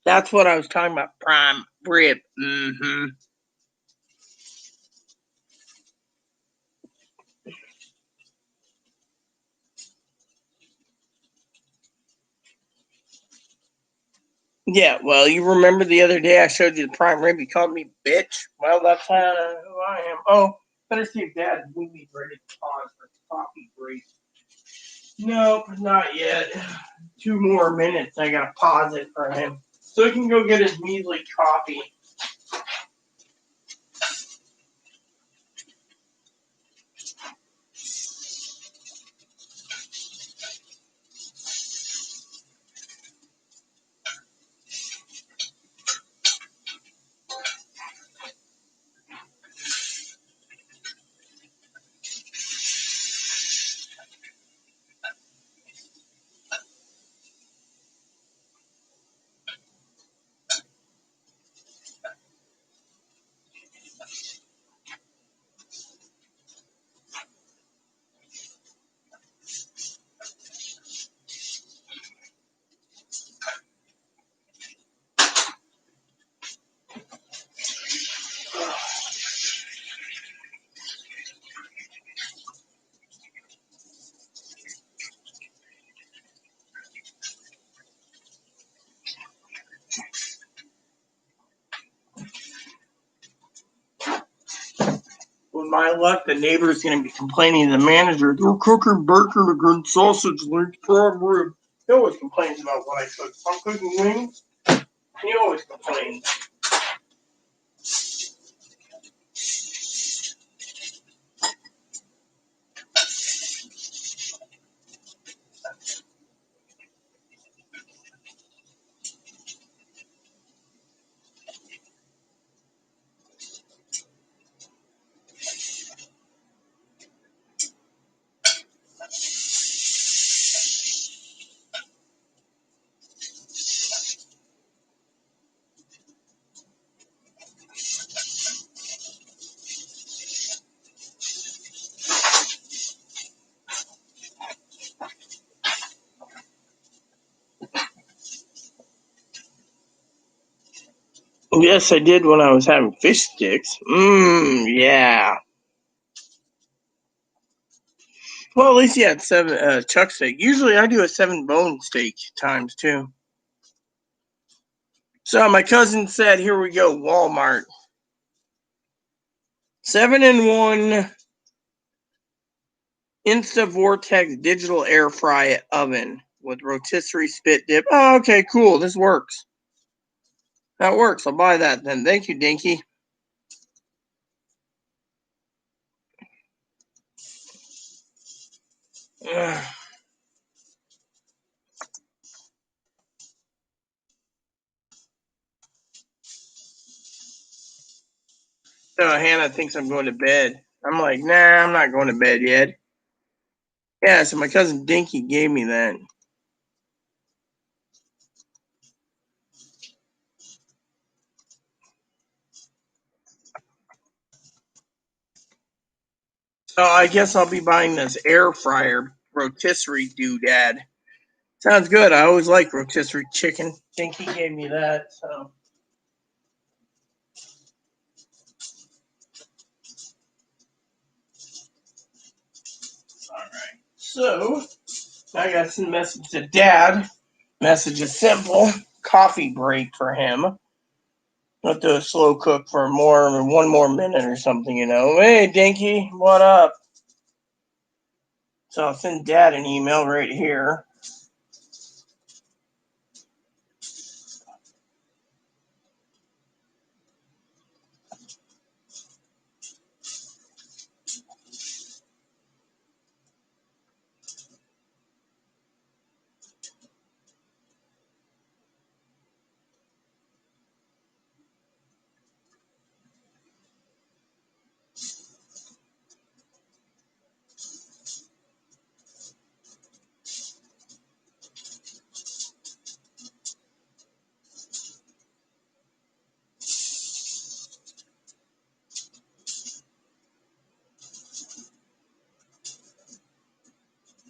S1: That's what I was talking about, prime rib. Yeah, well, you remember the other day I showed you the prime rib. You called me bitch. Well, that's kind of who I am. Oh, better see if Dad's movie's ready to pause for coffee break. Nope, not yet. 2 more minutes. I gotta pause it for him so he can go get his measly coffee. With my luck, the neighbor's gonna be complaining to the manager. They're cooking bacon against sausage links prime rib. He always complains about what I cook. If I'm cooking wings, he always complains. Yes, I did when I was having fish sticks. Yeah. Well, at least you had 7 chuck steak. Usually I do a 7-bone steak times 2. So my cousin said, here we go, Walmart. 7-in-1 Insta-Vortex digital air fry oven with rotisserie spit dip. Oh, okay, cool. This works. That works. I'll buy that then. Thank you, Dinky. So Hannah thinks I'm going to bed. I'm like, nah, I'm not going to bed yet. Yeah, so my cousin Dinky gave me that. So I guess I'll be buying this air fryer rotisserie doodad. Sounds good. I always like rotisserie chicken. Dinky gave me that, so. Alright. So I got some message to Dad. Message is simple. Coffee break for him. Let do a slow cook for 1 more minute or something, you know. Hey Dinky, what up? So I'll send Dad an email right here.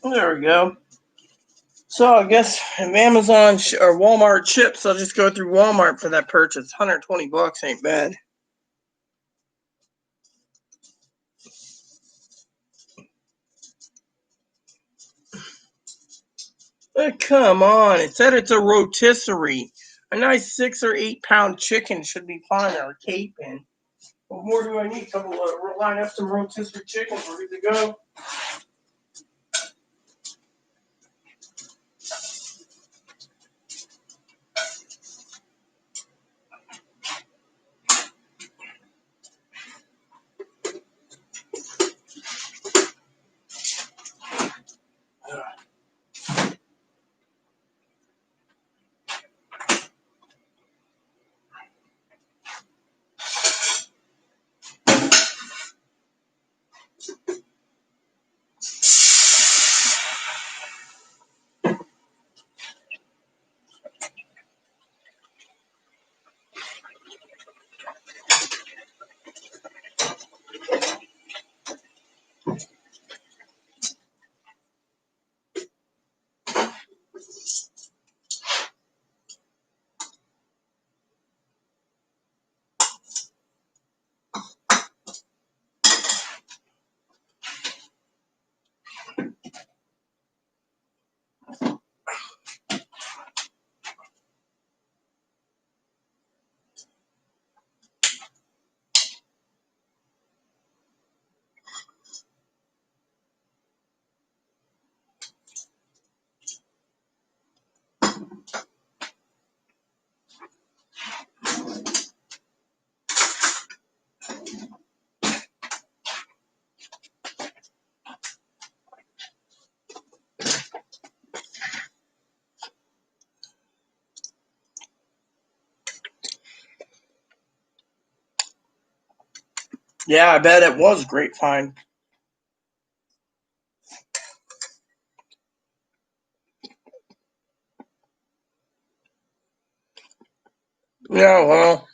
S1: There we go. So I guess if Amazon or Walmart ships, I'll just go through Walmart for that purchase. $120 ain't bad. Come on, it said it's a rotisserie. A nice 6 or 8 pound chicken should be fine, or a capon. What more do I need? Couple of line up some rotisserie chicken. We're good to go. Yeah, I bet it was a great find. Yeah, well,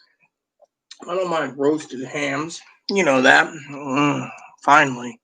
S1: I don't mind roasted hams. You know that. Finally.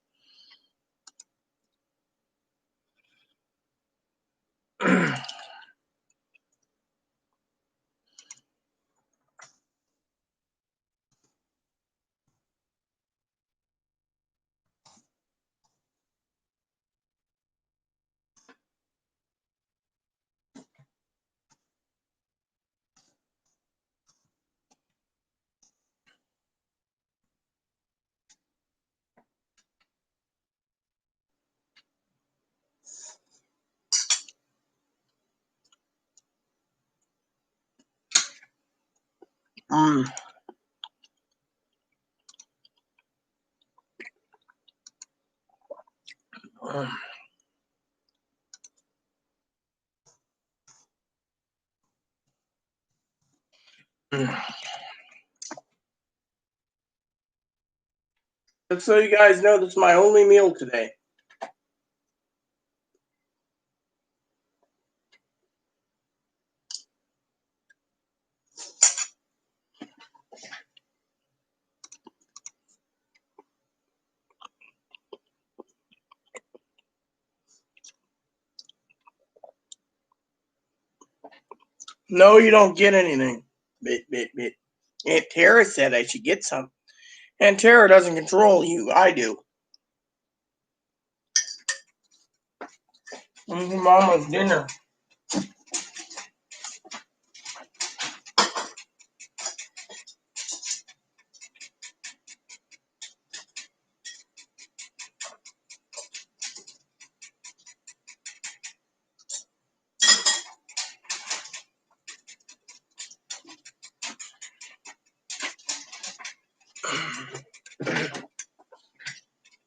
S1: Mm. Mm. Just so you guys know, this is my only meal today. No, you don't get anything. Bit. Aunt Tara said I should get some. Aunt Tara doesn't control you. I do. Mama's dinner.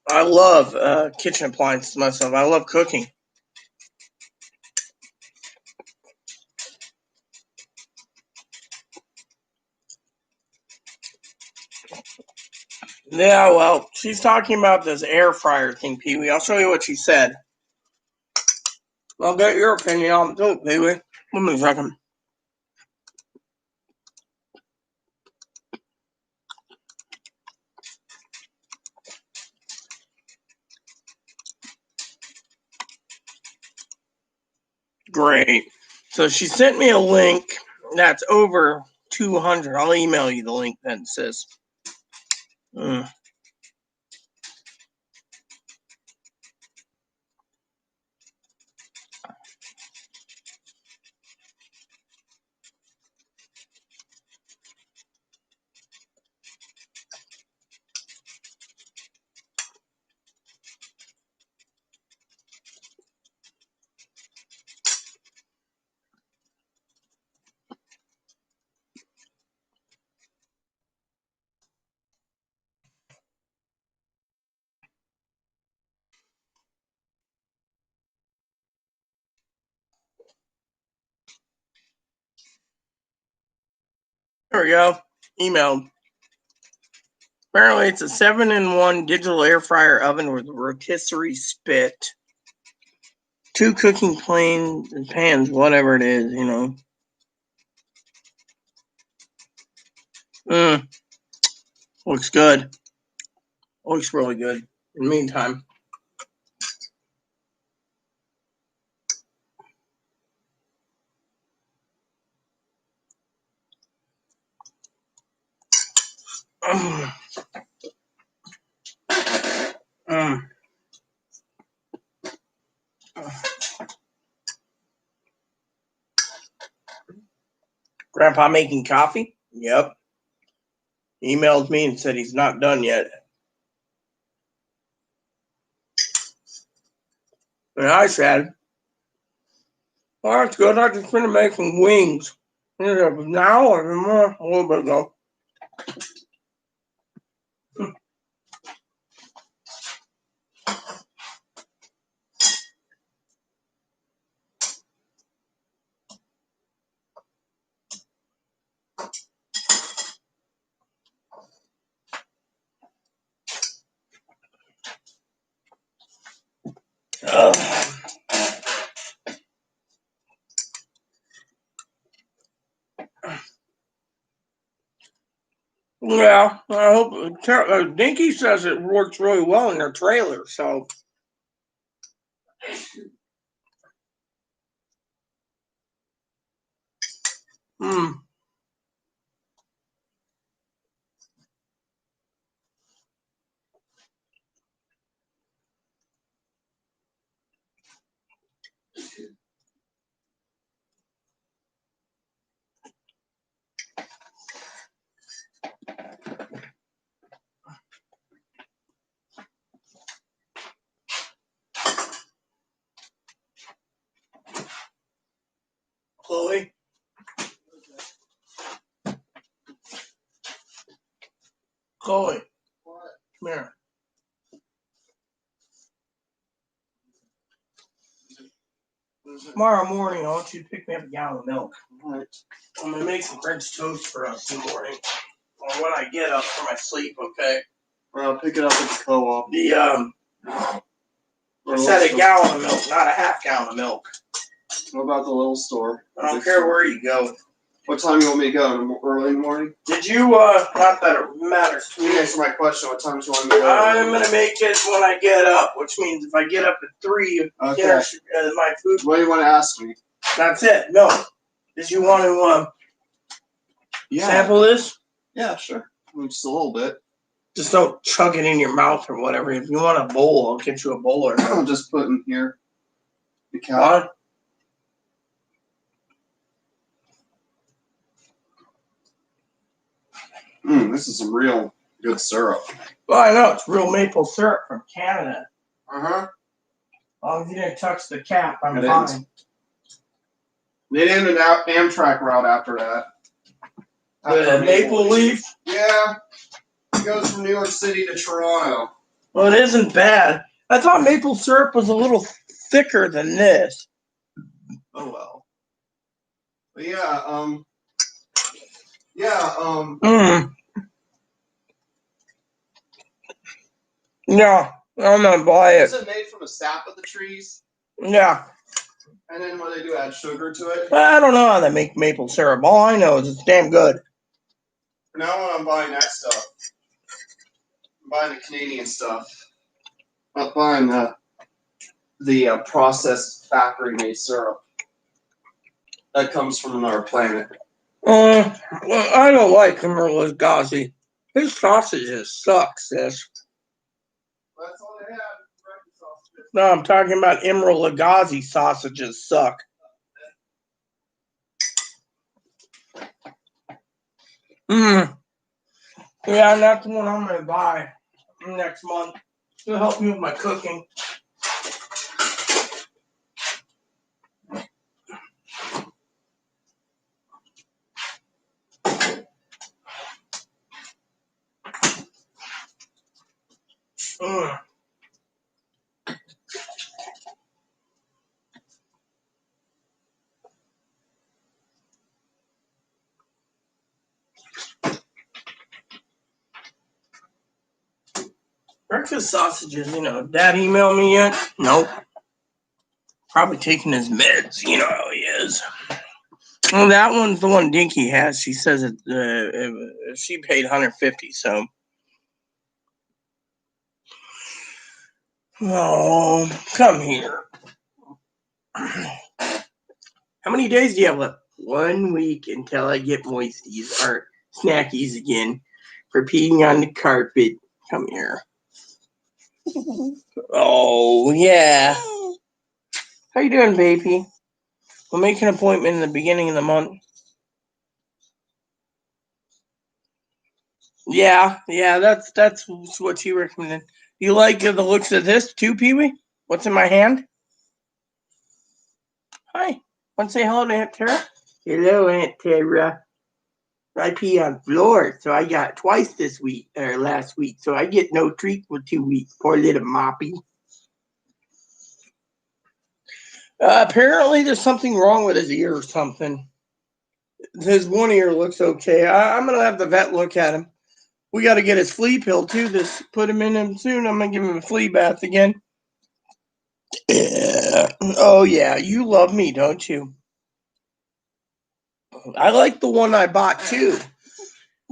S1: I love kitchen appliances myself. I love cooking. Yeah, well, she's talking about this air fryer thing, Pee Wee. I'll show you what she said. I'll get your opinion on it too, Pee Wee. Give me a second. Great. So she sent me a link that's over 200. I'll email you the link then, sis. There we go. Emailed. Apparently, it's a 7-in-1 digital air fryer oven with rotisserie spit. 2 cooking pans, whatever it is, you know. Looks good. Looks really good. In the meantime. Grandpa making coffee? Yep. Emailed me and said he's not done yet. And I said, well, that's good. I just finished making wings. Now or a little bit ago. Yeah, I hope. Dinky says it works really well in their trailer, so. Chloe? Chloe, come here. Tomorrow morning, I want you to pick me up a gallon of milk.
S5: Right.
S1: I'm gonna make some French toast for us in the morning, or when I get up from my sleep. Okay.
S5: I'll pick it up at the co-op.
S1: I said a gallon of milk, not a half gallon of milk.
S5: What about the little store?
S1: I don't care where you go.
S5: What time you want me to go? Early in the morning?
S1: Did you? Not that it matters to
S5: You
S1: me.
S5: answer my question. What time do you want me to go?
S1: I'm gonna make it when I get up, which means if I get up at 3,
S5: Okay.
S1: dinner, my food.
S5: What do you want to ask me?
S1: That's it. No. Did you want to sample this?
S5: Yeah, sure. Just a little bit.
S1: Just don't chug it in your mouth or whatever. If you want a bowl, I'll get you a bowl or
S5: I'll just put in here. The cap.
S1: what?
S5: This is some real good syrup.
S1: Well, I know it's real maple syrup from Canada.
S5: Uh-huh.
S1: As long as you didn't touch the cap, I'm
S5: It
S1: fine.
S5: is. They did an Amtrak route after that.
S1: The Maple Leaf?
S5: Yeah. It goes from New York City to Toronto.
S1: Well, it isn't bad. I thought maple syrup was a little thicker than this.
S5: Oh well. But yeah,
S1: Yeah, I'm gonna buy
S5: Is
S1: it.
S5: it made from the sap of the trees?
S1: Yeah.
S5: And then what do they do? Add sugar to it?
S1: I don't know how they make maple syrup. All I know is it's damn good.
S5: For now on, I'm buying that stuff. I'm buying the Canadian stuff. I'm not buying the processed factory-made syrup. That comes from another planet.
S1: Well, I don't like Emeril Lagasse. His sausages suck, sis.
S5: That's all they have. Breakfast sausages.
S1: No, I'm talking about Emeril Lagasse sausages suck. Yeah, and that's what I'm gonna buy next month. It'll help me with my cooking. Breakfast sausages, Dad emailed me yet? Nope. Probably taking his meds, you know how he is. Well, that one's the one Dinky has. She says she paid $150, so. Oh, come here. How many days do you have left? 1 week until I get moisties or snackies again for peeing on the carpet. Come here. Oh, yeah. How you doing, baby? We'll make an appointment in the beginning of the month. Yeah, that's what she recommended. You like the looks of this too, Pee-wee? What's in my hand? Hi. Want to say hello to Aunt Tara? Hello, Aunt Tara. I pee on floor, so I got twice this week or last week, so I get no treat for 2 weeks. Poor little Moppy. Apparently, there's something wrong with his ear or something. His one ear looks okay. I'm gonna have the vet look at him. We got to get his flea pill too. Put him in him soon. I'm gonna give him a flea bath again. Oh yeah, you love me, don't you? I like the one I bought too.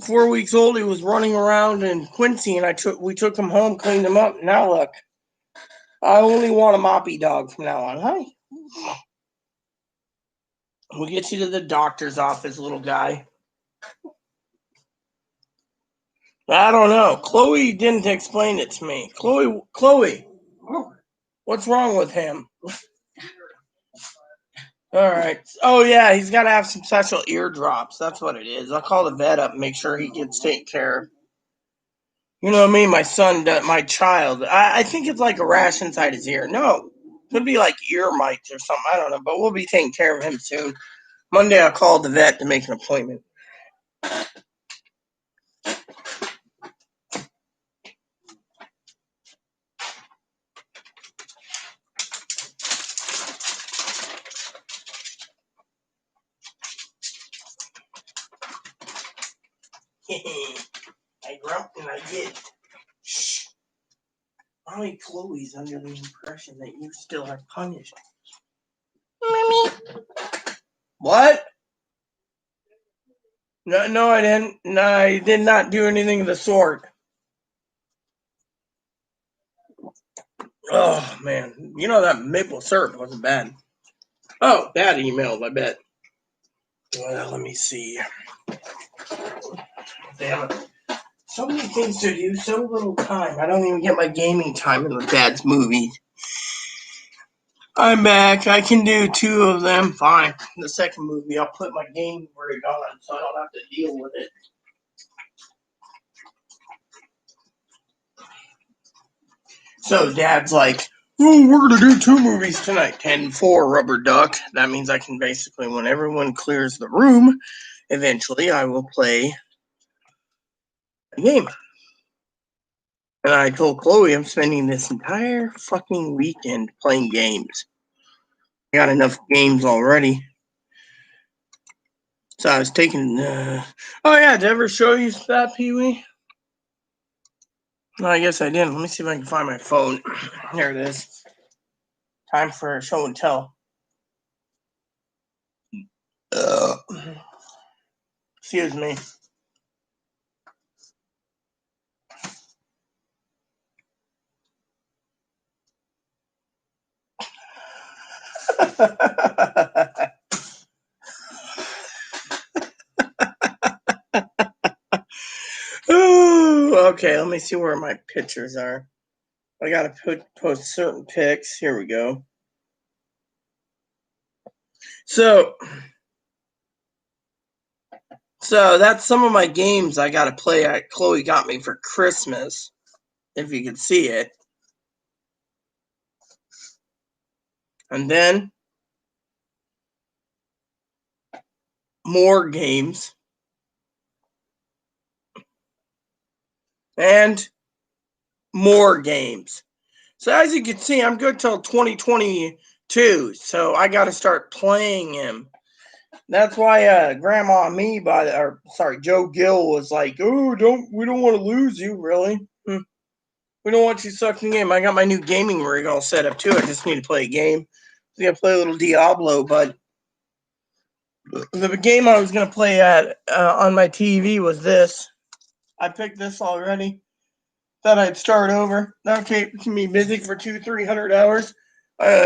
S1: 4 weeks old, he was running around in Quincy, and we took him home, cleaned him up. Now look, I only want a moppy dog from now on. Hi. We'll get you to the doctor's office, little guy. I don't know. Chloe didn't explain it to me. Chloe, what's wrong with him? All right. Oh, yeah, he's got to have some special eardrops. That's what it is. I'll call the vet up and make sure he gets taken care of. You know what I mean? My son, my child. I think it's like a rash inside his ear. No, could be like ear mites or something. I don't know, but we'll be taking care of him soon. Monday, I'll call the vet to make an appointment. I grump and I get. Shh. Mommy Chloe's under the impression that you still are punished. Mommy. What? No, I didn't. No, I did not do anything of the sort. Oh, man. You know that maple syrup wasn't bad. Oh, that emailed, I bet. Well, let me see. Damn it. So many things to do, so little time. I don't even get my gaming time in the dad's movies. I'm back. I can do 2 of them. Fine. The second movie, I'll put my game rig on so I don't have to deal with it. So dad's like, oh, we're going to do 2 movies tonight. 10-4, Rubber Duck. That means I can basically, when everyone clears the room, eventually I will play a game. And I told Chloe I'm spending this entire fucking weekend playing games. I got enough games already. So I was taking. Oh yeah, did I ever show you that, Pee-wee? No, I guess I didn't. Let me see if I can find my phone. Here it is. Time for a show and tell. Excuse me. Okay, let me see where my pictures are. I gotta post certain pics. Here we go. So that's some of my games I gotta play. Chloe got me for Christmas. If you can see it. And then more games. And more games. So as you can see, I'm good till 2022. So I got to start playing him. That's why Grandma me Joe Gill was like, "Oh, we don't want to lose you, really." We don't want you sucking game. I got my new gaming rig all set up too. I just need to play a game. I'm gonna play a little Diablo, but the game I was gonna play at on my TV was this. I picked this already. Thought I'd start over. That'll keep me busy for 200-300 hours.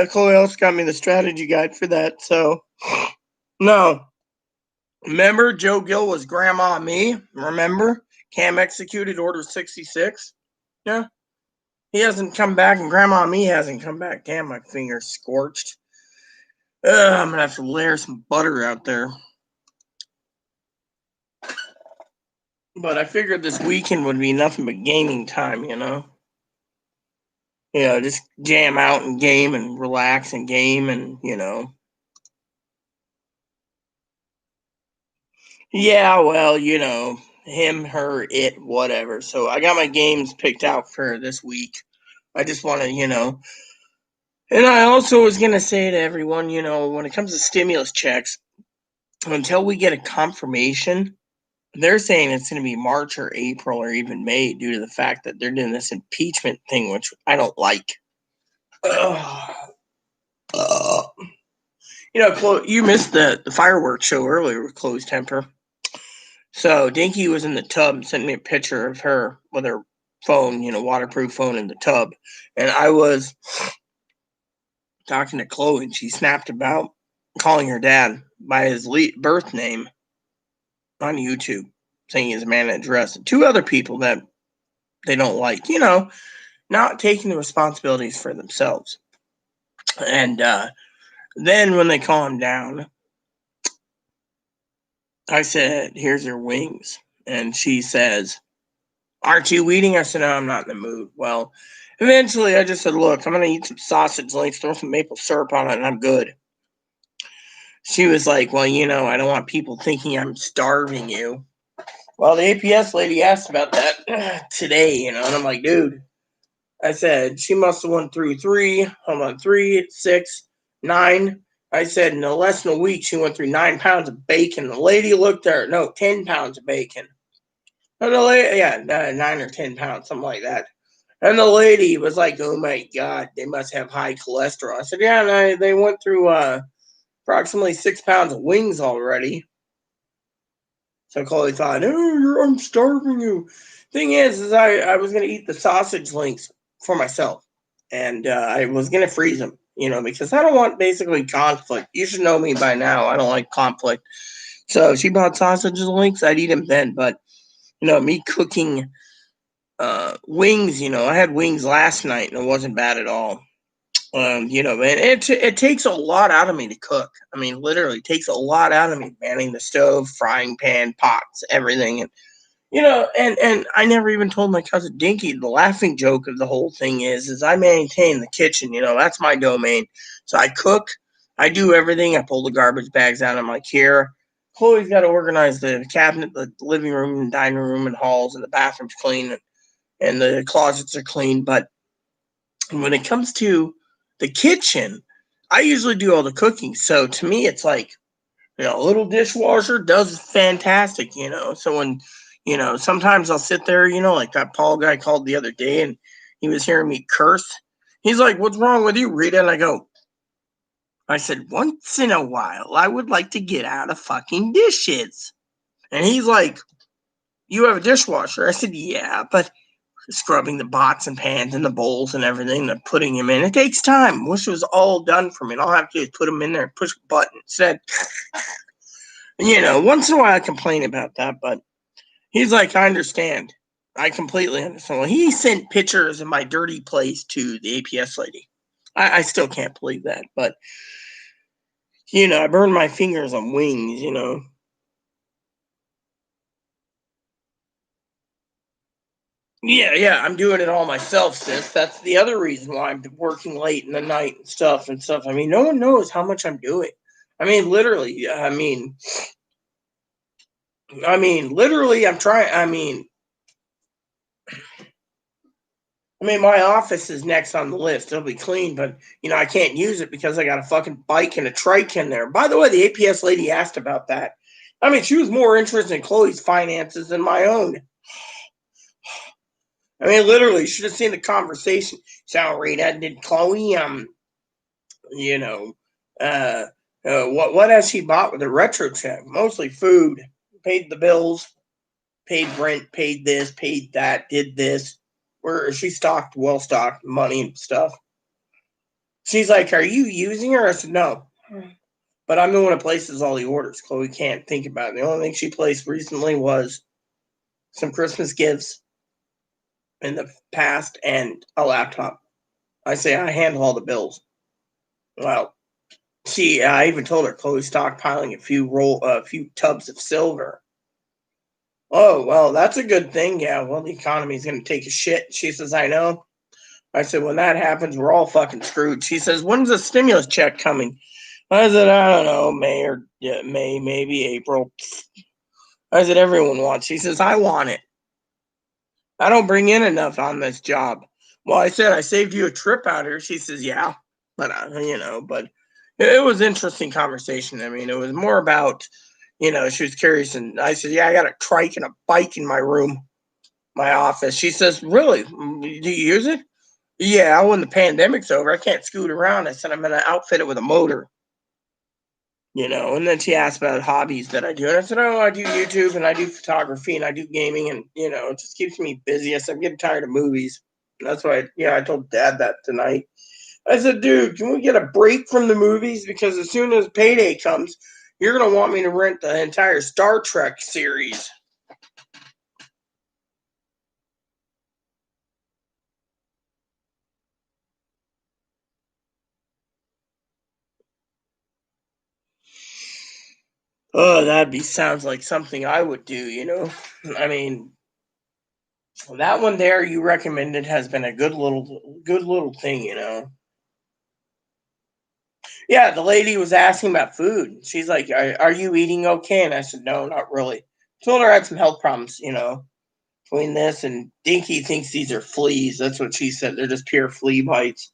S1: Chloe else got me the strategy guide for that. So no. Remember, Joe Gill was Grandma Me. Remember, Cam executed Order 66. Yeah. He hasn't come back, and Grandma Me hasn't come back. Damn, my finger's scorched. I'm gonna have to layer some butter out there. But I figured this weekend would be nothing but gaming time, you know? Just jam out and game and relax and game and, Yeah, well, him, her, it, whatever. So I got my games picked out for this week. I just want to, And I also was going to say to everyone, when it comes to stimulus checks, until we get a confirmation, they're saying it's going to be March or April or even May due to the fact that they're doing this impeachment thing, which I don't like. You missed the fireworks show earlier with Chloe's temper. So Dinky was in the tub and sent me a picture of her with her phone, waterproof phone in the tub. And I was talking to Chloe and she snapped about calling her dad by his birth name on YouTube, saying he's a man at dress. And two other people that they don't like, not taking the responsibilities for themselves. And then when they calm down, I said, here's your wings. And she says, aren't you eating? I said, no, I'm not in the mood. Well, eventually I just said, look, I'm going to eat some sausage links, throw some maple syrup on it, and I'm good. She was like, well, I don't want people thinking I'm starving you. Well, the APS lady asked about that today, and I'm like, dude, I said, she must have went through 3, 6, 9. I said, in less than a week, she went through 9 pounds of bacon. The lady looked at her, no, 10 pounds of bacon. And the lady, 9 or 10 pounds, something like that. And the lady was like, oh my God, they must have high cholesterol. I said, yeah, they went through approximately 6 pounds of wings already. So Chloe thought, I'm starving you. Thing is I was going to eat the sausage links for myself. And I was going to freeze them, because I don't want basically conflict. You should know me by now. I don't like conflict. So if she bought sausage links, I'd eat them then. But, me cooking wings, I had wings last night and it wasn't bad at all. And it takes a lot out of me to cook. I mean, literally takes a lot out of me, manning the stove, frying pan, pots, everything. And, and I never even told my cousin Dinky, the laughing joke of the whole thing is I maintain the kitchen, that's my domain. So I cook, I do everything. I pull the garbage bags out. I'm like, here, Chloe's got to organize the cabinet, the living room and dining room and halls, and the bathroom's clean and the closets are clean. But when it comes to the kitchen, I usually do all the cooking. So to me, it's like, a little dishwasher does fantastic, So when, sometimes I'll sit there, like that Paul guy called the other day and he was hearing me curse. He's like, what's wrong with you, Rita? And I said, once in a while, I would like to get out of fucking dishes. And he's like, you have a dishwasher? I said, yeah, but scrubbing the pots and pans and the bowls and everything, and putting them in. It takes time. Wish it was all done for me. And all I have to do is put them in there and push a button. Instead, once in a while I complain about that, but he's like, I understand. I completely understand. Well, he sent pictures of my dirty place to the APS lady. I still can't believe that, but I burned my fingers on wings, Yeah, I'm doing it all myself, sis. That's the other reason why I'm working late in the night and stuff. I mean, no one knows how much I'm doing. I mean, literally. Literally, I'm trying. My office is next on the list. It'll be clean, but I can't use it because I got a fucking bike and a trike in there. By the way, the APS lady asked about that. She was more interested in Chloe's finances than my own. I mean, literally, you should have seen the conversation. So, Rita, did Chloe, you know, what has she bought with a retro check? Mostly food. Paid the bills, paid rent, paid this, paid that, did this. Where she stocked, well stocked, money and stuff. She's like, "Are you using her?" I said, "No." But I'm the one who places all the orders. Chloe can't think about it. The only thing she placed recently was some Christmas gifts in the past and a laptop. I say I handle all the bills. Well, I even told her Chloe's stockpiling a few tubs of silver. Oh, well, that's a good thing. Yeah, well, the economy's going to take a shit. She says, I know. I said, when that happens, we're all fucking screwed. She says, when's the stimulus check coming? I said, I don't know, May, maybe April. I said, everyone wants. She says, I want it. I don't bring in enough on this job. Well, I said, I saved you a trip out here. She says, yeah, but but it was interesting conversation. I mean, it was more about, she was curious. And I said, yeah, I got a trike and a bike in my room, my office. She says, really? Do you use it? Yeah, when the pandemic's over, I can't scoot around. I said, I'm going to outfit it with a motor. And then she asked about hobbies that I do. And I said, oh, I do YouTube and I do photography and I do gaming and, it just keeps me busy. I said, I'm getting tired of movies. And that's why, I told Dad that tonight. I said, dude, can we get a break from the movies? Because as soon as payday comes, you're going to want me to rent the entire Star Trek series. Oh, sounds like something I would do, I mean, that one there you recommended has been a good little thing, Yeah, the lady was asking about food. She's like, are you eating okay? And I said, no, not really. Told her I had some health problems, between this and Dinky thinks these are fleas. That's what she said. They're just pure flea bites.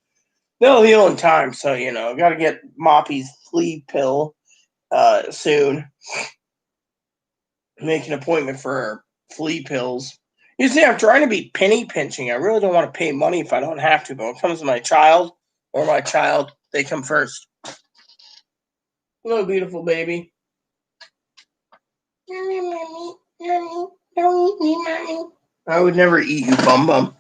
S1: They'll heal in time. So, got to get Moppy's flea pill soon. Make an appointment for her flea pills. You see, I'm trying to be penny pinching. I really don't want to pay money if I don't have to. But when it comes to my child, they come first. Hello, beautiful baby. Mommy, don't eat me, mommy. I would never eat you, bum bum.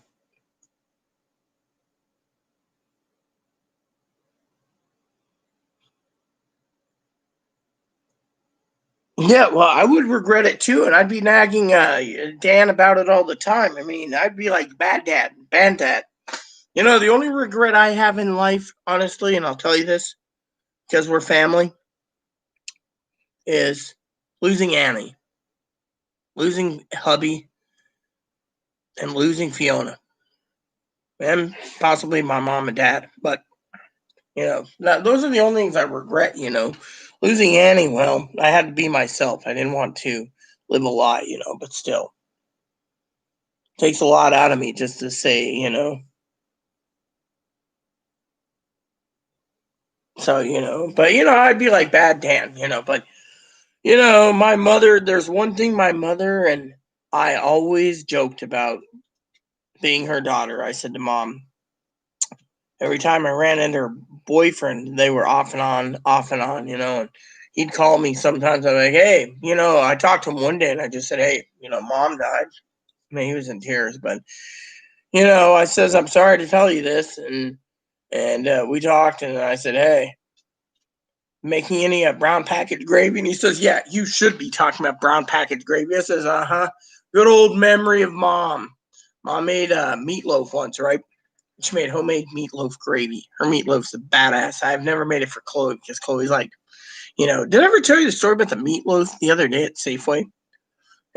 S1: Yeah, well, I would regret it too, and I'd be nagging Dan about it all the time. I mean, I'd be like bad dad. The only regret I have in life, honestly, and I'll tell you this, because we're family, is losing Annie, losing hubby, and losing Fiona, and possibly my mom and dad. But those are the only things I regret. Losing Annie. Well, I had to be myself. I didn't want to live a lie. But still, it takes a lot out of me just to say. So, but I'd be like bad Dan. But my mother. There's one thing my mother and I always joked about being her daughter. I said to Mom, every time I ran into her boyfriend, they were off and on, and he'd call me sometimes. I'm like, hey, I talked to him one day and I just said, hey, Mom died. I mean, he was in tears, but, I says, I'm sorry to tell you this. And we talked and I said, hey, making any brown package gravy? And he says, yeah, you should be talking about brown package gravy. I says, good old memory of Mom. Mom made meatloaf once, right? She made homemade meatloaf gravy. Her meatloaf's a badass. I've never made it for Chloe because Chloe's like, did I ever tell you the story about the meatloaf the other day at Safeway?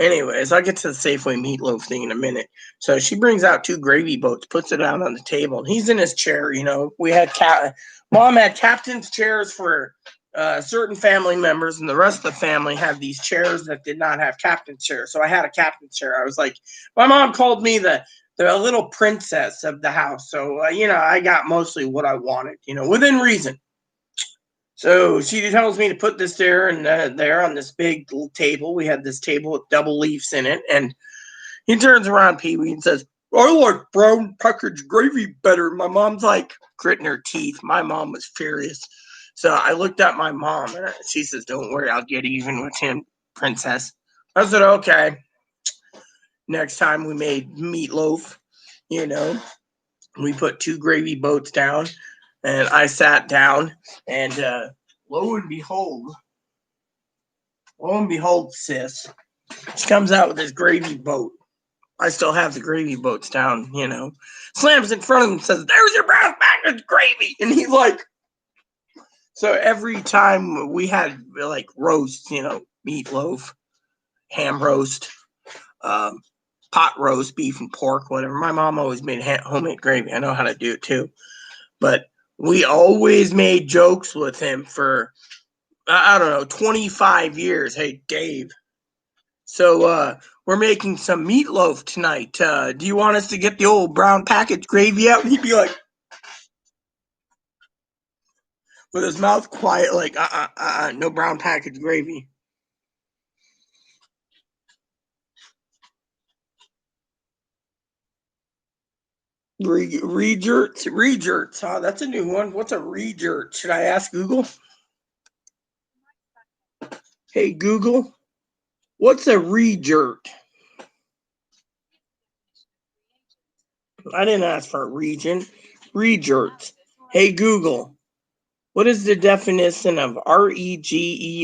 S1: Anyways, I'll get to the Safeway meatloaf thing in a minute. So she brings out 2 gravy boats, puts it out on the table, and he's in his chair. We had Mom had captain's chairs for certain family members, and the rest of the family had these chairs that did not have captain's chairs. So I had a captain's chair. I was like, my mom called me the little princess of the house. So I got mostly what I wanted, within reason. So she tells me to put this there and there on this big table. We had this table with double leaves in it. And he turns around, Pee-wee, and says, I like brown packaged gravy better. My mom's like gritting her teeth. My mom was furious. So I looked at my mom and she says, "Don't worry, I'll get even with him, princess." I said, "Okay." Next time we made meatloaf, you know, we put 2 gravy boats down and I sat down and lo and behold, sis, she comes out with this gravy boat. I still have the gravy boats down, you know. Slams in front of him and says, "There's your brown packaged gravy." And he's like, so every time we had like roasts, you know, meatloaf, ham roast, pot roast, beef and pork, whatever. My mom always made homemade gravy. I know how to do it too. But we always made jokes with him for, I don't know, 25 years. "Hey, Dave, so we're making some meatloaf tonight. Do you want us to get the old brown packaged gravy out?" And he'd be like, with his mouth quiet, like, no brown packaged gravy. Regerts, huh? That's a new one. What's a regert? Should I ask Google? Hey, Google, what's a regert? I didn't ask for a region. Regerts. Hey, Google, what is the definition of regerts?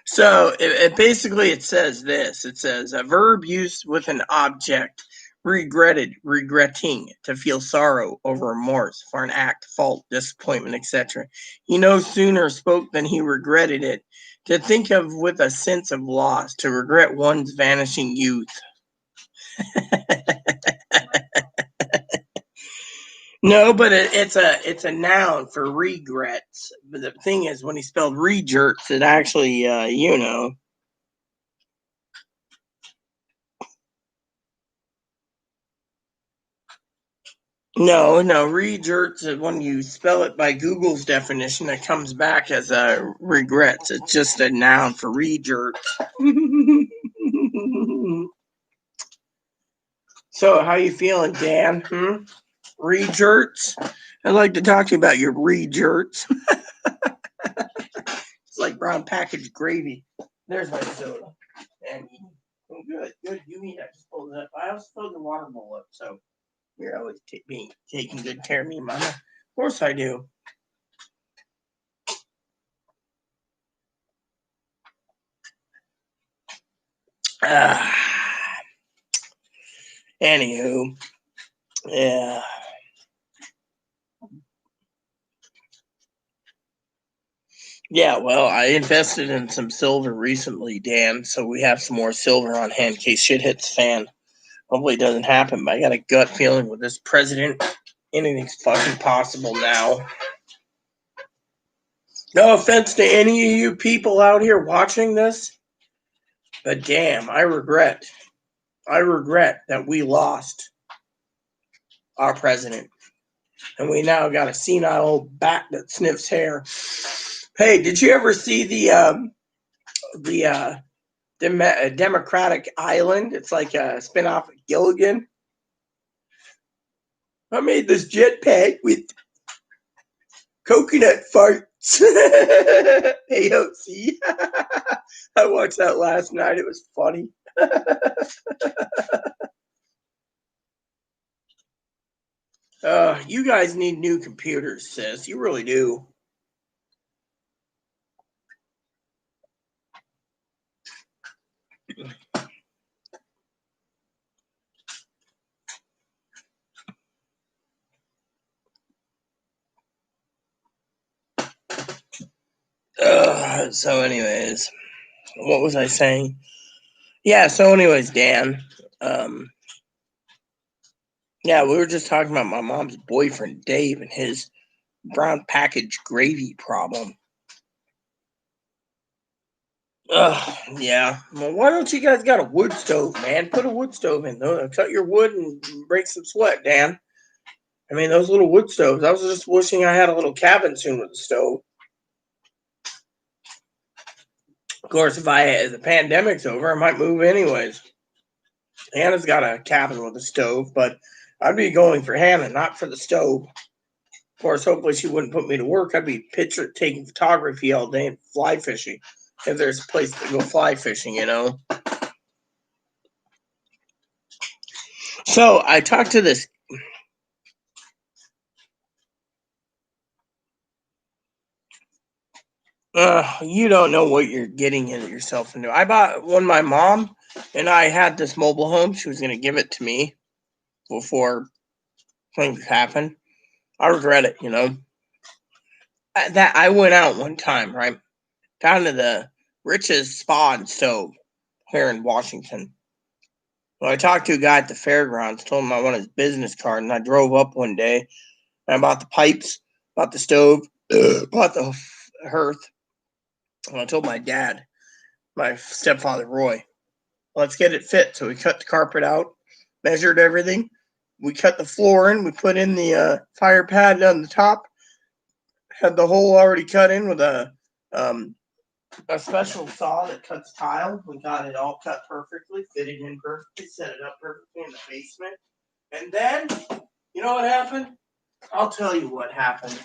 S1: So it basically it says this. It says a verb used with an object, regretted, regretting, to feel sorrow over remorse for an act, fault, disappointment, etc. He no sooner spoke than he regretted it. To think of with a sense of loss, to regret one's vanishing youth. No, but it's a noun for regrets. But the thing is, when he spelled regerts, it actually you know. No, regerts, when you spell it by Google's definition, it comes back as regrets. It's just a noun for regerts. So, how you feeling, Dan? Regerts? I'd like to talk to you about your regerts. It's like brown packaged gravy. There's my soda. And good. You eat. I just pulled it up. I also filled the water bowl up, so you're always taking good care of me, Mama. Of course I do. Anywho, yeah. Yeah, well, I invested in some silver recently, Dan, so we have some more silver on hand in case shit hits fan. Hopefully it doesn't happen, but I got a gut feeling with this president, anything's fucking possible now. No offense to any of you people out here watching this, but damn, I regret that we lost our president. And we now got a senile old bat that sniffs hair. Hey, did you ever see the Democratic Island? It's like a spinoff of Gilligan. I made this jetpack with coconut farts. AOC. I watched that last night. It was funny. You guys need new computers, sis. You really do. So anyways, what was I saying? Yeah, so anyways, Dan, yeah, we were just talking about my mom's boyfriend, Dave, and his brown package gravy problem. Yeah. Well, why don't you guys got a wood stove, man? Put a wood stove in. Cut your wood and break some sweat, Dan. I mean, those little wood stoves. I was just wishing I had a little cabin soon with a stove. Of course, if the pandemic's over, I might move anyways. Hannah's got a cabin with a stove, but I'd be going for Hannah, not for the stove. Of course, hopefully she wouldn't put me to work. I'd be taking photography all day and fly fishing. If there's a place to go fly fishing, you know. So I talked to this. You don't know what you're getting into yourself into. I bought when my mom and I had this mobile home. She was going to give it to me before things happened. I regret it, you know. That I went out one time, right, down to the richest spa and stove here in Washington. Well, I talked to a guy at the fairgrounds, told him I wanted his business card, and I drove up one day and I bought the pipes, bought the stove, bought the hearth. And I told my dad, my stepfather Roy, let's get it fit. So we cut the carpet out, measured everything. We cut the floor in. We put in the fire pad on the top. Had the hole already cut in with um, a special saw that cuts tile. We got it all cut perfectly, fitted in perfectly, set it up perfectly in the basement. And then, you know what happened? I'll tell you what happened.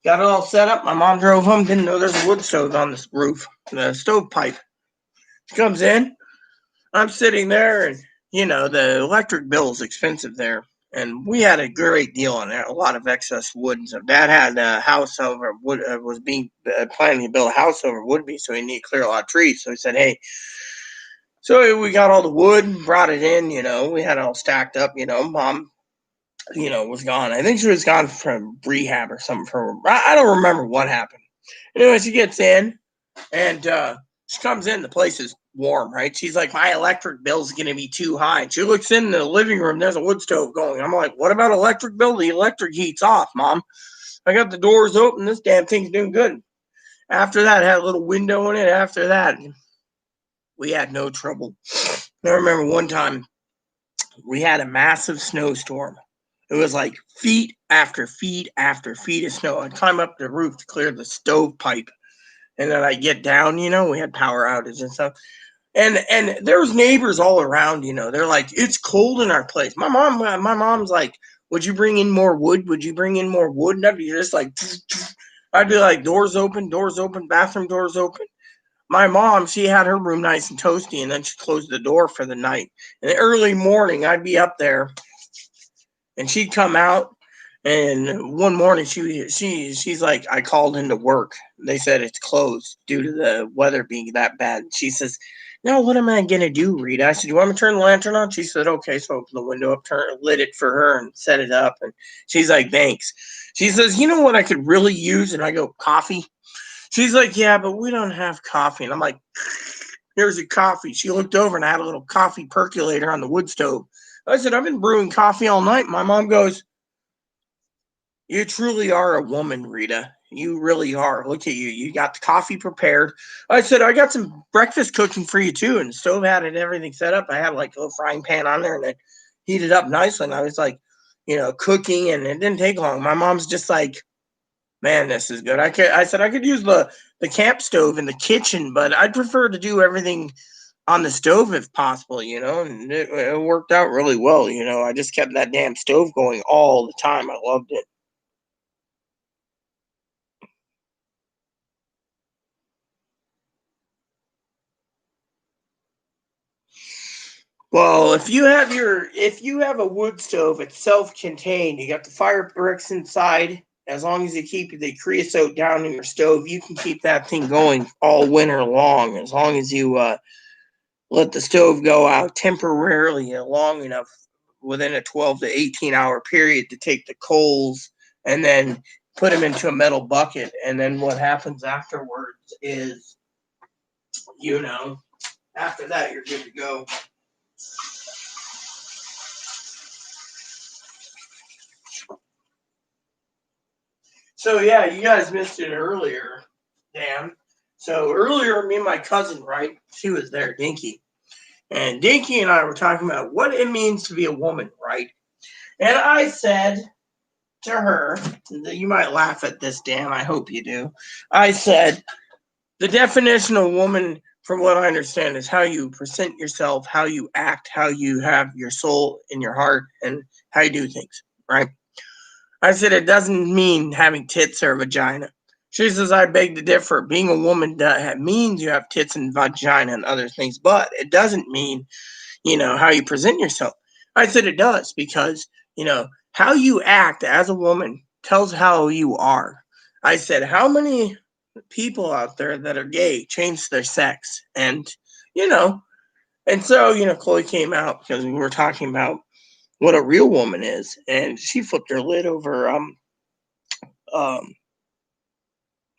S1: Got it all set up. My mom drove home, didn't know there's a wood stove on this roof, the stovepipe. She comes in. I'm sitting there, and the electric bill is expensive there. And we had a great deal on there, a lot of excess wood and stuff. Dad had a house over wood, was being planning to build a house over Woodby, so he needed to clear a lot of trees. So he said, "Hey," so we got all the wood, brought it in. We had it all stacked up. Mom, was gone. I think she was gone from rehab or something. I don't remember what happened. Anyway, she gets in, and she comes in. The place is warm, right? She's like, my electric bill's going to be too high. And she looks in the living room. There's a wood stove going. I'm like, what about electric bill? The electric heat's off, Mom. I got the doors open. This damn thing's doing good. After that, it had a little window in it. After that, we had no trouble. I remember one time we had a massive snowstorm. It was like feet after feet after feet of snow. I'd climb up the roof to clear the stovepipe. And then I'd get down, we had power outages and stuff. And there was neighbors all around, they're like, it's cold in our place. My mom's like, would you bring in more wood? Would you bring in more wood? And I'd be just like, I'd be like, doors open, bathroom doors open. My mom, she had her room nice and toasty, and then she closed the door for the night. In the early morning, I'd be up there, and she'd come out. And one morning, she's like, I called into work. They said it's closed due to the weather being that bad. She says, "Now what am I gonna do, Rita?" I said, "You want me to turn the lantern on?" She said, "Okay." So I opened the window up, lit it for her, and set it up. And she's like, "Thanks." She says, "You know what I could really use?" And I go, "Coffee." She's like, "Yeah, but we don't have coffee." And I'm like, "Here's your coffee." She looked over and I had a little coffee percolator on the wood stove. I said, "I've been brewing coffee all night." My mom goes, "You truly are a woman, Rita. You really are. Look at you. You got the coffee prepared." I said, "I got some breakfast cooking for you too." And the stove had it, everything set up. I had like a little frying pan on there and it heated up nicely. And I was like, cooking, and it didn't take long. My mom's just like, "Man, this is good." I said I could use the camp stove in the kitchen, but I'd prefer to do everything on the stove if possible, and it worked out really well. I just kept that damn stove going all the time. I loved it. Well, if you have a wood stove, it's self-contained. You got the fire bricks inside. As long as you keep the creosote down in your stove, you can keep that thing going all winter long. As long as you let the stove go out temporarily long enough within a 12 to 18-hour period to take the coals and then put them into a metal bucket. And then what happens afterwards is, after that, you're good to go. So yeah, you guys missed it earlier, Dan. So earlier, me and my cousin, right? She was there, Dinky. And Dinky and I were talking about what it means to be a woman, right? And I said to her, you might laugh at this, Dan. I hope you do. I said, the definition of woman, from what I understand, is how you present yourself, how you act, how you have your soul in your heart, and how you do things, right? I said, it doesn't mean having tits or a vagina. She says, I beg to differ. Being a woman means you have tits and vagina and other things, but it doesn't mean, how you present yourself. I said, it does, because, how you act as a woman tells how you are. I said, how many people out there that are gay change their sex? And, and so, Chloe came out because we were talking about what a real woman is, and she flipped her lid over um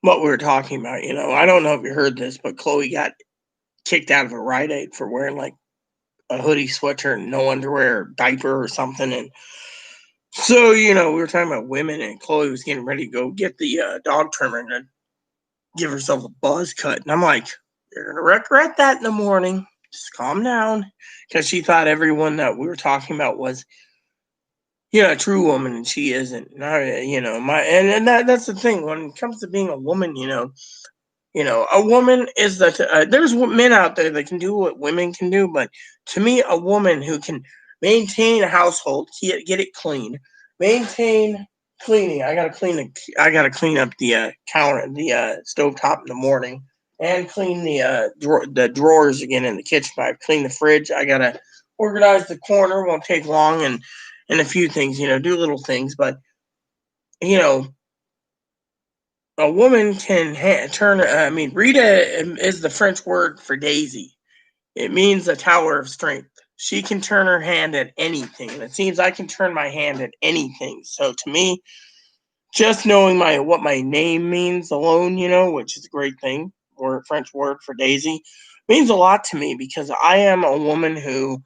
S1: what we were talking about. I don't know if you heard this, but Chloe got kicked out of a Rite Aid for wearing like a hoodie, sweatshirt, and no underwear, or diaper or something. And so, we were talking about women, and Chloe was getting ready to go get the dog trimmer and give herself a buzz cut. And I'm like, you're going to regret that in the morning. Just calm down. Because she thought everyone that we were talking about was, a true woman, and she isn't. That's the thing. When it comes to being a woman, a woman is there's men out there that can do what women can do, but to me, a woman who can maintain a household, get it clean, maintain cleaning. I gotta clean up the counter, the stovetop in the morning, and clean the drawers again in the kitchen. I've cleaned the fridge. I gotta organize the corner. Won't take long, and a few things, do little things, but you know a woman can turn. Rita is the French word for daisy. It means a tower of strength. She can turn her hand at anything, and it seems I can turn my hand at anything. So to me, just knowing what my name means alone, which is a great thing, or French word for daisy, means a lot to me, because I am a woman who,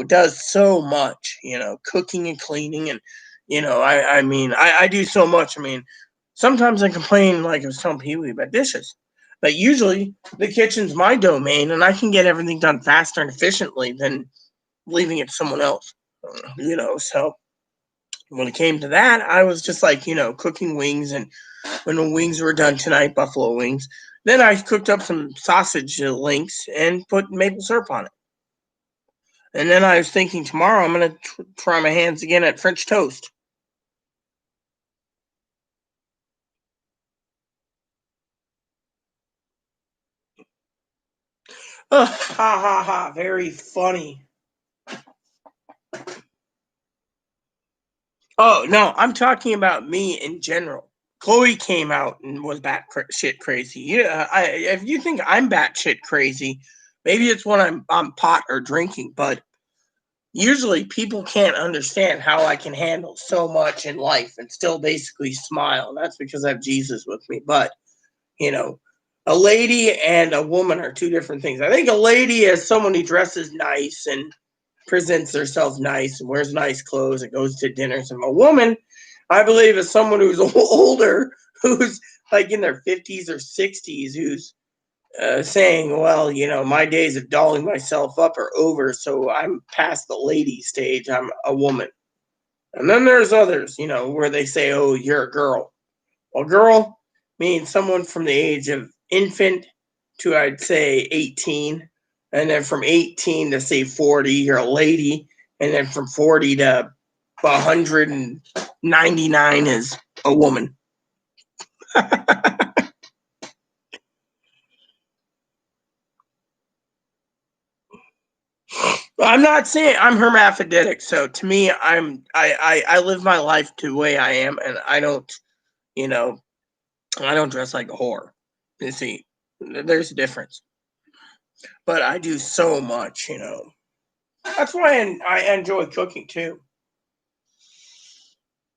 S1: does so much, cooking and cleaning, and I do so much. Sometimes I complain, like I was telling Pee Wee, about dishes. But usually the kitchen's my domain, and I can get everything done faster and efficiently than leaving it to someone else. So when it came to that, I was just like, cooking wings. And when the wings were done tonight, buffalo wings, then I cooked up some sausage links and put maple syrup on it. And then I was thinking tomorrow I'm going to try my hands again at French toast. Ha ha ha, very funny. Oh, no, I'm talking about me in general. Chloe came out and was shit crazy. Yeah, if you think I'm batshit crazy, maybe it's when I'm pot or drinking, but usually people can't understand how I can handle so much in life and still basically smile. And that's because I have Jesus with me. But, a lady and a woman are two different things. I think a lady is someone who dresses nice and presents herself nice and wears nice clothes and goes to dinners. And a woman, I believe, is someone who's older, who's like in their 50s or 60s, who's saying, well, my days of dolling myself up are over, so I'm past the lady stage. I'm a woman. And then there's others, where they say, oh, you're a girl. Well, girl means someone from the age of infant to, I'd say, 18. And then from 18 to, say, 40, you're a lady. And then from 40 to 199 is a woman. I'm not saying I'm hermaphroditic, so to me, I live my life the way I am, and you know, I don't dress like a whore. You see, there's a difference. But I do so much. That's why I enjoy cooking too.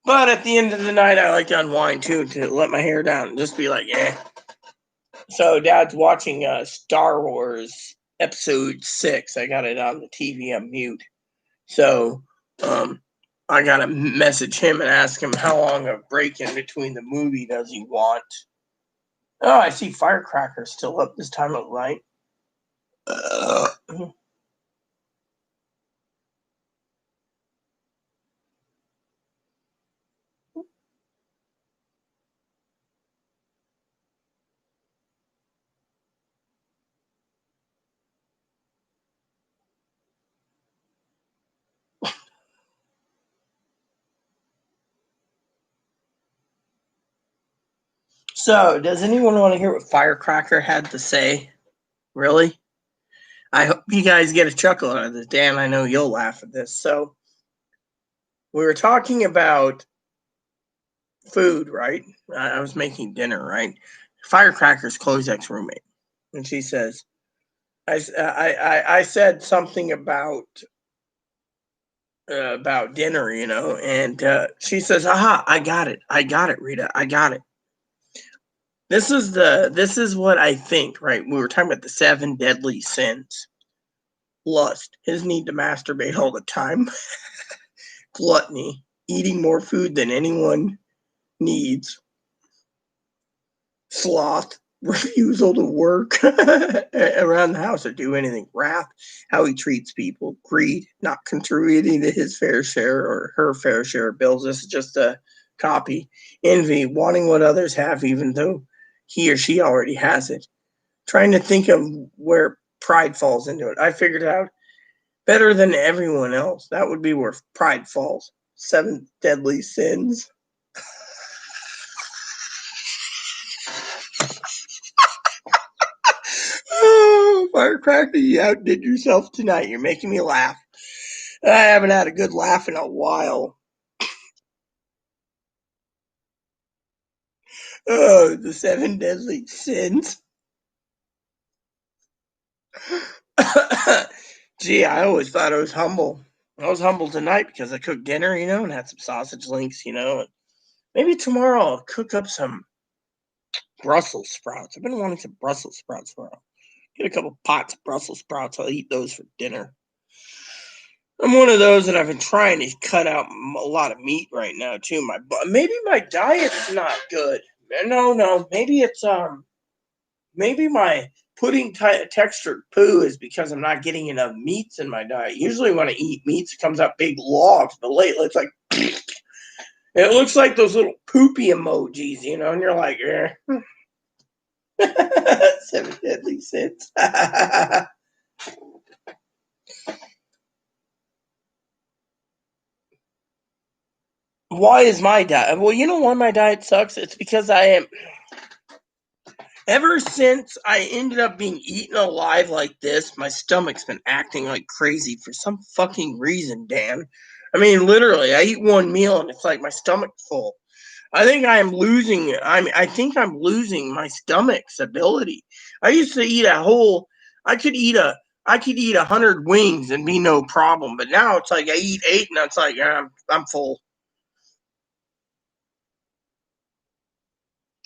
S1: But at the end of the night, I like to unwind too, to let my hair down and just be like, yeah. So Dad's watching Star Wars Episode 6. I got it on the TV on mute. So I gotta message him and ask him how long a break in between the movie does he want. Oh, I see firecrackers still up this time of night. So, does anyone want to hear what Firecracker had to say? Really? I hope you guys get a chuckle out of this. Dan, I know you'll laugh at this. So, we were talking about food, right? I was making dinner, right? Firecracker's Klozak's roommate. And she says, I said something about dinner, and she says, "Aha, I got it, Rita, I got it." This is what I think, right? We were talking about the 7 deadly sins: lust, his need to masturbate all the time, gluttony, eating more food than anyone needs, sloth, refusal to work around the house or do anything, wrath, how he treats people, greed, not contributing to his fair share or her fair share of bills. This is just a copy. Envy, wanting what others have even though he or she already has it. Trying to think of where pride falls into it. I figured it out better than everyone else. That would be where pride falls. 7 deadly sins. Oh, Firecracker, you outdid yourself tonight. You're making me laugh. I haven't had a good laugh in a while. Oh, the 7 deadly sins. Gee, I always thought I was humble. I was humble tonight because I cooked dinner, and had some sausage links, And maybe tomorrow I'll cook up some Brussels sprouts. I've been wanting some Brussels sprouts for a while. Get a couple pots of Brussels sprouts. I'll eat those for dinner. I'm one of those that I've been trying to cut out a lot of meat right now too. Maybe my diet's not good. No. Maybe my pudding textured poo is because I'm not getting enough meats in my diet. Usually when I eat meats, it comes out big logs. But lately it's like it looks like those little poopy emojis, and you're like, 7 deadly sins. Why is my diet? Well, you know why my diet sucks? It's because I am. Ever since I ended up being eaten alive like this, my stomach's been acting like crazy for some fucking reason, Dan. I mean, literally, I eat one meal and it's like my stomach's full. I think I think I'm losing my stomach's ability. I used to eat a whole. I could eat 100 wings and be no problem, but now it's like I eat 8 and it's like I'm full.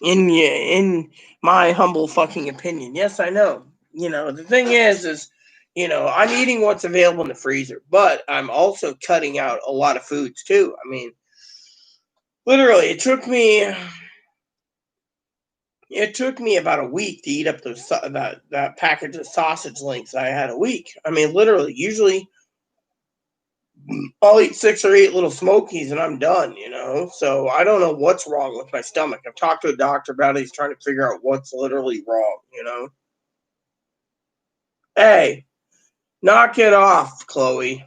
S1: In my humble fucking opinion. Yes, I know. The thing is I'm eating what's available in the freezer, but I'm also cutting out a lot of foods too. I mean, literally, it took me about a week to eat up that package of sausage links I had a week. I mean, literally, usually I'll eat 6 or 8 little smokies and I'm done. So I don't know what's wrong with my stomach. I've talked to a doctor about it. He's trying to figure out what's literally wrong. Hey, knock it off, Chloe.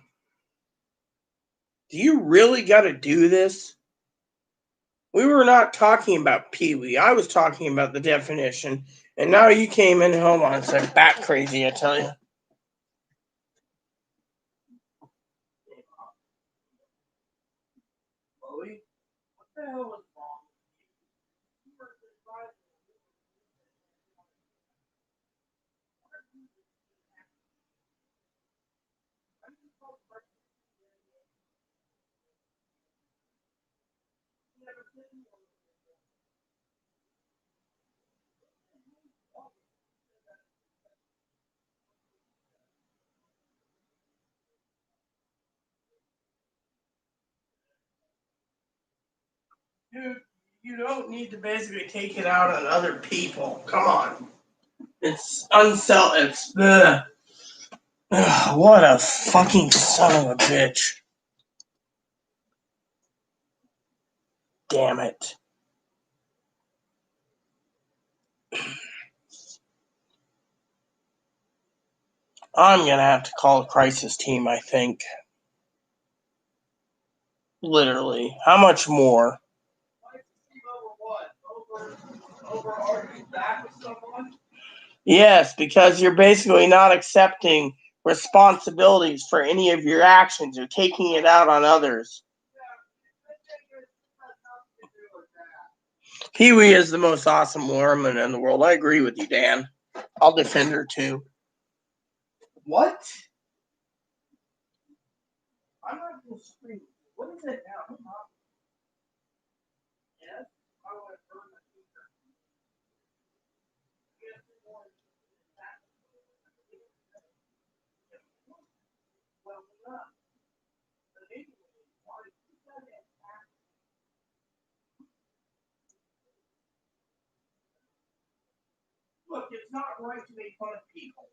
S1: Do you really got to do this? We were not talking about Pee Wee. I was talking about the definition. And now you came in. Hold on, it's like bat crazy, I tell you. Chloe, what the hell was wrong? Dude, You don't need to basically take it out on other people. Come on. It's unselfish. Ugh. Ugh, what a fucking son of a bitch. Damn it. I'm gonna have to call a crisis team, I think. Literally. How much more?
S5: Over arguing back with someone?
S1: Yes, because you're basically not accepting responsibilities for any of your actions. You're taking it out on others. Pee Wee is the most awesome woman in the world. I agree with you, Dan. I'll defend her too.
S5: What? I'm not going to scream. What is it now? Yes? I want to burn my finger. Well, not. But anyway, look, it's not right to make fun of people.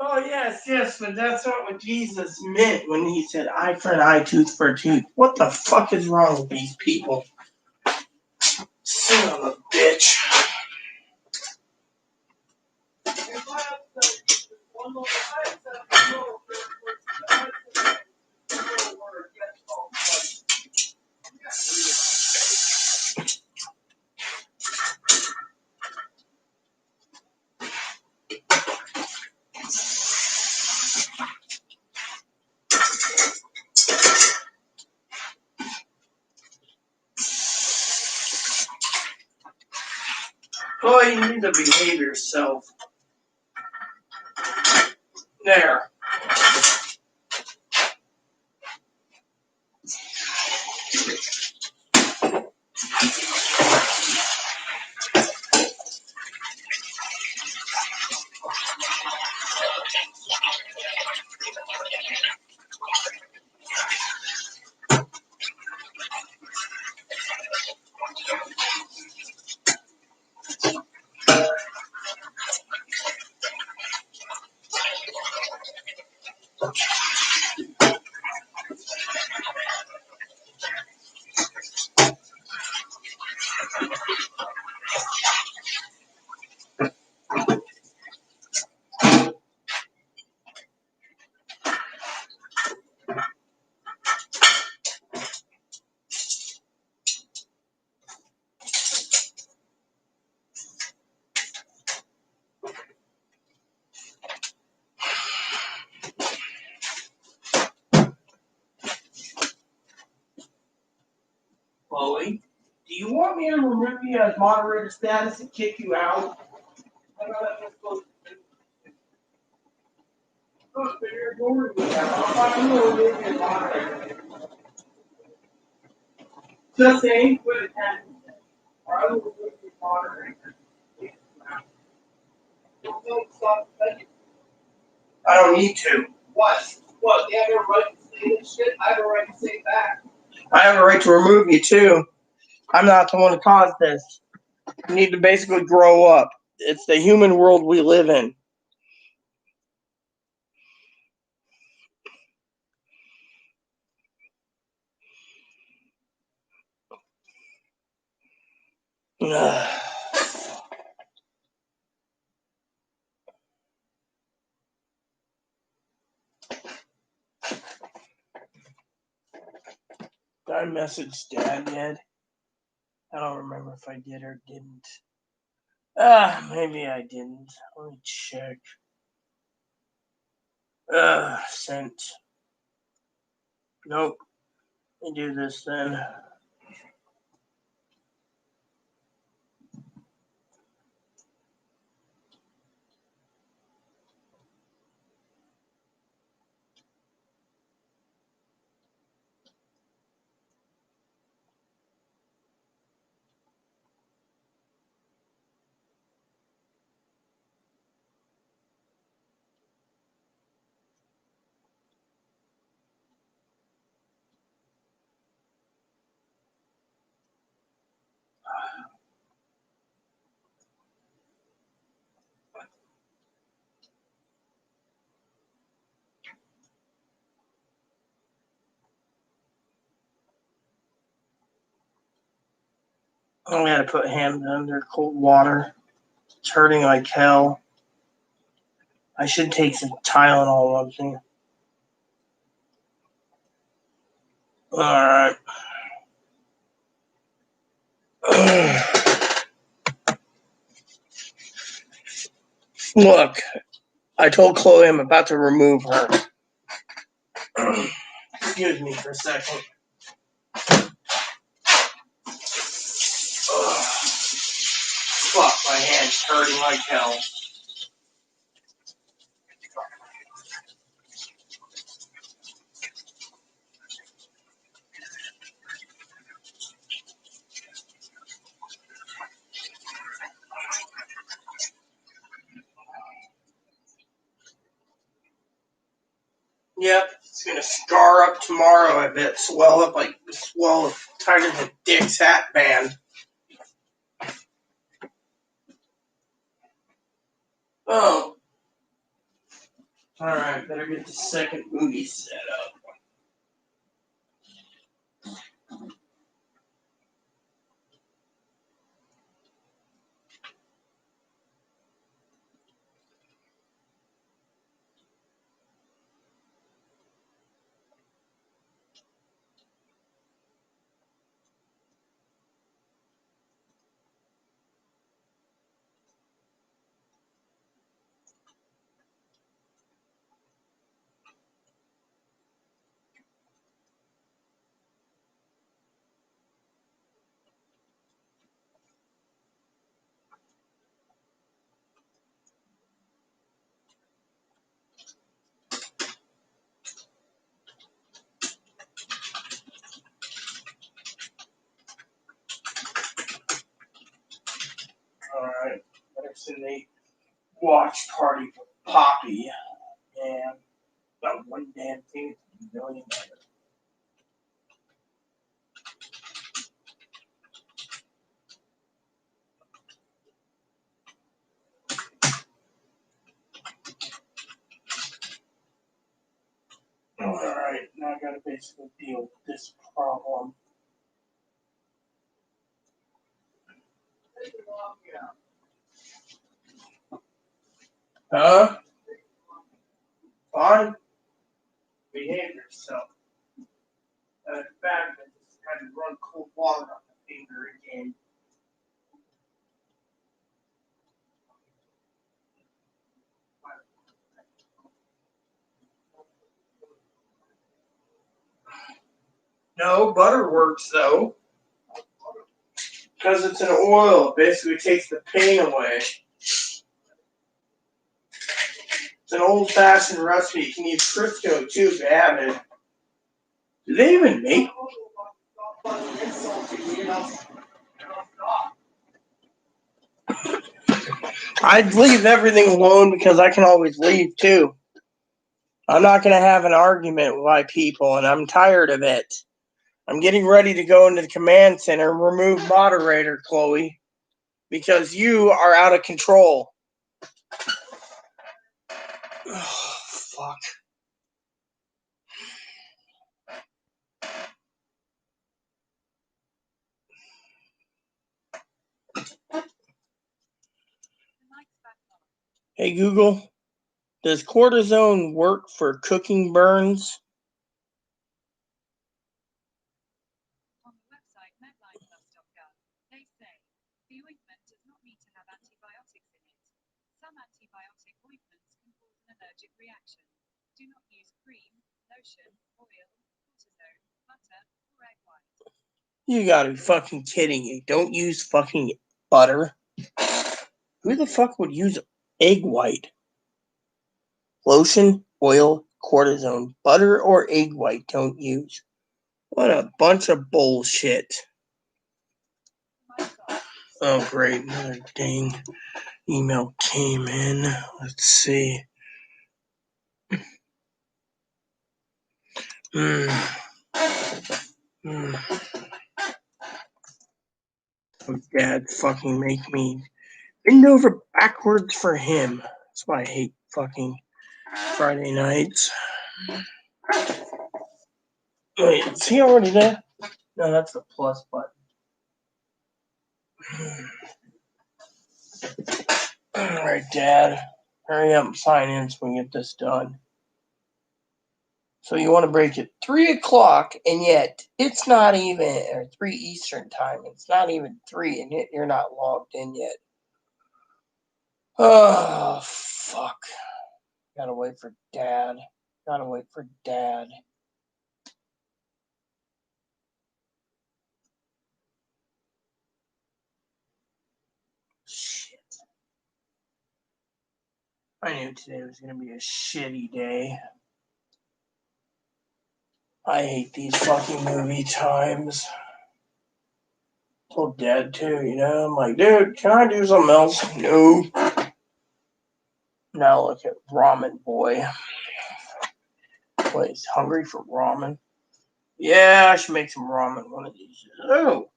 S1: Oh, yes, but that's not what Jesus meant when he said eye for an eye, tooth for a tooth. What the fuck is wrong with these people? Son of a bitch. Oh, you need to behave yourself. There. Chloe, do you want me to remove you as moderator status and kick you out? I know that's supposed to do. Look, you're ignoring me now. I'm going to remove you as moderator. Just saying, put it down. Or I will remove you as moderator. I don't need to. What? What? They have a right to say this shit? I have a right to say it back. I have a right to remove you too. I'm not the one who caused this. You need to basically grow up. It's the human world we live in. Did I message Dad yet? I don't remember if I did or didn't. Maybe I didn't. Let me check. Sent. Nope. Let me do this then. I'm gonna put him under cold water. It's hurting like hell. I should take some Tylenol with me. Alright. Look, I told Chloe I'm about to remove her. Excuse me for a second. Ugh. Fuck, my hand's hurting like hell. Yep, it's gonna scar up tomorrow. I bet swell up tighter than Dick's hat band. Oh, all right. Better get the second movie set up. All right. Better send a watch party for Poppy and about one damn thing to be $1 million. All right. Now I gotta basically deal with this problem. Huh? Fine. Behave yourself. In fact, I just had to run cold water on the finger again. No, butter works though. Because it's an oil. It basically takes the pain away. It's an old fashioned recipe. You can use Crisco too if you have it. Do they even make? I'd leave everything alone because I can always leave too. I'm not going to have an argument with my people, and I'm tired of it. I'm getting ready to go into the command center and remove moderator, Chloe, because you are out of control. Oh, fuck. Hey, Google, does cortisone work for cooking burns?
S4: On the website medlineplus.gov, they say the ointment does not need to have antibiotics in it. Some antibiotic ointments can cause an allergic reaction. Do not use cream, lotion, oil, cortisone, butter, or egg white.
S1: You gotta be fucking kidding me. Don't use fucking butter. Who the fuck would use egg white? Lotion, oil, cortisone, butter, or egg white don't use. What a bunch of bullshit. Oh, great. Another dang email came in. Let's see. Oh, Dad fucking make me bend over backwards for him. That's why I hate fucking Friday nights. Wait, is he already there? No, that's the plus button. Alright, Dad. Hurry up and sign in so we can get this done. So you want to break it 3 o'clock, and yet it's not even, or 3 Eastern time. It's not even 3, and yet you're not logged in yet. Oh, fuck. Gotta wait for Dad. Shit. I knew today was gonna be a shitty day. I hate these fucking movie times. Told Dad too, I'm like, dude, can I do something else? No. Now look at Ramen Boy. What, he's hungry for ramen? Yeah, I should make some ramen one of these days. Oh.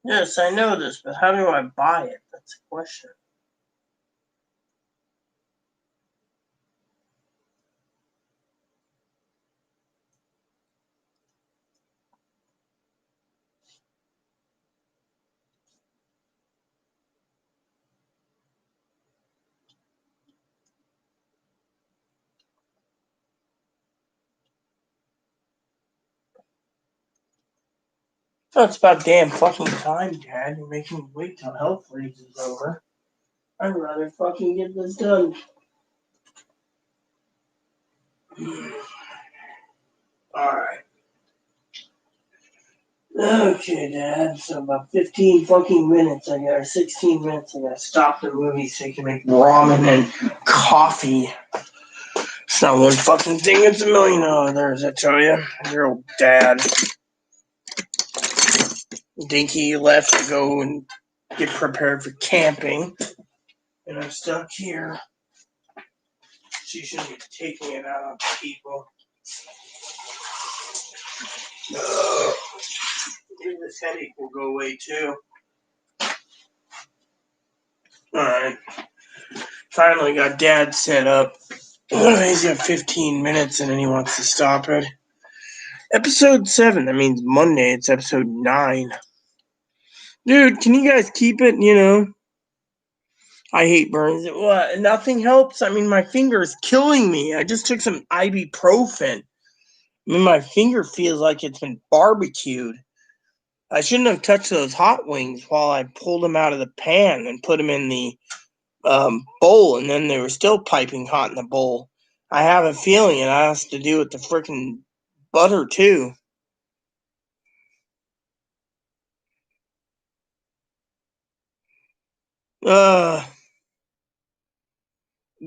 S1: Yes, I know this, but how do I buy it? That's the question. So it's about damn fucking time, Dad. You're making me wait till Health Freeze is over. I'd rather fucking get this done. Alright. Okay, Dad. So about 15 fucking minutes, 16 minutes, I gotta stop the movie so you can make ramen and coffee. It's not one fucking thing, it's a million others, I tell you. Your old dad. Dinky left to go and get prepared for camping. And I'm stuck here. She shouldn't be taking it out on people. Maybe this headache will go away too. Alright. Finally got Dad set up. He's got 15 minutes and then he wants to stop it. Episode 7, that means Monday, it's episode 9. Dude, can you guys keep it, I hate burns. What? Nothing helps? I mean, my finger is killing me. I just took some ibuprofen. My finger feels like it's been barbecued. I shouldn't have touched those hot wings while I pulled them out of the pan and put them in the bowl, and then they were still piping hot in the bowl. I have a feeling it has to do with the freaking butter, too.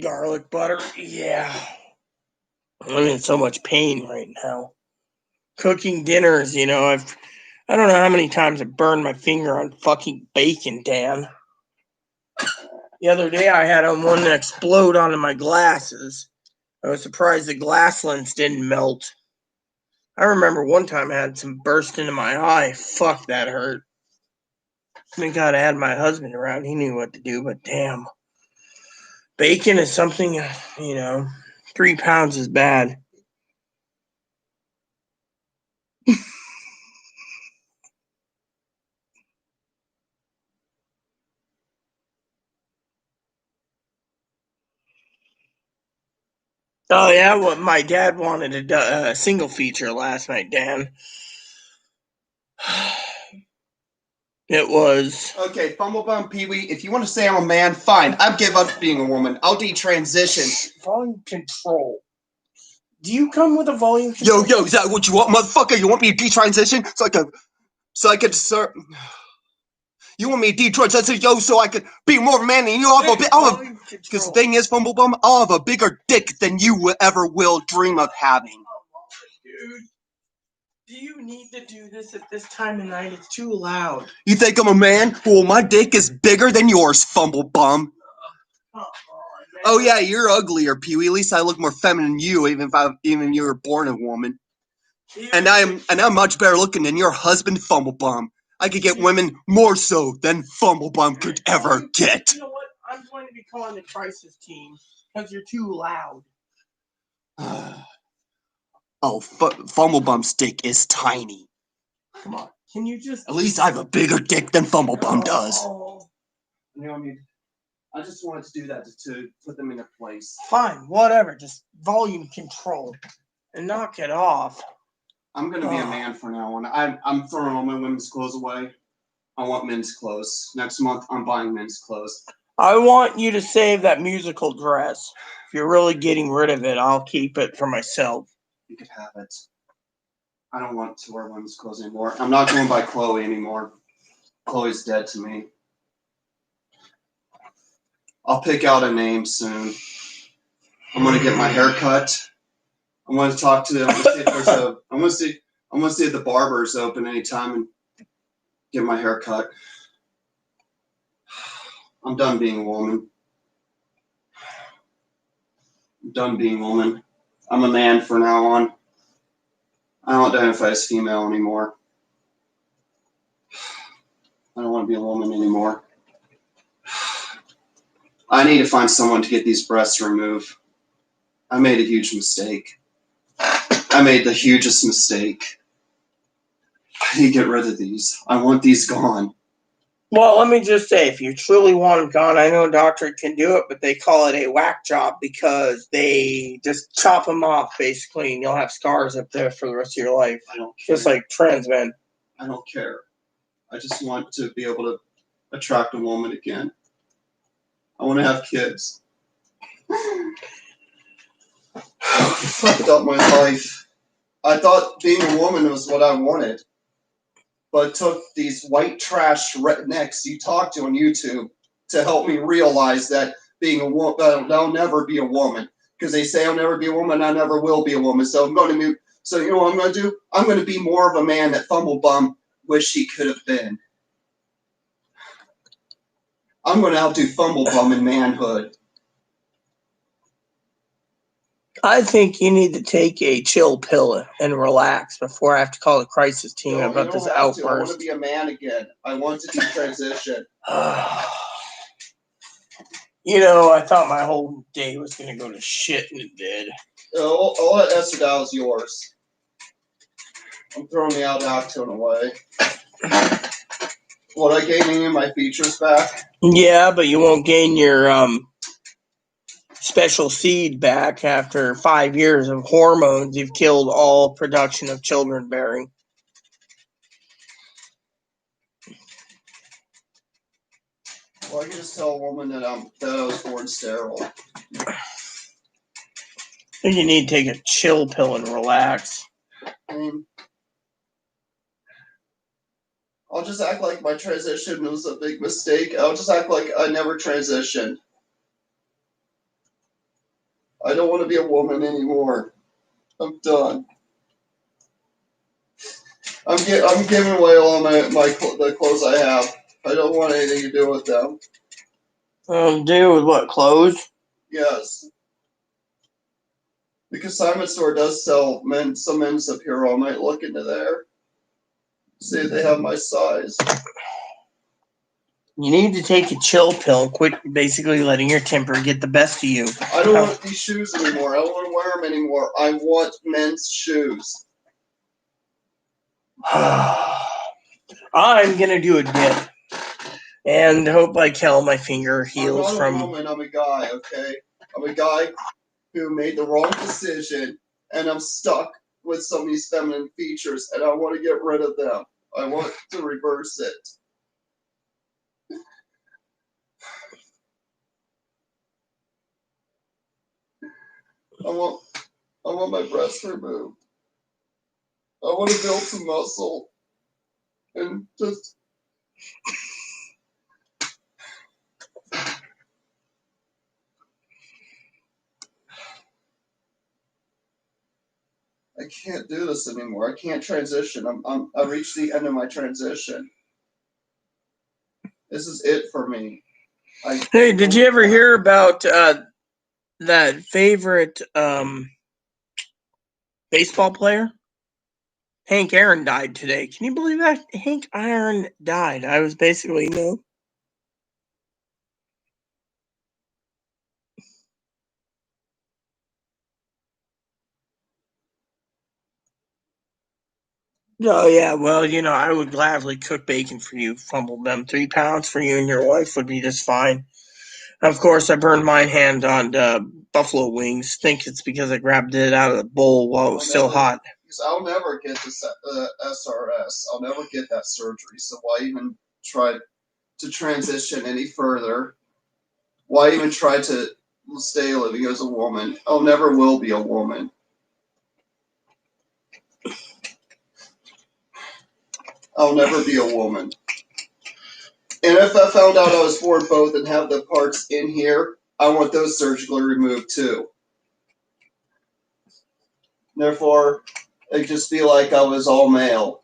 S1: Garlic butter, yeah. I'm in so much pain right now. Cooking dinners, I don't know how many times I burned my finger on fucking bacon, Dan. The other day I had one explode onto my glasses. I was surprised the glass lens didn't melt. I remember one time I had some burst into my eye. Fuck, that hurt. Thank God I had my husband around. He knew what to do, but damn. Bacon is something, 3 pounds is bad. Oh, yeah? Well, my dad wanted a single feature last night, Dan. It was...
S5: Okay, Fumblebum, Pee-wee, if you want to say I'm a man, fine. I've given up being a woman. I'll detransition.
S1: Volume control. Do you come with a volume control?
S5: Yo, is that what you want, motherfucker? You want me to detransition? So I could start... You want me to detransition, yo, so I could be more of a man than you? Because the thing is, Fumblebum, I'll have a bigger dick than you ever will dream of having.
S1: Dude, do you need to do this at this time of night? It's too loud.
S5: You think I'm a man? Well, my dick is bigger than yours, Fumblebum. Oh yeah, you're uglier, Pee-wee. At least I look more feminine than you, even you were born a woman. And I'm much better looking than your husband, Fumblebum. I could get women more so than Fumblebum could ever get.
S1: You know what? I'm going to be calling the crisis team because you're too loud.
S5: Oh, Fumblebum's dick is tiny.
S1: Come on. Can you just...
S5: At least I have a bigger dick than Fumblebum does.
S1: Oh,
S5: You know what I mean? I just wanted to do that to put them in a place.
S1: fine, whatever. Just volume control and knock it off.
S5: I'm gonna be a man from now on. I'm throwing all my women's clothes away. I want men's clothes. Next month, I'm buying men's clothes.
S1: I want you to save that musical dress. If you're really getting rid of it, I'll keep it for myself.
S5: You could have it. I don't want to wear women's clothes anymore. I'm not going by Chloe anymore. Chloe's dead to me. I'll pick out a name soon. I'm gonna get my hair cut. I'm gonna talk to them. I'm gonna see if the barber is open anytime and get my hair cut. I'm done being a woman. I'm done being a woman. I'm a man from now on. I don't identify as female anymore. I don't want to be a woman anymore. I need to find someone to get these breasts removed. I made a huge mistake. I made the hugest mistake. I need to get rid of these. I want these gone.
S1: Well, let me just say, if you truly want them gone, I know a doctor can do it, but they call it a whack job because they just chop them off, basically, and you'll have scars up there for the rest of your life.
S5: I don't care.
S1: Just like trans men.
S5: I don't care. I just want to be able to attract a woman again. I want to have kids. I fucked up my life. I thought being a woman was what I wanted. But it took these white trash rednecks you talk to on YouTube to help me realize that being a woman, I'll never be a woman. Because they say I'll never be a woman, I never will be a woman. So I'm going to move. So you know what I'm going to do? I'm going to be more of a man that Fumblebum wish he could have been. I'm going to outdo Fumblebum in manhood.
S1: I think you need to take a chill pill and relax before I have to call the crisis team
S5: No,
S1: about
S5: you
S1: this
S5: don't have to. I want to
S1: outburst.
S5: be a man again. I want to do transition.
S1: You know, I thought my whole day was going to go to shit, and it did.
S5: All that Estradale is yours. I'm throwing the Aldactone away. What, I gaining you my features back?
S1: Yeah, but you won't gain your special seed back after 5 years of hormones. You've killed all production of children bearing.
S5: Well, I can just tell a woman that I was born sterile.
S1: I think you need to take a chill pill and relax.
S5: I mean, I'll just act like my transition was a big mistake. I'll just act like I never transitioned. I don't want to be a woman anymore. I'm done. I'm giving away all the clothes I have. I don't want anything to do with them.
S1: Do with what, clothes?
S5: Yes. The consignment store does sell some men's apparel. I might look into there. See if they have my size.
S1: You need to take a chill pill and quit basically letting your temper get the best of you.
S5: I don't want these shoes anymore. I don't want to wear them anymore. I want men's shoes.
S1: I'm gonna do a dip, and hope like hell my finger heals
S5: I'm not a woman. I'm a guy. Okay, I'm a guy who made the wrong decision, and I'm stuck with some of these feminine features, and I want to get rid of them. I want to reverse it. I want my breasts removed. I want to build some muscle and just. I can't do this anymore. I can't transition. I reached the end of my transition. This is it for me.
S1: Hey, did you ever hear about that favorite baseball player? Hank Aaron died today. Can you believe that? Hank Aaron died. I was basically no. Oh yeah, well, I would gladly cook bacon for you, Fumble them. 3 pounds for you and your wife would be just fine. Of course, I burned my hand on buffalo wings. Think it's because I grabbed it out of the bowl while it was still hot.
S5: Because I'll never get this SRS. I'll never get that surgery. So why even try to transition any further? Why even try to stay living as a woman? I'll never will be a woman. I'll never be a woman. And if I found out I was born both and have the parts in here, I want those surgically removed too. Therefore, it'd just be like I was all male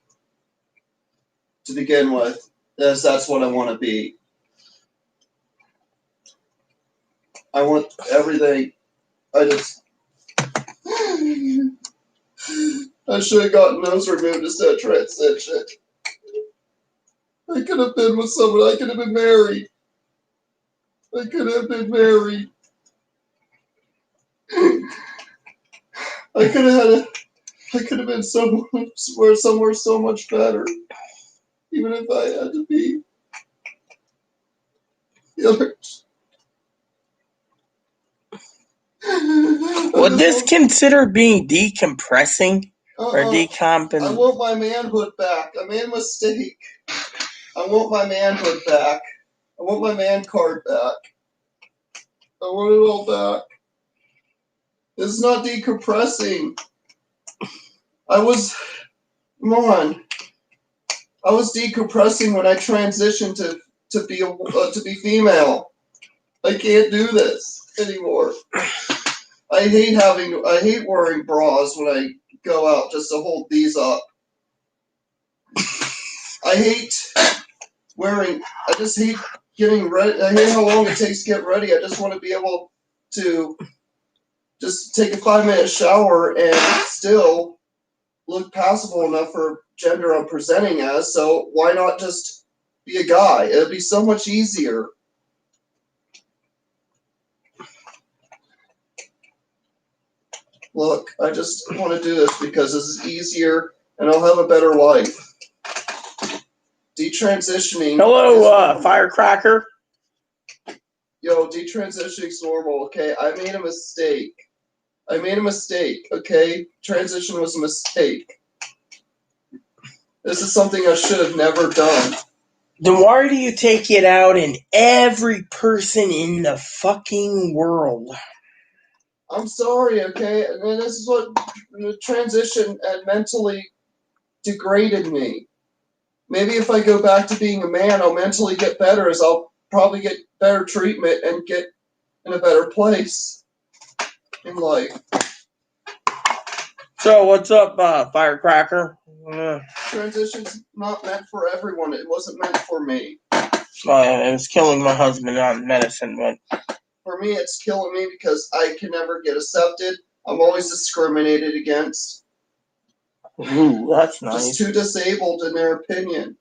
S5: to begin with, as that's what I want to be. I want everything. I should have gotten those removed instead of transition. I could have been with someone. I could have been married. I could have been married. I could have been somewhere so much better. Even if I had to be the other.
S1: Would this consider being decompressing or
S5: I
S1: decomping?
S5: want my manhood back. I made a mistake. I want my manhood back. I want my man card back. I want it all back. This is not decompressing. Come on. I was decompressing when I transitioned to be female. I can't do this anymore. I hate wearing bras when I go out just to hold these up. I just hate getting ready. I hate how long it takes to get ready. I just want to be able to just take a 5-minute shower and still look passable enough for gender I'm presenting as. So why not just be a guy? It'd be so much easier. Look, I just want to do this because this is easier and I'll have a better life. Detransitioning.
S1: Hello, Firecracker.
S5: Yo, detransitioning's normal, okay? I made a mistake. Okay? Transition was a mistake. This is something I should have never done.
S1: Then why do you take it out in every person in the fucking world?
S5: I'm sorry, okay? And then this is what the transition had mentally degraded me. Maybe if I go back to being a man, I'll mentally get better, as I'll probably get better treatment and get in a better place in life.
S1: So what's up, Firecracker?
S5: Transition's not meant for everyone. It wasn't meant for me.
S1: It was killing my husband on medicine, but
S5: For me, it's killing me because I can never get accepted. I'm always discriminated against.
S1: Ooh, that's nice.
S5: Just too disabled in their opinion.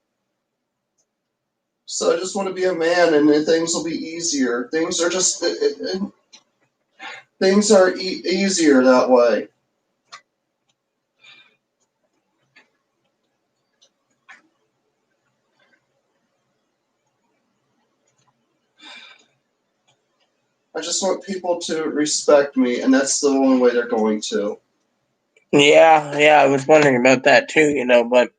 S5: So I just want to be a man, and then things will be easier. Things are just easier that way. I just want people to respect me, and that's the only way they're going to.
S1: Yeah, I was wondering about that too, but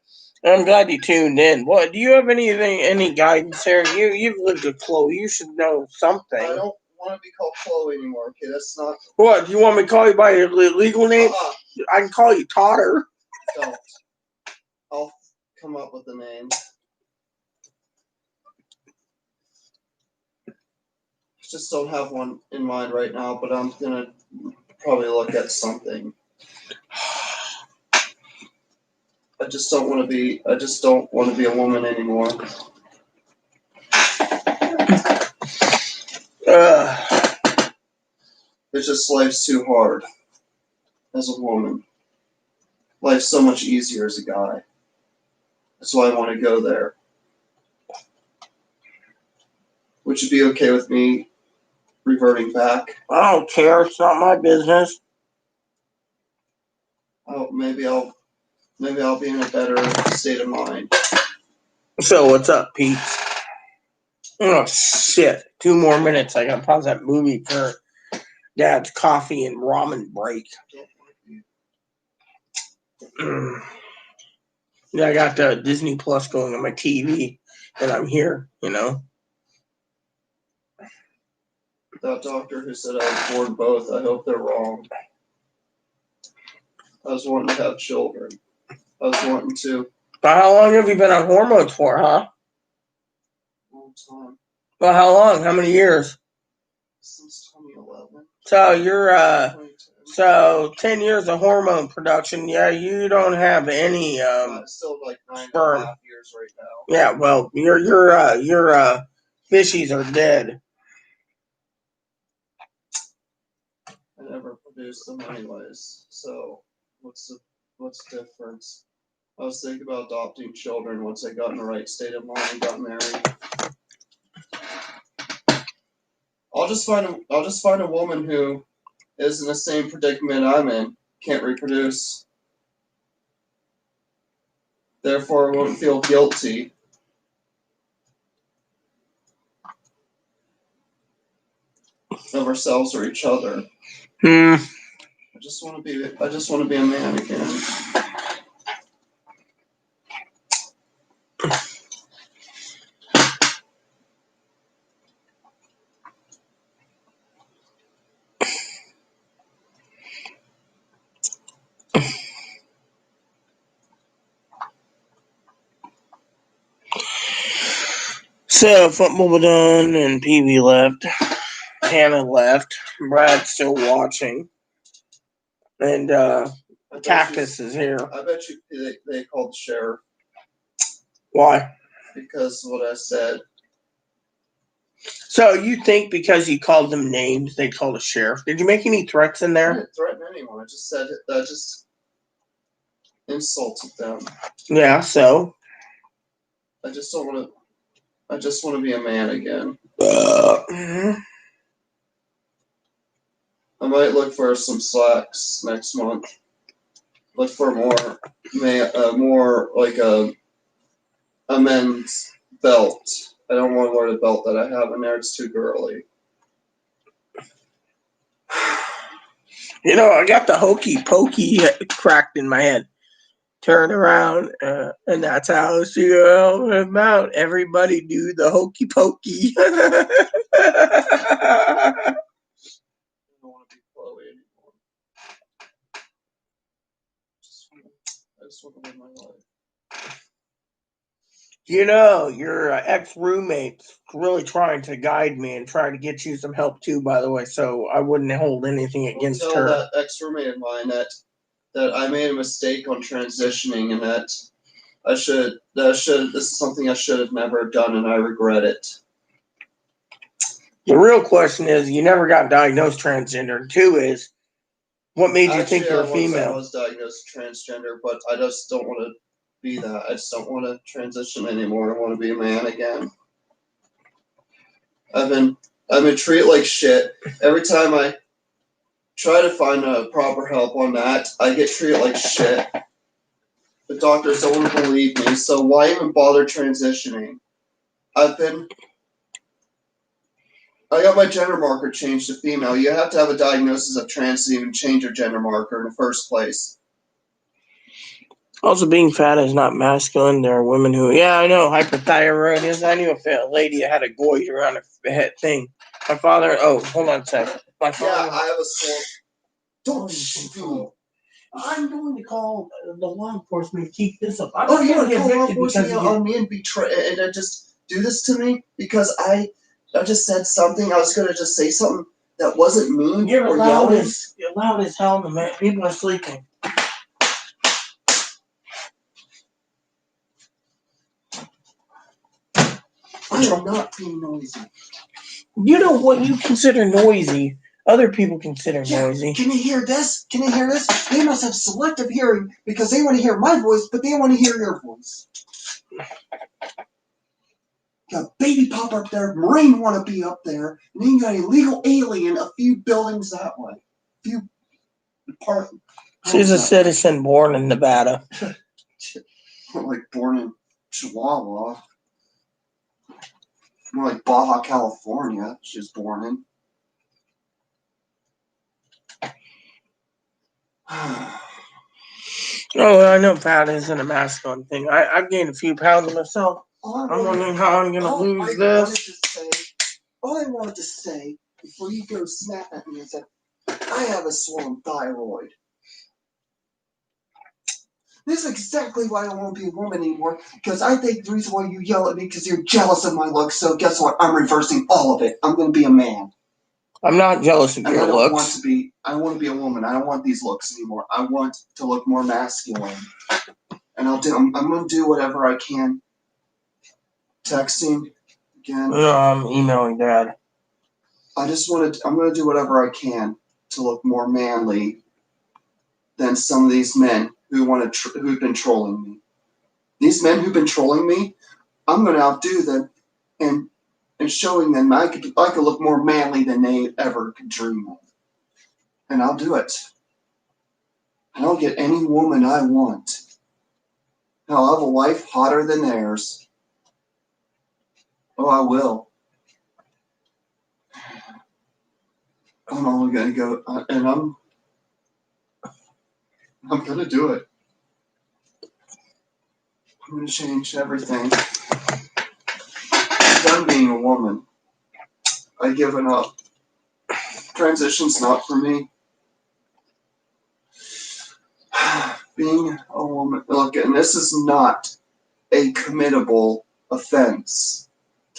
S1: I'm glad you tuned in. What do you have any guidance there? You've lived with Chloe. You should know something.
S5: I don't want to be called Chloe anymore. Okay, that's not.
S1: What? Do you want me to call you by your legal name? I can call you Totter.
S5: Don't. I'll come up with a name. Just don't have one in mind right now, but I'm gonna probably look at something. I just don't want to be a woman anymore. It's just life's too hard as a woman. life's so much easier as a guy. That's why I want to go there. Would you be okay with me reverting back?
S1: I don't care. It's not my business.
S5: Oh, maybe I'll be in a better state of mind.
S1: So what's up, Pete? Oh shit! 2 more minutes. I gotta pause that movie for Dad's coffee and ramen break. Yeah, I got the Disney Plus going on my TV, and I'm here.
S5: That doctor who said I was born both, I hope they're wrong. I was wanting to have children. I was wanting to.
S1: But how long have you been on hormones for, huh?
S5: Long time.
S1: Well, how long? How many years?
S5: Since 2011.
S1: So you're
S5: 2010.
S1: so 10 years of hormone production. Yeah, you don't have any
S5: Still like 9.5
S1: sperm.
S5: years right now.
S1: Yeah, well, your fishies are dead.
S5: I never produced them anyways. So what's the difference? I was thinking about adopting children once I got in the right state of mind and got married. I'll just find a woman who is in the same predicament I'm in, can't reproduce. Therefore, I won't feel guilty. Of ourselves or each other. I just want to be a man again.
S1: So football done and PV left. Hannah left. Brad's still watching. And Cactus is here.
S5: I bet you they called the sheriff.
S1: Why?
S5: Because of what I said.
S1: So you think because you called them names, they called a sheriff? Did you make any threats in
S5: I
S1: there?
S5: didn't threaten anyone. I just said I just insulted them.
S1: Yeah. So.
S5: I just want to be a man again. I might look for some slacks next month. Look for more like a men's belt. I don't want to wear the belt that I have in there. It's too girly.
S1: I got the hokey pokey cracked in my head. Turn around, and that's how she go about. Everybody do the hokey pokey.
S5: I don't want to be Chloe anymore. I just want to live my life.
S1: Your ex-roommate's really trying to guide me and try to get you some help too, by the way, so I wouldn't hold anything against
S5: tell
S1: her.
S5: That ex-roommate of mine that I made a mistake on transitioning and that this is something I should have never done and I regret it.
S1: The real question is, you never got diagnosed transgender. 2 is, what made you think you're a female?
S5: I was diagnosed transgender, but I just don't want to be that. I just don't want to transition anymore. I want to be a man again. I've been treated like shit. Every time I try to find a proper help on that, I get treated like shit. The doctors don't want to believe me, so why even bother transitioning? I got my gender marker changed to female. You have to have a diagnosis of trans to even change your gender marker in the first place.
S1: Also, being fat is not masculine. There are women who, I know, hyperthyroidism. I knew a lady that had a goiter around her head thing. My father, hold on a second.
S5: I have a small. Don't shoot.
S1: I'm going to call the law enforcement to keep this up.
S5: Call law enforcement on me and betray and just do this to me because I just said something. I was going to just say something that wasn't mean.
S1: You're loud as hell, man. People are sleeping.
S5: I am not being noisy.
S1: You know what you consider noisy? Other people consider
S5: Yeah,
S1: noisy.
S5: can you hear this? Can you hear this? They must have selective hearing because they want to hear my voice, but they want to hear your voice. Got a baby pop up there, Marine want to be up there, and then you got illegal alien a few buildings that way. A few part.
S1: She's a citizen born in Nevada.
S5: More like born in Chihuahua. More like Baja California. She was born in.
S1: Oh, I know fat isn't a masculine thing. I've gained a few pounds myself. I'm wondering how I'm gonna lose this.
S5: All I wanted to say before you go snap at me is that I have a swollen thyroid. This is exactly why I don't want to be a woman anymore, because I think the reason why you yell at me because you're jealous of my looks, so guess what? I'm reversing all of it. I'm going to be a man.
S1: I'm not jealous of
S5: And
S1: your
S5: I don't
S1: looks.
S5: want to be, I want to be a woman. I don't want these looks anymore. I want to look more masculine. And I'm going to do whatever I can. Texting again.
S1: I'm emailing Dad.
S5: I'm going to do whatever I can to look more manly than some of these men who've been trolling me. These men who've been trolling me, I'm going to outdo them and showing them I could look more manly than they ever could dream of. And I'll do it. And I'll get any woman I want. And I'll have a wife hotter than theirs. Oh, I will. I'm only going to go, and I'm going to do it. I'm going to change everything. I'm done being a woman. I've given up. Transition's not for me. Being a woman, look, and this is not a committable offense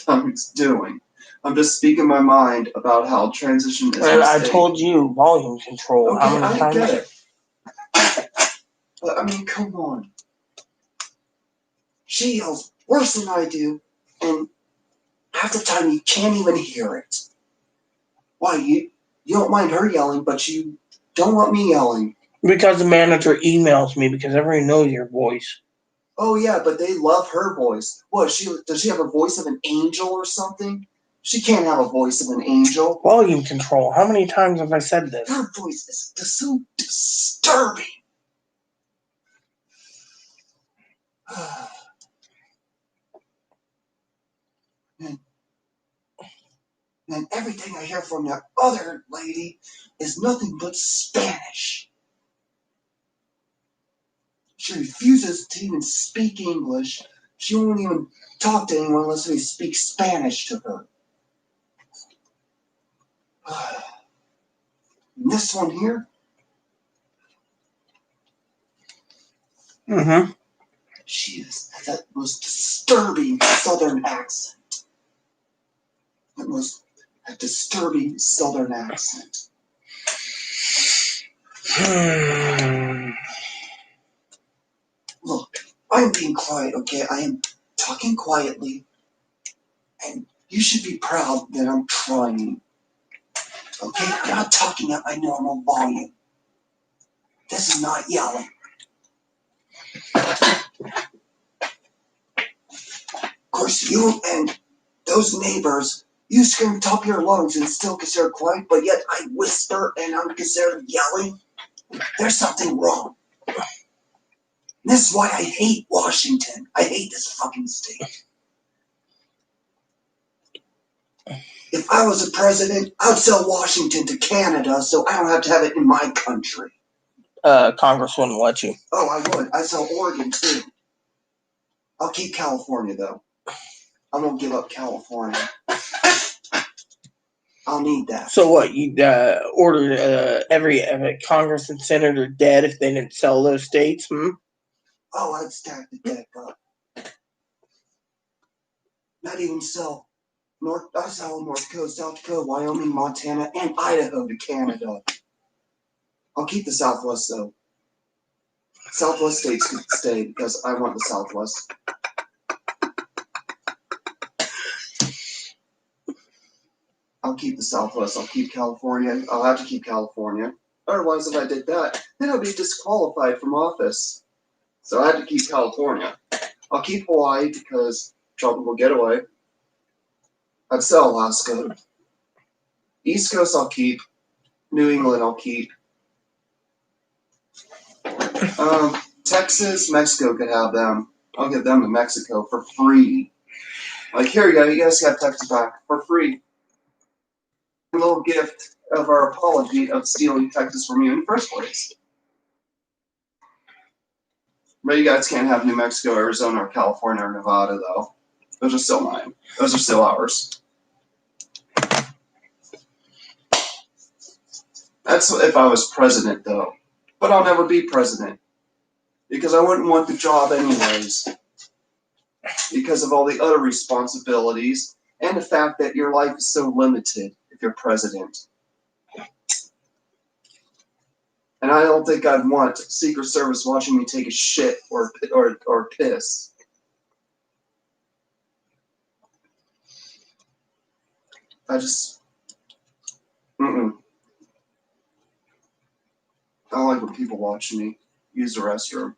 S5: I'm doing. I'm just speaking my mind about how transition is.
S1: And I told you volume control.
S5: Okay,
S1: How many
S5: I
S1: times?
S5: get it. But I mean, come on. She yells worse than I do, and half the time you can't even hear it. Why, you don't mind her yelling, but you don't want me yelling.
S1: Because the manager emails me because everybody knows your voice.
S5: Oh yeah, but they love her voice. What, does she have a voice of an angel or something? She can't have a voice of an angel.
S1: Volume control. How many times have I said this?
S5: Her voice is so disturbing. And everything I hear from that other lady is nothing but Spanish. She refuses to even speak English. She won't even talk to anyone unless they speak Spanish to her. And this one here, she has that most disturbing southern accent. That disturbing southern accent. Look, I'm being quiet, okay? I am talking quietly, and you should be proud that I'm trying. Okay? I'm not talking at my normal volume. This is not yelling. Of course, you and those neighbors, you scream top of your lungs and still considered quiet, but yet I whisper and I'm considered yelling. There's something wrong. This is why I hate Washington. I hate this fucking state. If I was a president, I'd sell Washington to Canada so I don't have to have it in my country.
S1: Congress wouldn't let you.
S5: Oh, I would. I'd sell Oregon too. I'll keep California though. I won't give up California. I'll need that.
S1: So what? You'd order every Congress and senator dead if they didn't sell those states?
S5: Oh, I'd stack the deck up. Not even sell I sell North Dakota, South Dakota, Wyoming, Montana, and Idaho to Canada. I'll keep the Southwest though. Southwest states can stay because I want the Southwest. I'll keep the Southwest. I'll keep California. I'll have to keep California. Otherwise, if I did that, then I'd be disqualified from office. So I had to keep California. I'll keep Hawaii because tropical getaway. I'd sell Alaska. East Coast I'll keep. New England I'll keep. Texas, Mexico could have them. I'll give them to Mexico for free. Like, here you go, you guys got Texas back for free. A little gift of our apology of stealing Texas from you in the first place. But you guys can't have New Mexico, Arizona, or California, or Nevada, though. Those are still mine. Those are still ours. That's if I was president, though. But I'll never be president. Because I wouldn't want the job anyways. Because of all the other responsibilities and the fact that your life is so limited if you're president. And I don't think I'd want Secret Service watching me take a shit or piss. I just, I don't like when people watch me use the restroom.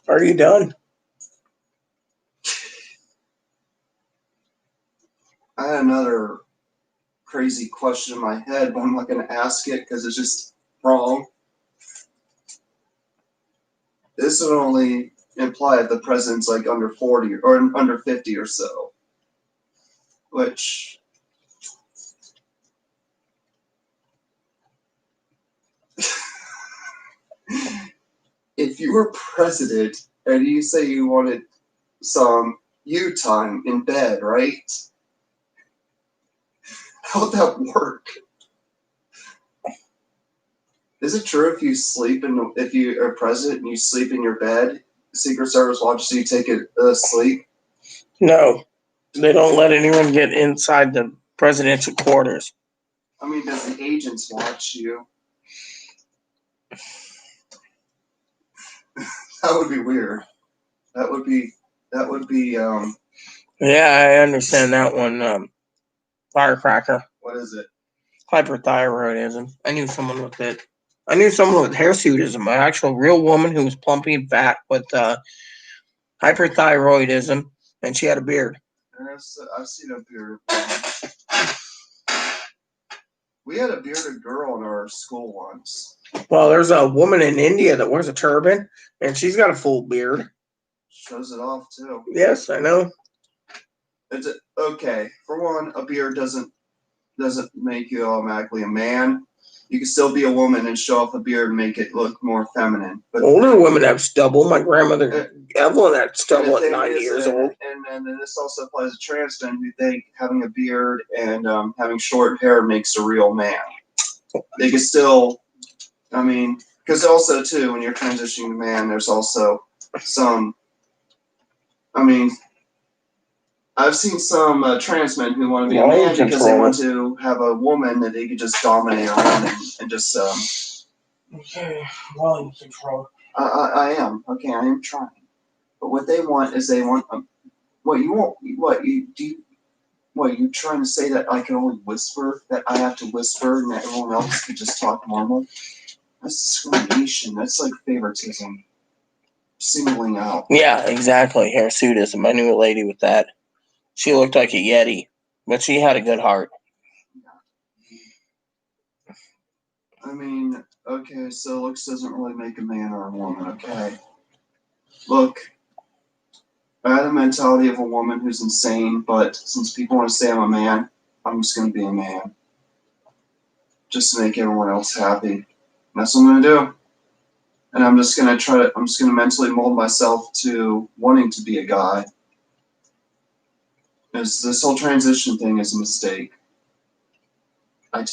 S1: Are you done?
S5: I had another crazy question in my head, but I'm not going to ask it because it's just wrong. This would only imply that the president's like under 40 or under 50 or so. Which, if you were president and you say you wanted some you time in bed, right? How would that work? Is it true if you if you are president and you sleep in your bed, the Secret Service watches you take a sleep?
S1: No. They don't let anyone get inside the presidential quarters.
S5: I mean, does the agents watch you? That would be weird. That would be
S1: Yeah, I understand that one. Firecracker.
S5: what is it?
S1: Hyperthyroidism. I knew someone with it. I knew someone with hirsutism, an actual real woman who was plumpy and fat with hyperthyroidism, and she had a beard.
S5: I've seen a bearded woman. We had a bearded girl in our school once.
S1: Well, there's a woman in India that wears a turban, and she's got a full beard.
S5: Shows it off too.
S1: Yes, I know.
S5: Okay, for one, a beard doesn't make you automatically a man. You can still be a woman and show off a beard and make it look more feminine. But
S1: older women have stubble. My grandmother Evelyn had stubble at 90 years old.
S5: And then this also applies to trans men who think having a beard and having short hair makes a real man. They can still, I mean, because also too, when you're transitioning to man, there's also some, I mean, I've seen some trans men who want to be a man because they want to have a woman that they could just dominate around and just.
S1: Okay, volume control.
S5: I am okay. I am trying, but what they want is what you want. What you trying to say that I can only whisper? That I have to whisper and that everyone else could just talk normal? That's discrimination. That's like favoritism. Singling out.
S1: Yeah, exactly. Hirsutism. I knew a lady with that. She looked like a Yeti, but she had a good heart.
S5: I mean, okay, so looks doesn't really make a man or a woman, okay? Look, I had the mentality of a woman who's insane, but since people want to say I'm a man, I'm just going to be a man. Just to make everyone else happy. And that's what I'm going to do. And I'm just going to mentally mold myself to wanting to be a guy. This whole transition thing is a mistake. I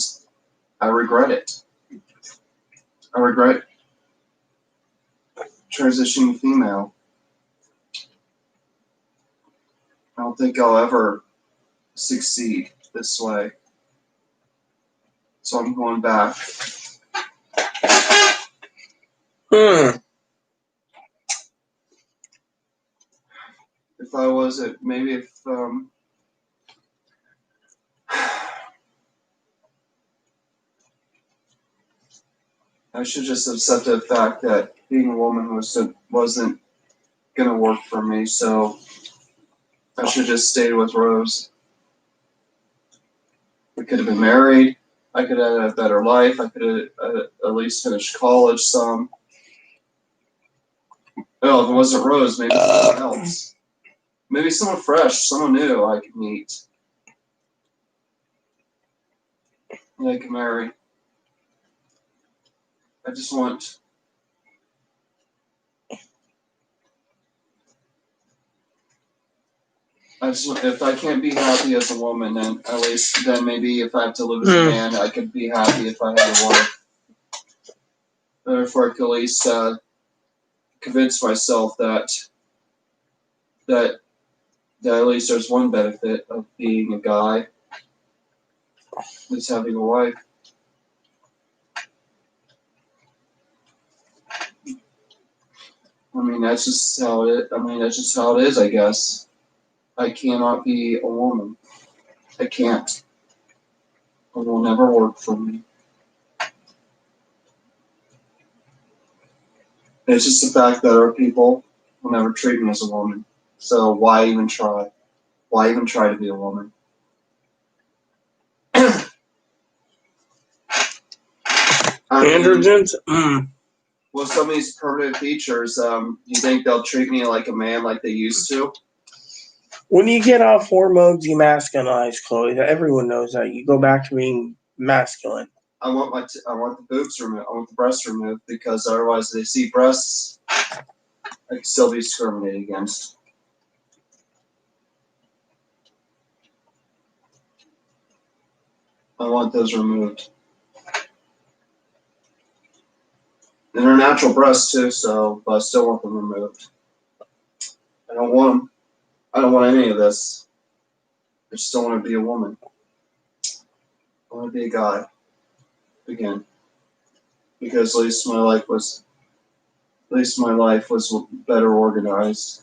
S5: regret it. I regret transitioning female. I don't think I'll ever succeed this way. So I'm going back. If I was it, maybe if I should just accept the fact that being a woman wasn't gonna work for me, so I should just stay with Rose. We could have been married. I could have had a better life. I could have at least finished college some. Oh, if it wasn't Rose, maybe someone else. Maybe someone fresh, someone new I could meet. And I could marry. I just want. If I can't be happy as a woman, then at least then maybe if I have to live as a man, I could be happy if I had a wife. Therefore, I could at least convince myself that at least there's one benefit of being a guy. Is having a wife. I mean, that's just how it. That's just how it is, I guess. I cannot be a woman. I can't. It will never work for me. It's just the fact that our people will never treat me as a woman. So why even try? Why even try to be a woman?
S1: Androgens?
S5: With some of these permanent features, you think they'll treat me like a man like they used to?
S1: When you get off hormones, you masculinize, Chloe. Everyone knows that. You go back to being masculine.
S5: I want the boobs removed. I want the breasts removed because otherwise they see breasts, I can still be discriminated against. I want those removed. And they're natural breasts too, but I still want them removed. I don't want them. I don't want any of this. I just don't want to be a woman. I want to be a guy again, because at least my life was better organized.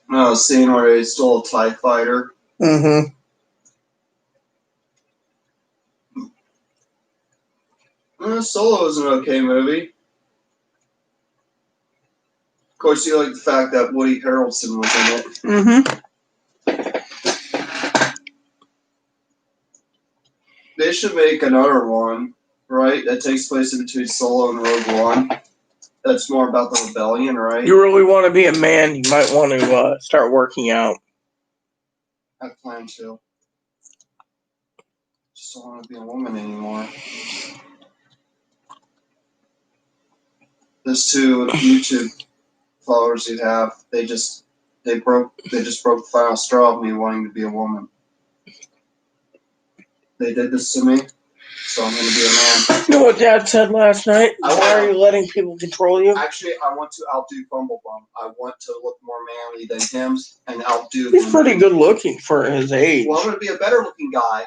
S5: I was seeing where he stole a TIE fighter.
S1: Mm-hmm.
S5: Solo is an okay movie. Of course, you like the fact that Woody Harrelson was in it.
S1: Mm-hmm.
S5: They should make another one, right? That takes place in between Solo and Rogue One. That's more about the rebellion, right?
S1: You really want to be a man, you might want to start working out.
S5: I plan to. Just don't want to be a woman anymore. Those two YouTube followers you have, they just broke the final straw of me wanting to be a woman. They did this to me, so I'm going to be a man.
S1: You know what Dad said last night? Why are you letting people control you?
S5: Actually, I want to outdo Bumblebum. I want to look more manly than him and outdo him.
S1: He's pretty good looking for his age.
S5: Well, I'm going to be a better looking guy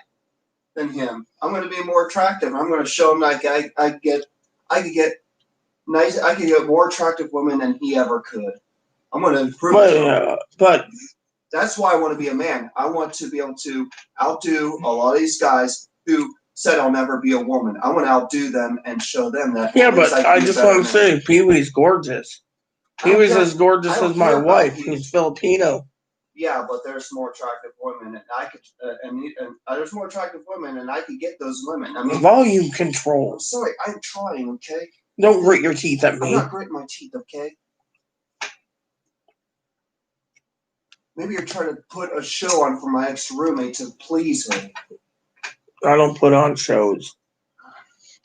S5: than him. I'm going to be more attractive. I'm going to show him that I could get more attractive women than he ever could. I'm going to prove it.
S1: But
S5: that's why I want to be a man. I want to be able to outdo a lot of these guys who said I'll never be a woman. I want to outdo them and show them that.
S1: Yeah, but I just want to say, Pee-wee's gorgeous. Pee-wee's as gorgeous as my wife, who's Filipino.
S5: Yeah, but there's more attractive women, and I could, there's more attractive women, and I could get those women. I mean,
S1: volume control.
S5: I'm sorry, I'm trying. Okay.
S1: Don't grit your teeth at me.
S5: I'm not gritting my teeth. Okay. Maybe you're trying to put a show on for my ex-roommate to please her.
S1: I don't put on shows.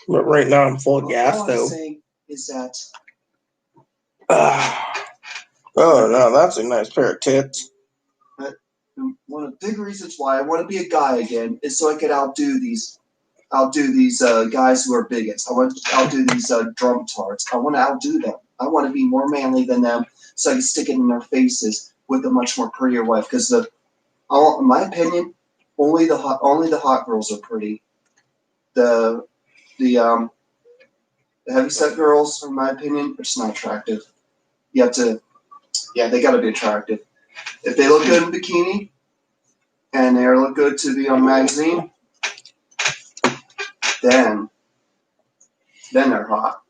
S1: But right now I'm full of gas,
S5: all
S1: though.
S5: I'm saying is that...
S1: Oh, no, that's a nice pair of tits.
S5: But one of the big reasons why I want to be a guy again is so I could outdo these guys who are bigots. I want to outdo these drum tards. I want to outdo them. I want to be more manly than them so I can stick it in their faces with a much more prettier wife. Because in my opinion, only the hot girls are pretty. the heavyset girls, in my opinion, are just not attractive. You have to, yeah, they got to be attractive. If they look good in bikini and they look good to be on a magazine, then they're hot.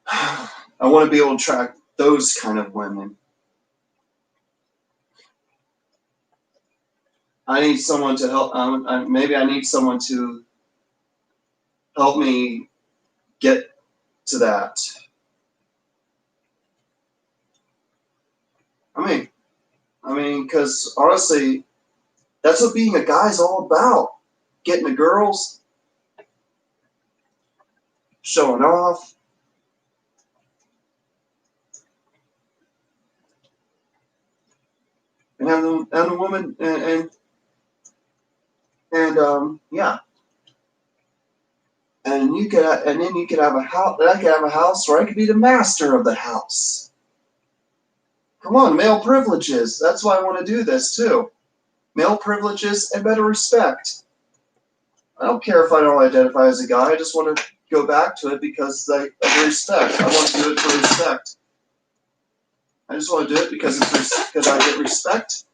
S5: I want to be able to attract those kind of women. I need someone to help. Maybe I need someone to help me get to that. I mean, because honestly, that's what being a guy's all about. Getting the girls, showing off. And have the woman yeah. And then you could have a house. I could have a house where I could be the master of the house. Come on, male privileges. That's why I want to do this too. Male privileges and better respect. I don't care if I don't identify as a guy. I just want to go back to it because of respect. I want to do it for respect. I just want to do it because I get respect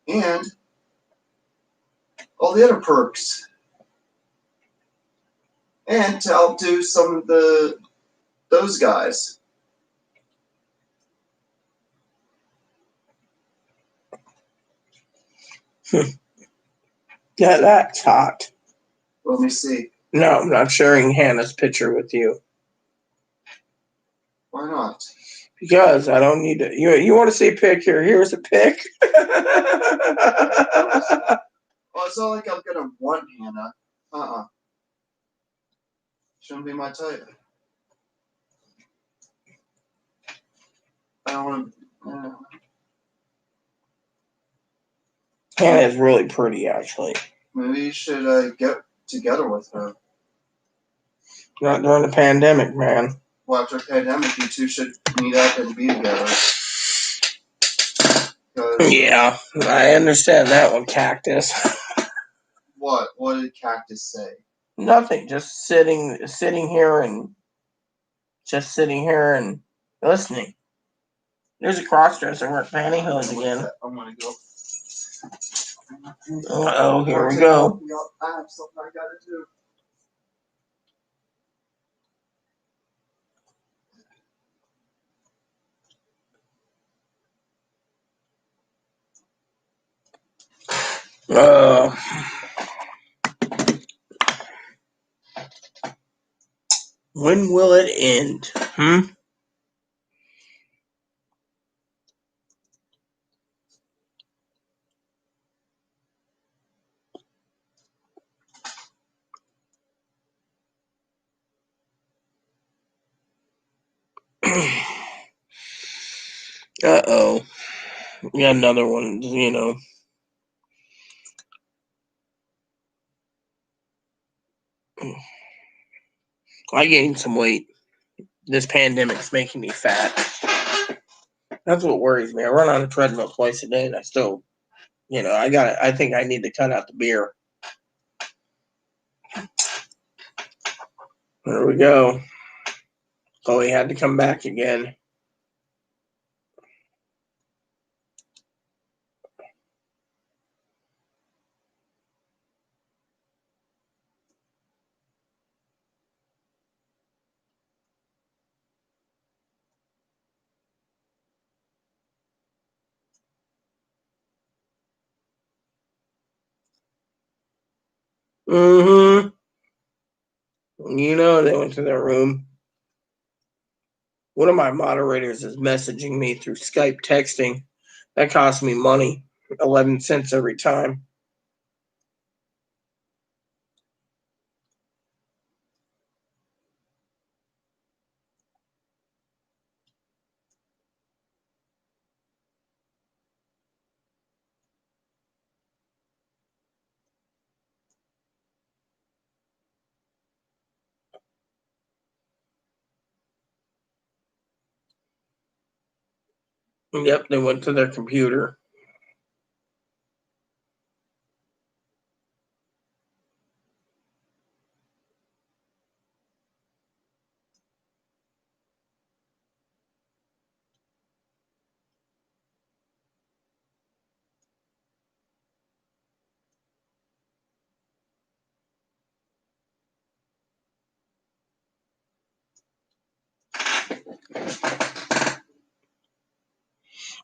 S5: and all the other perks. And to help do some of those guys.
S1: Yeah, that's hot.
S5: Let me see.
S1: No, I'm not sharing Hannah's picture with you.
S5: Why not?
S1: Because I don't need to. You want to see a pic here? Here's a pic.
S5: Well, it's not like I'm gonna want Hannah. Shouldn't be my type. I don't want to.
S1: Hannah is really pretty, actually.
S5: Maybe you should get together with her.
S1: Not during the pandemic, man.
S5: Well, after the pandemic, you two should meet up and be together.
S1: Yeah, I understand that one, Cactus.
S5: What? What did Cactus say?
S1: Nothing. Just sitting here and listening. There's a crossdresser wearing pantyhose again.
S5: I'm gonna go.
S1: Uh-oh, here we go.
S5: I have something I gotta do.
S1: When will it end? Uh-oh. We got another one, I gained some weight. This pandemic's making me fat. That's what worries me. I run on a treadmill twice a day and I still, I think I need to cut out the beer. There we go. Oh, he had to come back again. Mm-hmm. They went to their room. One of my moderators is messaging me through Skype texting. That costs me money, 11 cents every time. Yep, they went to their computer.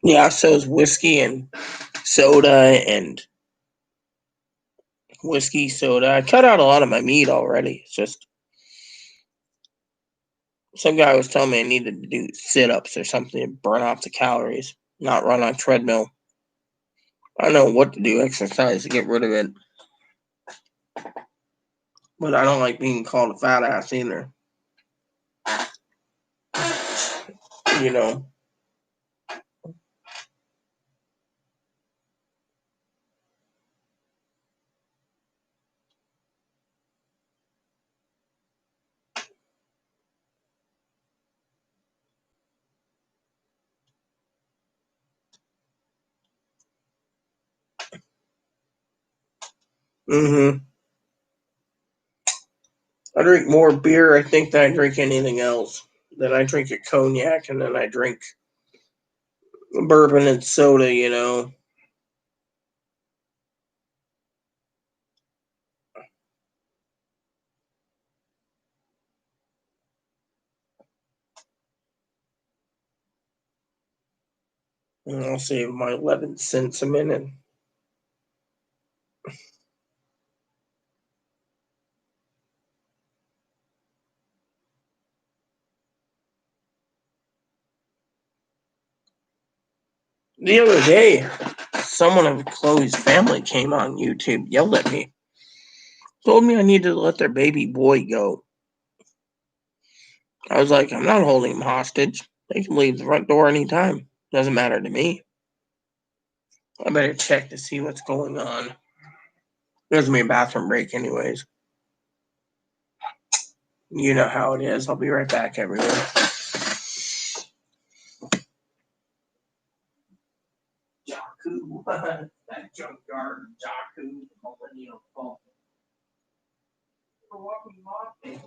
S1: Yeah, so is whiskey and soda and whiskey, soda. I cut out a lot of my meat already. It's just some guy was telling me I needed to do sit ups or something to burn off the calories, not run on treadmill. I don't know what to do, exercise to get rid of it. But I don't like being called a fat ass either. You know. Mm-hmm. I drink more beer, I think, than I drink anything else. Then I drink a cognac and then I drink bourbon and soda, you know. And I'll save my 11 cents a minute. The other day, someone of Chloe's family came on YouTube, yelled at me, told me I needed to let their baby boy go. I was like, I'm not holding him hostage. They can leave the front door anytime. Doesn't matter to me. I better check to see what's going on. There's me a bathroom break, anyways. You know how it is. I'll be right back, everyone. Jakku. That junkyard Jakku Millennium Phone. For walking my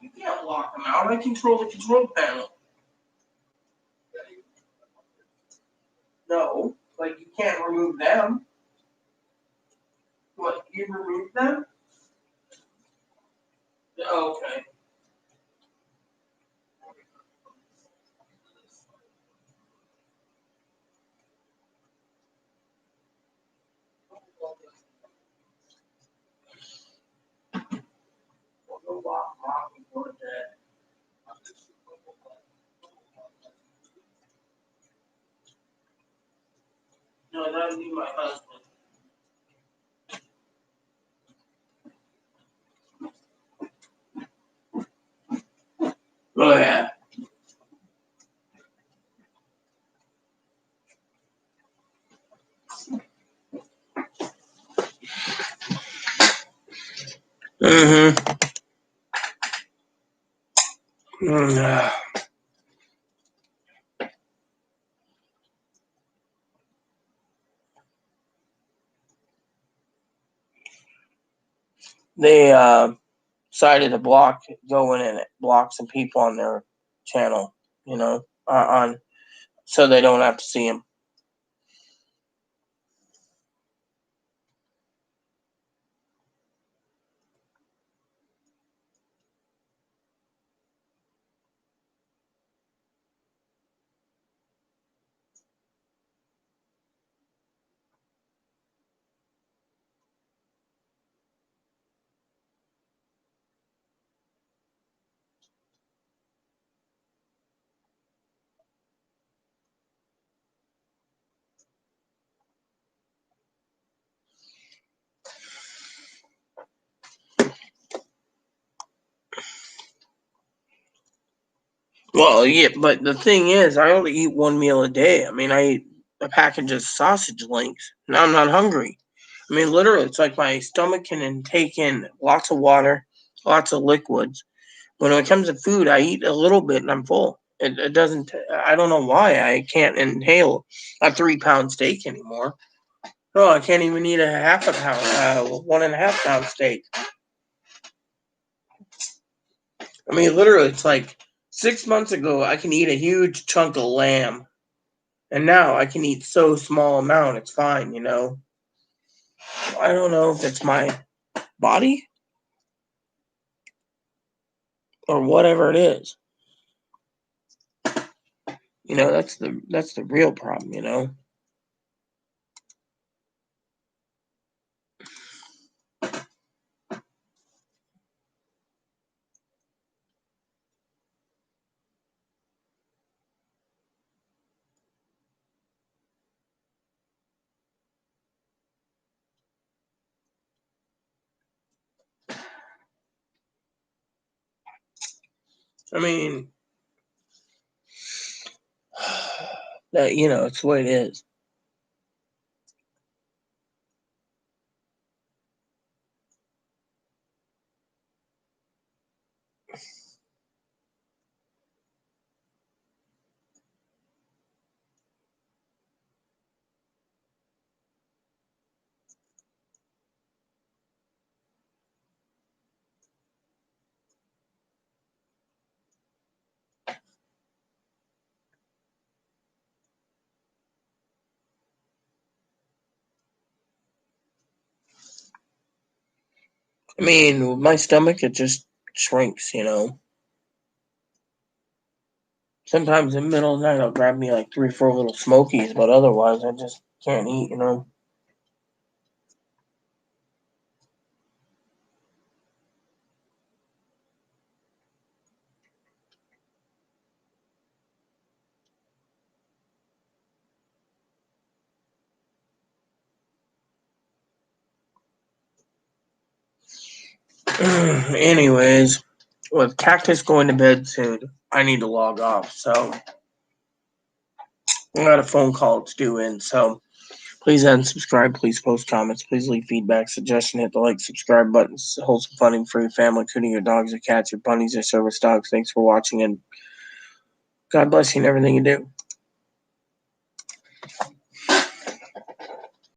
S1: You can't lock them out. I control the control panel. No, like you can't remove them. What, you remove them? Okay. We'll go lock before that. No, that would be my husband. Oh yeah. Mm-hmm. Mm, they decided to go in and block some people on their channel, you know, on so they don't have to see them. Well, yeah, but the thing is, I only eat one meal a day. I mean, I eat a package of sausage links. Now I'm not hungry. I mean, literally, it's like my stomach can take in lots of water, lots of liquids. When it comes to food, I eat a little bit and I'm full. It doesn't, I don't know why I can't inhale a 3 pound steak anymore. No, I can't even eat a half a pound, 1.5 pound steak. I mean, literally, it's like 6 months ago, I can eat a huge chunk of lamb. And now I can eat so small amount, it's fine, you know. I don't know if it's my body or whatever it is. You know, that's the real problem, you know. I mean, that it's the way it is. I mean, with my stomach, it just shrinks, you know. Sometimes in the middle of the night, I'll grab me like 3 or 4 little smokies, but otherwise, I just can't eat, you know. Anyways, with Cactus going to bed soon, I need to log off. So I got a phone call to do in. So please unsubscribe. Please post comments. Please leave feedback, suggestion. Hit the like, subscribe buttons. Wholesome funding for your family, including your dogs or cats, your bunnies or service dogs. Thanks for watching, and God bless you in everything you do.